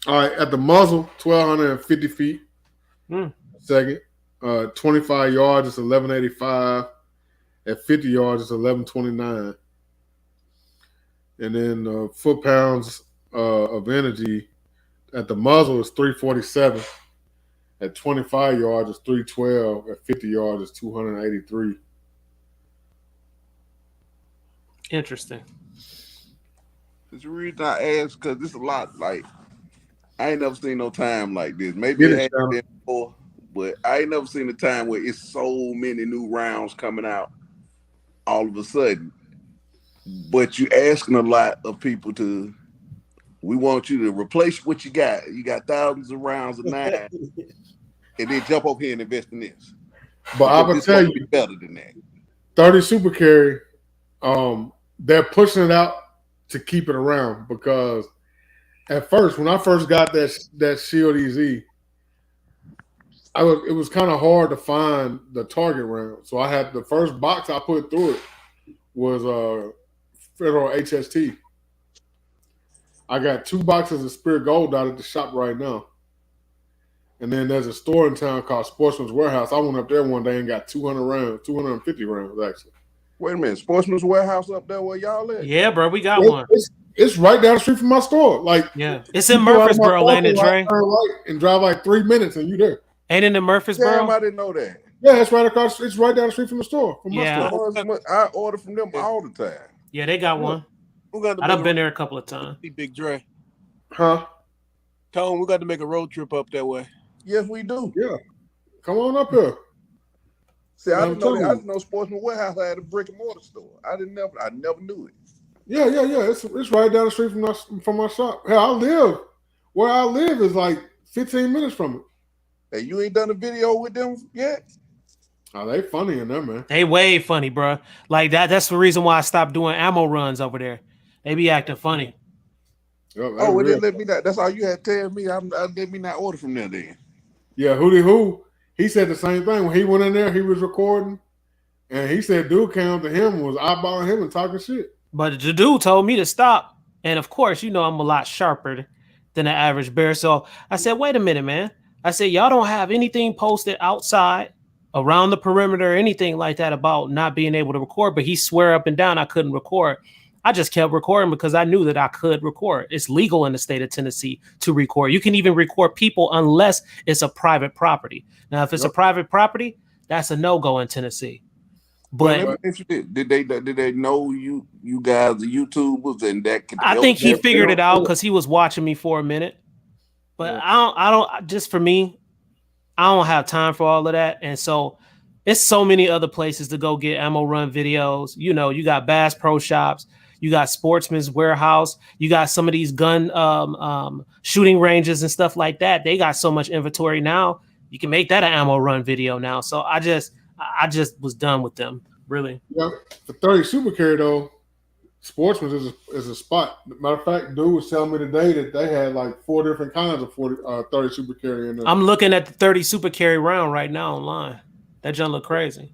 right at the muzzle, 1,250 feet. Second, 25 yards, it's 1185. At 50 yards, it's 1129. And then foot pounds of energy at the muzzle is 347. At 25 yards, it's 312. At 50 yards, it's 283. Interesting. That's the reason I asked, because this a lot. Like, I ain't never seen no time like this. Maybe it had been before, but I ain't never seen a time where it's so many new rounds coming out all of a sudden. But you asking a lot of people to, we want you to replace what you got. You got thousands of rounds of 9, and then jump over here and invest in this. But I would tell you, better than that. 30 super carry, they're pushing it out to keep it around, because at first, when I first got that Shield EZ, it was kind of hard to find the target round. So I had the first box I put through it was Federal HST. I got 2 boxes of Spirit Gold out at the shop right now. And then there's a store in town called Sportsman's Warehouse. I went up there one day and got 200 rounds, 250 rounds actually. Wait a minute, Sportsman's Warehouse up there where y'all at? Yeah, bro, we got one. It's right down the street from my store. Like, yeah, it's in Murfreesboro, ain't it, Dre? And drive like 3 minutes and you there. Ain't it in Murfreesboro? Damn, I didn't know that. Yeah, it's right across. It's right down the street from the store. From my store. I order from them all the time. Yeah, they got one. I've been there a couple of times. Big Dre. Huh? Tone, we got to make a road trip up that way. Yes, we do. Yeah. Come on up here. See, I didn't know Sportsman Warehouse had a brick and mortar store. I never knew it. Yeah. It's right down the street from my shop. Hell, where I live is like 15 minutes from it. Hey, you ain't done a video with them yet? Oh, they funny in there, man. They way funny, bro. Like that's the reason why I stopped doing ammo runs over there. They be acting funny. Yep, they let me not. That's all you had to tell me. I let me not order from there then. Yeah, Hootie he said the same thing. When he went in there, he was recording, and he said dude came up to him, was eyeballing him and talking shit. But the dude told me to stop. And of course, I'm a lot sharper than the average bear. So I said, wait a minute, man. I said, y'all don't have anything posted outside around the perimeter or anything like that about not being able to record. But he swear up and down I couldn't record. I just kept recording because I knew that I could record. It's legal in the state of Tennessee to record. You can even record people unless it's a private property. Now, if it's a private property, that's a no-go in Tennessee. But did they know you guys are YouTubers and that could I think he figured it out because he was watching me for a minute. But I don't just for me, I don't have time for all of that. And so it's so many other places to go get ammo run videos. You got Bass Pro Shops, you got Sportsman's Warehouse, you got some of these gun shooting ranges and stuff like that. They got so much inventory now. You can make that an ammo run video now. So I just was done with them, really. Yeah, the 30 super carry though, Sportsman's is a spot. Matter of fact, dude was telling me today that they had like 4 different kinds of 30 super carry in there. I'm looking at the 30 super carry round right now online. That junk look crazy.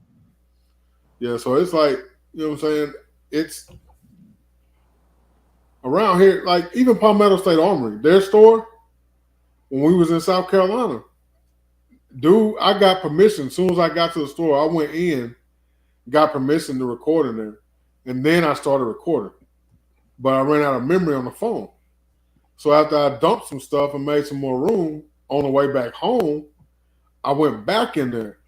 Yeah, so it's like, you know what I'm saying? It's around here, like even Palmetto State Armory, their store, when we was in South Carolina, dude, I got permission. As soon as I got to the store, I went in, got permission to record in there. And then I started recording. But I ran out of memory on the phone. So after I dumped some stuff and made some more room on the way back home, I went back in there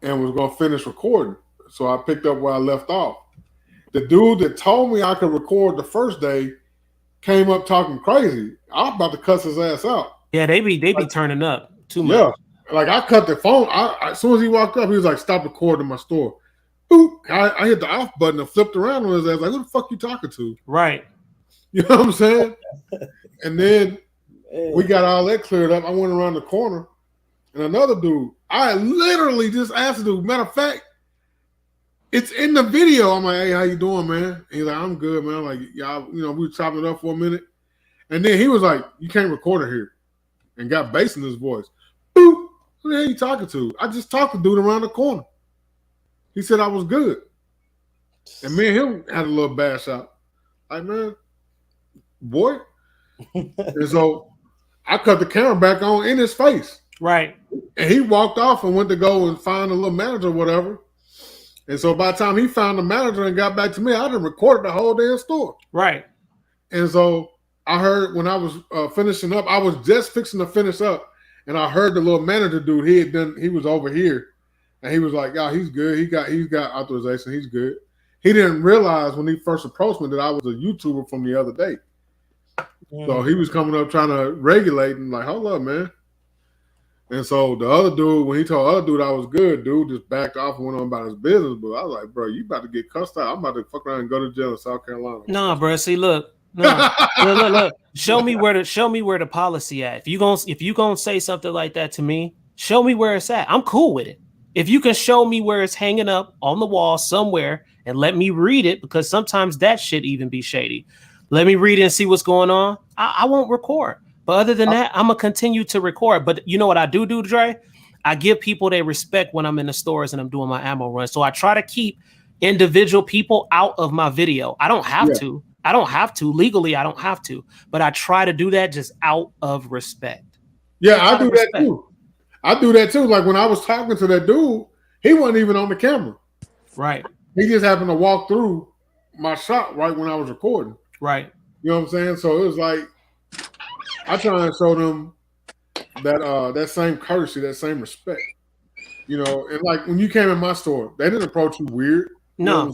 and was going to finish recording. So I picked up where I left off. The dude that told me I could record the first day, came up talking crazy. I'm about to cuss his ass out. Yeah, they be turning up too much. Yeah, like I cut the phone. As soon as he walked up, he was like, "Stop recording my store." Boop. I hit the off button and flipped around on his ass. Like, who the fuck you talking to? Right. You know what I'm saying? And then we got all that cleared up. I went around the corner, and another dude. I literally just asked the dude. Matter of fact, it's in the video. I'm like, "Hey, how you doing, man?" And he's like, "I'm good, man." I'm like, y'all, we were chopping it up for a minute, and then he was like, "You can't record it here," and got bass in his voice. Boop. Who the hell you talking to? I just talked to dude around the corner. He said I was good. And me and him had a little bash out. Like, man, boy. And so I cut the camera back on in his face. Right. And he walked off and went to go and find a little manager or whatever. And so by the time he found the manager and got back to me, I done recorded the whole damn store. Right. And so I heard when I was finishing up, I was just fixing to finish up. And I heard the little manager dude, he was over here. And he was like, "Yeah, he's good. He's got authorization. He's good." He didn't realize when he first approached me that I was a YouTuber from the other day. So he was coming up trying to regulate and like, "Hold up, man." And so the other dude, when he told the other dude I was good, dude just backed off and went on about his business. But I was like, "Bro, you about to get cussed out. I'm about to fuck around and go to jail in South Carolina." Nah, bro. See, look. No. look. Show me where the policy at. If you gonna say something like that to me, show me where it's at. I'm cool with it. If you can show me where it's hanging up on the wall somewhere and let me read it, because sometimes that shit even be shady. Let me read it and see what's going on. I won't record. But other than that, I'm gonna continue to record. But you know what I do, Dre? I give people their respect when I'm in the stores and I'm doing my ammo run. So I try to keep individual people out of my video. I don't have to. I don't have to. Legally, I don't have to. But I try to do that just out of respect. Yeah, I do that too. I do that too. Like when I was talking to that dude, he wasn't even on the camera. Right. He just happened to walk through my shop right when I was recording. Right. You know what I'm saying? So it was like I try and show them that that same courtesy, that same respect. You know, and like when you came in my store, they didn't approach you weird. No,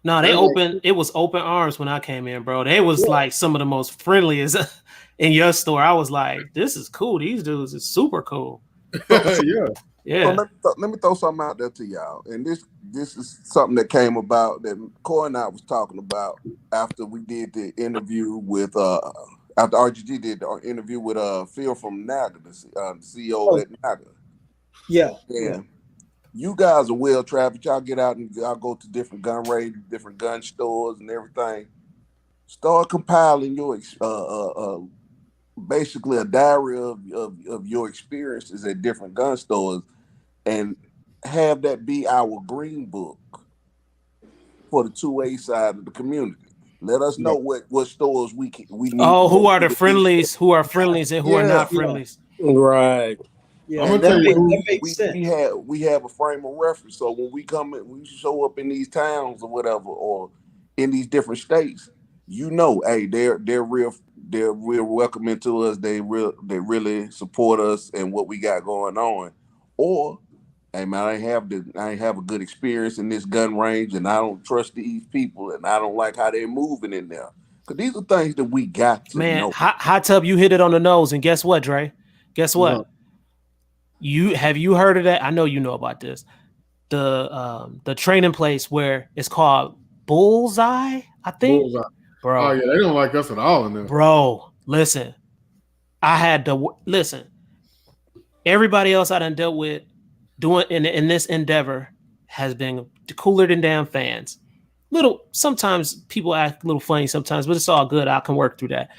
it was open arms when I came in, bro. They was like some of the most friendliest in your store. I was like, this is cool. These dudes is super cool. Yeah. So let me throw something out there to y'all. And this is something that came about that Corey and I was talking about after we did the interview with after RGG did the interview with Phil from Naga, the CEO at Naga. Yeah. And you guys are well traveled. Y'all get out and y'all go to different gun ranges, different gun stores and everything. Start compiling your basically a diary of your experiences at different gun stores and have that be our green book for the 2A side of the community. Let us know what stores we need. Oh, who are the friendlies? Who are friendlies and who are not friendlies? Right. Yeah, I'm gonna tell you, that makes sense. We have a frame of reference. So when we we show up in these towns or whatever, or in these different states, you know, hey, they're real welcoming to us. They really support us and what we got going on. Or, hey man, I ain't have a good experience in this gun range, and I don't trust these people, and I don't like how they're moving in there. Because these are things that we got to know. Hot Tub, you hit it on the nose, and guess what, Dre? Guess what? No. Have you heard of that? I know you know about this. The training place where it's called Bullseye, I think. Bullseye. Bro. Oh yeah, they don't like us at all in there. Bro, listen. I had to listen. Everybody else I done dealt with doing in this endeavor has been cooler than damn fans. Sometimes people act a little funny sometimes, but it's all good. I can work through that.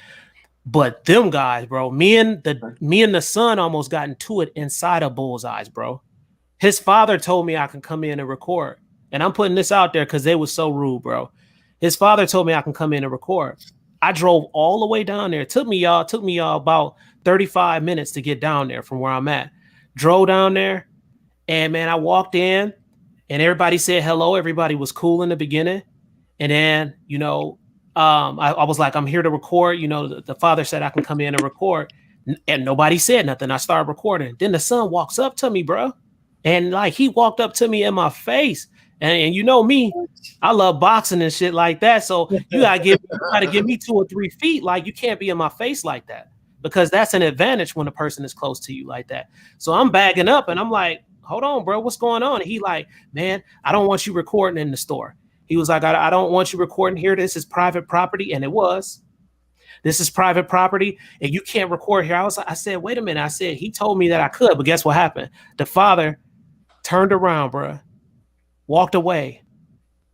But them guys, bro, me and the son almost got into it inside of Bullseyes, bro. His father told me I can come in and record. And I'm putting this out there because they was so rude, bro. His father told me I can come in and record. I drove all the way down there. It took me y'all about 35 minutes to get down there from where I'm at. Drove down there, and man, I walked in, and everybody said hello. Everybody was cool in the beginning. And then, I was like, I'm here to record. The father said I can come in and record, and nobody said nothing. I started recording. Then the son walks up to me, bro. And like he walked up to me in my face And you know me, I love boxing and shit like that. So you gotta give me 2 or 3 feet. Like you can't be in my face like that because that's an advantage when a person is close to you like that. So I'm bagging up and I'm like, hold on, bro, what's going on? And he like, man, I don't want you recording in the store. He was like, I don't want you recording here. This is private property, and it was. This is private property, and you can't record here. I said, wait a minute. I said he told me that I could, but guess what happened? The father turned around, bro. Walked away.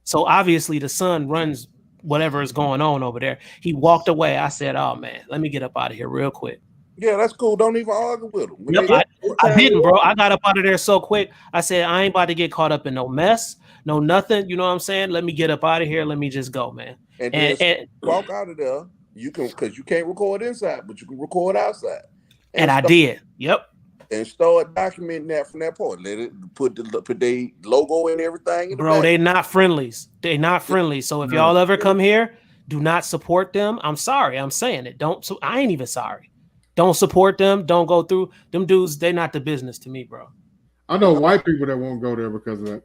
So obviously the son runs whatever is going on over there. He walked away. I said, oh man, let me get up out of here real quick. Yeah, that's cool. Don't even argue with them. Yep, I didn't, bro. I got up out of there so quick. I said, I ain't about to get caught up in no mess, no nothing. You know what I'm saying? Let me get up out of here. Let me just go, man. And walk out of there. You can, because you can't record inside, but you can record outside. And I did. Yep. And start documenting that from that point. Let it put the logo and everything. Bro, they not friendlies. They not friendly. So if y'all ever come here, do not support them. I'm sorry. I'm saying it. Don't. So I ain't even sorry. Don't support them. Don't go through them dudes. They're not the business to me, bro. I know white people that won't go there because of that.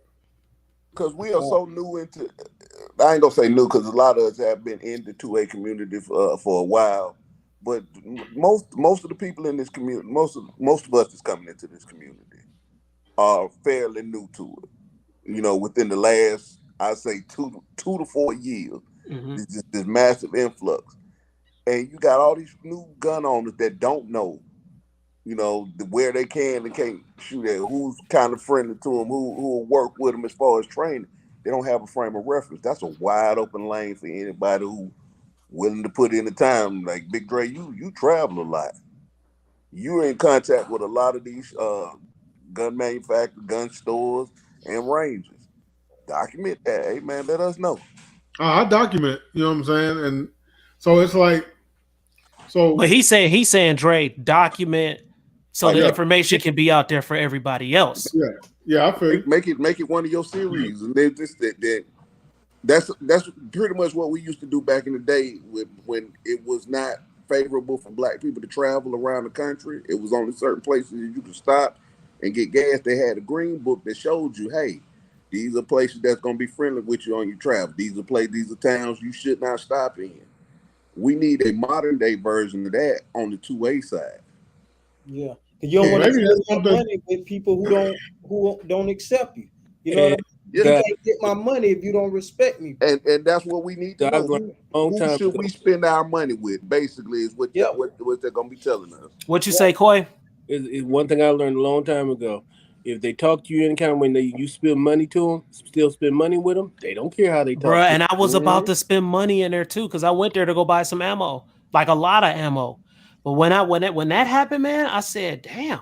Because we are so new into. I ain't gonna say new because a lot of us have been in the 2A community for a while. But most of the people in this community, most of us that's coming into this community are fairly new to it. You know, within the last, I'd say 2 to 4 years, this massive influx, and you got all these new gun owners that don't know, you know, where they can and can't shoot at, who's kind of friendly to them, who will work with them as far as training. They don't have a frame of reference. That's a wide open lane for anybody who willing to put in the time. Like Big Dre, you travel a lot. You're in contact with a lot of these gun manufacturers, gun stores, and ranges. Document that. Hey man, let us know. I document, you know what I'm saying? And so it's like, so. But he's saying, Dre, document so the information can be out there for everybody else. Yeah, I feel make it one of your series, and they just that's pretty much what we used to do back in the day when it was not favorable for black people to travel around the country. It was only certain places you could stop and get gas. They had a green book that showed you, hey, these are places that's gonna be friendly with you on your travel. These are towns you should not stop in. We need a modern day version of that on the 2A side. Yeah, because you don't want to spend money with people who don't accept you. You know what I mean? You can't get my money if you don't respect me. And that's what we need to know. Who should we spend our money with? Basically, is what they're gonna be telling us. What you say, Coy? Is one thing I learned a long time ago. If they talk to you any kind of when you spend money to them, still spend money with them, they don't care how they talk. Bruh, and I was about to spend money in there too because I went there to go buy some ammo, like a lot of ammo. But when that happened, man, I said, damn.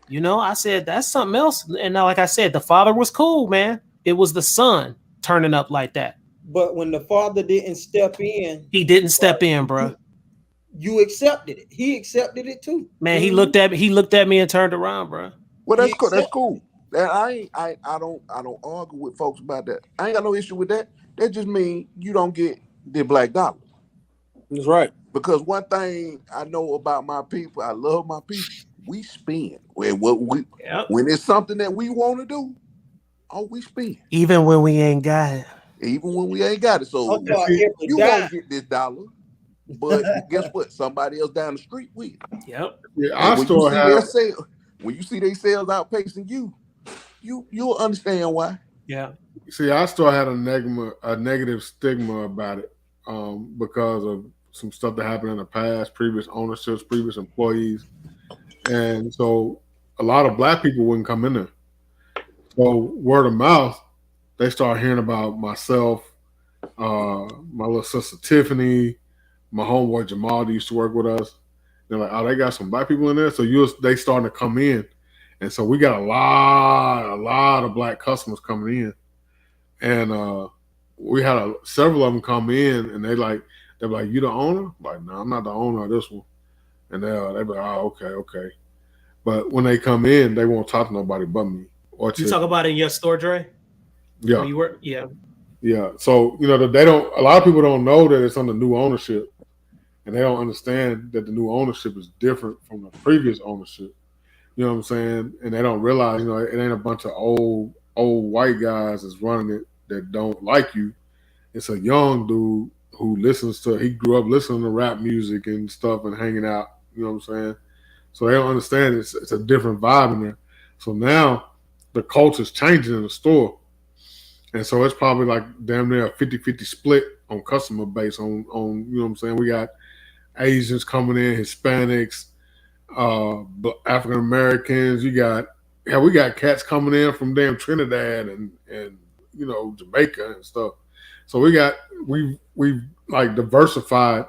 You know, I said that's something else. And now, like I said, the father was cool, man. It was the son turning up like that. But when the father didn't step in, he didn't step in, bro. You accepted it. He accepted it too. Man, he looked at me and turned around, bro. Well, that's cool. That's cool. I don't argue with folks about that. I ain't got no issue with that. That just means you don't get the black dollar. That's right. Because one thing I know about my people, I love my people. We spend when it's something that we want to do. Oh, we spend. Even when we ain't got it. Even when we ain't got it. So you won't get this dollar. But guess what? Somebody else down the street will. Yep. Yeah, when you see their sales outpacing you'll understand why. Yeah. See, I still had a negative stigma about it because of some stuff that happened in the past, previous ownerships, previous employees. And so a lot of black people wouldn't come in there. So word of mouth, they start hearing about myself, my little sister Tiffany, my homeboy Jamal that used to work with us. They're like, oh, they got some black people in there. So they starting to come in. And so we got a lot of black customers coming in. And we had several of them come in and they're like, you the owner? I'm like, no, I'm not the owner of this one. And they're like, oh, okay. But when they come in, they won't talk to nobody but me. You talk about it in your store, Dre? Yeah. Where you work? Yeah. Yeah. So, you know, a lot of people don't know that it's under new ownership. And they don't understand that the new ownership is different from the previous ownership. You know what I'm saying? And they don't realize, you know, it ain't a bunch of old old white guys is running it that don't like you. It's a young dude who he grew up listening to rap music and stuff and hanging out. You know what I'm saying? So they don't understand it's a different vibe in there. So now the culture's changing in the store. And so it's probably like damn near a 50-50 split on customer base on you know what I'm saying? We got Asians coming in, Hispanics, African Americans. We got cats coming in from damn Trinidad and Jamaica and stuff. So we've like diversified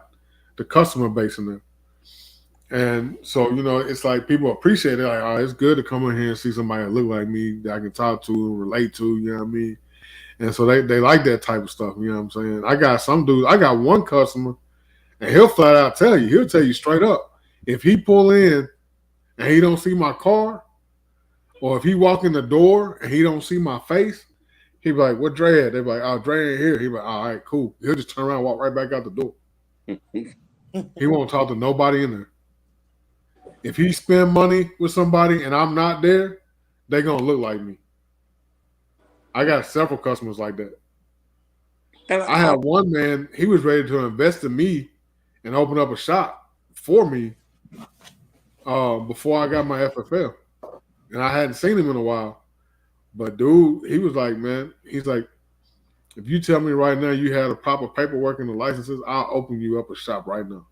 the customer base in there. And so, it's like people appreciate it. Like, oh, it's good to come in here and see somebody that look like me that I can talk to and relate to, you know what I mean? And so they like that type of stuff, you know what I'm saying? I got one customer, and he'll flat out he'll tell you straight up, if he pull in and he don't see my car, or if he walk in the door and he don't see my face, he be like, what Dre at? They be like, oh, Dre ain't here. He be like, all right, cool. He'll just turn around and walk right back out the door. He won't talk to nobody in there. If he spend money with somebody and I'm not there, they gonna look like me. I got several customers like that. And I had one man, he was ready to invest in me and open up a shop for me before I got my FFL. And I hadn't seen him in a while. But dude, he was like, man, he's like, if you tell me right now you had a proper paperwork and the licenses, I'll open you up a shop right now.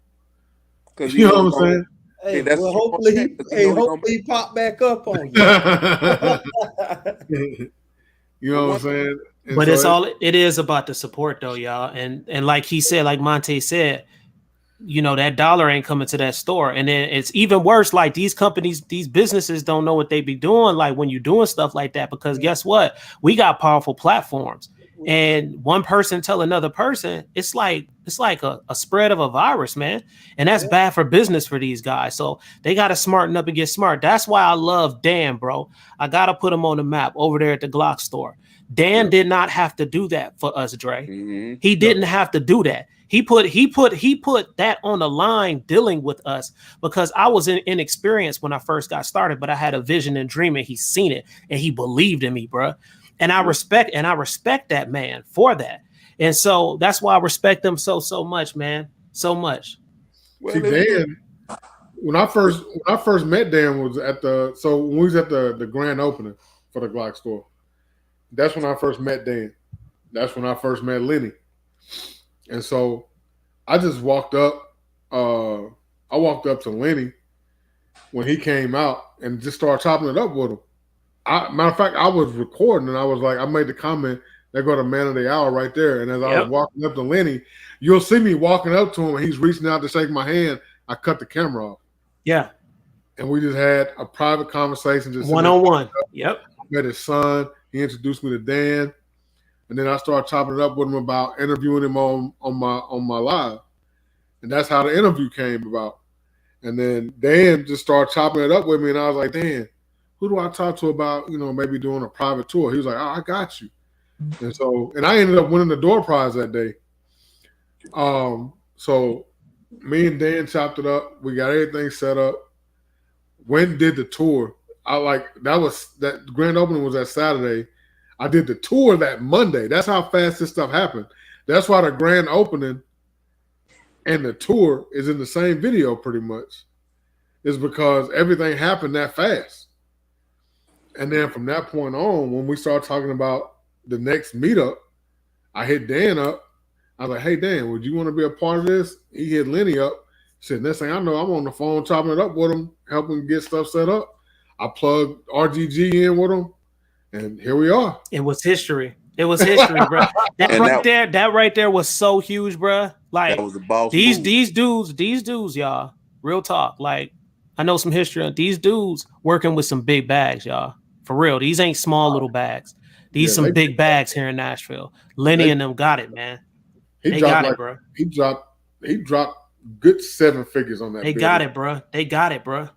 Because you know what I'm saying? Hey, well, hopefully he pop back up on you. You know what I'm saying? And but it is about the support though, y'all. And like he said, like Monte said, that dollar ain't coming to that store. And then it's even worse. Like these companies, these businesses don't know what they be doing. Like when you're doing stuff like that, because guess what? We got powerful platforms. And one person tell another person, it's like a spread of a virus, man. And that's bad for business for these guys. So they got to smarten up and get smart. That's why I love Dan, bro. I got to put him on the map over there at the Glock store. Dan did not have to do that for us, Dre. Mm-hmm. He didn't have to do that. He put that on the line dealing with us because I was inexperienced when I first got started, but I had a vision and dream and he seen it and he believed in me, bro. And I respect that man for that. And so that's why I respect them so much, man. So much. Well, see, Dan, when I first met Dan was when we was at the grand opening for the Glock store. That's when I first met Dan. That's when I first met Lenny. And so I just walked up. I walked up to Lenny when he came out and just started chopping it up with him. Matter of fact, I was recording and I was like, I made the comment, there go the man of the hour right there. And as I was walking up to Lenny, you'll see me walking up to him and he's reaching out to shake my hand. I cut the camera off. Yeah. And we just had a private conversation. Just one-on-one. Yep. I met his son. He introduced me to Dan. And then I started chopping it up with him about interviewing him on my live. And that's how the interview came about. And then Dan just started chopping it up with me. And I was like, Dan, who do I talk to about, maybe doing a private tour? He was like, oh, I got you. And I ended up winning the door prize that day. So me and Dan chopped it up. We got everything set up. Went and did the tour. That grand opening was that Saturday. I did the tour that Monday. That's how fast this stuff happened. That's why the grand opening and the tour is in the same video pretty much. Is because everything happened that fast. And then from that point on, when we started talking about the next meetup, I hit Dan up. I was like, hey, Dan, would you want to be a part of this? He hit Lenny up. He said, next thing I know, I'm on the phone chopping it up with him, helping get stuff set up. I plugged RGG in with him, and here we are. It was history. It was history, bro. That right there was so huge, bro. Like, that was the boss these dudes, y'all, real talk. Like, I know some history on these dudes working with some big bags, y'all. For real, these ain't small little bags. These some big bags here in Nashville. Lenny and them got it, man. They got it, bro. He dropped good 7 figures on that. They got it, bro. They got it, bro.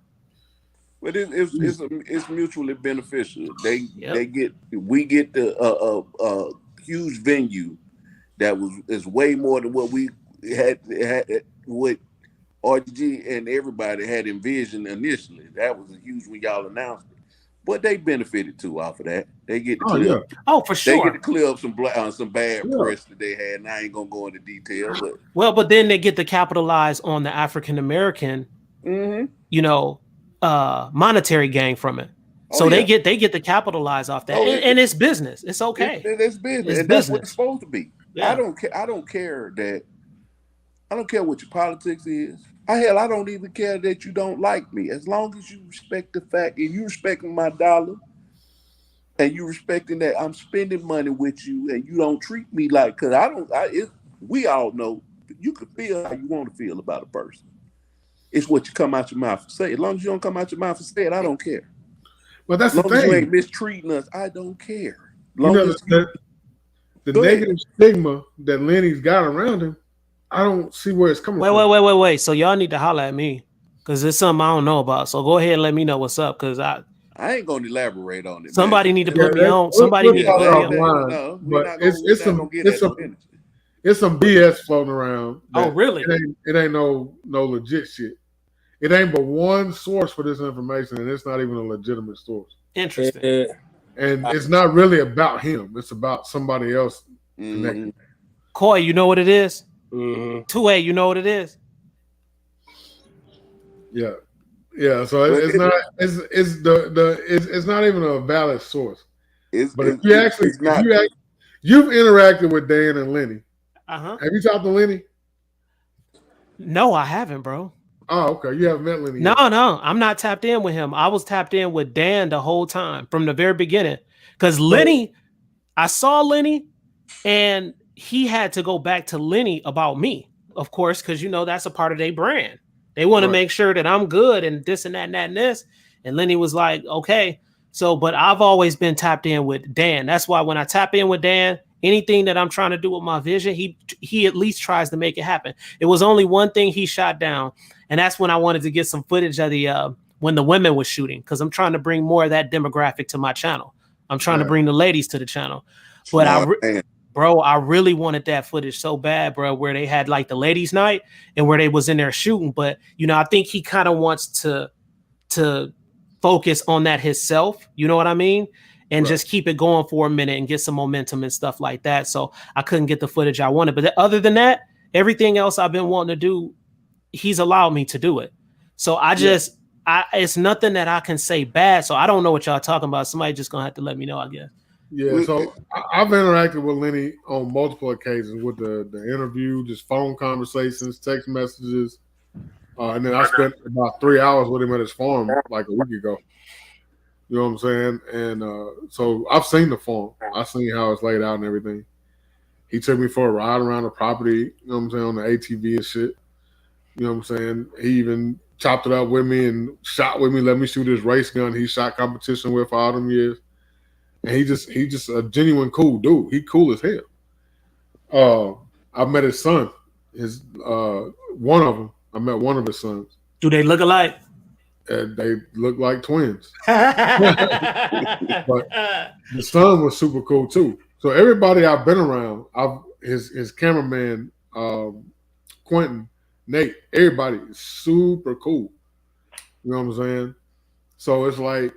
But it's mutually beneficial. We get the huge venue that is way more than what we had what RG and everybody had envisioned initially. That was a huge when y'all announced it. but they benefited too off of that. They get to Oh clear. yeah. Oh, for They get to sure. clear up some bad Yeah. press that they had. And I ain't gonna go into detail, but Well, but then they get to capitalize on the African American, you know, monetary gain from it. So they get to capitalize off that, and it's business. It's okay. It's business, It's and that's what business. it's supposed to be. Yeah. I don't care. I don't care what your politics is. I don't even care that you don't like me. As long as you respect the fact and you respecting my dollar and you respecting that I'm spending money with you and you don't treat me like, because we all know you can feel how you want to feel about a person. It's what you come out your mouth and say. As long as you don't come out your mouth and say it, I don't care. But that's as the long as you thing. ain't mistreating us, I don't care. You know, the negative stigma that Lenny's got around him, I don't see where it's coming from. Wait. So y'all need to holler at me because it's something I don't know about. So go ahead and let me know what's up because I ain't gonna elaborate on it. Somebody man. need to put me on. Somebody need to put me on. No, but it's some BS floating around. Oh, really? It ain't no legit shit. It ain't but one source for this information, and it's not even a legitimate source. Interesting. And it's not really about him. It's about somebody else connected. Coy, you know what it is? 2A, you know what it is? Yeah. Yeah, so it's not even a valid source. But if you've interacted with Dan and Lenny. Uh-huh. Have you talked to Lenny? No, I haven't, bro. Oh, okay. You haven't met Lenny yet. No, I'm not tapped in with him. I was tapped in with Dan the whole time from the very beginning. Because Lenny, I saw Lenny and he had to go back to Lenny about me, of course, because that's a part of their brand. They want to make sure that I'm good and this and that and that and this. And Lenny was like, okay. So, but I've always been tapped in with Dan. That's why when I tap in with Dan, anything that I'm trying to do with my vision, he at least tries to make it happen. It was only one thing he shot down. And that's when I wanted to get some footage of the when the women was shooting, because I'm trying to bring more of that demographic to my channel. I'm trying to bring the ladies to the channel. But I really wanted that footage so bad, bro, where they had like the ladies' night and where they was in there shooting. But I think he kind of wants to focus on that himself. You know what I mean? And just keep it going for a minute and get some momentum and stuff like that. So I couldn't get the footage I wanted. But other than that, everything else I've been wanting to do, he's allowed me to do it. So it's nothing that I can say bad. So I don't know what y'all talking about. Somebody just gonna have to let me know, I guess. Yeah, so I've interacted with Lenny on multiple occasions with the interview, just phone conversations, text messages, and then I spent about 3 hours with him at his farm like a week ago. You know what I'm saying? And so I've seen the farm. I've seen how it's laid out and everything. He took me for a ride around the property, you know what I'm saying, on the ATV and shit. You know what I'm saying? He even chopped it up with me and shot with me, let me shoot his race gun he shot competition with for all them years. And he just a genuine cool dude. He cool as hell. I met his son. One of them. I met one of his sons. Do they look alike? They look like twins. But the son was super cool too. So everybody I've been around, his cameraman, Quentin, Nate, everybody is super cool. You know what I'm saying? So it's like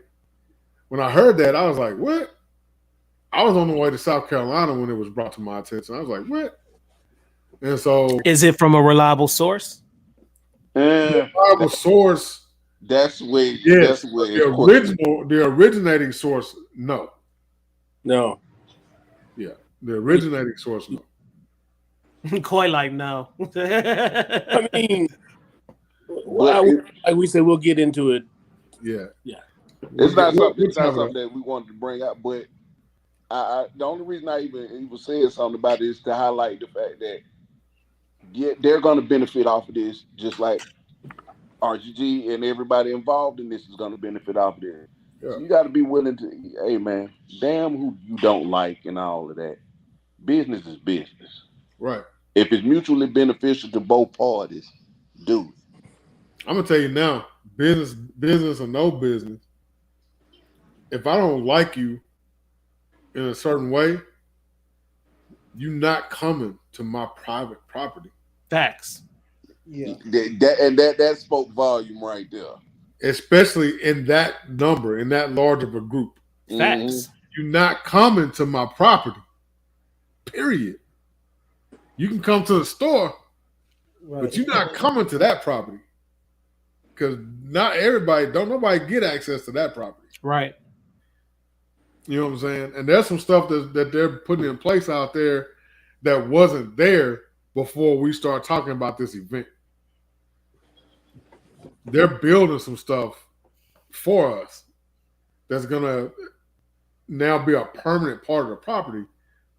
when I heard that, I was like, what? I was on the way to South Carolina when it was brought to my attention. I was like, what? And so, is it from a reliable source? Reliable source. That's where. Yes. That's where the originating source. No. Yeah. The originating source. No. Quite like no. I mean, like we said, we'll get into it. Yeah. It's not something that we wanted to bring up, but the only reason I even said something about it is to highlight the fact that they're going to benefit off of this, just like RGG and everybody involved in this is going to benefit off of this. Yeah. So you got to be willing to, hey man, damn who you don't like and all of that. Business is business. Right. If it's mutually beneficial to both parties, do it. I'm gonna tell you now, business or no business, if I don't like you in a certain way, you're not coming to my private property. Facts. Yeah. That spoke volume right there. especially in that number, in that large of a group. Facts. You're not coming to my property. Period. You can come to the store, but you're not coming to that property. Because not everybody, don't nobody get access to that property. Right. You know what I'm saying? And there's some stuff that they're putting in place out there that wasn't there before we start talking about this event. They're building some stuff for us that's going to now be a permanent part of the property,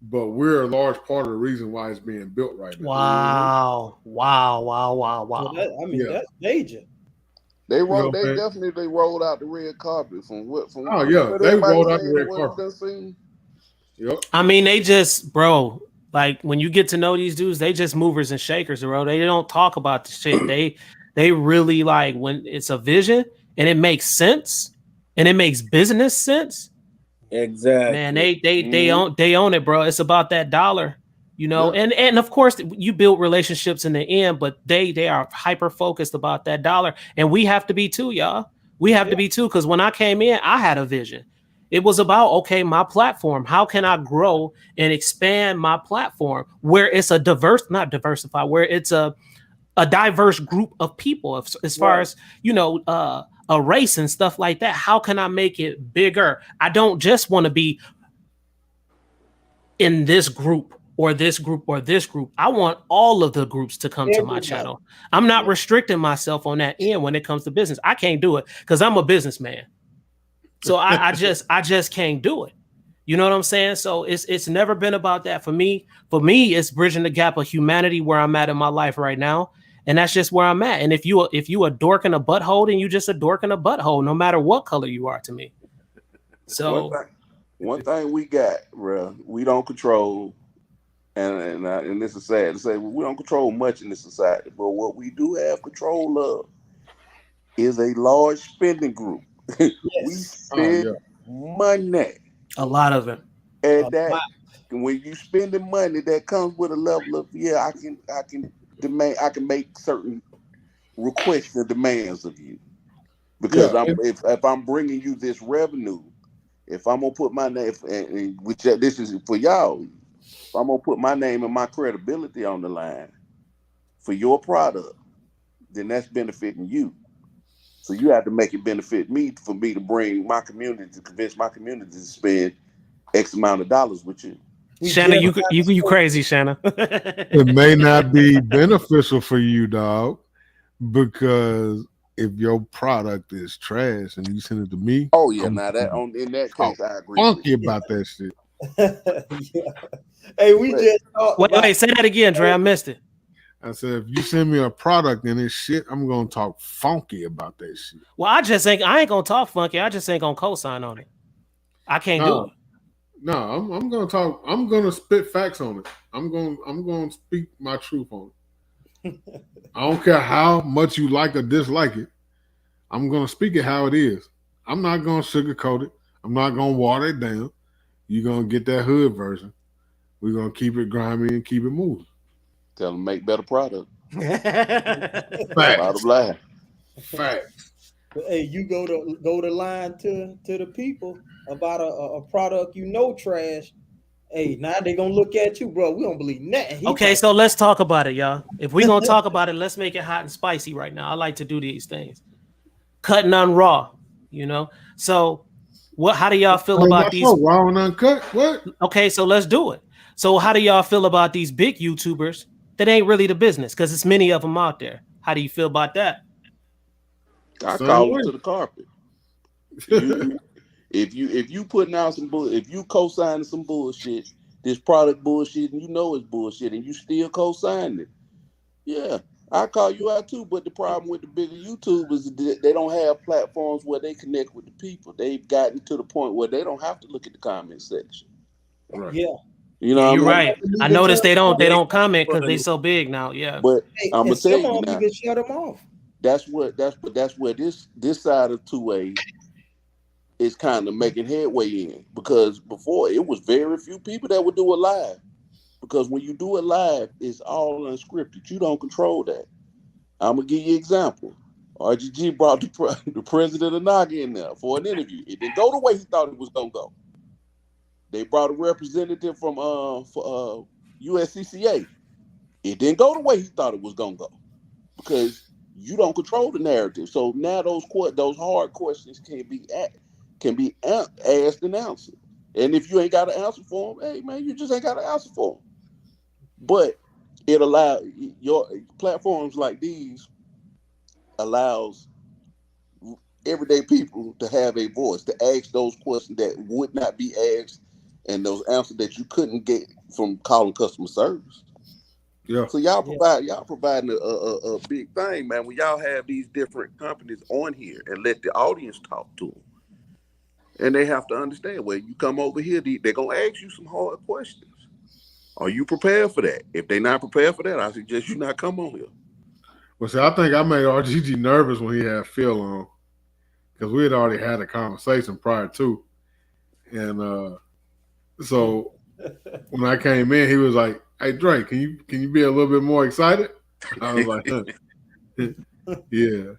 but we're a large part of the reason why it's being built right now. Wow. So that's major. They definitely rolled out the red carpet from they rolled out the red carpet. Yep. I mean, they just, bro, like when you get to know these dudes, they just movers and shakers, bro. They don't talk about the shit. They really like when it's a vision and it makes sense and it makes business sense. Exactly. Man, they own it, bro. It's about that dollar, you know. Yeah. And of course you build relationships in the end, but they are hyper focused about that dollar, and we have to be too, y'all. We have to be too, because when I came in, I had a vision. It was about, okay, my platform. How can I grow and expand my platform where it's a where it's a diverse group of people as far as, you know, a race and stuff like that. How can I make it bigger? I don't just want to be in this group or this group or this group. I want all of the groups to come to my channel. I'm not restricting myself on that end when it comes to business. I can't do it because I'm a businessman. So I just can't do it. You know what I'm saying? So it's never been about that for me. For me, it's bridging the gap of humanity where I'm at in my life right now. And that's just where I'm at. And if you a dork in a butthole, then you just a dork in a butthole, no matter what color you are to me. So one thing we got, bro, we don't control, and this is sad to say, we don't control much in this society. But what we do have control of is a large spending group. Yes. We spend money. A lot of it. And when you spend the money, that comes with a level of I can make certain requests and demands of you, because if I'm bringing you this revenue, if I'm gonna put my name, which this is for y'all, if I'm gonna put my name and my credibility on the line for your product, then that's benefiting you. So you have to make it benefit me for me to bring my community, to convince my community to spend X amount of dollars with you. Shanna, you crazy, Shanna. It may not be beneficial for you, dog, because if your product is trash and you send it to me, in that case, I agree. Funky about that shit. Hey, wait, say that again, Dre. I missed it. I said, if you send me a product and it's shit, I'm gonna talk funky about that shit. Well, I ain't gonna talk funky. I just ain't gonna co-sign on it. I can't do it. No, I'm gonna talk. I'm gonna spit facts on it. I'm gonna speak my truth on it. I don't care how much you like or dislike it. I'm gonna speak it how it is. I'm not gonna sugarcoat it. I'm not gonna water it down. You're gonna get that hood version. We're gonna keep it grimy and keep it moving. Tell them make better product. Facts. Bottom line. Facts. Hey, you go to line to the people about a product trash. Hey, now they gonna look at you, bro. We don't believe nothing. Okay, so let's talk about it, y'all. If we're gonna talk about it, let's make it hot and spicy right now. I like to do these things. Cutting on raw, you know. So how do y'all feel about these raw and uncut? What? Okay, so let's do it. So how do y'all feel about these big YouTubers that ain't really the business? Because it's many of them out there. How do you feel about that? I call them to the carpet. If you putting out some bullshit, if you co-signing some bullshit, this product bullshit, and you know it's bullshit, and you still co-signing it, I call you out too. But the problem with the bigger YouTubers is they don't have platforms where they connect with the people. They've gotten to the point where they don't have to look at the comment section. Right. Yeah. You know, you're right. I noticed they don't comment because they so big now. Yeah, but I'm gonna tell you now, even shut them off. That's where this side of 2A is kind of making headway in, because before it was very few people that would do it live, because when you do it live, it's all unscripted. You don't control that. I'm gonna give you an example. RGG brought the president of NAGA in there for an interview. It didn't go the way he thought it was gonna go. They brought a representative from USCCA. It didn't go the way he thought it was gonna go because you don't control the narrative. So now those hard questions can be asked and answered. And if you ain't got an answer for them, hey man, you just ain't got an answer for them. But it allows your platforms like these allows everyday people to have a voice, to ask those questions that would not be asked and those answers that you couldn't get from calling customer service. Yeah. So y'all providing a big thing, man. When y'all have these different companies on here and let the audience talk to them, and they have to understand, well, you come over here, they're gonna ask you some hard questions. Are you prepared for that? If they're not prepared for that, I suggest you not come on here. Well, see, I think I made RGG nervous when he had Phil on because we had already had a conversation prior to, and so when I came in, he was like, "Hey, Drake, can you be a little bit more excited?" I was like, "Yeah."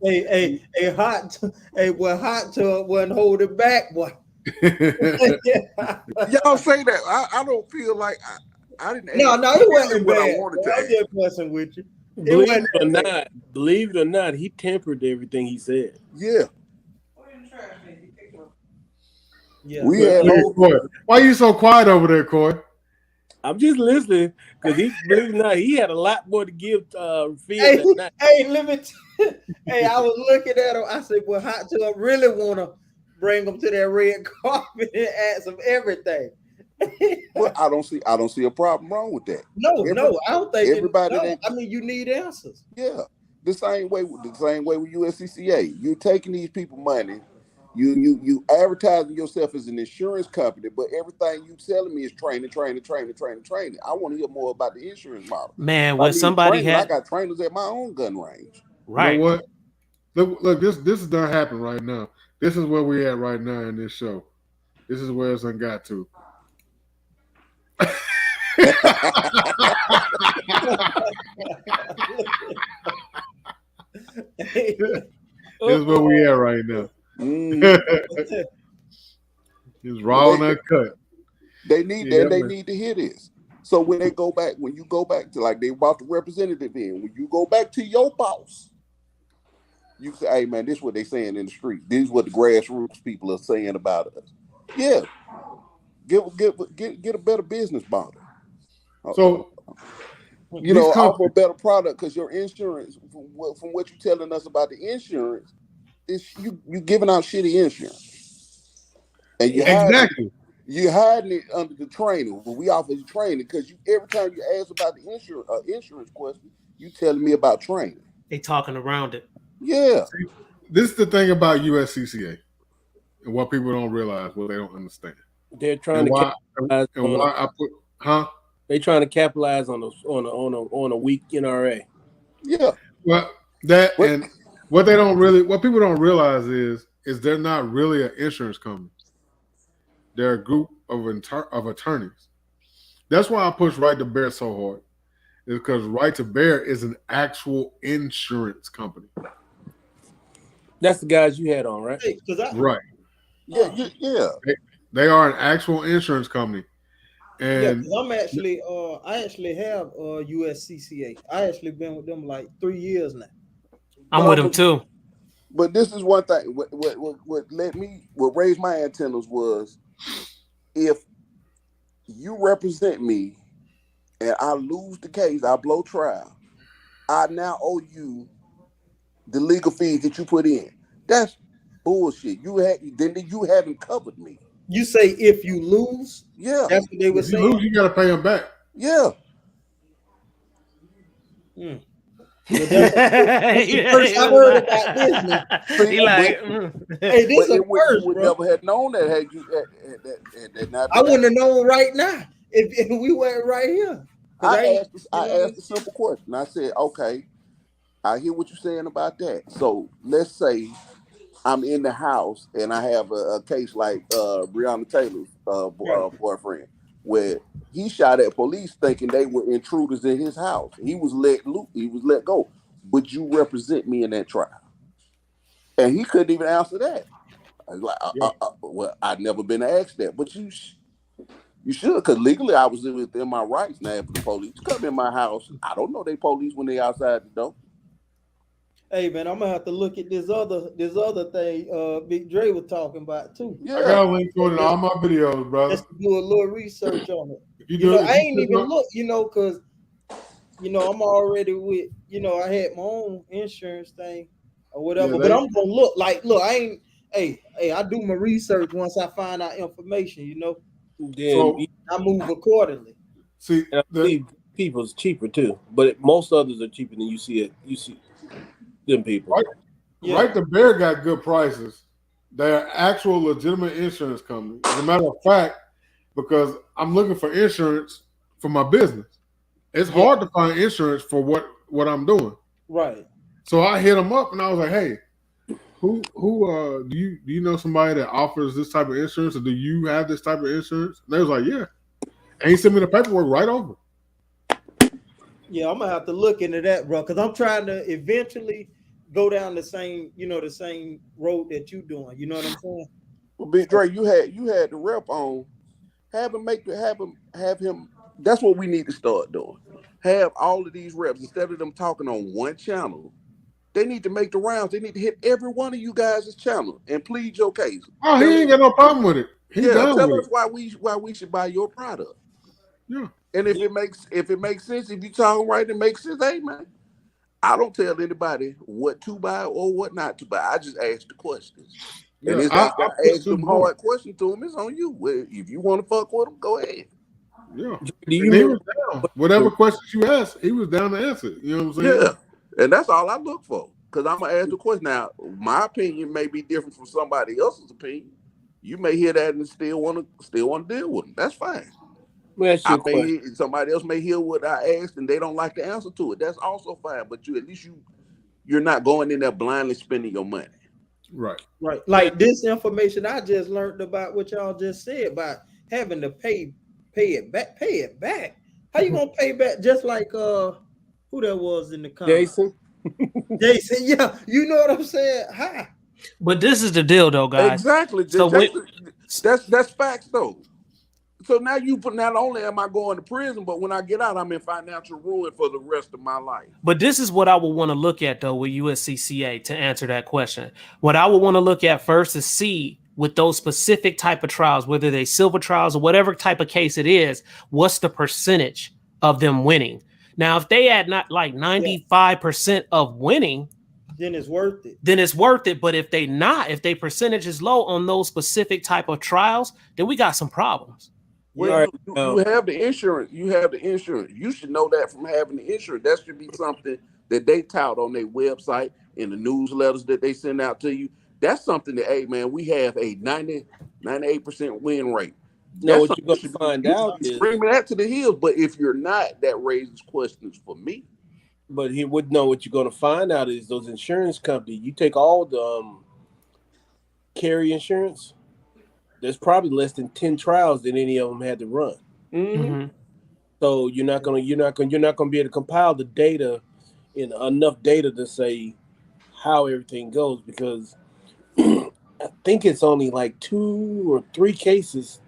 Hey, hot tub wasn't holding back, boy. Y'all say that. I don't feel like I didn't. No, it wasn't what bad. I wanted to I'm ask. just messing with you. Believe it or not, he tempered everything he said. Yeah. Yeah. We had why are you so quiet over there, Coy? I'm just listening because believe it or not, he had a lot more to give Phil Hey, that night. Hey, I was looking at him. I said, "Well, Hot Tub really want to bring him to that red carpet and ask him everything." Well, I don't see a problem wrong with that. No, I don't think everybody. I mean, you need answers. Yeah, the same way with USCCA. You're taking these people money. You advertising yourself as an insurance company, but everything you telling me is training. I want to hear more about the insurance model. Man, when somebody I got trainers at my own gun range. Right. You know what? Look, this is gonna happen right now. This is where we at right now in this show. This is where it's done got to. This is where we at right now. It's raw and uncut. They need to hear this. So when you go back to like they brought the representative in, when you go back to your boss, you say, "Hey man, this is what they saying in the street. This is what the grassroots people are saying about us." Yeah, get a better business model. So offer a better product because your insurance, from what you're telling us about the insurance, is you giving out shitty insurance, and you're hiding it under the training. When we offer you training, because every time you ask about the insurance question, you telling me about training. They talking around it. Yeah. See, this is the thing about USCCA, and what people don't realize, what they don't understand. They're trying to capitalize They trying to capitalize on a weak NRA. Yeah. Well, and what people don't realize is they're not really an insurance company. They're a group of attorneys. That's why I push Right to Bear so hard. Is because Right to Bear is an actual insurance company. That's the guys you had on, right? Right. Yeah. They are an actual insurance company. And I'm actually, I actually have USCCA. I actually been with them like 3 years now. I'm with them too. But this is one thing. What raised my antennas was if you represent me and I lose the case, I blow trial, I now owe you the legal fees that you put in. That's bullshit. You haven't covered me. You say if you lose? Yeah. That's what they were saying. If you lose, you got to pay them back. Yeah. Well, that's the first I heard about this. Hey, this is a first, would never have known that had you. I wouldn't have known right now if we weren't right here. I asked a simple question. I said, "Okay, I hear what you're saying about that. So let's say I'm in the house and I have a case like Breonna Taylor's boyfriend, where he shot at police thinking they were intruders in his house. He was let go. would you represent me in that trial? And he couldn't even answer that. I was like, well, I've never been asked that, but you should, because legally I was within my rights. Now, if the police come in my house, I don't know they police when they outside the door. Hey man, I'm gonna have to look at this other thing Big Dre was talking about too. Yeah. I got a link to it in all my videos, brother. Just to do a little research on it. I ain't even look, because I'm already with, I had my own insurance thing or whatever. But I'm gonna look, I ain't. Hey, I do my research once I find out information. Then so I move accordingly. See, people's cheaper too, but most others are cheaper than you see them people. Right, the Bear got good prices. They're actual legitimate insurance company. As a matter of fact, because I'm looking for insurance for my business. It's hard to find insurance for what I'm doing. Right. So I hit them up and I was like, hey, who do you know somebody that offers this type of insurance, or do you have this type of insurance? And they was like, yeah. And he sent me the paperwork right over. Yeah, I'm gonna have to look into that, bro, because I'm trying to eventually go down the same road that you doing. You know what I'm saying? Well, Big Dre, you had the rep on. Have him. That's what we need to start doing. Have all of these reps, instead of them talking on one channel, they need to make the rounds. They need to hit every one of you guys' channel and plead your case. Oh, he ain't got no problem with it. Tell us why we should buy your product. Yeah. And if it makes sense, if you talking right, it makes sense. Hey man, I don't tell anybody what to buy or what not to buy. I just ask the questions. Yeah, and I ask them hard questions to them. It's on you. If you want to fuck with them, go ahead. Yeah. He was down. Whatever questions you asked, he was down to answer. You know what I'm saying? Yeah. And that's all I look for. Because I'm gonna ask the question. Now, my opinion may be different from somebody else's opinion. You may hear that and still want to deal with them. That's fine. Somebody else may hear what I asked and they don't like the answer to it. That's also fine. But at least you're not going in there blindly spending your money. Right. Like this information I just learned about what y'all just said about having to pay it back. How you gonna pay back? Just like who that was in the comments? Jason, yeah, you know what I'm saying? Hi. But this is the deal, though, guys. Exactly. So that's facts, though. So now not only am I going to prison, but when I get out, I'm in financial ruin for the rest of my life. But this is what I would want to look at, though, with USCCA to answer that question. What I would want to look at first is see with those specific type of trials, whether they silver trials or whatever type of case it is, what's the percentage of them winning? Now, if they had not like 95% of winning, then it's worth it. But if they percentage is low on those specific type of trials, then we got some problems. Well, you have the insurance. You should know that from having the insurance. That should be something that they tout on their website, in the newsletters that they send out to you. That's something that, hey, man, we have a 98% win rate. No, what you're going to find out is screaming that to the hills. But if you're not, that raises questions for me. But he would know what you're going to find out is those insurance companies. You take all the carry insurance. There's probably less than 10 trials that any of them had to run. Mm-hmm. So you're not gonna be able to compile the data in enough data to say how everything goes, because I think it's only like 2 or 3 cases.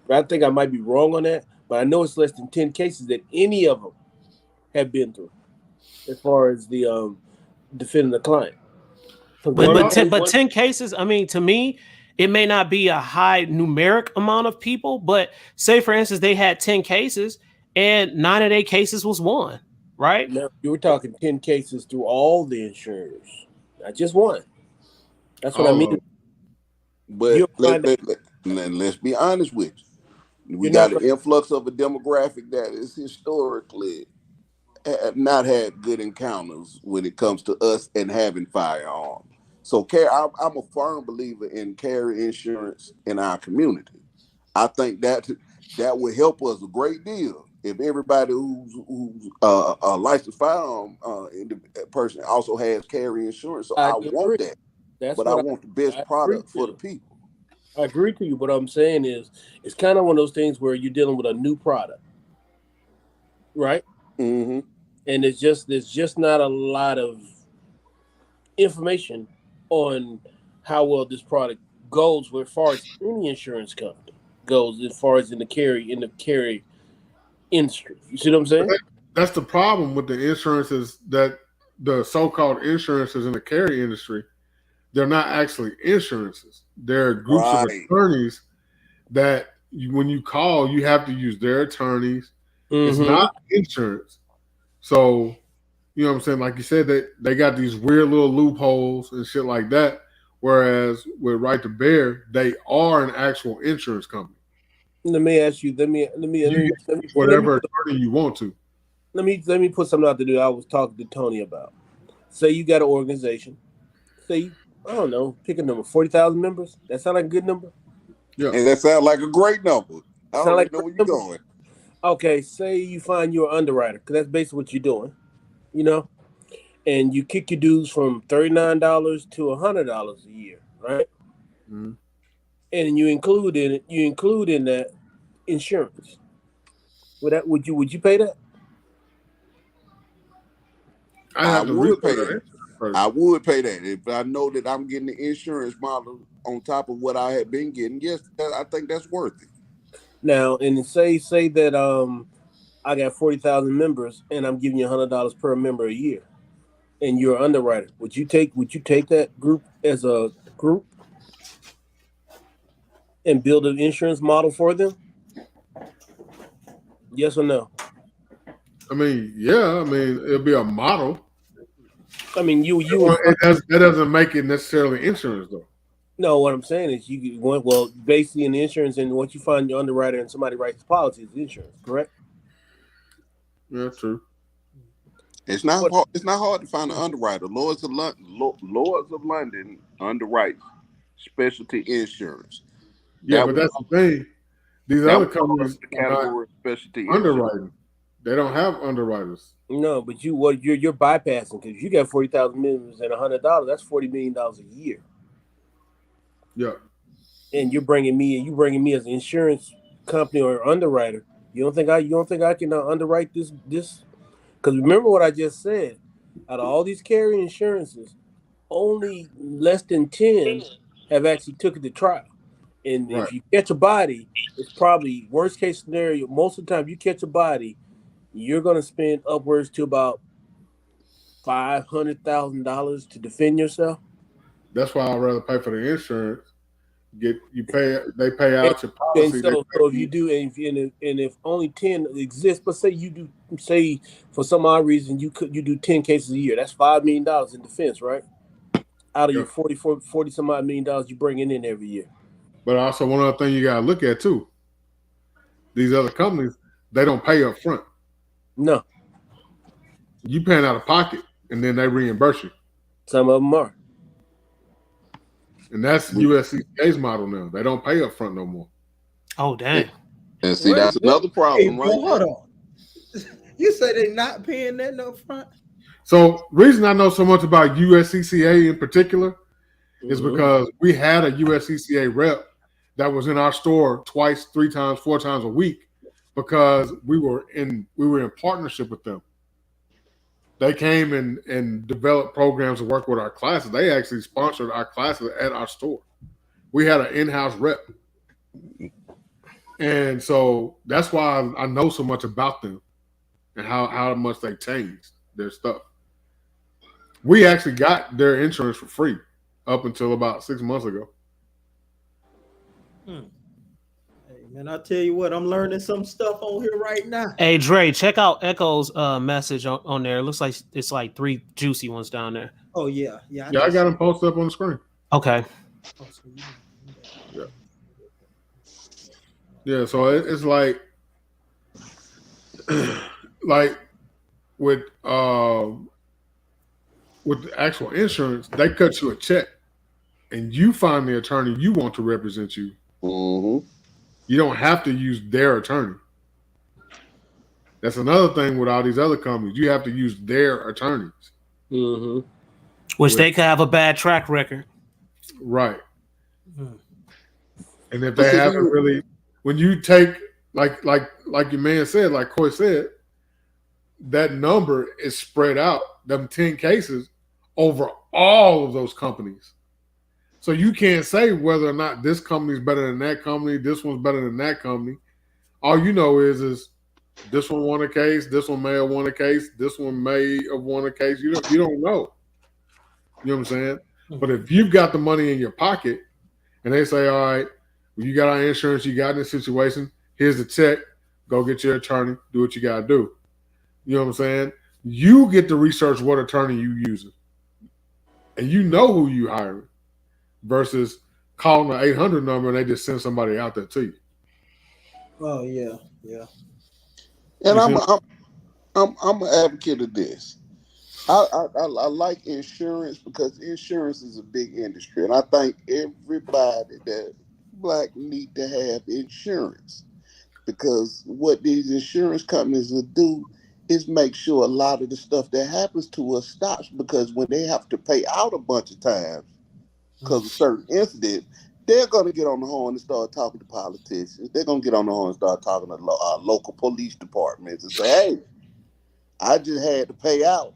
But I think I might be wrong on that. But I know it's less than 10 cases that any of them have been through, as far as the defending the client. But 10 cases. I mean, to me, it may not be a high numeric amount of people, but say, for instance, they had 10 cases and 9 of their cases was won, right? No, you were talking 10 cases through all the insurers, not just one. That's what I mean. But let's be honest with you. We got an influx of a demographic that is historically not had good encounters when it comes to us and having firearms. So I'm a firm believer in carry insurance in our community. I think that would help us a great deal if everybody who's a licensed firearm person also has carry insurance. So I want that. But I want the best product for the people. I agree with you. What I'm saying is it's kind of one of those things where you're dealing with a new product, right? Mm-hmm. and there's just not a lot of information on how well this product goes as far as any insurance company goes, as far as in the carry industry. You see what I'm saying? That's the problem with the insurances, that the so-called insurances in the carry industry, they're not actually insurances. They're groups of Right. attorneys that when you call, you have to use their attorneys. It's Mm-hmm. not insurance. So, you know what I'm saying? Like you said, they got these weird little loopholes and shit like that. Whereas with Right to Bear, they are an actual insurance company. Let me ask you. Let me You can use whatever attorney you want to. let me put something out there that I was talking to Tony about. Say you got an organization. Say I don't know, pick a number, 40,000 members. That sound like a good number? Yeah. And that sounds like a great number. I Sound already like know a where great you're number? going. Okay, say you find you're an underwriter, because that's basically what you're doing, you know, and you kick your dues from $39 to $100 a year, right? Mm-hmm. And you include in that insurance. Would you pay that? I I have to would research pay that that. first. I would pay that if I know that I'm getting the insurance model on top of what I had been getting. Yes, I think that's worth it. Now, and say that I got 40,000 members and I'm giving you $100 per member a year, and you're an underwriter. Would you take that group as a group and build an insurance model for them? Yes or no? I mean, yeah. I mean, it'll be a model. I mean, you would. That doesn't make it necessarily insurance, though. No, what I'm saying is well, basically in the insurance, and once you find your underwriter and somebody writes the policy, it's insurance, correct? Yeah, true. It's not What? hard. It's not hard to find an underwriter. Lords of London underwrites specialty insurance. Yeah, That but would that's the thing. These that other would fall under companies the are not category of specialty insurance. underwriting. They don't have underwriters. No, but you're bypassing, because you got 40,000 members and $100. That's $40 million a year, Yeah. and you're bringing me as an insurance company or underwriter. You don't think I can underwrite this? Because remember what I just said. Out of all these carrier insurances, only less than 10 have actually took it to trial. And Right. if you catch a body, it's probably worst case scenario. Most of the time, you catch a body, you're going to spend upwards to about $500,000 to defend yourself. That's why I'd rather pay for the insurance. They pay out your And policy. so if you do, and if only 10 exist, but say for some odd reason you do 10 cases a year, that's $5 million in defense, right? Out of your 40 some odd $1 million you bringing in every year. But also one other thing you gotta look at too. These other companies, they don't pay up front. No. You paying out of pocket, and then they reimburse you. Some of them are. And that's USCCA's model now. They don't pay up front no more. Oh, dang. And see, that's another problem, right? Hold on. You say they not paying that up front? So reason I know so much about USCCA in particular is because we had a USCCA rep that was in our store twice, 3 times, 4 times a week because we were in partnership with them. They came and developed programs to work with our classes. They actually sponsored our classes at our store. We had an in-house rep. And so that's why I know so much about them and how much they changed their stuff. We actually got their insurance for free up until about 6 months ago. Hey, man, I tell you what, I'm learning some stuff on here right now. Hey, Dre, check out Echo's message on there. It looks like it's like 3 juicy ones down there. Oh, yeah. Yeah, I got them posted up on the screen. Okay. Yeah. Yeah, so it's like with the actual insurance, they cut you a check and you find the attorney you want to represent you. Mm-hmm. You don't have to use their attorney. That's another thing with all these other companies. You have to use their attorneys. Mm-hmm. Which they could have a bad track record. Right. And if they haven't really, when you take, like your man said, like Coy said, that number is spread out, them 10 cases, over all of those companies. So you can't say whether or not this company is better than that company, this one's better than that company. All you know is this one won a case, this one may have won a case, this one may have won a case. You don't know. You know what I'm saying? But if you've got the money in your pocket and they say, all right, well, you got our insurance, you got in this situation, here's the check, go get your attorney, do what you got to do. You know what I'm saying? You get to research what attorney you using. And you know who you hiring versus calling the 800 number and they just send somebody out there to you. Oh, yeah. And I'm an advocate of this. I like insurance because insurance is a big industry, and I think everybody that black need to have insurance, because what these insurance companies will do is make sure a lot of the stuff that happens to us stops, because when they have to pay out a bunch of times because of certain incidents, they're going to get on the horn and start talking to politicians. They're going to get on the horn and start talking to local police departments and say, hey, I just had to pay out,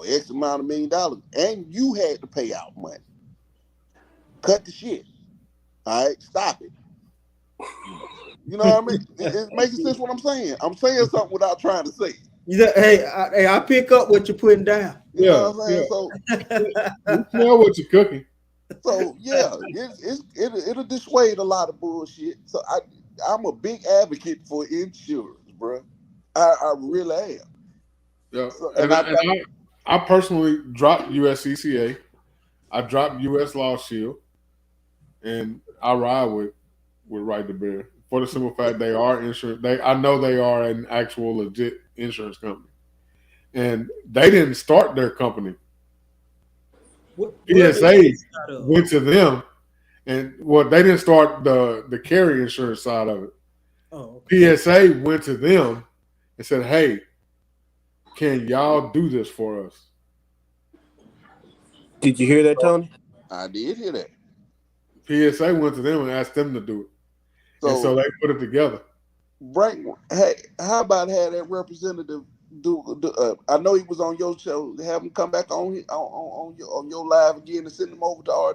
X amount of $1 million, and you had to pay out money. Cut the shit. All right, stop it. You know what I mean? It's making sense what I'm saying. I'm saying something without trying to say. Hey, I pick up what you're putting down. You know what I'm saying? So you smell what you're cooking. So yeah, it'll dissuade a lot of bullshit. So I'm a big advocate for insurance, bro. I really am. Yeah, so, I personally dropped USCCA. I dropped US Law Shield, and I ride with Right to Bear for the simple fact they are insurance. I know they are an actual legit insurance company, and they didn't start their company. PSA went to them, and they didn't start the carrier insurance side of it. Oh, okay. PSA went to them and said, "Hey, can y'all do this for us?" Did you hear that, Tony? I did hear that. PSA went to them and asked them to do it, and so they put it together. Hey, how about have that representative do? I know he was on your show. Have him come back on your live again and send him over to R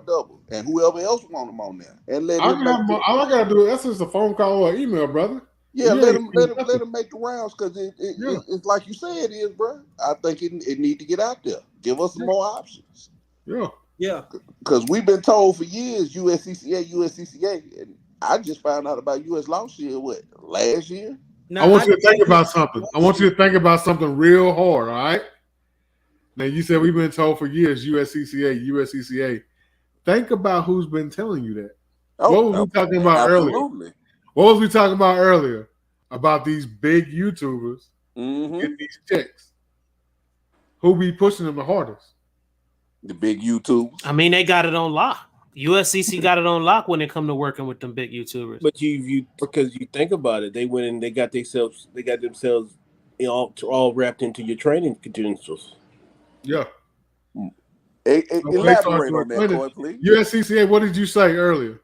and whoever else want him on there, and let him. All I gotta do, that's just a phone call or email, brother. Yeah, let him make the rounds, because it's like you said it is, bro. I think it need to get out there. Give us some more options. Yeah. Because we've been told for years USCCA, and I just found out about US Law Shield last year. I want you to think about something. I want you to think about something real hard. All right. Now you said we've been told for years USCCA. Think about who's been telling you that. What was we talking about earlier? What was we talking about earlier about these big YouTubers getting these checks? Who be pushing them the hardest? The big YouTubers. I mean, they got it on lock. USCC got it on lock when it come to working with them big YouTubers. But because you think about it, they went and they got themselves all wrapped into your training credentials. Yeah. Elaborate on that, Coy, please. USCCA, what did you say earlier?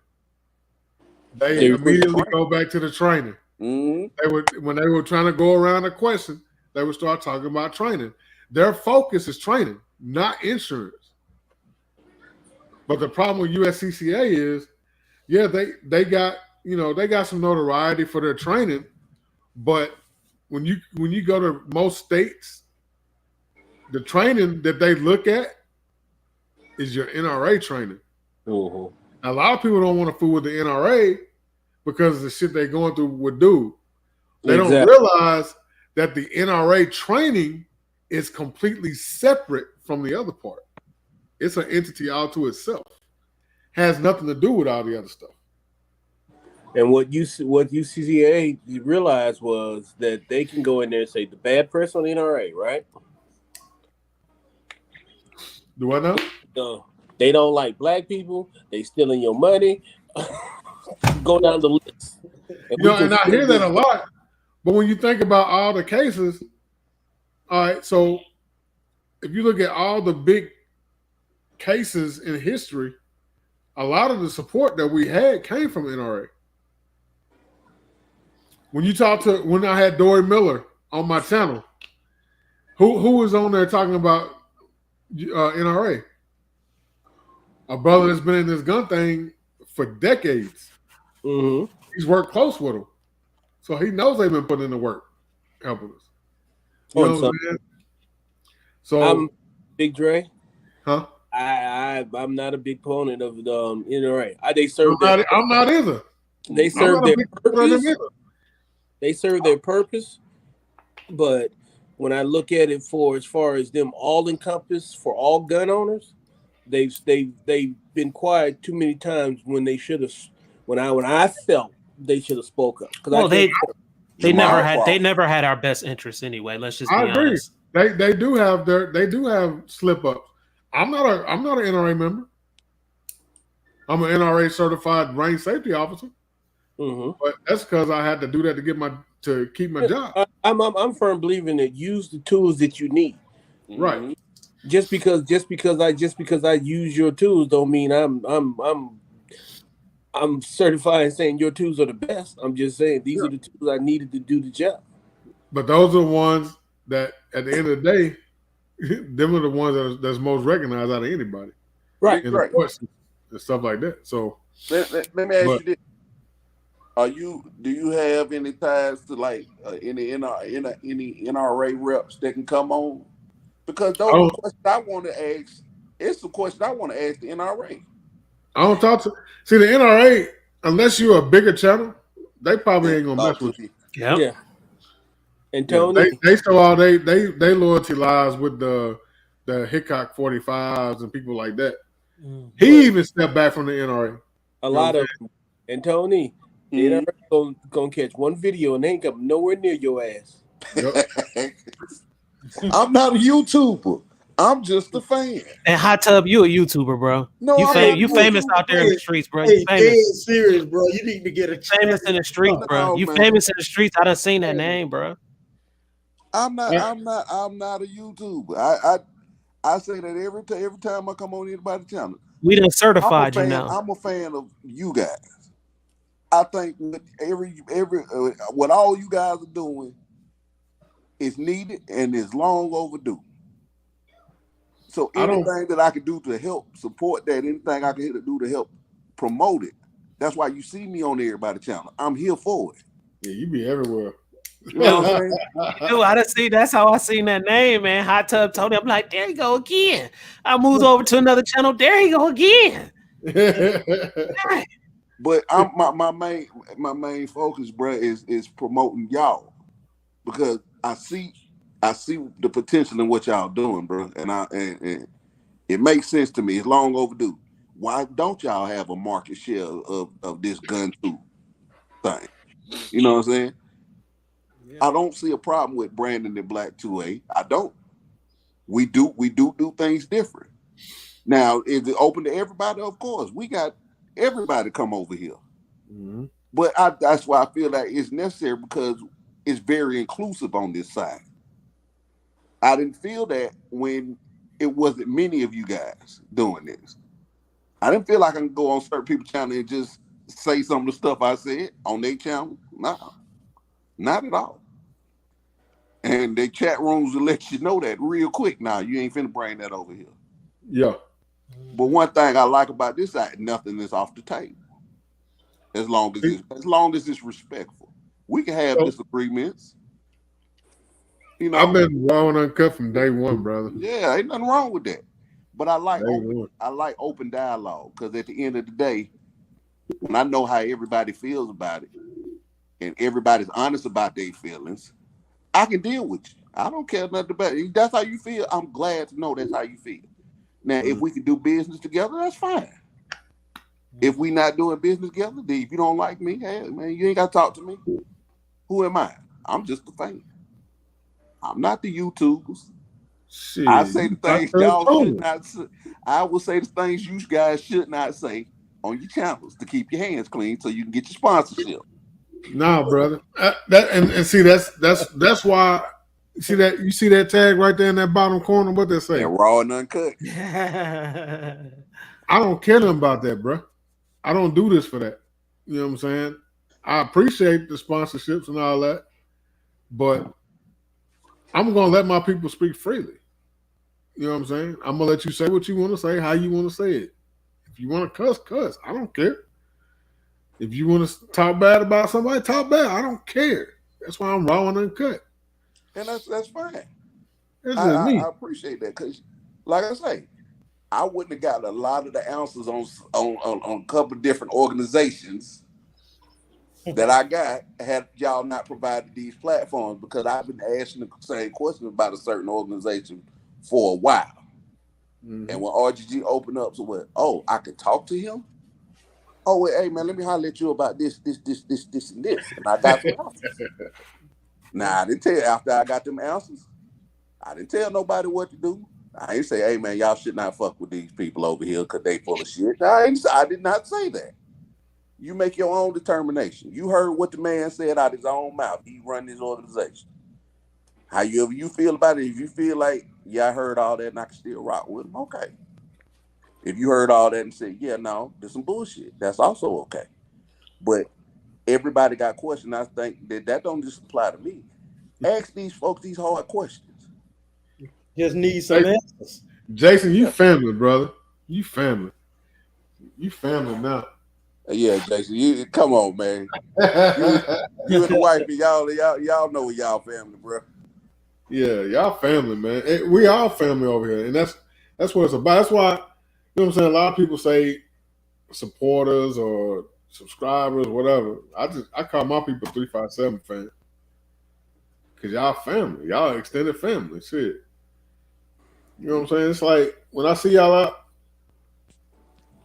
They immediately go back to the training. Mm-hmm. When they were trying to go around a question, they would start talking about training. Their focus is training, not insurance. But the problem with USCCA is, they got some notoriety for their training, but when you go to most states, the training that they look at is your NRA training. Mm-hmm. A lot of people don't want to fool with the NRA because of the shit they're going through with dude. They don't realize that the NRA training is completely separate from the other part. It's an entity all to itself. Has nothing to do with all the other stuff. And what UCCA realized was that they can go in there and say the bad press on the NRA, right? Do I know? They don't like black people. They stealing your money. Go down the list. And I hear that a lot. But when you think about all the cases, all right, so if you look at all the big cases in history, a lot of the support that we had came from NRA. When I had Dory Miller on my channel, Who was on there talking about NRA? A brother that's been in this gun thing for decades. Mm-hmm. He's worked close with them, so he knows they've been putting in the work, helping us. You know what I'm saying? So, I'm Big Dre. huh? I'm not a big proponent of the NRA. They serve I'm not either. They serve their purpose. They serve their purpose, but when I look at it as far as them all encompass for all gun owners, they've been quiet too many times when they should have. When I felt they should have spoke up because they never had our best interests anyway. Let's just be honest. They do have slip ups. I'm not an NRA member. I'm an NRA certified range safety officer. Mm-hmm. But that's because I had to do that to keep my job. I'm firm believing that use the tools that you need. Right. Just because I use your tools don't mean I'm certified saying your tools are the best. I'm just saying these are the tools I needed to do the job. But those are the ones that, at the end of the day, them are the ones that's most recognized out of anybody, right? In right. the courts and stuff like that. So let me ask you this: do you have any ties to like any NRA reps that can come on? Because those are questions I want to ask. It's the question I want to ask the NRA. I don't talk to the NRA unless you're a bigger channel. They probably ain't gonna mess with you. Yeah. And Tony, they show all they loyalty lies with the Hickok 45s and people like that. He even stepped back from the NRA. A lot of them. And Tony, they're gonna catch one video and they ain't come nowhere near your ass. Yep. I'm not a YouTuber. I'm just a fan. And Hot Tub, you a YouTuber, bro. No, you famous out there in the streets, bro. You famous. Serious, bro. You need to get a famous in the streets, bro. You famous in the streets. I done seen that name, bro. I'm not a YouTuber. I say that every time I come on anybody's channel. We done certified you now. I'm a fan of you guys. I think what all you guys are doing is needed and is long overdue. So anything that I can do to help support that, anything I can do to help promote it, that's why you see me on everybody's channel. I'm here for it. Yeah, you be everywhere. You know what I'm saying? Dude, I done see. That's how I seen that name, man. Hot Tub Tony. I'm like, there you go again. I moved over to another channel. There you go again. But my main focus, bro, is promoting y'all because I see the potential in what y'all doing, bro, and it makes sense to me. It's long overdue. Why don't y'all have a market share of this gun tool thing? You know what I'm saying? Yeah. I don't see a problem with branding the Black 2A. I don't. We do things different. Now, is it open to everybody? Of course. We got everybody come over here. Mm-hmm. But that's why I feel like it's necessary because it's very inclusive on this side. I didn't feel that when it wasn't many of you guys doing this. I didn't feel like I can go on certain people's channel and just say some of the stuff I said on their channel. No, not at all. And their chat rooms will let you know that real quick. Now, you ain't finna bring that over here. Yeah. But one thing I like about this side, nothing is off the table. As long as it's respectful. We can have disagreements. You know, I've been raw and uncut from day one, brother. Yeah, ain't nothing wrong with that. But I like open dialogue because at the end of the day, when I know how everybody feels about it and everybody's honest about their feelings, I can deal with you. I don't care nothing about it. That's how you feel. I'm glad to know that's how you feel. Now, if we can do business together, that's fine. If we not doing business together, then if you don't like me, hey, man, you ain't got to talk to me. Who am I? I'm just a fan. I'm not the YouTubers. Shit, I say the things y'all should not say. I will say the things you guys should not say on your channels to keep your hands clean so you can get your sponsorship. Nah, brother. And see that's why. You see that tag right there in that bottom corner? What they say? Yeah, raw and uncut. I don't care nothing about that, bro. I don't do this for that. You know what I'm saying? I appreciate the sponsorships and all that, but I'm gonna let my people speak freely. You know what I'm saying? I'm gonna let you say what you want to say, how you want to say it. If you want to cuss, cuss. I don't care. If you want to talk bad about somebody, talk bad. I don't care. That's why I'm raw and uncut. And that's fine. That's I, just I, me. I appreciate that because, like I say, I wouldn't have got a lot of the answers on a couple of different organizations that I got had y'all not provided these platforms, because I've been asking the same question about a certain organization for a while. Mm-hmm. And when RGG opened up, so what? Oh, I could talk to him. Oh, wait, hey man, let me holler at you about this, and this, and I got some answers. Now I didn't tell after I got them answers. I didn't tell nobody what to do. I ain't say, hey man, y'all should not fuck with these people over here because they full of shit. I did not say that. You make your own determination. You heard what the man said out his own mouth. He run this organization. However you feel about it, if you feel like, yeah, I heard all that and I can still rock with him, okay. If you heard all that and said, yeah, no, there's some bullshit, that's also okay. But everybody got questions. I think that don't just apply to me. Ask these folks these hard questions. Just need some answers. Jason, you family, brother. You family. You family now. Yeah, Jason, you come on, man. You and the wife, y'all know y'all family, bro. Yeah, y'all family, man. We all family over here, and that's what it's about. That's why, you know what I'm saying. A lot of people say supporters or subscribers, whatever. I call my people 357 fans because y'all family, y'all extended family. Shit, you know what I'm saying. It's like when I see y'all out.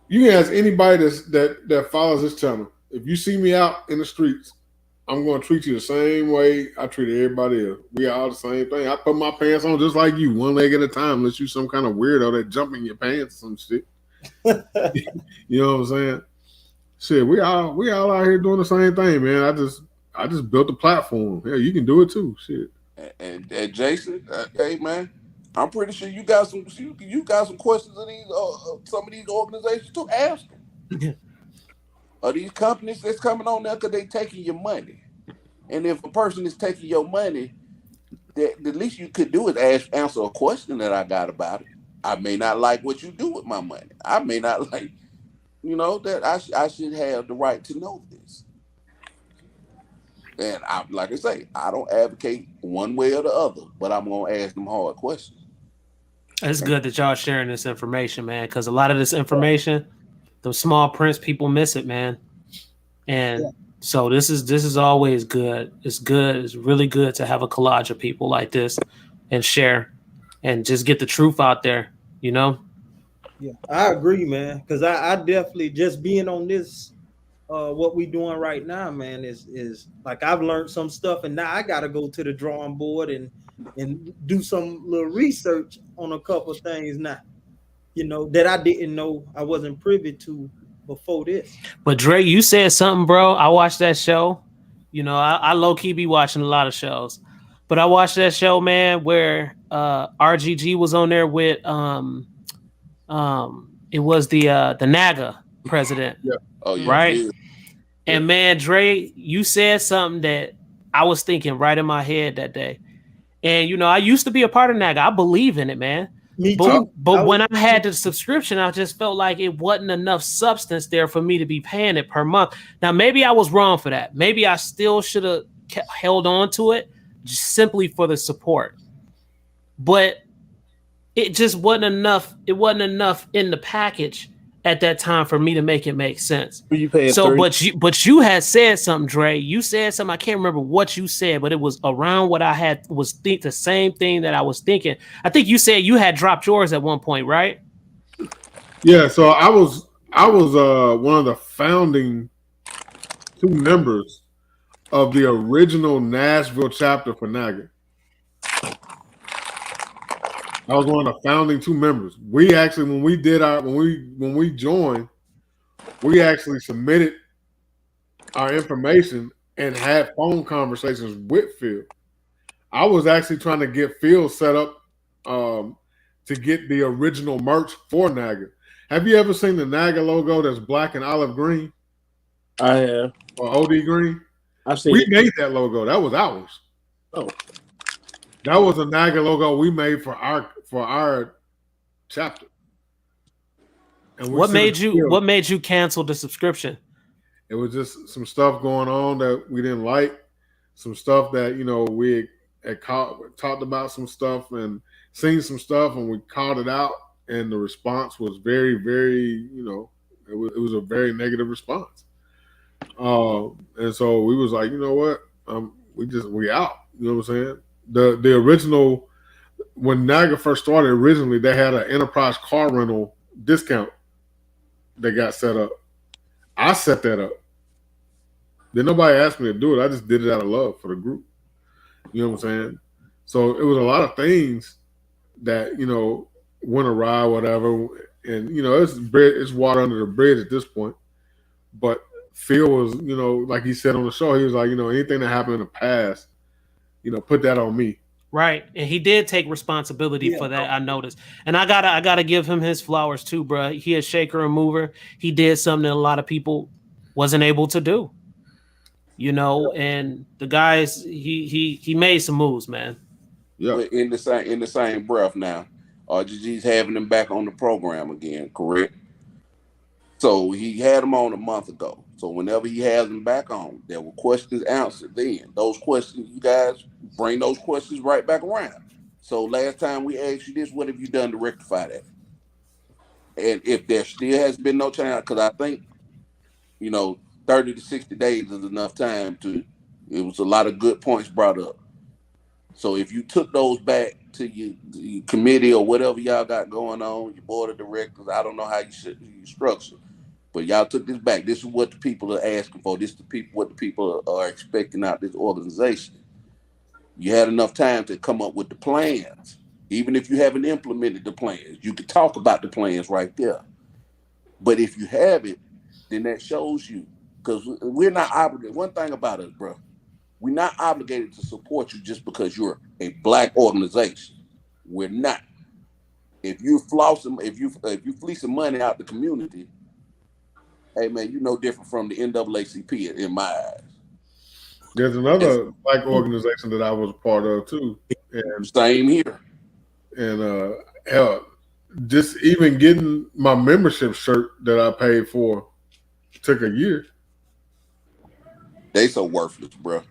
You can ask anybody that follows this channel. If you see me out in the streets, I'm going to treat you the same way I treated everybody else. We all the same thing. I put my pants on just like you, one leg at a time, unless you some kind of weirdo that jump in your pants or some shit. You know what I'm saying? Shit, we all out here doing the same thing, man. I just built a platform. Yeah, you can do it too. Shit. And Jason, hey man, I'm pretty sure you got some questions of these some of these organizations too. Ask them. Are these companies that's coming on there because they taking your money? And if a person is taking your money, the least you could do is answer a question that I got about it. I may not like what you do with my money. I may not like, that I should have the right to know this. And like I say, I don't advocate one way or the other, but I'm gonna ask them hard questions. It's good that y'all sharing this information, man, because a lot of this information, the small prints, people miss it, man. And so this is always good. It's good. It's really good to have a collage of people like this and share and just get the truth out there, you know? Yeah, I agree, man. Because I definitely just being on this what we doing right now, man, is like I've learned some stuff, and now I gotta go to the drawing board and do some little research on a couple of things now, that I didn't know, I wasn't privy to before this. But Dre, you said something, bro. I watched that show. I low-key be watching a lot of shows. But I watched that show, man, where RGG was on there with it was the NAGA president. Yeah. Oh yeah. Right? Yeah. And man, Dre, you said something that I was thinking right in my head that day. And I used to be a part of NAGA. I believe in it, man. Me too. But when I had the subscription, I just felt like it wasn't enough substance there for me to be paying it per month. Now, maybe I was wrong for that. Maybe I still should have held on to it just simply for the support. But it just wasn't enough. It wasn't enough in the package at that time for me to make it make sense. You paying so, 30? but you had said something, Dre. You said something. I can't remember what you said, but it was around what I was the same thing that I was thinking. I think you said you had dropped yours at one point, right? Yeah. So I was one of the founding 2 members of the original Nashville chapter for NAGA. I was one of the founding 2 members. We actually, when we joined, we actually submitted our information and had phone conversations with Phil. I was actually trying to get Phil set up to get the original merch for NAGA. Have you ever seen the NAGA logo that's black and olive green? I have. Or OD green? I've seen We made that logo. That was ours. Oh. That was a NAGA logo we made for our chapter. And What made you cancel the subscription? It was just some stuff going on that we didn't like, some stuff that we had talked about some stuff and seen some stuff, and we called it out, and the response was very, very, it was a very negative response. And so we was like, you know what, we out. You know what I'm saying? The original, when NAGA first started, originally they had an enterprise car rental discount that got set up. I set that up. Then nobody asked me to do it. I just did it out of love for the group. You know what I'm saying? So it was a lot of things that went awry, whatever. And it's water under the bridge at this point. But Phil was, like he said on the show, he was like, anything that happened in the past, put that on me. Right, and he did take responsibility for that. I noticed, and I gotta give him his flowers too, bro. He a shaker and mover. He did something that a lot of people wasn't able to do. And the guys, he made some moves, man. Yeah. In the same breath now, RGG's having him back on the program again, correct? So he had him on a month ago. So whenever he has him back on, there were questions answered then. Those questions, you guys bring those questions right back around. So last time we asked you this, what have you done to rectify that? And if there still has been no change, because I think, 30 to 60 days is enough time it was a lot of good points brought up. So if you took those back to your committee or whatever y'all got going on, your board of directors, I don't know how you structure. But y'all took this back. This is what the people are asking for. This is what the people are expecting out of this organization. You had enough time to come up with the plans. Even if you haven't implemented the plans, you could talk about the plans right there. But if you haven't, then that shows you. Because we're not obligated. One thing about us, bro, we're not obligated to support you just because you're a black organization. We're not. If you flossing, if you fleecing money out the community, hey man, you no different from the NAACP in my eyes. There's another black organization that I was a part of too. And same here. And just even getting my membership shirt that I paid for took a year. They so worthless, bro.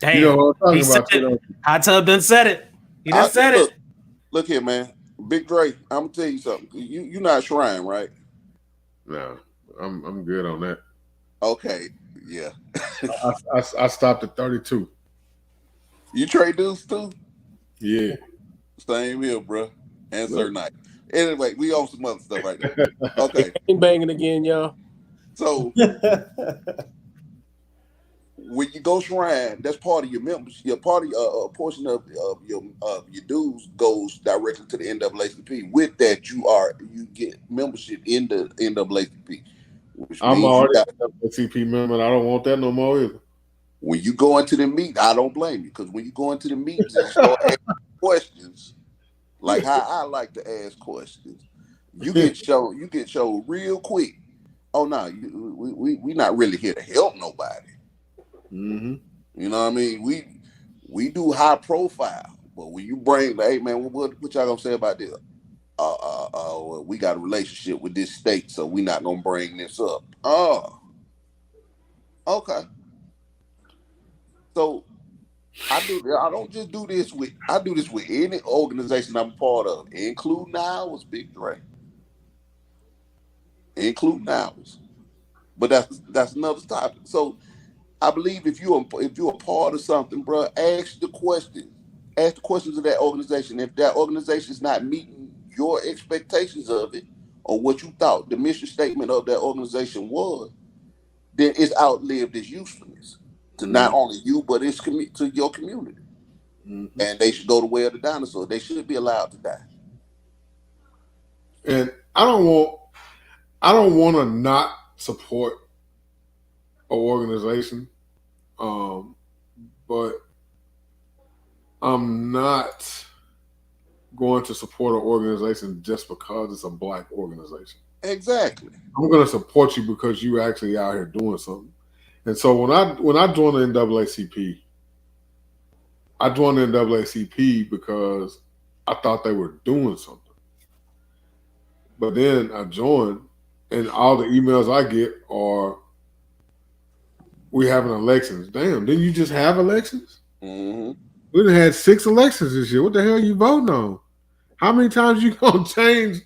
Damn, you know what I'm talking about. Hot Tub done said it. He done said it. Look here, man. Big Dre, I'm gonna tell you something. You not Shrine, right? No. I'm good on that. Okay, yeah. I stopped at 32. You trade dudes too? Yeah. Same here, bro. And Sir Knight. Anyway, we on some other stuff right there. Okay. Banging again, y'all. So when you go Shrine, that's part of your members. Your party, a portion of your dues goes directly to the NAACP. With that, you get membership in the NAACP. I'm already a NAACP member, and I don't want that no more either. When you go into the meet, I don't blame you, because when you go into the meetings and start asking questions, like how I like to ask questions, you get shown real quick. Oh no, we not really here to help nobody. Mm-hmm. You know what I mean? We do high profile, but when you bring, hey man, what y'all gonna say about this? We got a relationship with this state, so we not gonna bring this up. Oh, okay. So I don't just do this with. I do this with any organization I'm a part of, including ours, Big Dre. Including ours, but that's another topic. So I believe if you're a part of something, bro, ask the questions. Ask the questions of that organization. If that organization is not meeting your expectations of it, or what you thought the mission statement of that organization was, then it's outlived its usefulness to not only you, but it's to your community. Mm-hmm. And they should go the way of the dinosaur. They should be allowed to die. And I don't want to not support an organization, but I'm not going to support an organization just because it's a black organization. Exactly. I'm going to support you because you actually out here doing something. And so when I joined the NAACP, I joined the NAACP because I thought they were doing something. But then I joined, and all the emails I get are, "We having elections." Damn, didn't you just have elections? Mm-hmm. We done had 6 elections this year. What the hell are you voting on? How many times you gonna change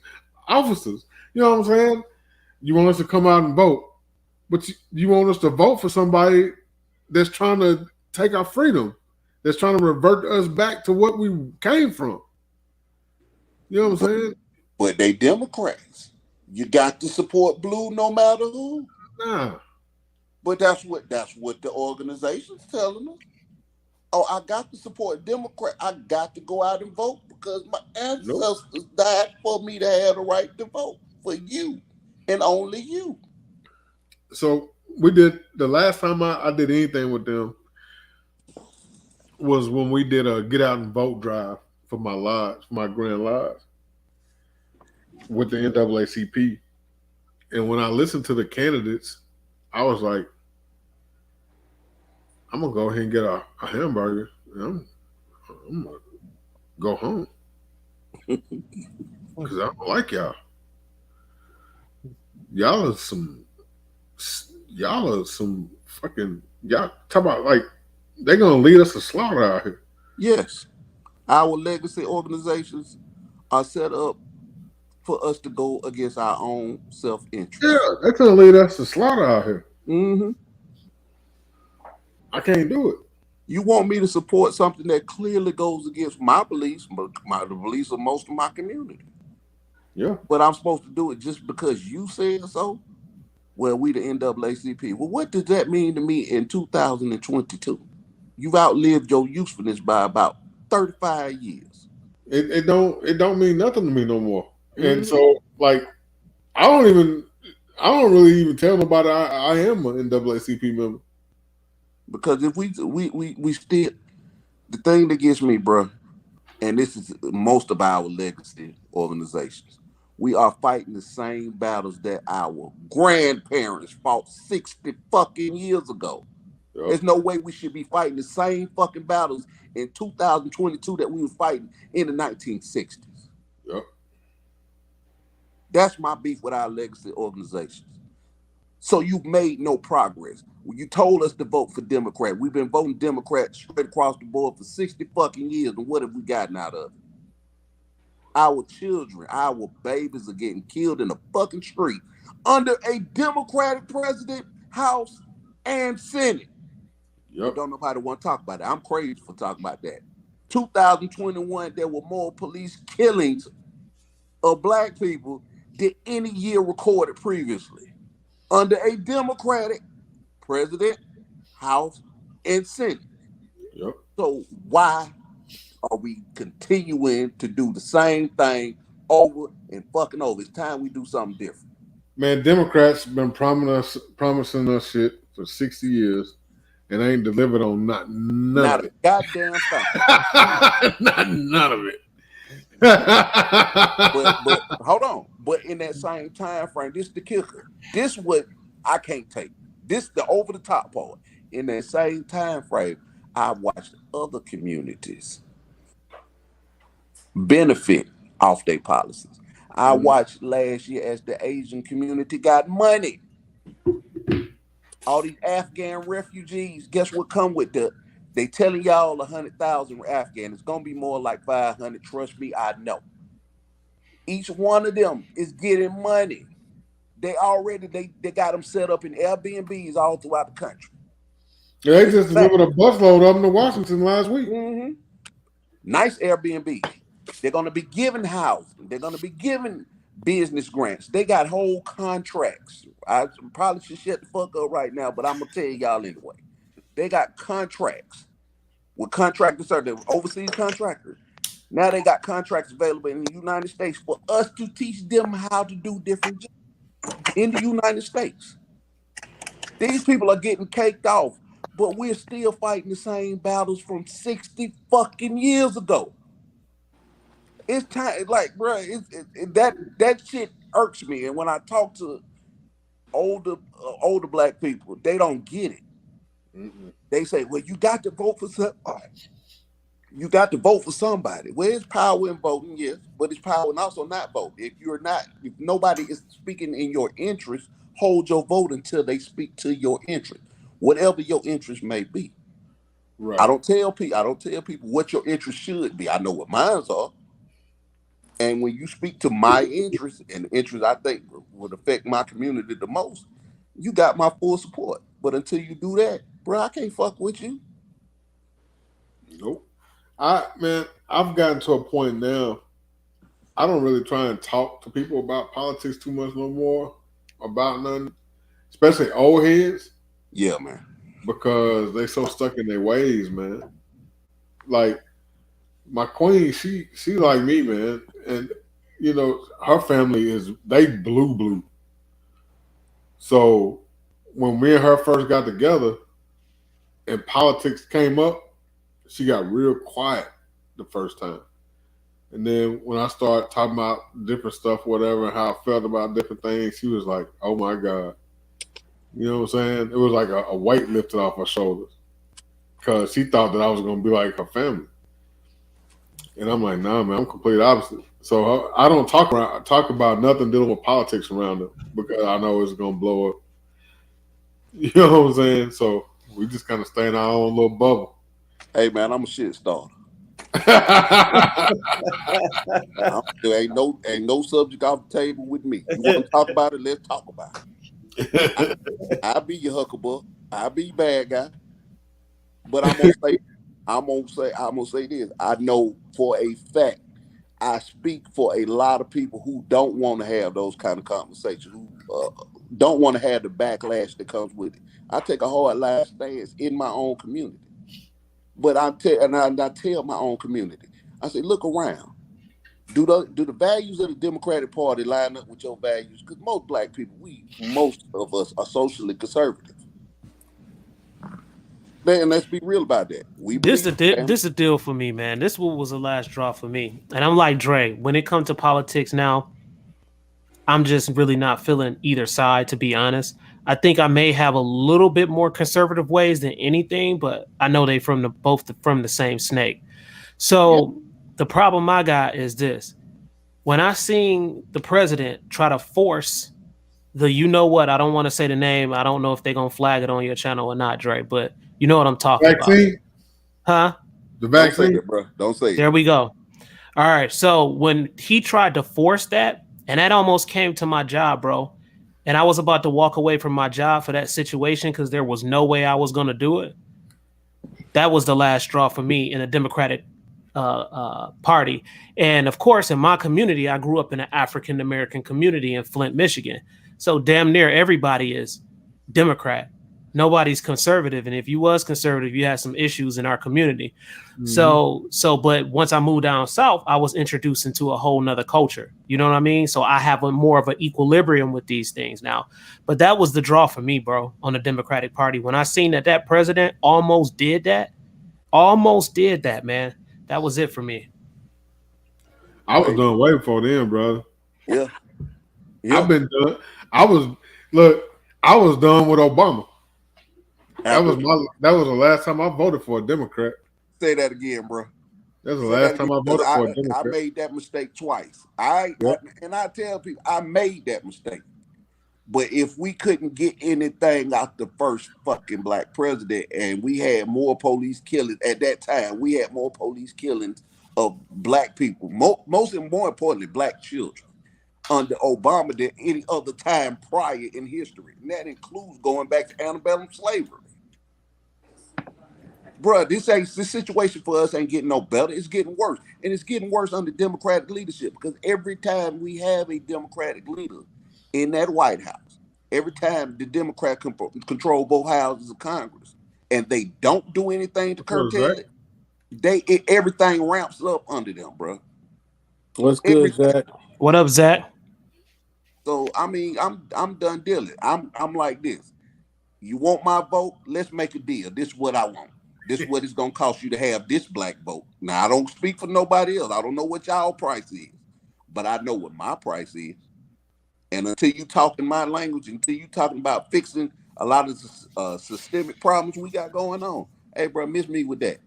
officers? You know what I'm saying? You want us to come out and vote, but you want us to vote for somebody that's trying to take our freedom, that's trying to revert us back to what we came from. You know what I'm saying? But they Democrats. You got to support blue no matter who. Nah. But that's what the organization's telling us. Oh, I got to support Democrat. I got to go out and vote because my Nope. ancestors died for me to have the right to vote for you and only you. So we did the last time I did anything with them was when we did a get out and vote drive for my lodge, my grand lodge with the NAACP. And when I listened to the candidates, I was like, I'm gonna go ahead and get a hamburger. And I'm gonna go home because I don't like y'all. Y'all are some. Y'all are some fucking. Y'all talk about like they're gonna lead us to slaughter out here. Yes, our legacy organizations are set up for us to go against our own Yeah, self-interest. they're gonna lead us to slaughter out here. Mm-hmm. I can't do it. You want me to support something that clearly goes against my beliefs, the beliefs of most of my community. Yeah. But I'm supposed to do it just because you said so? Well, we the NAACP. Well, what does that mean to me in 2022? You've outlived your usefulness by about 35 years. It don't mean nothing to me no more. And Mm-hmm. so like I don't really even tell nobody I am an NAACP member. Because if we still, the thing that gets me, bro, and this is most of our legacy organizations, we are fighting the same battles that our grandparents fought 60 fucking years ago. Yep. There's no way we should be fighting the same fucking battles in 2022 that we were fighting in the 1960s. Yep. That's my beef with our legacy organizations. So you've made no progress. You told us to vote for Democrat. We've been voting Democrat straight across the board for 60 fucking years. And what have we gotten out of it? Our children, our babies are getting killed in the fucking street under a Democratic president, House, and Senate. Yep. But don't nobody want to talk about it. I'm crazy for talking about that. 2021, there were more police killings of black people than any year recorded previously under a Democratic president, House, and Senate. Yep. So why are we continuing to do the same thing over and fucking over? It's time we do something different. Man, Democrats been promising us shit for 60 years and ain't delivered on none Not of a it. goddamn thing. None of it. But hold on. But in that same time frame, this is the kicker. This what I can't take. This the over the top part. In that same time frame, I watched other communities benefit off their policies. I watched last year as the Asian community got money. All these Afghan refugees, guess what come with the? They telling y'all 100,000 Afghan. It's gonna be more like 500. Trust me, I know. Each one of them is getting money. They got them set up in Airbnbs all throughout the country. They just delivered a busload of them to Washington last week. Mm-hmm. Nice Airbnb. They're gonna be given housing. They're gonna be given business grants. They got whole contracts. I probably should shut the fuck up right now, but I'm gonna tell y'all anyway. They got contracts with contractors, the overseas contractors. Now they got contracts available in the United States for us to teach them how to do different jobs in the United States. These people are getting caked off, but we're still fighting the same battles from 60 fucking years ago. It's time, like, bro, that shit irks me. And when I talk to older black people, they don't get it. Mm-mm. They say, "Well, you got to vote for something." You got to vote for somebody. Well, it's power in voting, yes, but it's power in also not voting. If nobody is speaking in your interest, hold your vote until they speak to your interest, whatever your interest may be. Right. I don't tell people what your interest should be. I know what mine are. And when you speak to my interests and the interests I think would affect my community the most, you got my full support. But until you do that, bro, I can't fuck with you. Nope. I've gotten to a point now. I don't really try and talk to people about politics too much no more, about nothing, especially old heads. Yeah, man. Because they so stuck in their ways, man. Like my queen, she like me, man, and her family they blue. So when me and her first got together and politics came up, she got real quiet the first time. And then when I started talking about different stuff, whatever, how I felt about different things, she was like, "Oh my God." You know what I'm saying? It was like a weight lifted off her shoulders because she thought that I was going to be like her family. And I'm like, nah, man, I'm complete opposite. So I don't talk about nothing dealing with politics around her because I know it's going to blow up. You know what I'm saying? So we just kind of stay in our own little bubble. Hey, man, I'm a shit starter. Ain't no subject off the table with me. You want to talk about it? Let's talk about it. I'll be your hucklebuck. I'll be your bad guy. But I'm gonna say this. I know for a fact I speak for a lot of people who don't want to have those kind of conversations, who don't want to have the backlash that comes with it. I take a hard line stance in my own community. But I tell my own community, I say, look around. Do the values of the Democratic Party line up with your values? Because most black people, most of us are socially conservative. Man, let's be real about that. This the deal for me, man. This was the last draw for me. And I'm like Dre, when it comes to politics now, I'm just really not feeling either side, to be honest. I think I may have a little bit more conservative ways than anything, but I know they from the same snake. So the problem I got is this. When I seen the president try to force you know what, I don't want to say the name. I don't know if they're going to flag it on your channel or not, Dre, but you know what I'm talking vaccine? About. Huh? The vaccine? Don't say it, bro. Don't say it. There we go. All right. So when he tried to force that, and that almost came to my job, bro, and I was about to walk away from my job for that situation because there was no way I was going to do it. That was the last straw for me in a Democratic party. And of course, in my community, I grew up in an African American community in Flint, Michigan. So damn near everybody is Democrat. Nobody's conservative. And if you was conservative, you had some issues in our community. Mm-hmm. But once I moved down south, I was introduced into a whole nother culture. You know what I mean? So I have more of an equilibrium with these things now. But that was the draw for me, bro, on the Democratic Party. When I seen that president almost did that, man. That was it for me. I was done way before then, brother. Yeah. I've been done. I was done with Obama. That was the last time I voted for a Democrat. Say that again, bro. That's the last time I voted for a Democrat. I made that mistake twice. I tell people I made that mistake. But if we couldn't get anything out the first fucking black president, and we had more police killings at that time, we had more police killings of black people, most and more importantly, black children, under Obama than any other time prior in history. And that includes going back to antebellum slavery. Bruh, this situation for us ain't getting no better. It's getting worse. And it's getting worse under Democratic leadership, because every time we have a Democratic leader in that White House, every time the Democrats control both houses of Congress, and they don't do anything to curtail it, everything ramps up under them, bro. What's good, Zach? What up, Zach? So I mean, I'm done dealing. I'm like this. You want my vote? Let's make a deal. This is what I want. This is what it's gonna cost you to have this black vote. Now I don't speak for nobody else. I don't know what y'all price is, but I know what my price is. And until you talking my language, until you talking about fixing a lot of systemic problems we got going on, hey, bro, miss me with that.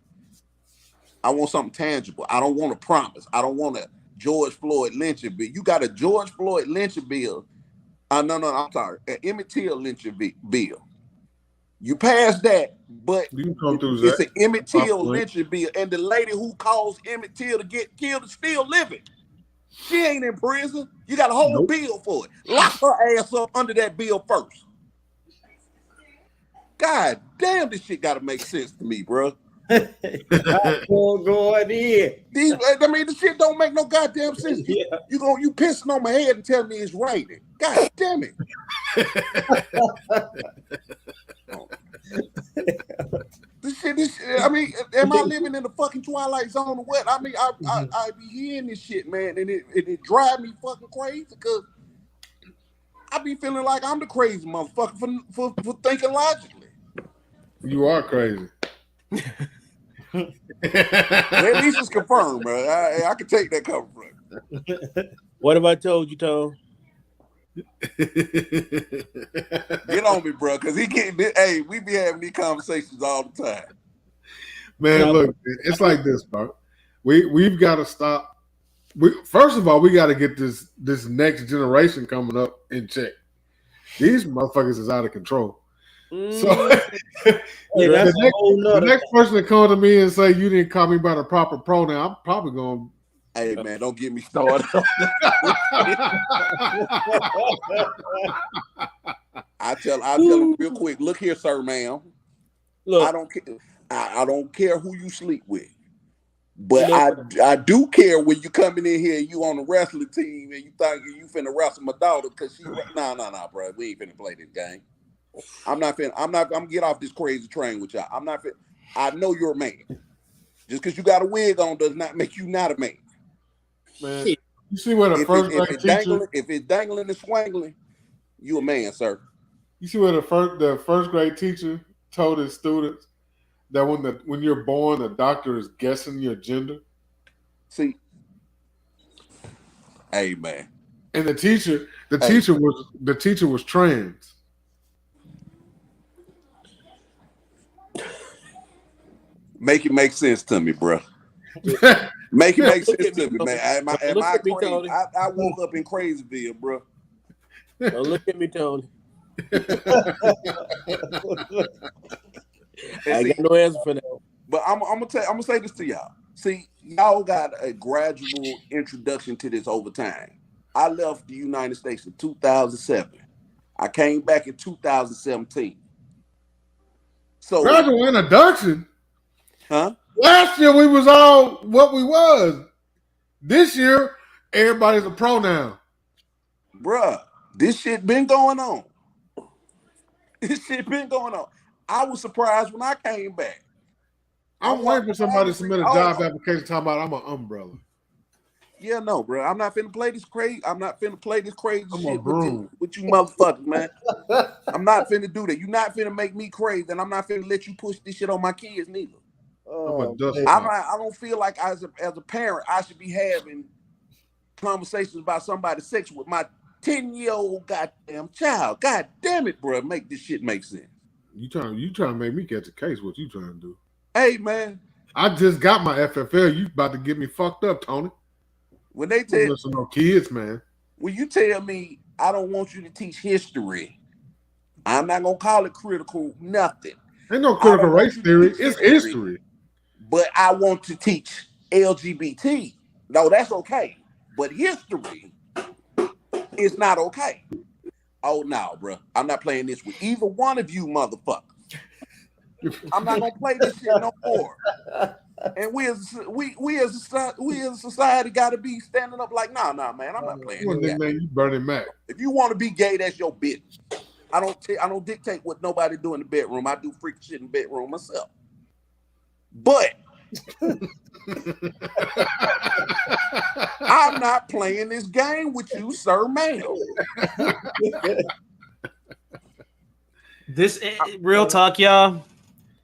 I want something tangible. I don't want a promise. I don't want a George Floyd lynching bill. You got a George Floyd lynching bill. No, I'm sorry. An Emmett Till lynching bill. You pass that, but You can come through, it's Zach. an Emmett Pop Till link. lynching bill, and the lady who caused Emmett Till to get killed is still living. She ain't in prison. You got a whole bill for it. Lock her ass up under that bill first. God damn, this shit gotta make sense to me, bro. Going in. This shit don't make no goddamn sense. You pissing on my head and telling me it's raining. God damn it. Am I living in the fucking Twilight Zone or what? I be hearing this shit, man, and it drive me fucking crazy because I be feeling like I'm the crazy motherfucker for thinking logically. You are crazy. Well, at least it's confirmed, bro. I can take that cover from. What have I told you, Tom? Get on me, bro, because we be having these conversations all the time. Man, look, it's like this, bro. We've got to stop. First of all, we got to get this next generation coming up in check. These motherfuckers is out of control. So the next person that comes to me and say you didn't call me by the proper pronoun, I'm probably going. Hey man, don't get me started. I tell him real quick. Look here, sir, ma'am. Look, I don't care who you sleep with, but I do care when you coming in here and you on the wrestling team and you think you finna wrestle my daughter because she. Nah, bro. We ain't finna play this game. I'm gonna get off this crazy train with y'all. I know you're a man. Just because you got a wig on does not make you not a man. Man, you see what if it's dangling and swangling, you a man, sir. You see what the first grade teacher told his students that when you're born, the doctor is guessing your gender. See, hey man, and the teacher was trans. Make it make sense to me, bro. Make it make sense to me, man. Am I crazy? I woke up in Crazyville, bro. Don't look at me, Tony. I got no answer for that. But I'm gonna say this to y'all. See, y'all got a gradual introduction to this over time. I left the United States in 2007. I came back in 2017. So gradual introduction. Huh? Last year we was all what we was. This year, everybody's a pronoun. Bruh, this shit been going on. I was surprised when I came back. I'm waiting for somebody to submit a job application talking about I'm an umbrella. Yeah, no, bro. I'm not finna play this crazy. I'm not finna play this crazy shit with you motherfuckers, man. I'm not finna do that. You're not finna make me crazy, and I'm not finna let you push this shit on my kids neither. I don't feel like as a parent, I should be having conversations about somebody's sex with my 10-year-old goddamn child. God damn it, bro. Make this shit make sense. You trying to make me catch a case, what you trying to do? Hey, man. I just got my FFL. You about to get me fucked up, Tony. When they tell listen to no kids, man. When you tell me I don't want you to teach history, I'm not gonna call it critical nothing. Ain't no critical race theory. It's history. But I want to teach LGBT. No, that's okay. But history is not okay. Oh no, bro. I'm not playing this with either one of you motherfuckers. I'm not gonna play this shit no more. And we as a society got to be standing up like, nah, man, I'm not playing. You Bernie Mac. If you want to be gay, that's your business. I don't dictate what nobody do in the bedroom. I do freak shit in the bedroom myself. But I'm not playing this game with you, sir, ma'am. This real talk, y'all.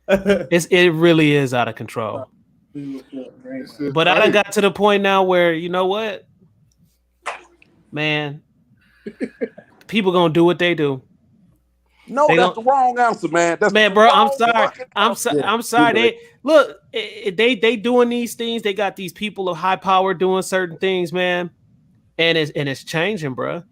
It really is out of control. But I done got to the point now where, you know what, man, people gonna do what they do. No, They that's don't. the wrong answer, man. That's Man, the bro, I'm wrong sorry. fucking I'm answer. sorry. I'm sorry. They look. They doing these things. They got these people of high power doing certain things, man. And it's changing, bro.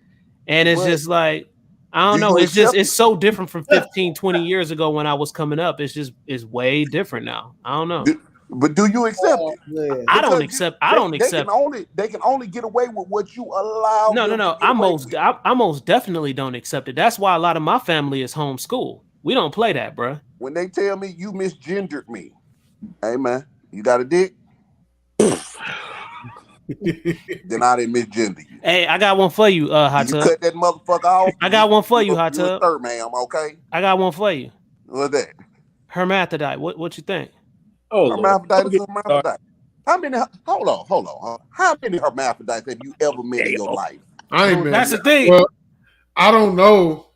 And it's But just like I don't do know. you accept It's it? so different from 15, 20 years ago when I was coming up. It's way different now. I don't know. But do you accept it? Man. I don't Because accept. I don't they can accept. only get away with what you allow No, no, them to no. get away with. I most definitely don't accept it. That's why a lot of my family is homeschool. We don't play that, bro. When they tell me you misgendered me, hey man, you got a dick? Then I didn't misgender you. Hey, I got one for you, Hot You Tub. cut that motherfucker off. I got one for you, Hot You a Tub. sir, ma'am, okay? I got one for you. What's that? Hermaphrodite. What you think? Oh Lord. Hermaphrodite is Okay. hermaphrodite. How many? Hold on. How many hermaphrodites have you ever met in your life? I ain't Well, met. that's the thing. Well, I don't know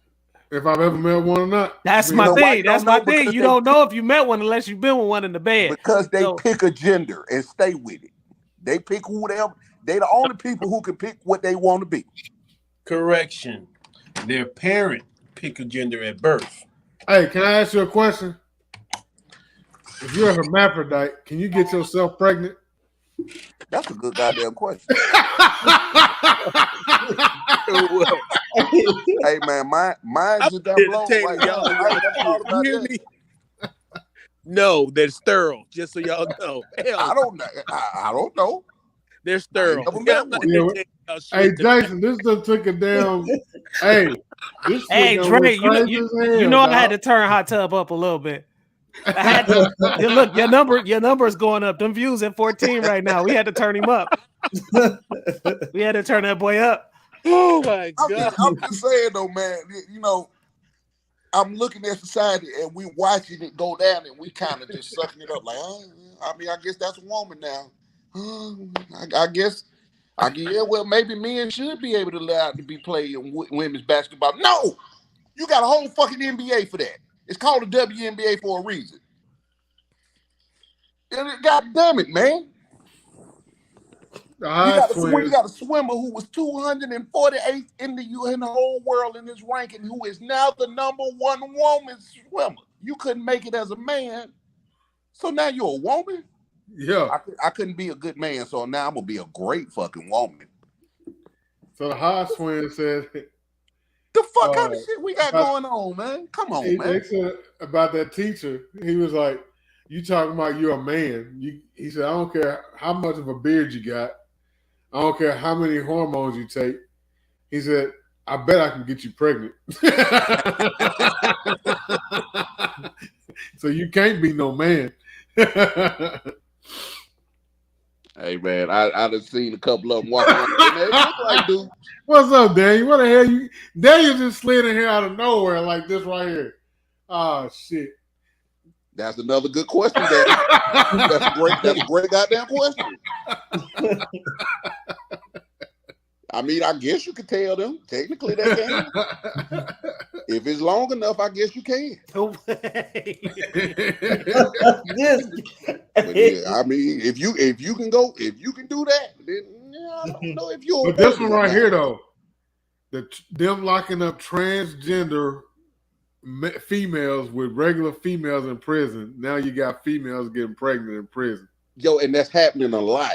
if I've ever met one or not. That's You my know why thing. you That's don't my know? thing. You don't know if you met one unless you've been with one in the bed. Because they So pick a gender and stay with it. They pick whoever. They the only people who can pick what they want to be. Correction. Their parent pick a gender at birth. Hey, can I ask you a question? If you're a hermaphrodite, can you get yourself pregnant? That's a good goddamn question. Hey man, mine's just that blown right now. I ain't never thought about You hear that. me? No, they're sterile. Just so y'all know. Hell, I don't know. I don't know. they're I sterile. ain't never Yeah, met I'm not one. here Yeah, to tell y'all Hey, shit. Jason, this done took a damn. Hey, this shit hey, done Dre, went you know crazy as hell, I had dog. to turn Hot Tub up a little bit. I had to look, your number is going up. Them views at 14 right now. We had to turn him up. We had to turn that boy up. Oh my I'm god. just saying though, man. You know, I'm looking at society and we watching it go down and we kind of just sucking it up. Like, I mean, I guess that's a woman now. I guess. Yeah, well, maybe men should be able to allow to be playing women's basketball. No, you got a whole fucking NBA for that. It's called the WNBA for a reason. God damn it, man. The You highest got a swimmer who was 248th in the whole world in this ranking, who is now the number one woman swimmer. You couldn't make it as a man, so now you're a woman. Yeah. I couldn't be a good man, so now I'm gonna be a great fucking woman. So the highest twin said, The fuck kind of shit we got about- going on, man? Come on, they man. said about that teacher. He was like, "You talking about you're a man?" He said, "I don't care how much of a beard you got. I don't care how many hormones you take." He said, "I bet I can get you pregnant." So you can't be no man. Hey man, I done seen a couple of them walking around. They look like dudes. What's up, Daniel? What the hell you? Daniel just slid in here out of nowhere like this right here. Oh shit. That's another good question, Daddy. That's a great goddamn question. I mean, I guess you could tell them. Technically, they can. If it's long enough, I guess you can. But yeah, I mean, if you can do that, then I don't know if you're. But this one right here, though, them locking up transgender females with regular females in prison. Now you got females getting pregnant in prison. Yo, and that's happening a lot,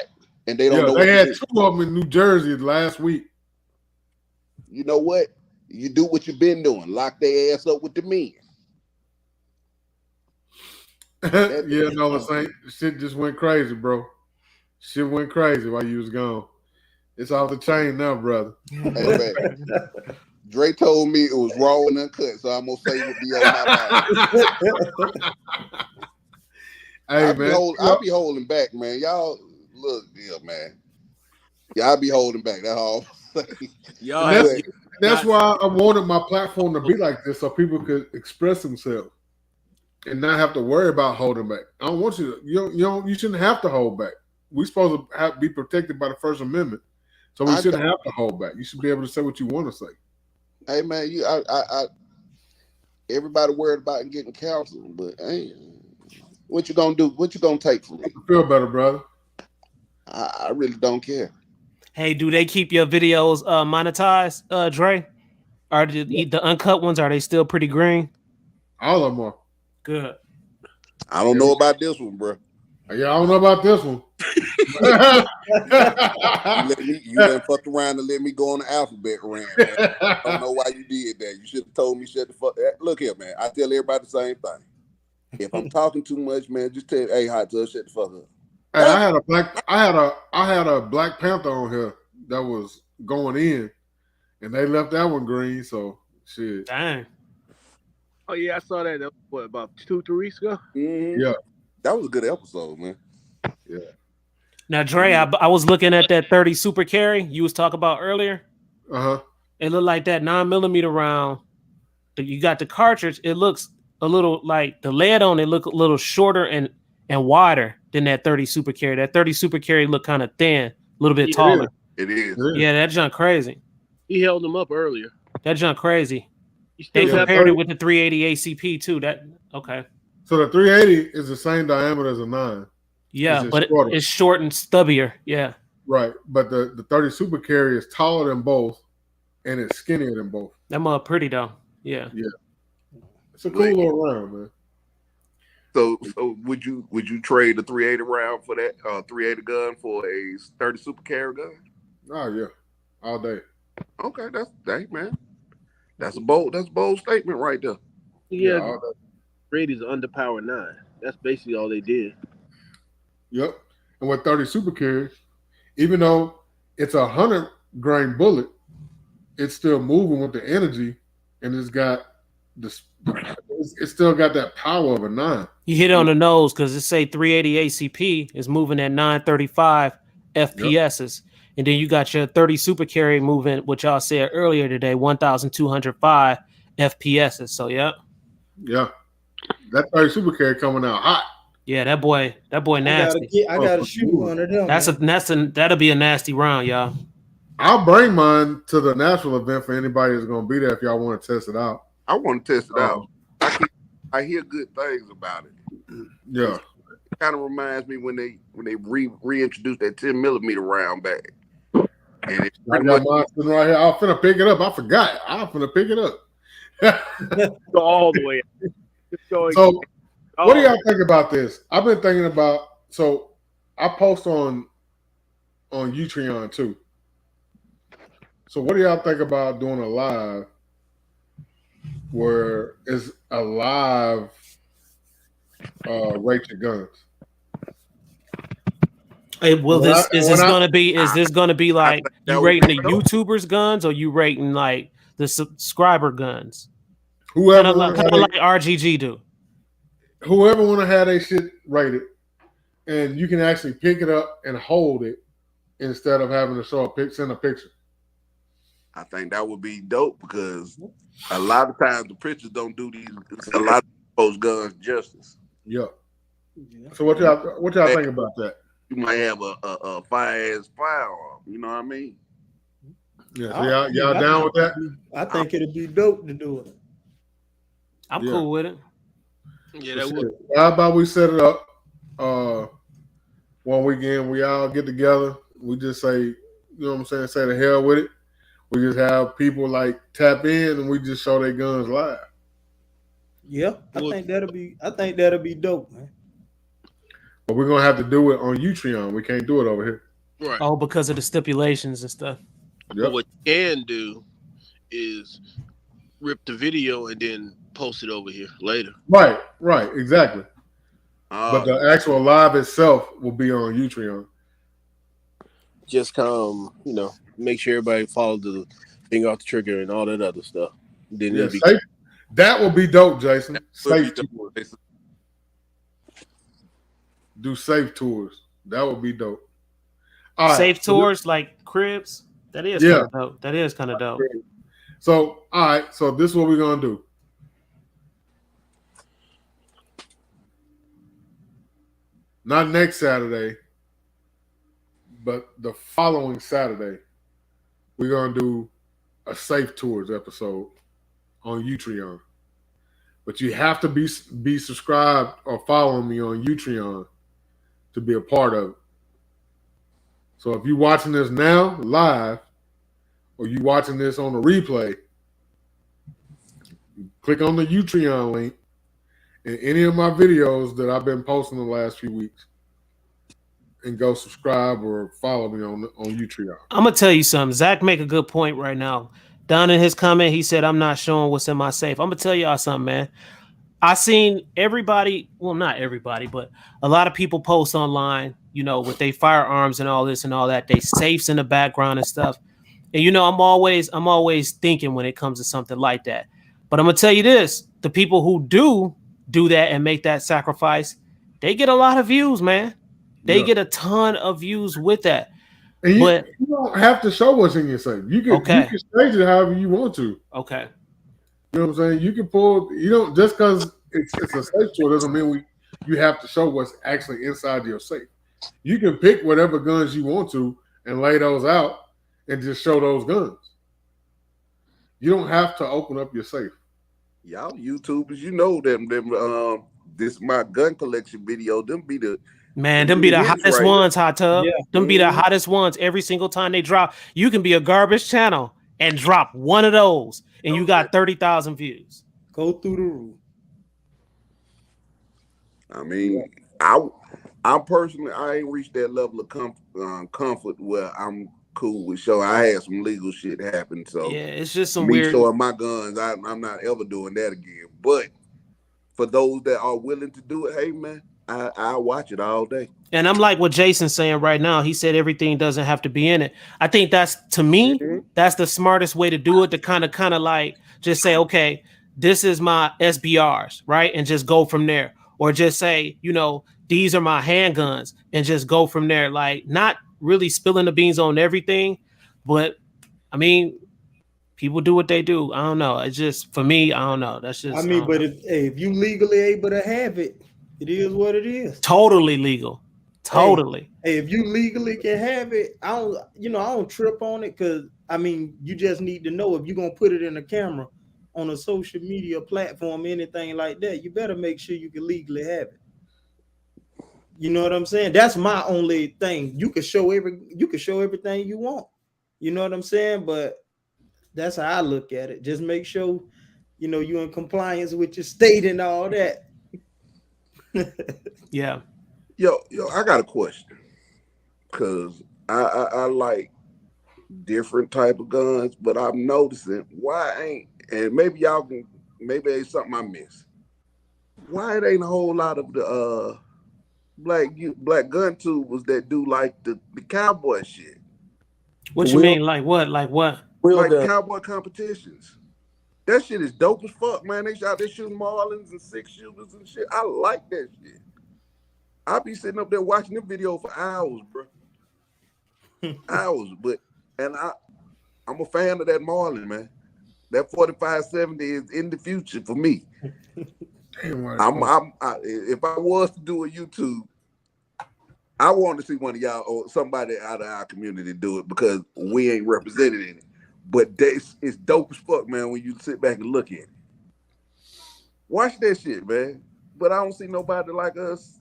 and they don't know. They had 2 of them in New Jersey last week. You know what? You do what you've been doing. Lock their ass up with the men. Yeah, no, the same shit just went crazy, bro. Shit went crazy while you was gone. It's off the chain now, brother. Hey, man. Dre told me it was raw and uncut, so I'm gonna say it would be on my mind. Hey, I'll be holding back, man. Y'all look, yeah, man. Y'all be holding back. That's all. That's why I wanted my platform to be like this, so people could express themselves and not have to worry about holding back. I don't want you to. You shouldn't have to hold back. We're supposed to be protected by the First Amendment, so we shouldn't have to hold back. You should be able to say what you want to say. Hey, man, everybody worried about getting counseling, but hey, what you gonna do? What you gonna take from me? Feel better, brother. I really don't care. Hey, do they keep your videos monetized, Dre? Are the uncut ones? Are they still pretty green? All of them are. Good. I don't know about this one, bro. Yeah, I don't know about this one. You done fucked around and let me go on the alphabet rant, man. I don't know why you did that. You should have told me shut the fuck. Look here, man. I tell everybody the same thing. If I'm talking too much, man, just tell, hey, Hot Tub, shut the fuck up. Hey, I had a Black Panther on here that was going in, and they left that one green. So shit. Dang. Oh yeah, I saw that. That was, what, about 2-3 weeks ago? Mm-hmm. Yeah, that was a good episode, man. Yeah. Now, Dre, I was looking at that 30 super carry you was talking about earlier. It looked like that 9mm round. You got the cartridge. It looks a little like the lead on it look a little shorter and wider than that 30 super carry. That 30 super carry looked kind of thin, a little bit taller. It is. Yeah, that junk crazy. He held them up earlier. That junk crazy. They compared it with the 380 ACP too. That okay. So the 380 is the same diameter as a 9. Yeah, but it's short and stubbier. Yeah. Right, but the 30 super carry is taller than both, and it's skinnier than both. That mug pretty though. Yeah. Yeah. It's a cool little round, man. So would you trade the 380 round for that 380 gun for a 30 super carry gun? Oh yeah, all day. Okay, man. That's a bold statement right there. Yeah, Brady's an underpowered 9. That's basically all they did. Yep. And with 30 super carries, even though it's 100 grain bullet, it's still moving with the energy, and it's still got that power of a 9. You hit it on the nose because it say 380 ACP is moving at 935 FPSs. Yep. And then you got your 30 super carry moving, which y'all said earlier today, 1,205 FPSs. So yeah. Yeah. That 30 super carry coming out hot. Yeah, that boy nasty. I gotta shoot one of them. That'll be a nasty round, y'all. I'll bring mine to the national event for anybody that's gonna be there if y'all want to test it out. I want to test it out. I hear good things about it. Yeah. It kind of reminds me when they reintroduced that 10mm round back. And it's I got mine sitting right here. I'm finna pick it up. I forgot. I'm finna pick it up. Go all the way. So what do y'all think about this? I've been thinking about, so I post on Utreon too. So what do y'all think about doing a live where it's a live rate your guns? Hey, is this gonna be like you rating the YouTubers' guns or you rating like the subscriber guns? Whoever kind of like RGG do. Whoever want to have their shit rated, and you can actually pick it up and hold it instead of having to send a picture. I think that would be dope because a lot of times the pictures don't do a lot of those guns justice. Yeah. So what y'all think about that? You might have a fire-ass firearm. You know what I mean? Yeah. So y'all down with that? I think it'd be dope to do it. I'm cool with it. Yeah, that would. How about we set it up one weekend? We all get together. We just say, you know what I'm saying? Say the hell with it. We just have people like tap in and we just show their guns live. Yeah, I think that'll be dope, man. But we're gonna have to do it on Utreon. We can't do it over here. Right. Oh, because of the stipulations and stuff. Yep. But what you can do is rip the video and then post it over here later. Right, exactly. But the actual live itself will be on Utreon. Just make sure everybody follows the finger off the trigger and all that other stuff. Then it'll be that will be dope, Jason. Safe tours. Do safe tours. That would be dope. All safe right. Tours like cribs. That is kind of dope. That is kind of dope. So, all right. So this is what we're gonna do. Not next Saturday, but the following Saturday, we're gonna do a safe tours episode on Utreon. But you have to be subscribed or following me on Utreon to be a part of it. So if you're watching this now live, or you watching this on the replay, click on the Utreon link in any of my videos that I've been posting the last few weeks, and go subscribe or follow me on Utreon. I'm gonna tell you something. Zach make a good point right now. Down in his comment, he said, "I'm not showing what's in my safe." I'm gonna tell y'all something, man. I seen everybody, well, not everybody, but a lot of people post online, with their firearms and all this and all that. They safes in the background and stuff. And I'm always thinking when it comes to something like that. But I'm gonna tell you this: the people who do that and make that sacrifice, they get a lot of views, man. They get a ton of views with that. And but you don't have to show what's in your safe. You can stage it however you want to. Okay. You know what I'm saying? You can pull. You don't just because it's a safe tool doesn't mean you have to show what's actually inside your safe. You can pick whatever guns you want to and lay those out and just show those guns. You don't have to open up your safe. Y'all YouTubers, you know them. This my gun collection video. Them be the hottest ones, Hot Tub. Yeah. Them be the hottest ones every single time they drop. You can be a garbage channel and drop one of those, and you got 30,000 views. Go through the roof. I mean, I personally, I ain't reached that level of comfort where I'm cool with showing. I had some legal shit happen, so yeah, it's just some me weird. showing my guns, I'm not ever doing that again. But for those that are willing to do it, hey man, I watch it all day. And I'm like what Jason's saying right now. He said everything doesn't have to be in it. I think that's, to me, that's the smartest way to do it. To kind of like just say, okay, this is my SBRs, right, and just go from there. Or just say, these are my handguns, and just go from there. Like, not really spilling the beans on everything, but I mean, people do what they do. I don't know. It's just, for me, I don't know. That's just. I mean, but if you legally able to have it, it is what it is. Totally legal. Totally. Hey, if you legally can have it, I don't trip on it, because I mean, you just need to know if you're gonna put it in a camera on a social media platform, anything like that, you better make sure you can legally have it. You know what I'm saying? That's my only thing. You can show everything you want. You know what I'm saying? But that's how I look at it. Just make sure you're in compliance with your state and all that. Yeah. Yo, I got a question, because I like different type of guns, but I'm noticing and maybe it's something I miss. Why it ain't a whole lot of the black gun tubers that do like the cowboy shit? What you mean? Like what? Like what? Like cowboy competitions. That shit is dope as fuck, man. They shooting Marlins and 6-shooters and shit. I like that shit. I be sitting up there watching the video for hours, bro. Hours, and I'm a fan of that Marlin, man. That 4570 is in the future for me. If I was to do a YouTube, I want to see one of y'all or somebody out of our community do it, because we ain't represented in it. But it's dope as fuck, man, when you sit back and look at it. Watch that shit, man. But I don't see nobody like us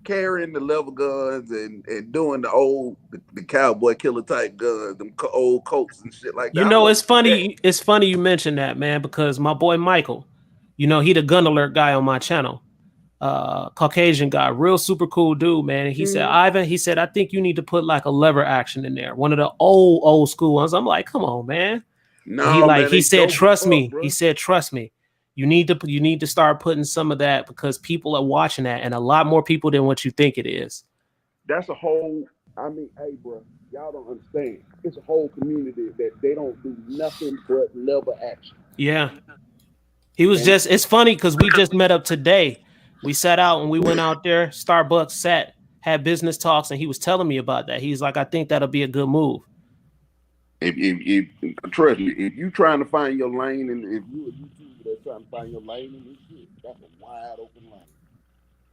carrying the level guns and doing the cowboy killer type guns, them old Colts and shit like that. It's funny. It's funny you mentioned that, man, because my boy Michael, he the gun alert guy on my channel, Caucasian guy, real super cool dude, man. And he said, Ivan, I think you need to put like a lever action in there, one of the old school ones. I'm like, come on, man. No, he said, trust me. He said, trust me. You need to start putting some of that, because people are watching that, and a lot more people than what you think it is. That's a whole. I mean, hey, bro, y'all don't understand. It's a whole community that they don't do nothing but lever action. Yeah. He was it's funny because we just met up today. We sat out and we went out there. Starbucks had business talks, and he was telling me about that. He's like, I think that'll be a good move. If trust me, if you trying to find your lane, and if you a YouTuber that's trying to find your lane in this shit, that's a wide open lane,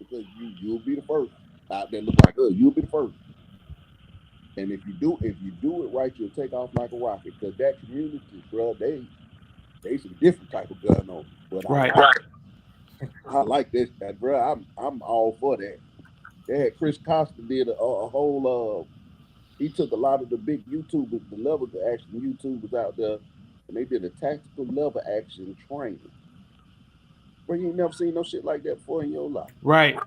because you'll be the first out there. Look like you'll be the first. And if you do it right, you'll take off like a rocket. Because that community, bro, they some different type of gun on. But right. I like this, bro. I'm all for that. They had Chris Costa did a whole. He took a lot of the big YouTubers, the level action YouTubers out there, and they did a tactical lever action training. Bro, you ain't never seen no shit like that before in your life. Right.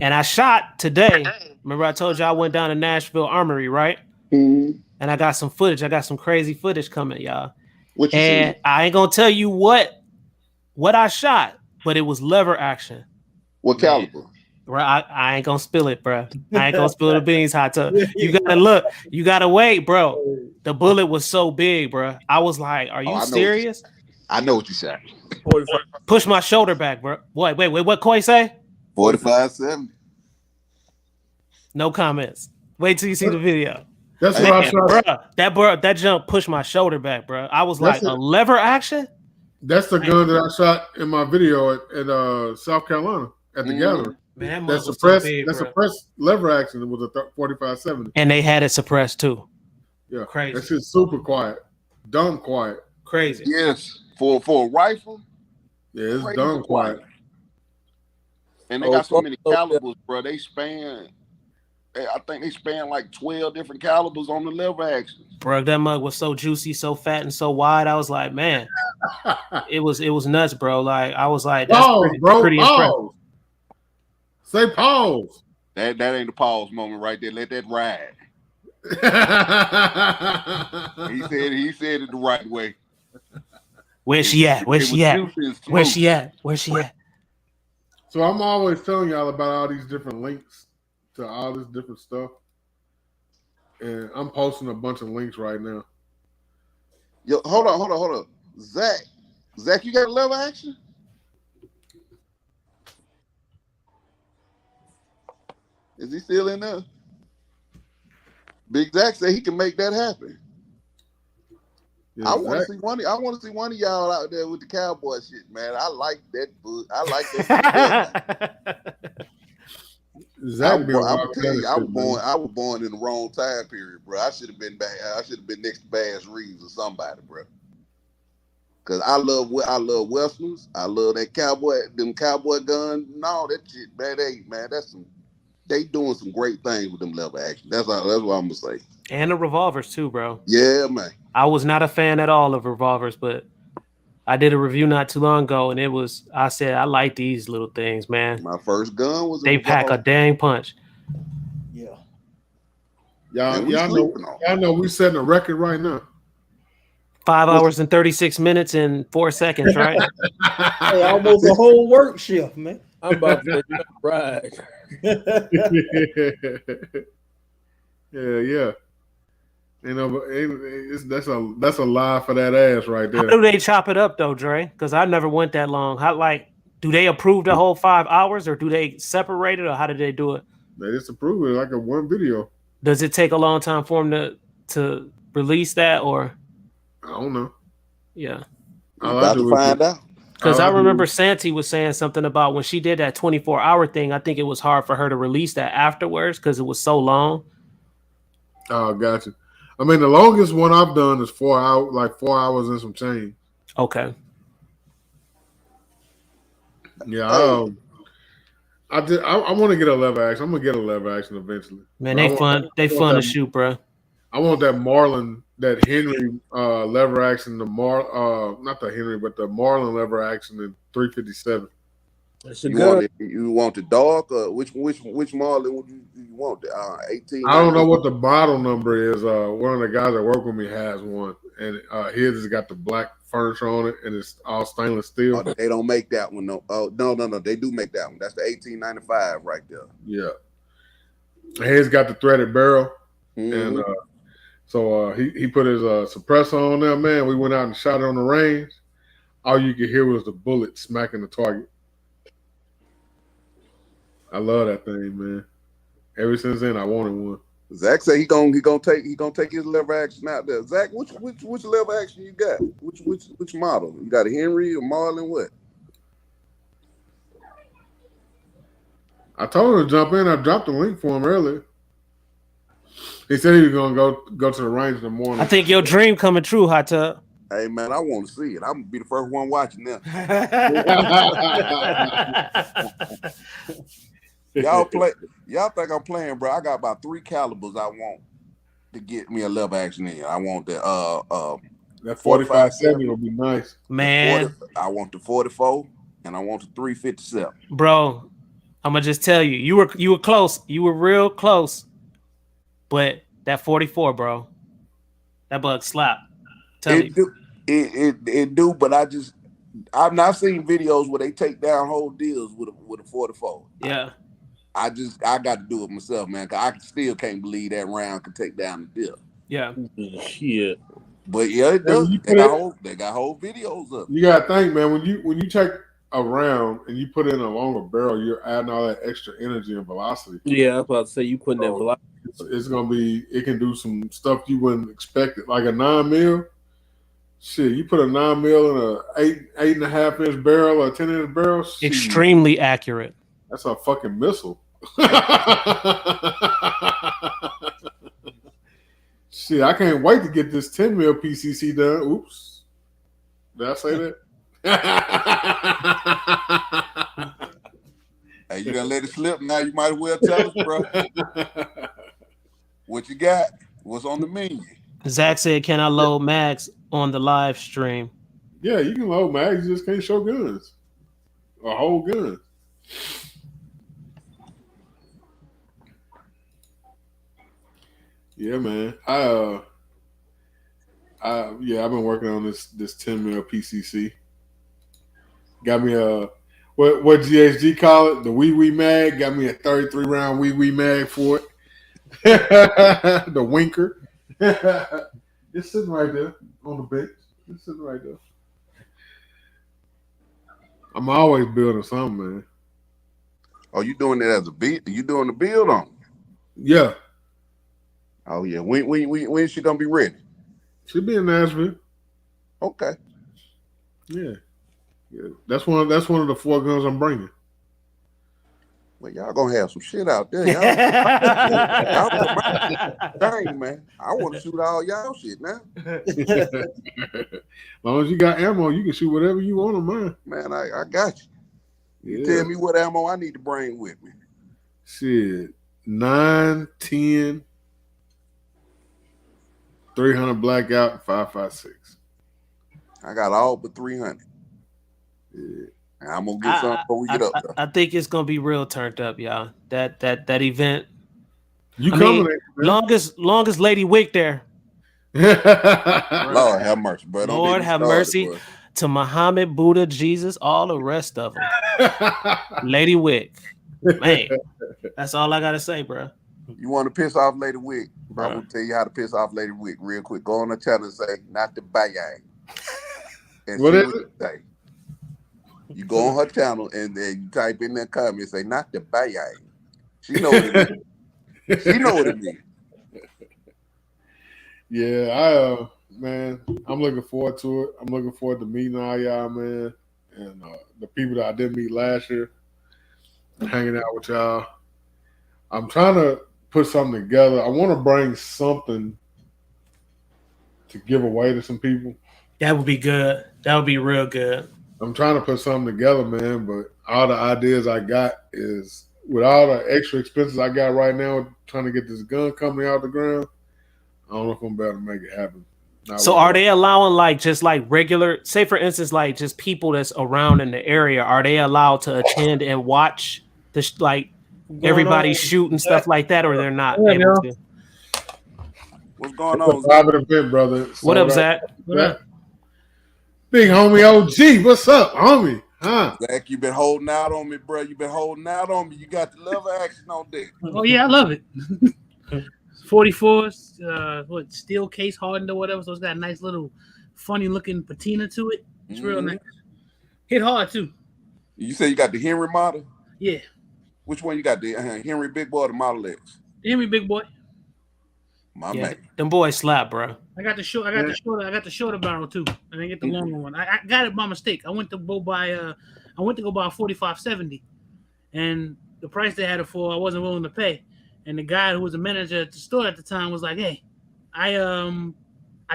And I shot today. Remember I told you I went down to Nashville Armory, right? Mm-hmm. And I got some footage. I got some crazy footage coming, y'all. What you And see? I ain't gonna tell you what I shot, but it was lever action. What caliber? Bro, I ain't gonna spill it, bro. I ain't gonna spill the beans, hot tub. You gotta look. You gotta wait, bro. The bullet was so big, bro. I was like, "Are you serious?" I know what you said. 45. Push my shoulder back, bro. Wait. What Coy say? 45-70. No comments. Wait till you see the video. That's what I shot. That jump pushed my shoulder back, bro. I was like, a lever action? That's the gun that I shot in my video at South Carolina at the gathering. Man, that suppressed lever action. It was a 45-70. And they had it suppressed too. Yeah, crazy. That shit's super quiet, dumb quiet. Crazy. Yes, for a rifle. Yeah, it's dumb quiet. And they got so many calibers, bro. They span. I think they span like 12 different calibers on the lever action. Bro, that mug was so juicy, so fat, and so wide. I was like, man, it was nuts, bro. Like I was like, that's pretty impressive. Say pause. That ain't the pause moment right there. Let that ride. He said it the right way. Where's she at? Where's she at? Where's she at? Where's she at? So I'm always telling y'all about all these different links to all this different stuff. And I'm posting a bunch of links right now. Yo, hold on. Zach, you got a lever action? Is he still in there? Big Zach said he can make that happen. Yeah, I want to see one. I want to see one of y'all out there with the cowboy shit, man. I like that book. I like that. Zach, I was born in the wrong time period, bro. I should have been back. I should have been next to Bass Reeves or somebody, bro. Cause I love westerns. I love them cowboy guns and all that shit, man. They doing some great things with them lever action. That's what I'm gonna say. And the revolvers too, bro. Yeah, man. I was not a fan at all of revolvers, but I did a review not too long ago, and I said I like these little things, man. My first gun was they pack a dang punch. Yeah. Y'all know we setting a record right now. 5 hours and 36 minutes and 4 seconds, right? Hey, almost a whole work shift, man. I'm about to ride. Yeah. You know, that's a lie for that ass right there. How do they chop it up though, Dre? Because I never went that long. Do they approve the whole 5 hours, or do they separate it, or how do they do it? They just approve it like a one video. Does it take a long time for them to release that, or? I don't know. Yeah, I'm about to find out. Because I remember Santi was saying something about when she did that 24-hour thing. I think it was hard for her to release that afterwards because it was so long. Oh, gotcha. I mean, the longest one I've done is 4 hours, like 4 hours and some change. Okay. Yeah, I want to get a lever action. I'm gonna get a lever action eventually. Man, they fun to shoot, bro. I want that Marlin, that Henry lever action, not the Henry, but the Marlin lever action in 357. You want the dark, or which Marlin would you want? The 18. I don't know what the bottle number is. One of the guys that work with me has one, and his has got the black furniture on it, and it's all stainless steel. Oh, they don't make that one, no. Oh, no, they do make that one. That's the 1895 right there. Yeah, his got the threaded barrel, Mm-hmm. and so he put his suppressor on there. Man, we went out and shot it on the range. All you could hear was the bullet smacking the target. I love that thing, man. Ever since then, I wanted one. Zach said he gonna take his lever action out there. Zach, which lever action you got? Which model? You got a Henry or Marlin? What? I told him to jump in. I dropped the link for him earlier. He said he was gonna go to the range in the morning. I think your dream coming true, Hot Tub. Hey man, I want to see it. I'm gonna be the first one watching that. Y'all think I'm playing, bro? I got about 3 calibers I want to get me a lever action in. I want the That 45-70 will be nice. Man. I want the 44 and I want the 357. Bro, I'm gonna just tell you, you were close. You were real close. But that 44, bro, that bug slap. It do, but I've not seen videos where they take down whole deals with a 44. Yeah. I got to do it myself, man, because I still can't believe that round can take down the deal. Yeah. Shit. But yeah, it does. They got whole videos of it. You gotta think, man, when you take a round and you put in a longer barrel, you're adding all that extra energy and velocity. Yeah, I was about to say you putting that velocity. It's gonna be. It can do some stuff you wouldn't expect. It like a 9 mil. Shit, you put a 9 mil in a 8.5 inch barrel or 10-inch barrel. Shit, extremely accurate. That's a fucking missile. Shit, I can't wait to get this 10 mil PCC done. Oops, did I say that? Hey, you gonna let it slip now? You might as well tell us, bro. What you got? What's on the menu? Zach said, "Can I load mags on the live stream?" Yeah, you can load mags. You just can't show guns or whole guns. Yeah, man. I've been working on this 10 mil PCC. Got me a what GHG call it, the wee mag. Got me a 33 round wee mag for it. The winker. It's sitting right there on the bench. It's sitting right there. I'm always building something, man. Oh, you doing it as a beat? You doing the build on? Yeah. Oh yeah. When is she gonna be ready? She'll be in Nashville. Okay. Yeah. That's one of the 4 guns I'm bringing. Well, y'all gonna have some shit out there. Y'all dang, man. I want to shoot all y'all shit now. As long as you got ammo, you can shoot whatever you want on mine. Man, I got you. You tell me what ammo I need to bring with me. Shit. 9, 10, 300 blackout, 5.56. I got all but 300. Yeah. I'm gonna get something before we get up there. I think it's gonna be real turned up, y'all. That event. You coming? Longest Lady Wick there. Lord have mercy, bro. Lord have mercy to Muhammad, Buddha, Jesus, all the rest of them. Lady Wick, man, that's all I gotta say, bro. You want to piss off Lady Wick? I will tell you how to piss off Lady Wick real quick. Go on the channel and say, "Not the bayang." And what see is what it? you say. You go on her channel and then you type in that comment, say, "Not the bayang." She know what it means. She know what it means. Yeah, man, I'm looking forward to it. I'm looking forward to meeting all y'all, man, and the people that I didn't meet last year, hanging out with y'all. I'm trying to put something together. I want to bring something to give away to some people. That would be good. That would be real good. I'm trying to put something together, man, but all the ideas I got is with all the extra expenses I got right now trying to get this gun company out the ground. I don't know if I'm about to make it happen. So are they allowing just regular, say for instance, just people that's around in the area, are they allowed to attend and watch this, everybody shoot and stuff like that, or they're not able to? What's going on? Private event, brother. What up, Zach? What up? Big homie OG, what's up, homie? Huh? Zach, you been holding out on me, bro. You been holding out on me. You got the lever action on deck. Oh yeah, I love it. 44s, what steel case hardened or whatever. So it's got a nice little funny looking patina to it. It's real nice. Hit hard too. You say you got the Henry model? Yeah. Which one you got? The Henry Big Boy or the Model X? The Henry Big Boy. My man. Them boys slap, bro. I got the shorter barrel too. I didn't get the longer one. I got it by mistake. I went to go buy a 4570, and the price they had it for, I wasn't willing to pay. And the guy who was a manager at the store at the time was like, "Hey, I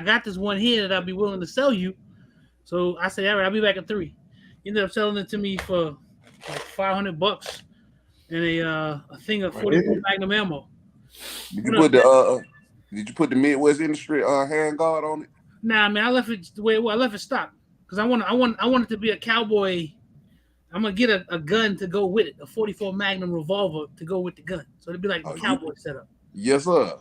got this one here that I'll be willing to sell you." So I said, "All right, I'll be back at 3." He ended up selling it to me for like $500 and a thing of 44 Magnum ammo. Did you put the Midwest Industry handguard on it? Nah, man, I left it the way it was. I left it stock because I want it to be a cowboy. I'm gonna get a gun to go with it, a 44 Magnum revolver to go with the gun, so it'd be like the cowboy setup. Yes, sir.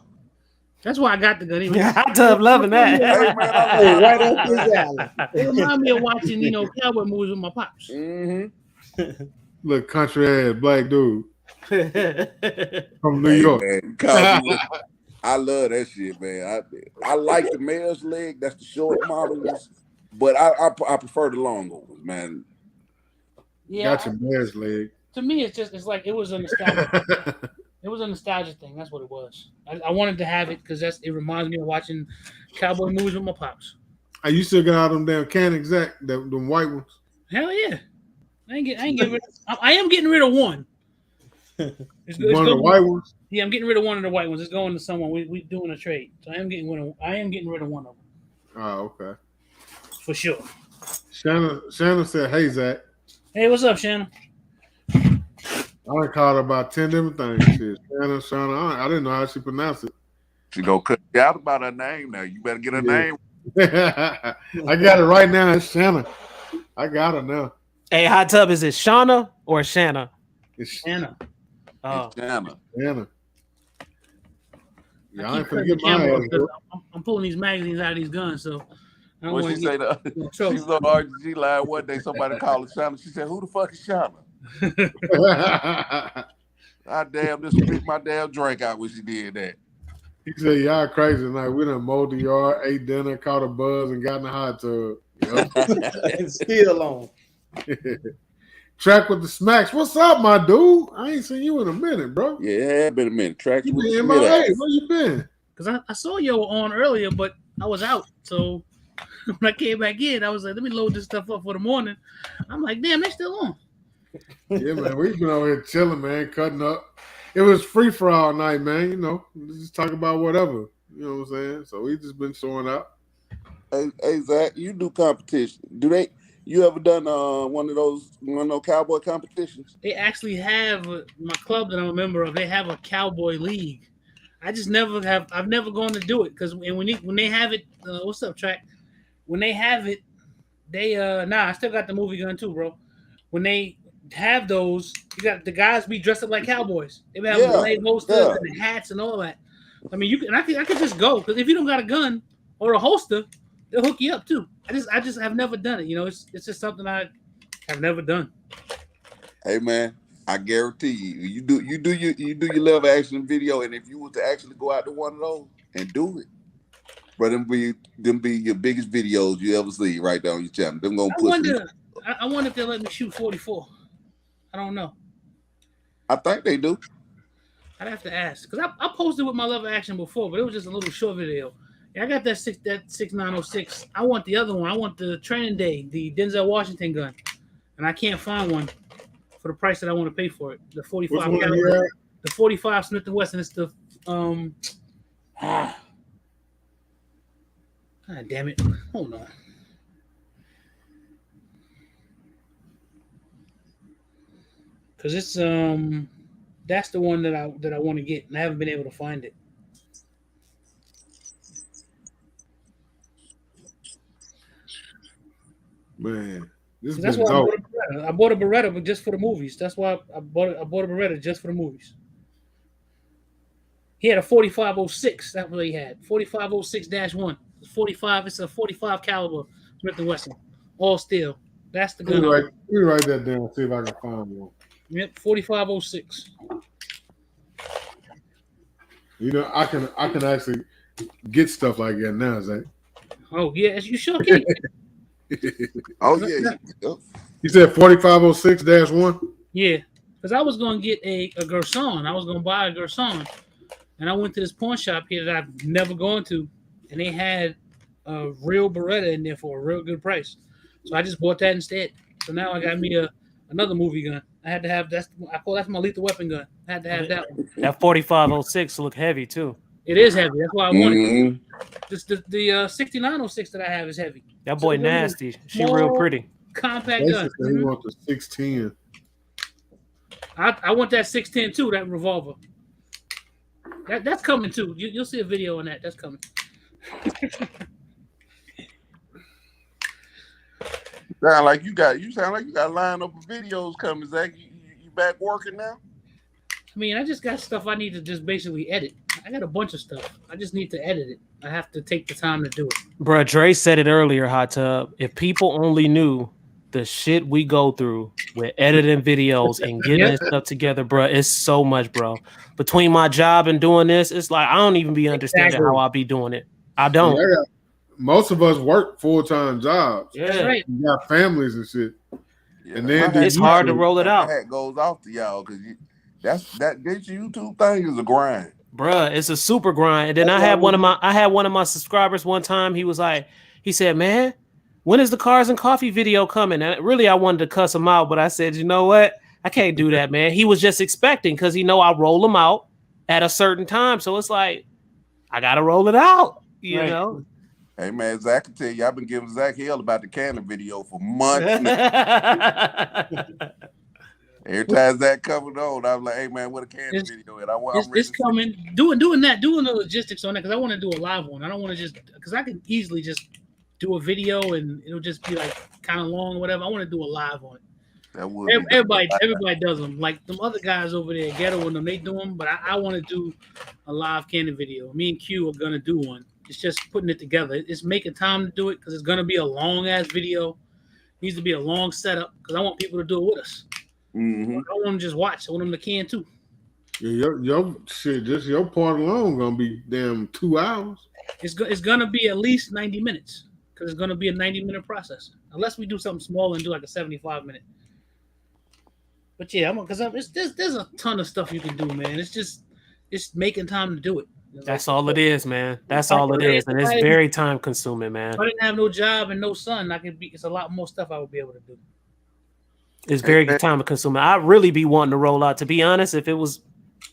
That's why I got the gun. Hot Tub loving that. Hey man, I Hey, love right it, up his man. alley. It reminds me of watching, cowboy movies with my pops. Mm-hmm. Look, country ass black dude from New Hey York. man, call me what- I love that shit, man. I like the mare's leg. That's the short models, but I prefer the long ones, man. Yeah, Got your bear's leg. to me, it's like it was a nostalgia. It was a nostalgia thing. That's what it was. I wanted to have it because it reminds me of watching cowboy movies with my pops. Hey, you still got all them damn can exact, them white ones. Hell yeah. I ain't getting rid of, I am getting rid of one. It's One of the white ones? Yeah, I'm getting rid of one of the white ones. It's going to someone. We doing a trade. So I am getting rid of one of them. Oh, okay. For sure. Shannon said, "Hey Zach." Hey, what's up, Shannon? I done called her about 10 different things. Shit. Shannon, I didn't know how she pronounced it. She gonna cut you out about her name now. You better get her name. I got it right now. It's Shannon. I got her now. Hey, Hot Tub, is it Shauna or Shanna? It's Shanna. Oh, It's Shanna. Shannon. Yeah, I ain't cutting finna get the camera my off ass. 'cause I'm pulling these magazines out of these guns, so I don't What want she to say? get in She trouble. was on RG Live one day. Somebody called her Shanna. She said, "Who the fuck is Shanna?" I damn just spit my damn drink out when she did that. He said, "Y'all crazy tonight. We done mowed the yard, ate dinner, caught a buzz, and got in the hot tub." Yep. And still on. Track with the smacks. What's up, my dude? I ain't seen you in a minute, bro. Yeah, it had been a minute. Tracks You with been the in Smith my ass. Where you been? Because I saw you on earlier, but I was out. So when I came back in, I was like, let me load this stuff up for the morning. I'm like, damn, they still on. Yeah, man. We've been over here chilling, man, cutting up. It was free for all night, man. Just talk about whatever. You know what I'm saying? So we just been showing up. Hey Zach, you do competition. You ever done one of those cowboy competitions? They actually have my club that I'm a member of. They have a cowboy league. I just I've never gone to do it because when they have it, what's up, Track? When they have it, they I still got the movie gun too, bro. When they have those, you got the guys be dressed up like cowboys. They be having the leg holsters and the hats and all that. I mean, I could just go because if you don't got a gun or a holster, they'll hook you up too. I just have never done it. It's just something I have never done. Hey man, I guarantee you do your love action video, and if you was to actually go out to one of those and do it, bro, them be your biggest videos you ever see right there on your channel. Them gonna put I wonder if they'll let me shoot 44. I don't know. I think they do. I'd have to ask because I posted with my love action before, but it was just a little short video. Yeah, I got that 6906. I want the other one. I want the Training Day, the Denzel Washington gun, and I can't find one for the price that I want to pay for it. The 45 caliber, the 45 Smith & Wesson. It's the God damn it! Hold on. Because it's that's the one that I want to get, and I haven't been able to find it. Man, That's why I bought a Beretta, but just for the movies. That's why I bought a Beretta just for the movies. He had a 4506. That's what he had. 4506-1. 45. It's a 45 caliber Smith & Wesson, all steel. That's the gun. Let me write that down and see if I can find one. Yep, 4506. I can actually get stuff like that now, Zach. Oh yeah, you sure can. Oh yeah. You said 4506-1? Yeah, because I was gonna get a Gerson. I was gonna buy a Gerson, and I went to this pawn shop here that I've never gone to, and they had a real Beretta in there for a real good price. So I just bought that instead. So now I got me another movie gun. I had to have that's my lethal weapon gun. I had to have that one. That 4506 look heavy too. It is heavy. That's why I wanted it. Just the 6906 that I have is heavy. That boy nasty. She real pretty. Compact gun. He wants the 610. I want that 610 too. That revolver. That's coming too. You'll see a video on that. That's coming. Sound like you got a line up of videos coming, Zach. You back working now? I mean, I just got stuff I need to just basically edit. I got a bunch of stuff. I just need to edit it. I have to take the time to do it. Bruh, Dre said it earlier, Hot Tub. If people only knew the shit we go through with editing videos and getting this stuff together, bruh, it's so much, bro. Between my job and doing this, it's like I don't even be understanding how I'll be doing it. I don't. Yeah, most of us work full-time jobs. Yeah, That's right. We got families and shit. Yeah, and then it's hard to roll it out. That goes off to y'all because this YouTube thing is a grind. Bruh, it's a super grind. And then I had one of my subscribers one time. He said, man, when is the Cars and Coffee video coming? And really, I wanted to cuss him out, but I said, you know what? I can't do that, man. He was just expecting because he know I roll them out at a certain time. So it's like, I gotta roll it out, you know. Hey man, Zach can tell you, I've been giving Zach hell about the Cannon video for months now. Every time Zach covered on, I was like, hey man, what a Cannon video? And I'm ready. It's coming. Doing the logistics on that because I want to do a live one. I don't want to just because I can easily just do a video and it'll just be like kind of long or whatever. I want to do a live on it. That would everybody does them. Like them other guys over there, Ghetto and them, they do them. But I want to do a live Cannon video. Me and Q are gonna do one. It's just putting it together. It's making time to do it because it's gonna be a long ass video. It needs to be a long setup because I want people to do it with us. Mm-hmm. I don't want them to just watch. I want them to can too. Yeah, your shit, just your part alone gonna be damn 2 hours. It's gonna be at least 90 minutes because it's gonna be a 90-minute process. Unless we do something small and do like a 75-minute. But yeah, there's a ton of stuff you can do, man. It's making time to do it. That's all it is, man. That's all it is, and it's very time consuming, man. If I didn't have no job and no son, it's a lot more stuff I would be able to do. It's very time consuming. I really be wanting to roll out. To be honest, if it was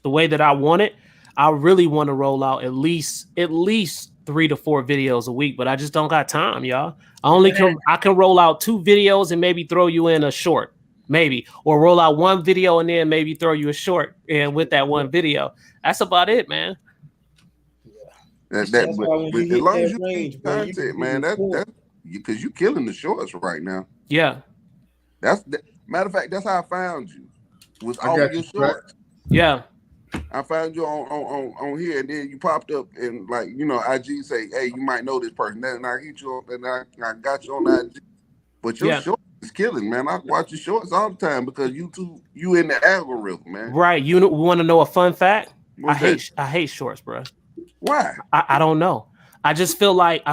the way that I want it, I really want to roll out at least 3 to 4 videos a week. But I just don't got time, y'all. I can roll out 2 videos and maybe throw you in a short, maybe, or roll out 1 video and then maybe throw you a short and with that 1 video. That's about it, man. As long as you keep content, man, that's because you're killing the shorts right now. Yeah. Matter of fact, that's how I found you. Was all your shorts. Yeah. I found you on here, and then you popped up and like IG say, hey, you might know this person. Then I hit you up, and I got you on IG. But your shorts is killing, man. I watch your shorts all the time because you in the algorithm, man. Right. You want to know a fun fact? I hate shorts, bro. Why? I don't know. I just feel like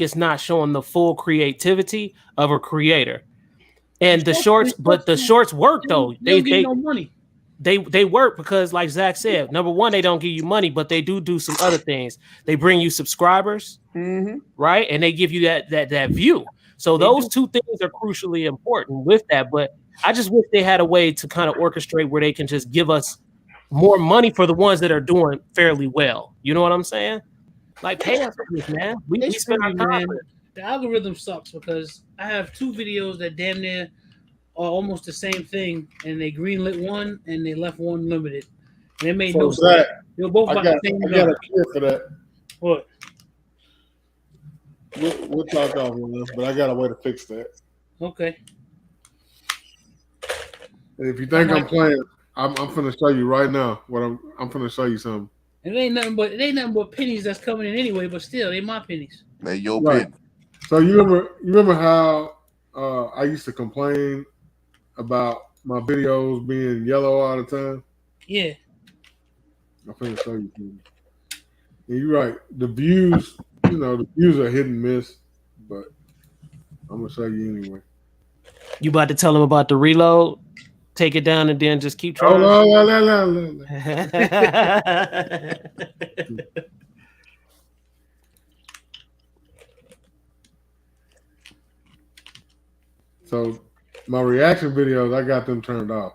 it's not showing the full creativity of a creator. And the shorts work though. They don't give you no money. They work because, like Zach said, number one, they don't give you money, but they do some other things. They bring you subscribers, right? And they give you that view. So those 2 things are crucially important with that. But I just wish they had a way to kind of orchestrate where they can just give us more money for the ones that are doing fairly well. You know what I'm saying? Like, pay us for this, man. We spend our time. The algorithm sucks because I have 2 videos that damn near are almost the same thing, and they greenlit one and they left one limited. And it made no sense. They're both about the same. I got a clear for that. What? We'll talk off on this, but I got a way to fix that. Okay. And if you think I'm playing, I'm finna show you right now what I'm finna show you something. It ain't nothing but pennies that's coming in anyway, but still, they my pennies. They your pennies. So you remember how I used to complain about my videos being yellow all the time? Yeah. I'm finna show you. And you're right. The views are hit and miss, but I'm gonna show you anyway. You about to tell them about the reload? Take it down and then just keep trying. So my reaction videos, I got them turned off,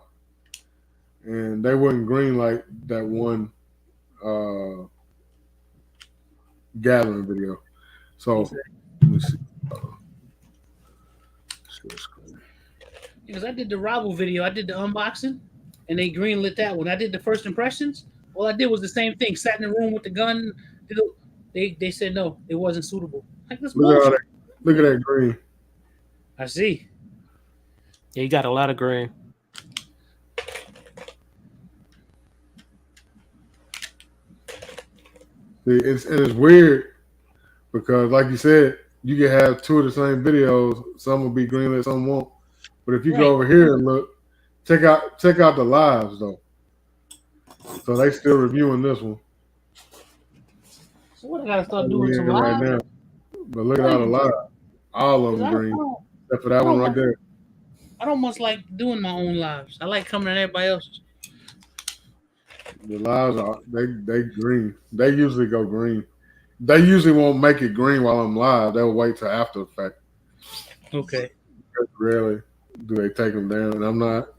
and they wouldn't green like that one gathering video. So let me see. Because I did the rival video, I did the unboxing, and they greenlit that one. I did the first impressions. All I did was the same thing. Sat in the room with the gun. They said no, it wasn't suitable. Like, look at that green. I see. Yeah, you got a lot of green. It's weird because, like you said, you can have two of the same videos. Some will be greenlit, some won't. But if you go over here and look, check out the lives though. So they still reviewing this one. So what I gotta start doing some right live? now. But look at all the lives. All of them green, except for that one right there. I don't much like doing my own lives. I like coming at everybody else's. The lives are they green. They usually go green. They usually won't make it green while I'm live. They'll wait till after the fact. Okay. Rarely do they take them down. And I'm not,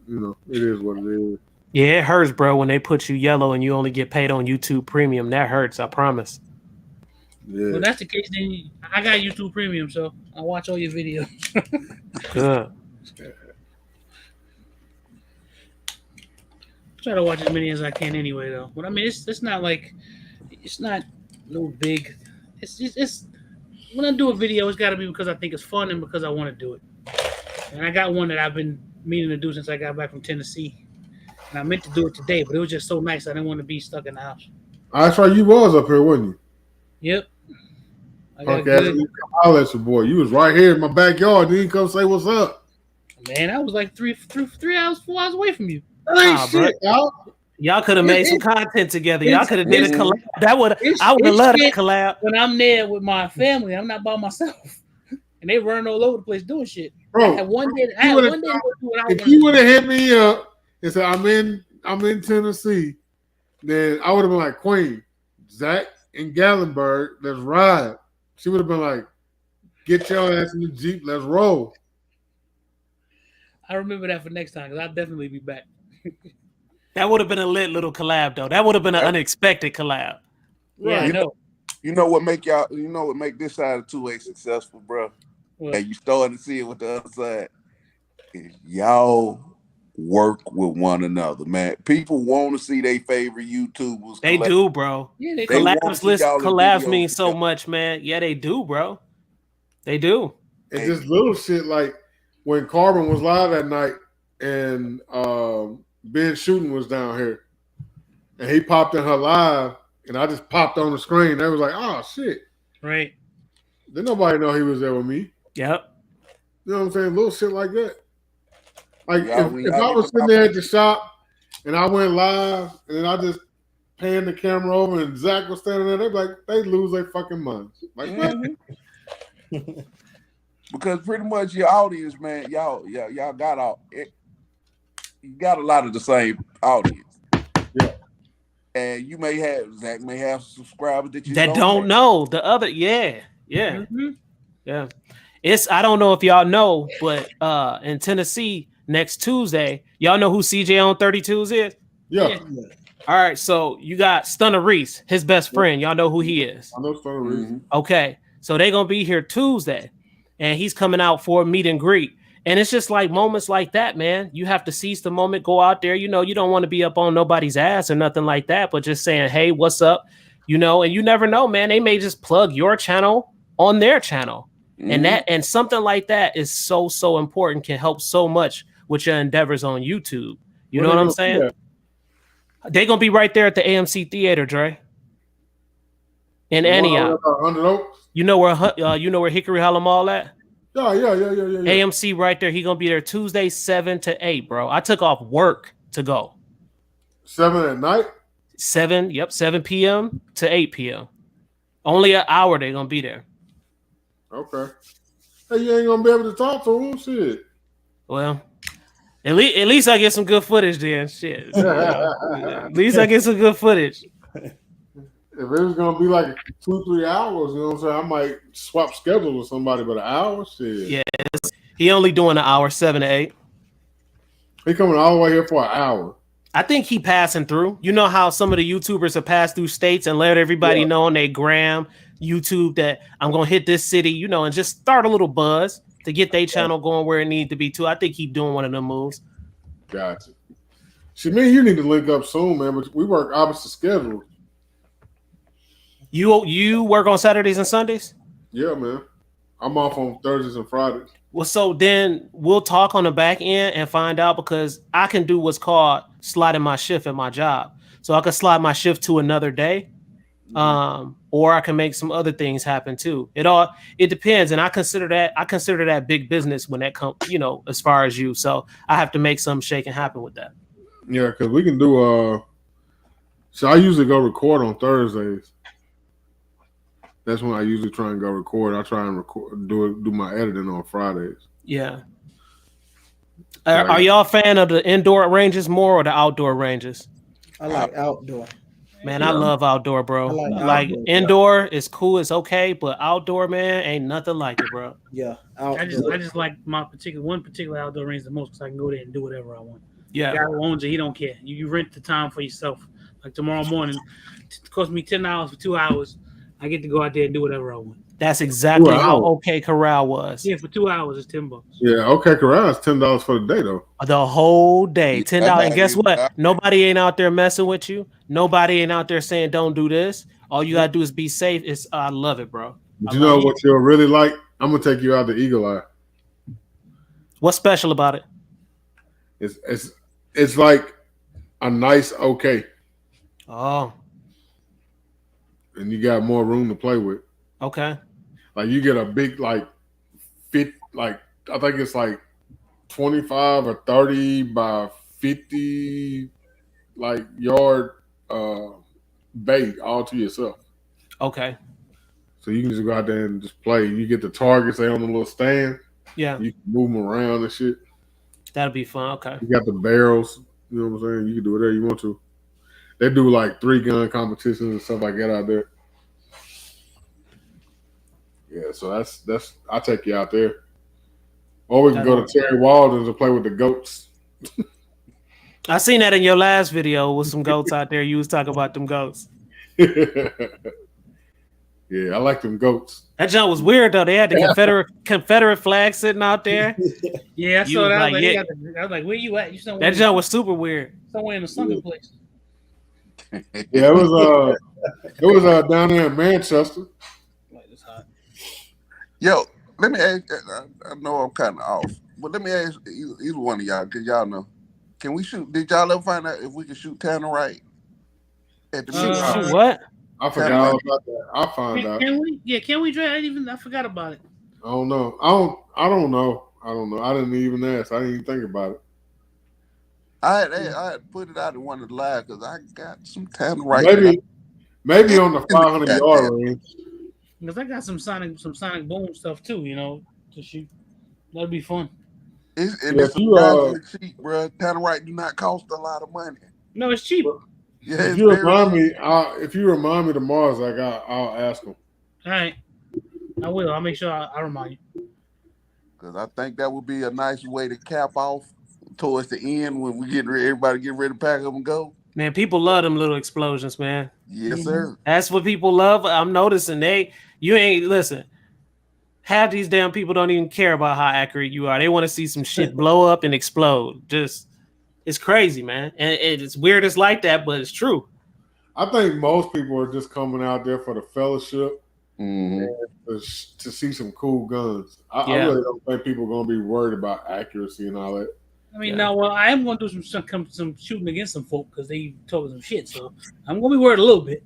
it is what it is. Yeah, it hurts, bro, when they put you yellow and you only get paid on YouTube Premium. That hurts, I promise. Yeah. Well, that's the case. Then I got YouTube Premium, so I watch all your videos. Good. Try to watch as many as I can anyway, though. But I mean, it's not like it's not no big. It's when I do a video, it's got to be because I think it's fun and because I want to do it. And I got one that I've been meaning to do since I got back from Tennessee, and I meant to do it today, but it was just so nice. I didn't want to be stuck in the house. That's right. You was up here, wasn't you? Yep. Okay, you come holler at your boy. You was right here in my backyard. You didn't come say what's up. Man, I was like 4 hours away from you. That ain't shit, y'all could have made some content together. Y'all could have did a collab. I would have loved that collab. When I'm there with my family, I'm not by myself, and they run all over the place doing shit. Bro, I had one day. If you would have hit me up and said I'm in Tennessee, then I would have been like, Queen, Zach and Gallenberg, let's ride. She would have been like, get your ass in the Jeep, let's roll. I remember that for next time because I'll definitely be back. That would have been a lit little collab, though. That would have been an unexpected collab. Yeah, I know. You know what make y'all? You know what make this side of 2A successful, bro? What? And you starting to see it with the other side. Y'all work with one another, man. People want to see their favorite YouTubers. They do, bro. Yeah, they collabs mean so much, man. Yeah, they do, bro. They do. And just little shit like when Carbon was live that night and Ben Shooting was down here and he popped in her live and I just popped on the screen. They was like, oh, shit. Right. Didn't nobody know he was there with me. Yep. You know what I'm saying? Little shit like that. Like Yeah, if I was sitting there at the shop and I went live and then I just panned the camera over and Zach was standing there, they'd lose their fucking minds. Like, what? Because pretty much your audience, man, y'all got you got a lot of the same audience. Yeah. And you Zach may have subscribers that you don't know. The other, yeah. Mm-hmm. Yeah. I don't know if y'all know, but in Tennessee next Tuesday, y'all know who CJ on 32s is? Yeah. All right, so you got Stunner Reese, his best friend. Y'all know who he is. I know Stunner Reese. Mm-hmm. Okay, so they're gonna be here Tuesday, and he's coming out for a meet and greet. And it's just like moments like that, man. You have to seize the moment, go out there. You know, you don't want to be up on nobody's ass or nothing like that, but just saying, hey, what's up? You know, and you never know, man. They may just plug your channel on their channel. Mm-hmm. And something like that is so important, can help so much with your endeavors on YouTube. You know what I'm saying? They're gonna be right there at the AMC Theater, Dre. In Antioch. You know where Hickory Hollow Mall at? Yeah. AMC right there. He gonna be there Tuesday 7 to 8, bro. I took off work to go. 7 at night? 7 p.m. to 8 p.m. Only an hour they gonna be there. Okay. Hey, you ain't gonna be able to talk to him, shit. Well, at least I get some good footage then. Shit. At least I get some good footage. If it was gonna be like 2-3 hours, you know what I'm saying? I might swap schedules with somebody, but an hour, shit. Yeah, he only doing an hour, 7 to 8. He coming all the way here for an hour. I think he passing through. You know how some of the YouTubers have passed through states and let everybody know on their gram, YouTube that I'm gonna hit this city, you know, and just start a little buzz to get their channel going where it needs to be too. I think he's doing one of them moves. Gotcha. Shit, me and you need to link up soon, man. But we work opposite schedules. You work on Saturdays and Sundays? Yeah, man. I'm off on Thursdays and Fridays. Well, so then we'll talk on the back end and find out because I can do what's called sliding my shift at my job. So I could slide my shift to another day. Or I can make some other things happen too. It depends. And I consider that big business when that comes, as far as you. So I have to make some shake and happen with that. Yeah, because we can do so I usually go record on Thursdays. That's when I usually try and go record. I try and do my editing on Fridays. Yeah. Are y'all a fan of the indoor ranges more or the outdoor ranges? I like outdoor. Man, I love outdoor, bro. Like outdoor, indoor is cool, it's okay, but outdoor, man, ain't nothing like it, bro. Yeah, outdoor. I just like my one particular outdoor range the most because I can go there and do whatever I want. Yeah, the guy who owns it, he don't care. You rent the time for yourself. Like tomorrow morning, it cost me $10 for 2 hours. I get to go out there and do whatever I want. That's exactly how OK Corral was. Yeah, for 2 hours it's $10. Yeah, OK Corral is $10 for the day though. The whole day, $10. And guess what? Nobody ain't out there messing with you. Nobody ain't out there saying don't do this. All you gotta do is be safe. I love it, bro. But you know what you'll really like? I'm gonna take you out to Eagle Eye. What's special about it? It's like a nice OK. Oh. And you got more room to play with. Okay. Like you get a big I think it's like 25 or 30 by 50 yard bay all to yourself. Okay. So you can just go out there and just play. You get the targets they on the little stand. Yeah. You can move them around and shit. That'll be fun. Okay. You got the barrels. You know what I'm saying? You can do whatever you want to. They do like 3-gun competitions and stuff like that out there. Yeah, so that's I'll take you out there. Or we can go to Terry Walden's and play with the goats. I seen that in your last video with some goats out there. You was talking about them goats. Yeah, I like them goats. That jump was weird though. They had the Confederate flag sitting out there. Yeah, I saw that. I was like, where you at? You somewhere? That jump was super weird. Somewhere in the sunken place. Yeah, it was down there in Manchester. Yo, let me ask. I know I'm kind of off, but let me ask either one of y'all, because y'all know. Can we shoot? Did y'all ever find out if we can shoot Tannerite at the shoot what? I forgot all about that. I'll find out. Can we? Yeah, can we, Dre? I forgot about it. I don't know. I don't know. I didn't even ask. I didn't even think about it. I had put it out in one of the lives because I got some Tannerite. Maybe on the 500-yard range. Because I got some sonic boom stuff too, to shoot. That'd be fun. It's cheap, bro. Tannerite do not cost a lot of money. No, it's cheap. Yeah, if you remind me tomorrow, Zach, I'll ask him. All right, I will. I'll make sure I remind you. Because I think that would be a nice way to cap off towards the end when we everybody get ready to pack up and go. Man, people love them little explosions, man. Yes, sir. That's what people love. I'm noticing listen. Half these damn people don't even care about how accurate you are. They want to see some shit blow up and explode. It's crazy, man. And it's weird it's like that, but it's true. I think most people are just coming out there for the fellowship and to see some cool guns. I really don't think people are going to be worried about accuracy and all that. I mean, now, I am going to do some shooting against some folk because they talking some shit. So I'm going to be worried a little bit.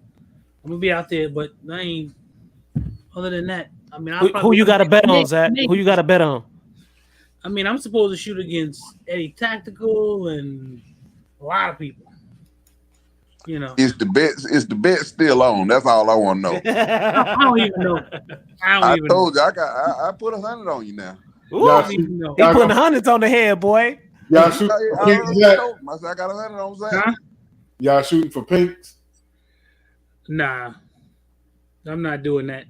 I'm going to be out there, but I ain't. Other than that, I mean, who you got to bet on, Zach? Who you got to bet on? I mean, I'm supposed to shoot against Eddie Tactical and a lot of people. Is the bet still on? That's all I want to know. I don't even know. I told you I put 100 on you now. Ooh, he putting hundreds on the head, boy. Y'all shooting for pinks, Zach? I got 100 on Zach. Huh? Y'all shooting for pinks? Nah, I'm not doing that.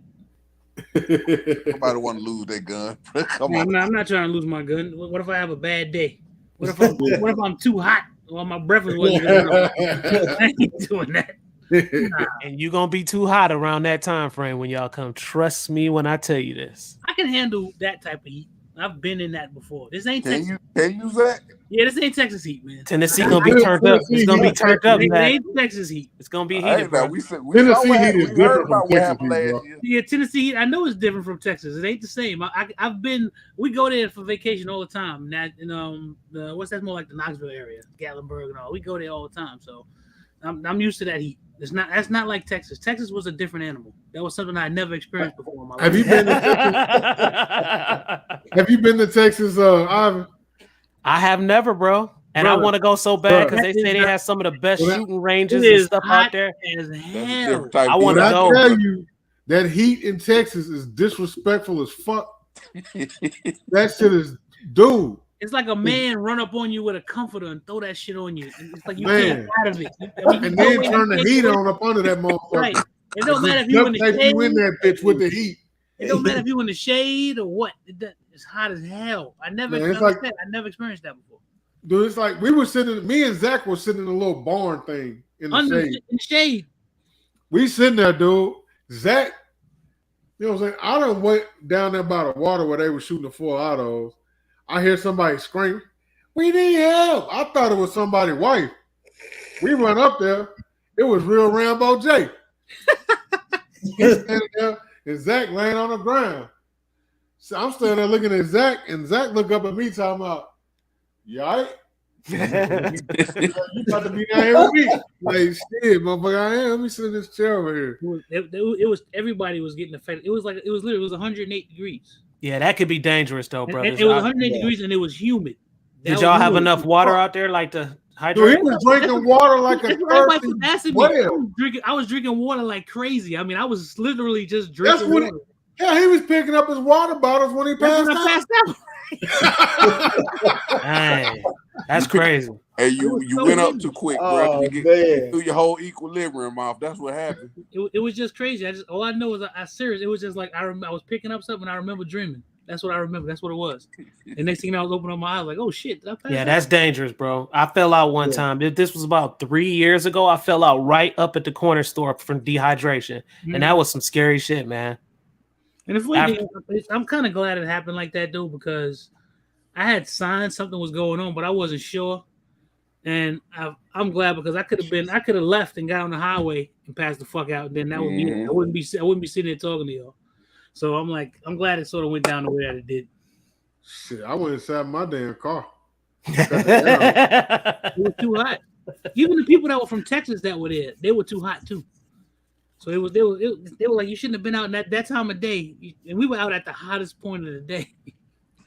Nobody want to lose their gun. Come on. I'm not trying to lose my gun. What if I have a bad day? What if I'm too hot or my breath wasn't good enough? I ain't doing that. Nah. And you're gonna be too hot around that time frame when y'all come. Trust me when I tell you this. I can handle that type of heat. I've been in that before. This ain't Can Texas. you Zach? Yeah, this ain't Texas heat, man. Tennessee gonna be turned up. It's gonna be turned up. It Zach. ain't Texas heat. It's gonna be Hey, heated, now bro. we saw Tennessee what heat happened. is We heard different from about what Texas happened heat, last bro. year. Yeah, Tennessee heat. I know it's different from Texas. It ain't the same. I've been. We go there for vacation all the time. That what's that more like the Knoxville area, Gatlinburg and all. We go there all the time. So I'm used to that heat. That's not like Texas. Texas was a different animal. That was something I never experienced before in my life. Have you been to Texas? Have you been to Texas, Ivan? I have never, bro. And I want to go so bad because they say they have some of the best shooting ranges and stuff out there. As That's a hell. different type I of want to When I go. tell you that heat in Texas is disrespectful as fuck. That shit is, dude. It's like a man run up on you with a comforter and throw that shit on you. It's like you Man. can't get out of it. And then turn the heat on up under that motherfucker. Right. It don't matter if you in the Duct tape you in shade. that bitch with the heat. It don't matter if you in the shade or what. It's hot as hell. I never experienced that before. Dude, it's like me and Zach were sitting in a little barn thing in the shade. In the shade. We sitting there, dude. Zach, you know what I'm saying? I done went down there by the water where they were shooting the 4 autos. I hear somebody scream, "We need help." I thought it was somebody's wife. We run up there. It was real Rambo J. He's standing there, and Zach laying on the ground. So I'm standing there looking at Zach, and Zach look up at me talking about, "You all right?" You about to be down here with me. Like, shit, motherfucker, I am. Let me sit in this chair over here. It was everybody was getting affected. It was 108 degrees. Yeah, that could be dangerous though, bro. It was 108 degrees and it was humid. Did y'all have enough water out there, like to Dude, hydrate? he was drinking water like a thirsty whale. I was drinking water like crazy. I mean, I was literally just drinking water. Hell, he was picking up his water bottles when he passed out. Dang, that's crazy. Hey, you went up too quick, bro. You threw your whole equilibrium off. That's what happened. It was just crazy. All I know is I serious. It was just like I was picking up something. I remember dreaming. That's what I remember. That's what it was. And next thing you know, I was opening up my eyes like, oh shit, did I pass out? That's dangerous, bro. I fell out one time. This was about 3 years ago. I fell out right up at the corner store from dehydration, and that was some scary shit, man. And it's funny, I'm kind of glad it happened like that, though, because I had signs something was going on, but I wasn't sure. And I'm glad because I could have left and got on the highway and passed the fuck out. And then that would be it. I wouldn't be sitting there talking to y'all. So I'm glad it sort of went down the way that it did. Shit, I went inside my damn car. It was too hot. Even the people that were from Texas that were there, they were too hot too. So they were like, you shouldn't have been out in that time of day. And we were out at the hottest point of the day.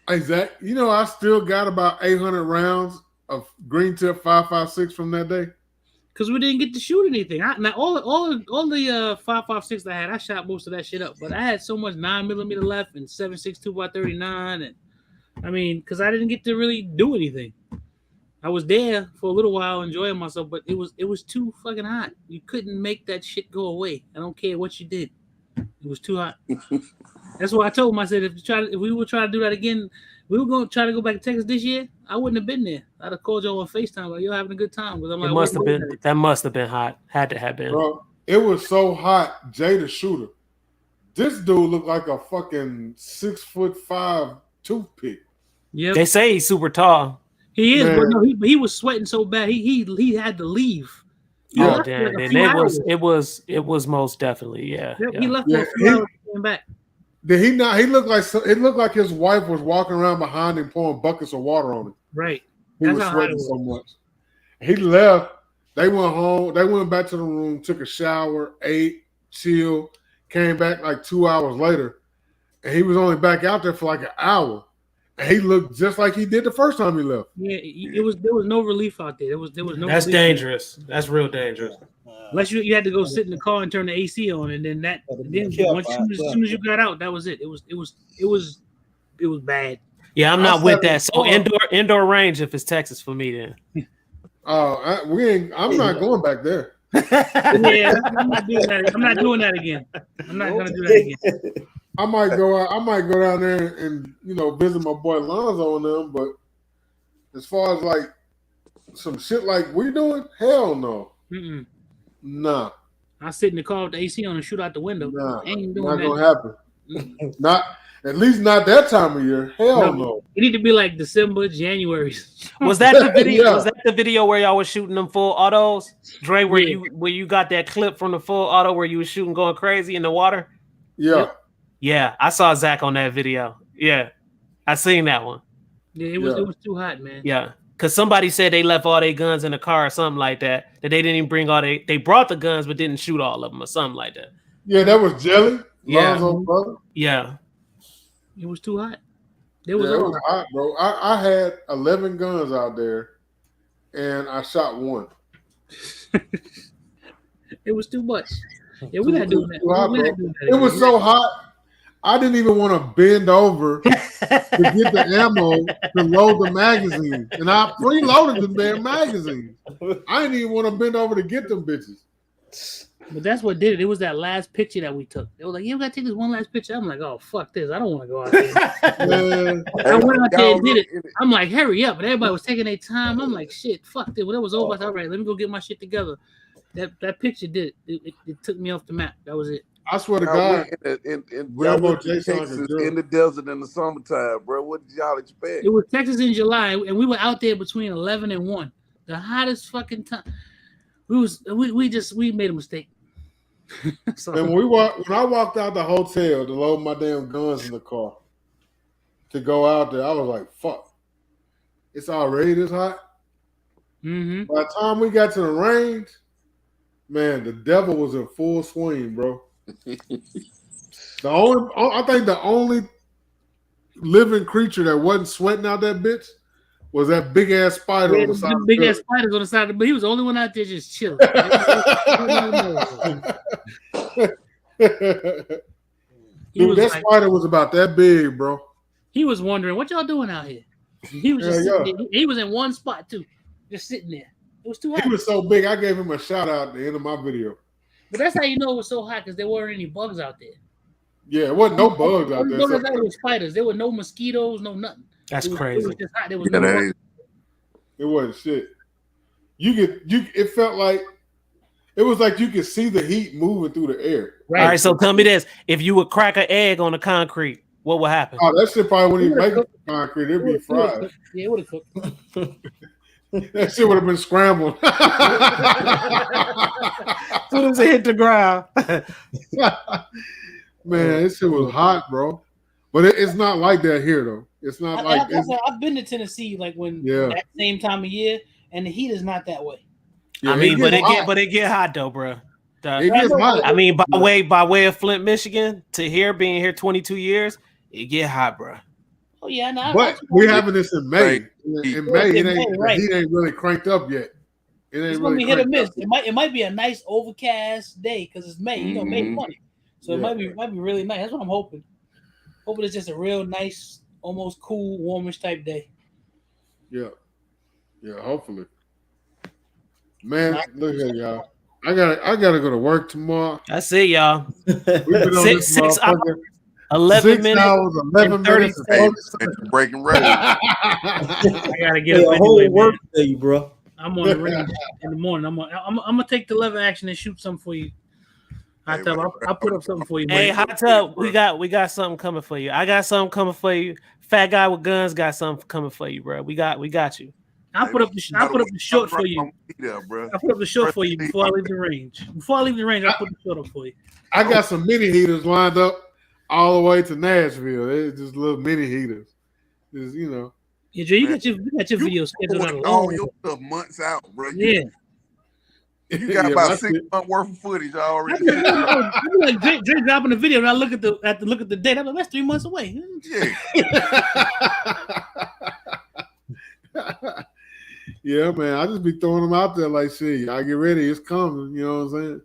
Hey, Zach, you know I still got about 800 rounds of green tip 5.56 from that day. Because we didn't get to shoot anything. All the 5.56 I had, I shot most of that shit up. But I had so much 9mm left and 7.62 by 39, and I mean, because I didn't get to really do anything. I was there for a little while enjoying myself, but it was too fucking hot. You couldn't make that shit go away. I don't care what you did. It was too hot. That's why I told him. I said, if we would try to do that again, we were going to try to go back to Texas this year. I wouldn't have been there. I'd have called y'all on FaceTime, like, you're having a good time. I'm like, that must have been hot. Had to have been. Bro, it was so hot. Jay the shooter. This dude looked like a fucking 6'5" toothpick. Yeah. They say he's super tall. He is, but no, he was sweating so bad. He had to leave. Oh damn! It was most definitely He left for a few hours and came back. Did he not? It looked like his wife was walking around behind him pouring buckets of water on him. Right. He was sweating so much. He left. They went home. They went back to the room, took a shower, ate, chilled, came back like 2 hours later, and he was only back out there for like an hour. And he looked just like he did the first time he left. Yeah, there was no relief out there. There was no. That's relief. Dangerous. That's real dangerous. Unless you had to go sit in the car and turn the AC on, and then as soon as you got out, that was it. It was bad. Yeah, I'm not with that. So indoor range if it's Texas for me then. I'm not going back there. Yeah, I'm not doing that. I'm not doing that again. I'm not gonna do that again. I might go out. I might go down there and visit my boy Lonzo and them. But as far as like some shit like we doing, hell no. Mm-mm. Nah. I sit in the car with the AC on and shoot out the window. Nah, ain't doing not that. gonna happen. At least not that time of year. Hell no. It need to be like December, January. Was that the video? Yeah. Was that the video where y'all was shooting them full autos? Dre, where you got that clip from the full auto where you was shooting going crazy in the water? Yeah. Yep. Yeah, I saw Zach on that video. Yeah, I seen that one. Yeah, it was too hot, man. Yeah, because somebody said they left all their guns in the car or something like that. That they didn't even bring all they brought the guns but didn't shoot all of them or something like that. Yeah, that was Jelly. Yeah. Lonzo brother. Yeah. It was too hot. It was hot, bro. I had 11 guns out there, and I shot one. It was too much. Yeah, we're not doing that. It was so hot, I didn't even want to bend over to get the ammo to load the magazine. And I preloaded the damn magazine. I didn't even want to bend over to get them bitches. But that's what did it. It was that last picture that we took. They were like, "You gotta take this one last picture." I'm like, "Oh fuck this! I don't want to go out there." I went out there and did it. I'm like, "Hurry up!" But everybody was taking their time. I'm like, "Shit, fuck this!" When it was over, I thought, "All right, let me go get my shit together." That picture did it. It took me off the map. That was it. I swear to God, in Texas, in the desert in the summertime, bro. What did y'all expect? It was Texas in July, and we were out there between 11 and 1. The hottest fucking time. We made a mistake. So, and when I walked out the hotel to load my damn guns in the car to go out there, I was like, "Fuck, it's already this hot." Mm-hmm. By the time we got to the range, man, the devil was in full swing, bro. I think the only living creature that wasn't sweating out that bitch was that big ass spider on the side. Big ass spiders on the side, but he was the only one out there just chilling. Dude, that spider was about that big, bro. He was wondering what y'all doing out here. He was just he was in one spot too, just sitting there. It was too hot. He was so big, I gave him a shout out at the end of my video. But that's how you know it was so hot because there weren't any bugs out there. Yeah, it wasn't no bugs out there. There were spiders. There were no mosquitoes, no nothing. That's crazy. It was just hot. There was no bugs. It wasn't shit. It felt like it was like you could see the heat moving through the air. Right. All right, so tell me this: if you would crack an egg on the concrete, what would happen? Oh, that shit probably wouldn't even make it to concrete. It'd be fried. Yeah, it would have cooked. That shit would have been scrambled. As soon as it hit the ground. Man, this shit was hot, bro. But it's not like that here, though. It's not I've been to Tennessee like that same time of year, and the heat is not that way. Yeah, I mean, but it get hot though, bro. It gets hot. I mean, by way of Flint, Michigan, to here being here 22 years, it get hot, bro. Oh yeah, no. But we're having this in May. In May, the heat ain't really cranked up yet. It's gonna be hit or miss. It might be a nice overcast day because it's May. You know, May 20. So it might be really nice. That's what I'm hoping. Hoping it's just a real nice, almost cool, warmish type day. Yeah, hopefully. Man, look here, y'all. I gotta go to work tomorrow. I see y'all. We've been on 6 hours, 11 minutes, 11 minutes. Breaking record. I gotta get a whole work day, bro. I'm on the range in the morning. I'm gonna take the lever action and shoot something for you. Hot Tub, I'll put up something for you. Hey, Hot Tub, we got something coming for you. I got something coming for you. Fat guy with guns got something coming for you, bro. We got you. I'll put up the short for you. I'll put up the short for you before I leave the range. I'll put the short up for you. I got some mini heaters lined up all the way to Nashville. They're just little mini heaters. Just, you know. Yeah, Jay, you got your video scheduled out all your stuff months out, bro. Yeah. You got about 6 months worth of footage already. I be like Jay dropping the video, and I look at the date. I'm like, that's 3 months away. Yeah. Yeah, man. I just be throwing them out there like shit. Y'all get ready, it's coming. You know what I'm saying?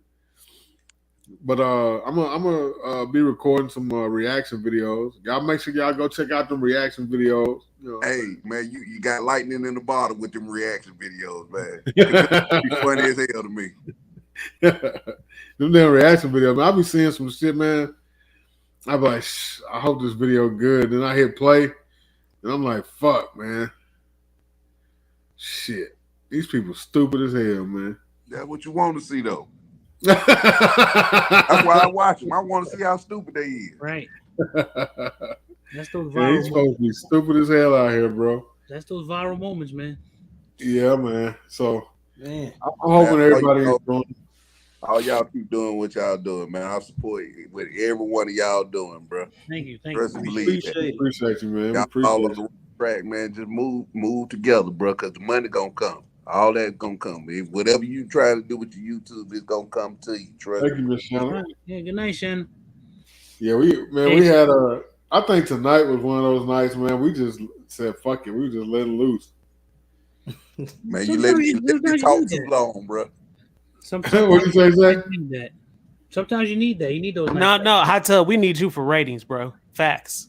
But I'm gonna be recording some reaction videos. Y'all make sure y'all go check out them reaction videos. You know, hey man, you got lightning in the bottle with them reaction videos, man. It's funny as hell to me. Them damn reaction videos, man. I be seeing some shit, man. I be like, I hope this video good. Then I hit play, and I'm like, fuck, man. Shit, these people stupid as hell, man. That's what you want to see, though. That's why I watch them. I want to see how stupid they is. Right. That's those Yeah, viral he's supposed moments. to be stupid as hell out here, bro. That's those viral moments, man. Yeah, man. So Man, I'm hoping Man, everybody is doing. all y'all keep doing what y'all doing, man. I support you with every one of y'all doing, bro. Thank you. Trust and believe that. appreciate it. Appreciate you, man. We Y'all all appreciate on the you. right track, man. Just move together, bro, because the money gonna come. All that's gonna come. If whatever you try to do with your YouTube, it's gonna come to you. Trust Thank me. you, Miss All Shannon. right. Yeah, good night, Shannon. Yeah, we had I think tonight was one of those nights, man. We just said fuck it. We just let it loose. Man, you let me sometimes you talk need too that. long, bro. Sometimes What you say, Zach? you need that. Sometimes you need that. You need those. No, Hot Tub, we need you for ratings, bro. Facts.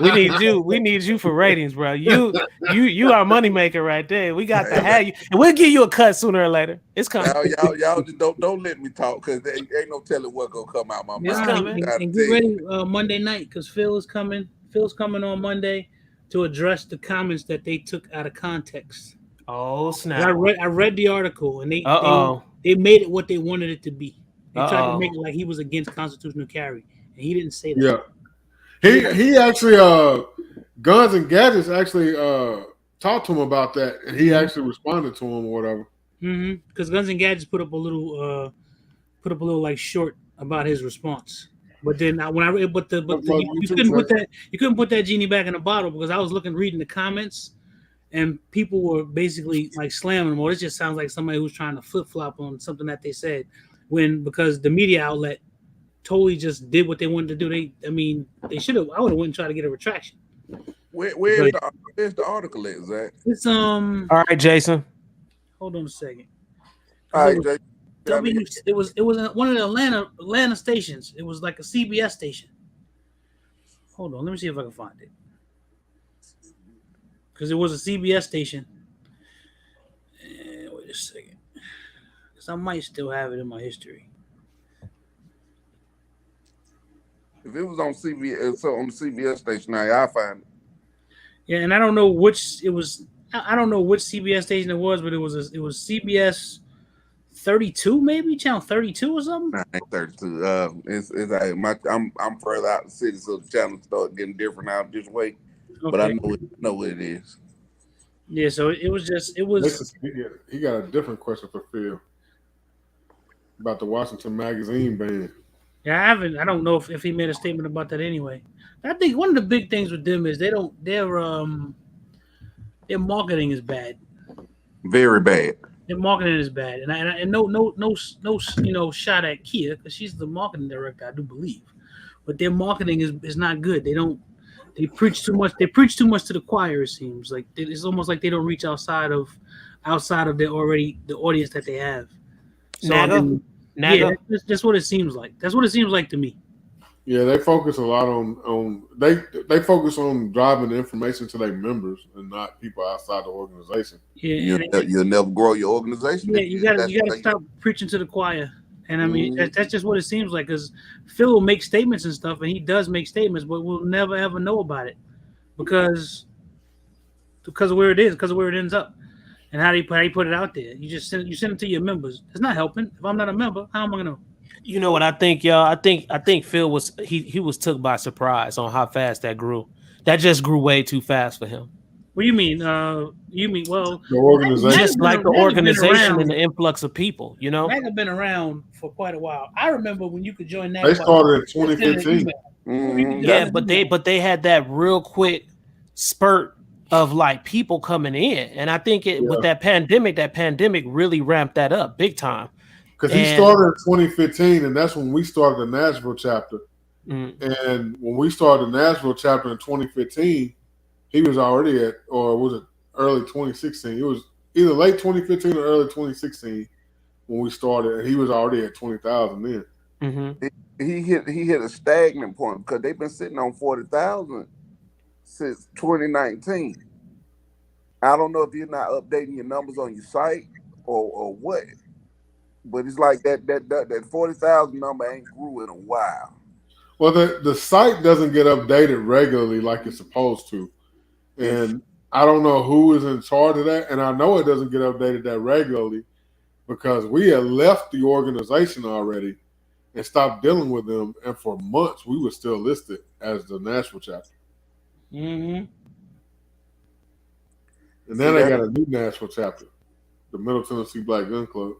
We need you for ratings, bro. You our moneymaker right there. We got to have you, and we'll give you a cut sooner or later. It's coming. Y'all just don't let me talk because there ain't no telling what gonna come out my It's mouth. coming. And get ready Monday night because Phil is coming. Phil's coming on Monday to address the comments that they took out of context. Oh snap! I read the article and they made it what they wanted it to be. They tried to make it like he was against constitutional carry, and he didn't say that. Yeah, he actually Guns and Gadgets actually talked to him about that, and he actually responded to him or whatever. Because Guns and Gadgets put up a little like short about his response. But then when I read, you couldn't put that genie back in the bottle because I was reading the comments, and people were basically like slamming him. Or it just sounds like somebody who's trying to flip flop on something that they said because the media outlet totally just did what they wanted to do. They should have. I would have went and tried to get a retraction. Where's the article at, Zach? It's All right, Jason. Hold on a second. All right, Jason. It was one of the Atlanta stations. It was like a CBS station. Hold on, let me see if I can find it. Because it was a CBS station. Wait a second. Because I might still have it in my history. If it was on CBS, so on the CBS station, I'll find it. Yeah, and I don't know which it was. I don't know which CBS station it was, but it was CBS 32, maybe channel 32 or something. Nah, ain't 32. It's I'm further out the city, so the channels start getting different out this way. Okay. But I know what it is. Yeah, so it was. He got a different question for Phil about the Washington magazine ban. Yeah, I don't know if he made a statement about that anyway. I think one of the big things with them is their marketing is bad. Very bad. Their marketing is bad, and no shot at Kia because she's the marketing director, I do believe, but their marketing is not good. They preach too much. They preach too much to the choir. It seems like it's almost like they don't reach outside of the audience that they have. So yeah, that's what it seems like. That's what it seems like to me. Yeah, they focus a lot on they focus on driving the information to their members and not people outside the organization. Yeah, you'll never grow your organization. Yeah, you gotta stop preaching to the choir. And I mean, that's just what it seems like. Because Phil will make statements and stuff, and he does make statements, but we'll never ever know about it because of where it is, because of where it ends up, and how you put it out there. You send it to your members. It's not helping. If I'm not a member, how am I gonna know? You know what I think, y'all? I think Phil was he was took by surprise on how fast that grew. That just grew way too fast for him. What do you mean? The organization, just like the organization and the influx of people. You know, MAGA been around for quite a while. I remember when you could join that. They started in 2015. Yeah, but they had that real quick spurt of like people coming in, and I think with that pandemic really ramped that up big time. Because he started in 2015, and that's when we started the Nashville chapter. And when we started the Nashville chapter in 2015, he was already or was it early 2016? It was either late 2015 or early 2016 when we started, and he was already at 20,000 then. He hit a stagnant point because they've been sitting on 40,000 since 2019. I don't know if you're not updating your numbers on your site or what. But it's like that 40,000 number ain't grew in a while. Well, the site doesn't get updated regularly like it's supposed to. And I don't know who is in charge of that. And I know it doesn't get updated that regularly because we had left the organization already and stopped dealing with them. And for months, we were still listed as the Nashville chapter. Mm-hmm. And then they got a new Nashville chapter, the Middle Tennessee Black Gun Club.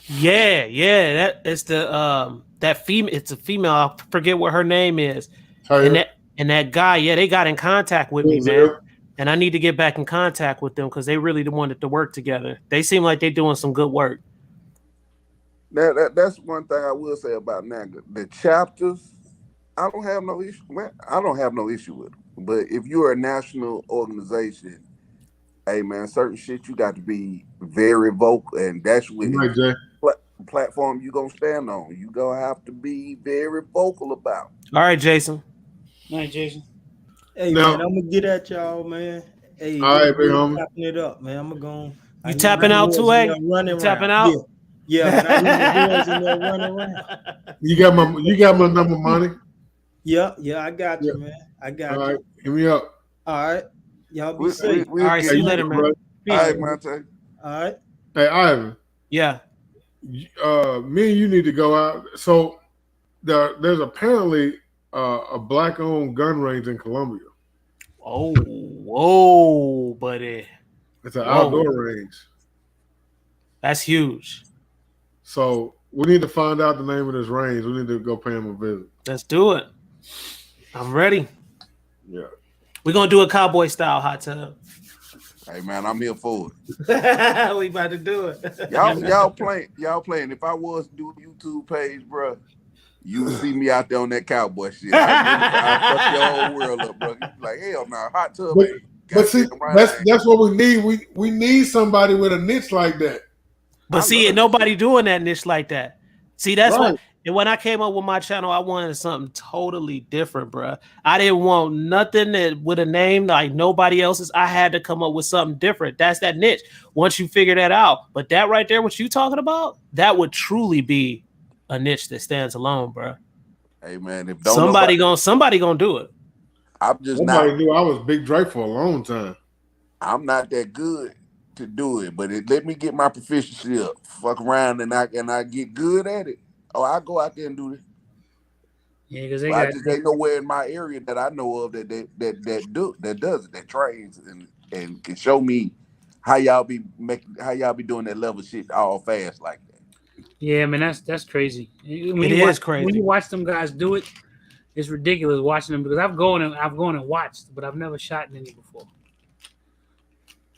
Yeah. That it's the that female. It's a female. I forget what her name is. Hey, And that guy. Yeah, they got in contact with me, man. And I need to get back in contact with them because they really wanted to work together. They seem like they're doing some good work. That's one thing I will say about now. The chapters, I don't have no issue. Man, I don't have no issue with them. But if you're a national organization, hey man, certain shit you got to be very vocal, and that's what platform you gonna stand on. You gonna have to be very vocal about. All right, Jason. All right, Jason. Hey man, I'm gonna get at y'all, man. Hey, all right, big homie. Tapping it up, man. I'm gonna go. You tapping out too, eh? Running tapping out? Yeah, man. I hear the boys in there running around. You got my number, money. Yeah, I got you, man. I got you. All right, hit me up. All right, y'all be safe. All right, see you later, man. All right, Monte. All right. Hey, Ivan. Yeah. Me and you need to go out. So there's apparently a black-owned gun range in Columbia. Oh, whoa, buddy. It's an outdoor range. That's huge. So we need to find out the name of this range. We need to go pay him a visit. Let's do it. I'm ready. Yeah. We're going to do a cowboy style hot tub. Hey man, I'm here for it. We about to do it. Y'all playing. If I was to do a YouTube page, bro, you would see me out there on that cowboy shit. I fuck your whole world up, bro. You like, hell no, hot tub. But see, that's what we need. We need somebody with a niche like that. But see, nobody doing that niche like that. See, that's right. And when I came up with my channel, I wanted something totally different, bro. I didn't want nothing that with a name like nobody else's. I had to come up with something different. That's that niche. Once you figure that out, but that right there, what you talking about, that would truly be a niche that stands alone, bro. Hey man, if somebody gonna do it. I'm just nobody knew I was Big Drake for a long time. I'm not that good to do it, but let me get my proficiency up. Fuck around and I get good at it. Oh, I go out there and do it. Yeah, because they nowhere in my area that I know of that does it, that trains and can show me how y'all be doing that level shit all fast like that. Yeah, man, that's crazy. It is crazy. When you watch them guys do it, it's ridiculous watching them because I've gone and watched, but I've never shot any before.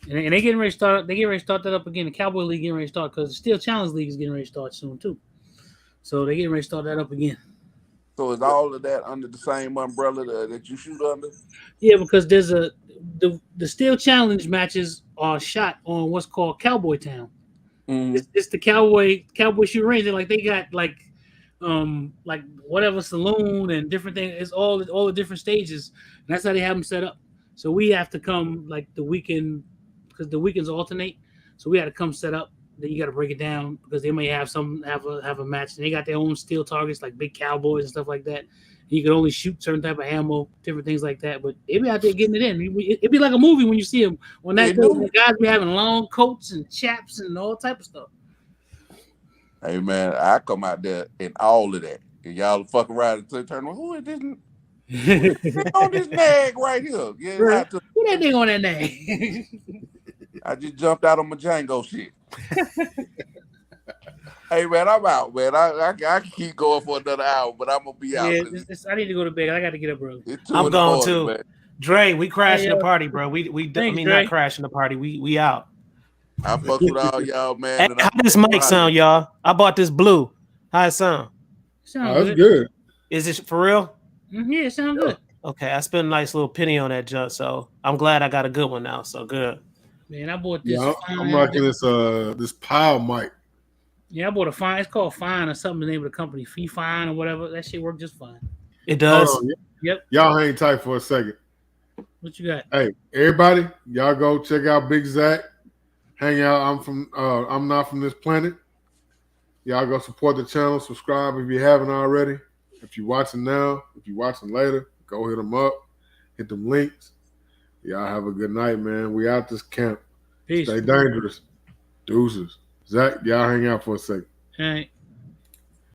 And they getting ready to start. They getting ready to start that up again. The Cowboy League getting ready to start because the Steel Challenge League is getting ready to start soon too. So they getting ready to start that up again. So is all of that under the same umbrella that you shoot under? Yeah, because there's the Steel Challenge matches are shot on what's called Cowboy Town. Mm-hmm. It's the Cowboy shoot range. And like they got like whatever saloon and different things. It's all the different stages, and that's how they have them set up. So we have to come like the weekend because the weekends alternate. So we had to come set up. Then you got to break it down because they may have a match, and they got their own steel targets like big cowboys and stuff like that. And you can only shoot certain type of ammo, different things like that. But they be out there getting it in. It'd be like a movie when you see them. When that the guys be having long coats and chaps and all type of stuff. Hey man, I come out there in all of that, and y'all fuck around and turn around. Who is this? On this nag right here? Yeah, who that nigga on that nag? I just jumped out on my Django shit. Hey man, I'm out, man. I can keep going for another hour, but I'm gonna be out. Yeah, I need to go to bed. I got to get up early. I'm going too. Man. Dre, we crashing the party, bro. Thanks, Dre. Not crashing the party. We out. I fuck with all y'all, man. Hey, how this mic sound, y'all? I bought this blue. How it sound? That's good. Is it for real? Yeah, it sounds good. Okay, I spent a nice little penny on that junk, so I'm glad I got a good one now. So good. Man, I bought this. Yeah, I'm rocking this Pile mic. Yeah, I bought a Fine. It's called Fine or something. The name of the company, Fee Fine or whatever. That shit worked just fine. It does. Yep. Y'all hang tight for a second. What you got? Hey, everybody, y'all go check out Big Zach. Hang out. I'm not from this planet. Y'all go support the channel. Subscribe if you haven't already. If you're watching now, if you're watching later, go hit them up. Hit them links. Y'all have a good night, man. We out this camp. Peace. Stay dangerous. Deuces. Zach, y'all hang out for a second. All right.